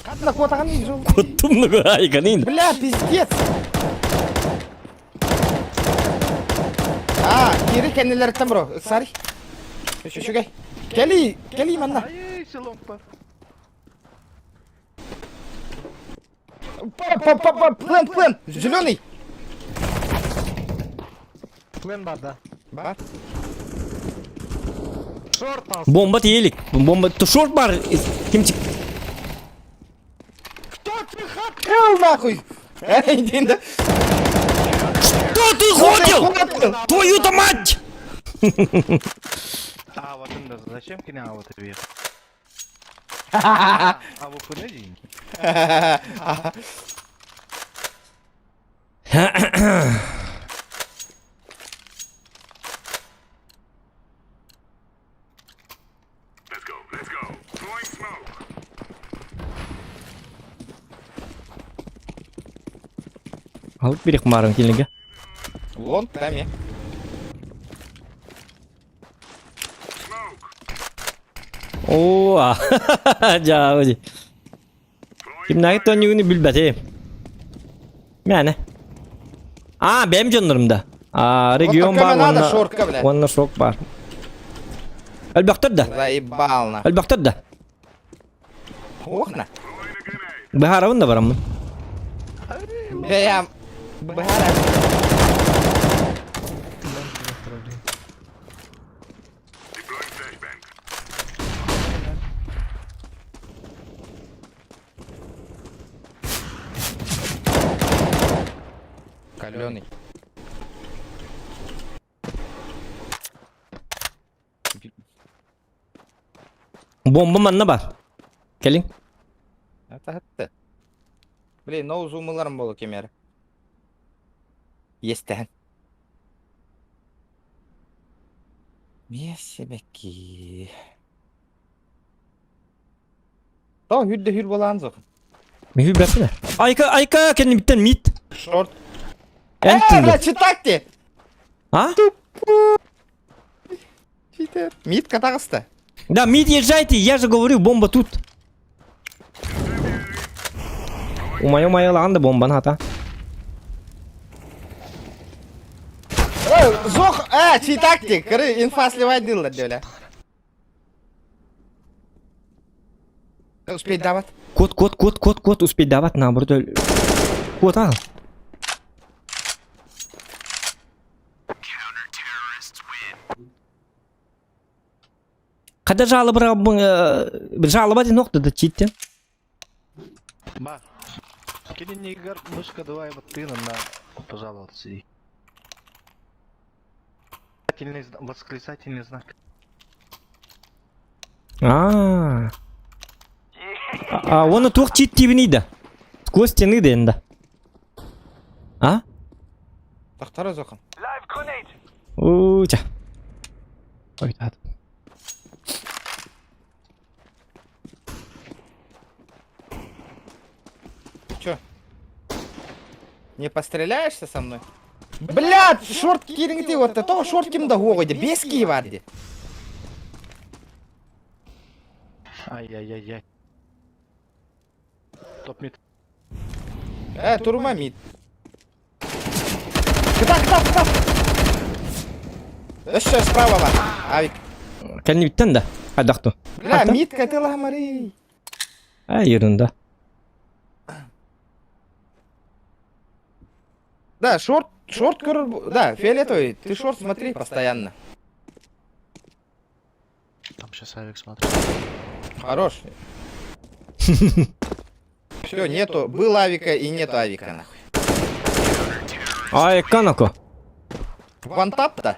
Катна котаган жол. Kuttumlu ayganın. Бля, пиздец. А, кири кеннелер там, бро. Сари. Şu gel. Gel manna. Ай, селом пар. Плен. Зеленый. Плен бар, да. Бар. Шорт там. Bomba değilik. Bomba. Short var. Kim çık? Хел нахуй. Иди да. Кто ты ходил? Твою-то мать! А, вот он, да, зачем кинул вот это вверх? А вы понятите? Alıp bir kumarın kilini. Вон там я. Oo. Jauh. Kimdagi tonyugunu bilbeteyim. Yani. Aa benim canlarımda. Aa region Вот var. пока надо, шортка, бля. Onunla şok var. Elbaktır da. Заебал на. Elbaktır da. Охна. Baharın da var ama. Я. Бара. Каленый. Bomba manna var. Gelin. Это хатты. Блин, но зумыларым болу кемер. Естен. Месебеки. Та hüdde hür bolan zok. Mühür versene. Ayka kendi bitten mit. Шорт. Entinde. Бля, читакте. Ha? Читер. Мид катагыста. Да, мид езжайте, я же говорю, бомба тут. Умай алган да бомбаны ата. Зох, чей тактик, кыры, инфа сливать дылдар, бля. Успеть давать. Кот, успеть давать наоборот. Кот ал. Kada жалоба ден ноқтада читтен. Ба. Келин негар мышка давай вот ты на пожаловаться. Восклицательный знак. Оны тоқ чит тибінейді. Көз тені де енді. Тахтары зохан. Уча. Ойтады. Чё? Не постреляешься со мной? Блядь, шорт киринг ты вот это шорт кимда гогоди, без киварди. Ай-яй-яй-яй. Топ-мид. Турма мид. Кыта. Еще справа бар. Авик. Кәліне біттен да. Қайдақты. Бля, мид катыла мари. Ерінді. Да, шорт көрір, да, фиолетовый, ты шорт смотри постоянно. Там сейчас авик смотрит. Хорош. Все, нету, был авика и нету авика, нахуй. Канако. Вантап-то?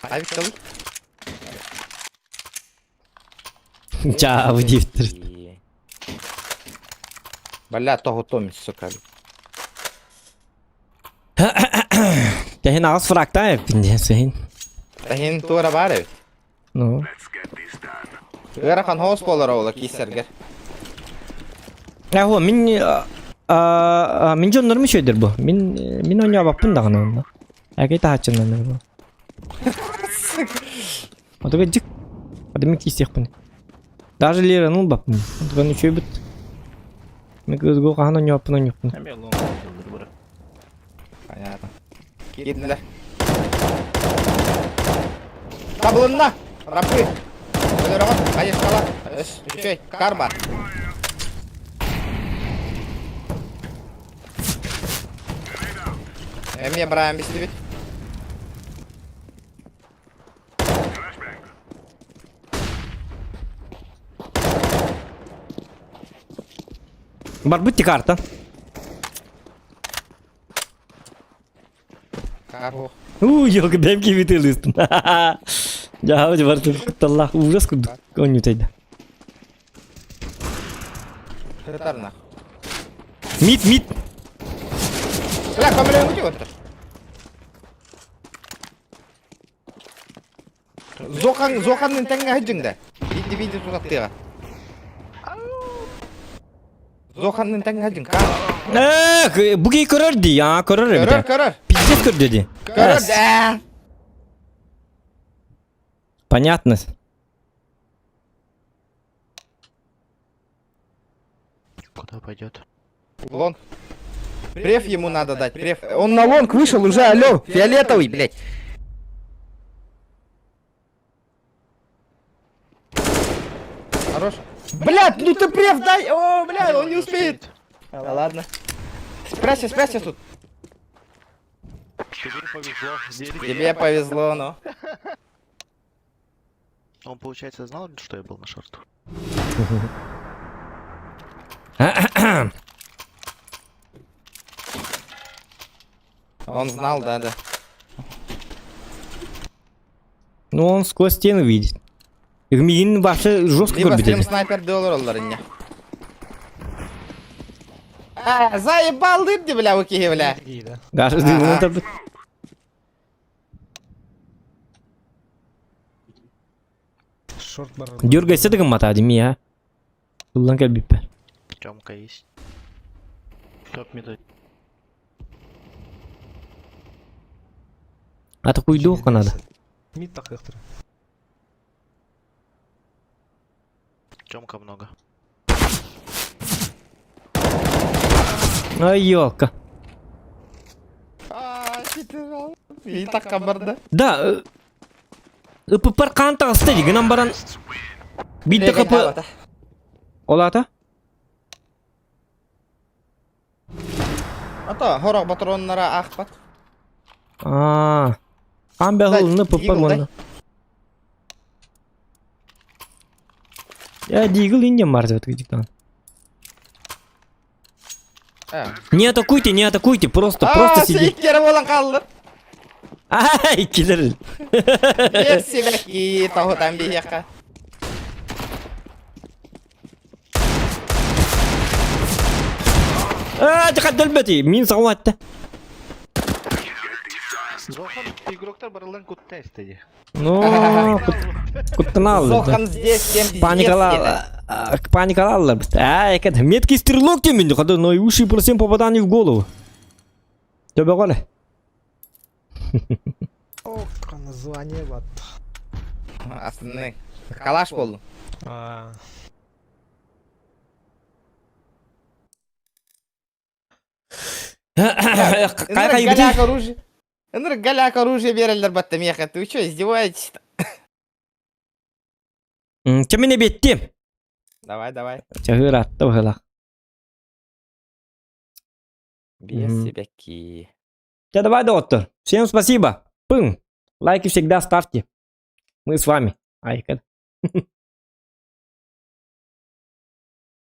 Авик целый? Ча, вдівтір. Бля, того томить, сука. Кәхен ағыз фракта әппінде сейін. Тахин тура барып. Ну. Ырахан хоос болар ола кейсергер. Әхо, мен жонларым шөйдір бұл. Мен ойна баппын дағына онда. Әкей тағатшынланыр бұл. Отыға жік. Адымен кейсек бұны. Даже лерін ұл баппын. Отыға не шөй бұд. Мен көзгі қаған ойна баппын. Әме лонг келдір бұра. Понятно. Кидler. Таблынна! Рапы! Өлеріғын, қайышқала. Үшөй, кар бар. Әме бірайым бесті бет. Бар бұтті карта. Карбу. Yok ben gibi tılısın. Ya hadi var Allah uğraş kurdu. Onu teyde. Кретар нах. Мид. Бля, камера не вот. Зоханның тәңге хыджыңда. Види тунақтыға. Зоханның тәңге хыджың. Bugün körürdü ya körür bir de. Көрір. Пиздец көр dedi. Көрір, да. Понятно. Куда пойдет? Лонг. Преф ему надо дать, преф. Он на лонг вышел уже, алло. Фиолетовый, блядь. Хорош. Блядь, ну ты преф дай. О, блядь, он не успеет. Да ладно. Спрячься тут. Тебе повезло. Тебе повезло, но. Он, получается, знал, что я был на шорту? Он знал, да. Ну он сквозь стену видит. Миин вообще жестко Либо көрбедеді. стрим снайпер доллар оларыня. Заебал дырди, бля, выкиги, бля. Такие, да. Даже дымын табыт. Шорт бар. Дергайся дегім мата деме я. Бұлдан кәлбіп бәр. Тёмка есть. Топ-мид. Аты қойды оққан ады. Мид так ихтер. Тёмка много. Ай, ёлка. И так кабарда. Да, ыпыпар кантагы стеди, гынан баран. Бидді қыпы... Олата? Ата, хорок патроннара ақпат. Амбягылны пыппар Дигл, ванна. Я дигл индем бар деп диктан. Не атакуйте, просто сиди. Сейккері болан қалды. Ай, килер. Берсі бәкі тауыдан бейеққа. Дикkat дөлбөти, мин сауатты. Зохан, игроктар барылдан кутта истеди. Ну, куттанал. Соқан здесь, тем Паникалалар. Это меткий стрелок темин, когда на уши по всем попаданий в голову. Тебе голе. Ох, название вот. Астынның. Калаш болу. Какая Галяк оружие. Галяк оружие берелдер батта меха. Ты что, издеваетесь? Кемине бетти. Давай. Чагыр атты бахыла. Берсі бәкі. Давай, доктор. Всем спасибо. Пым. Лайки всегда ставьте. Мы с вами. Ай,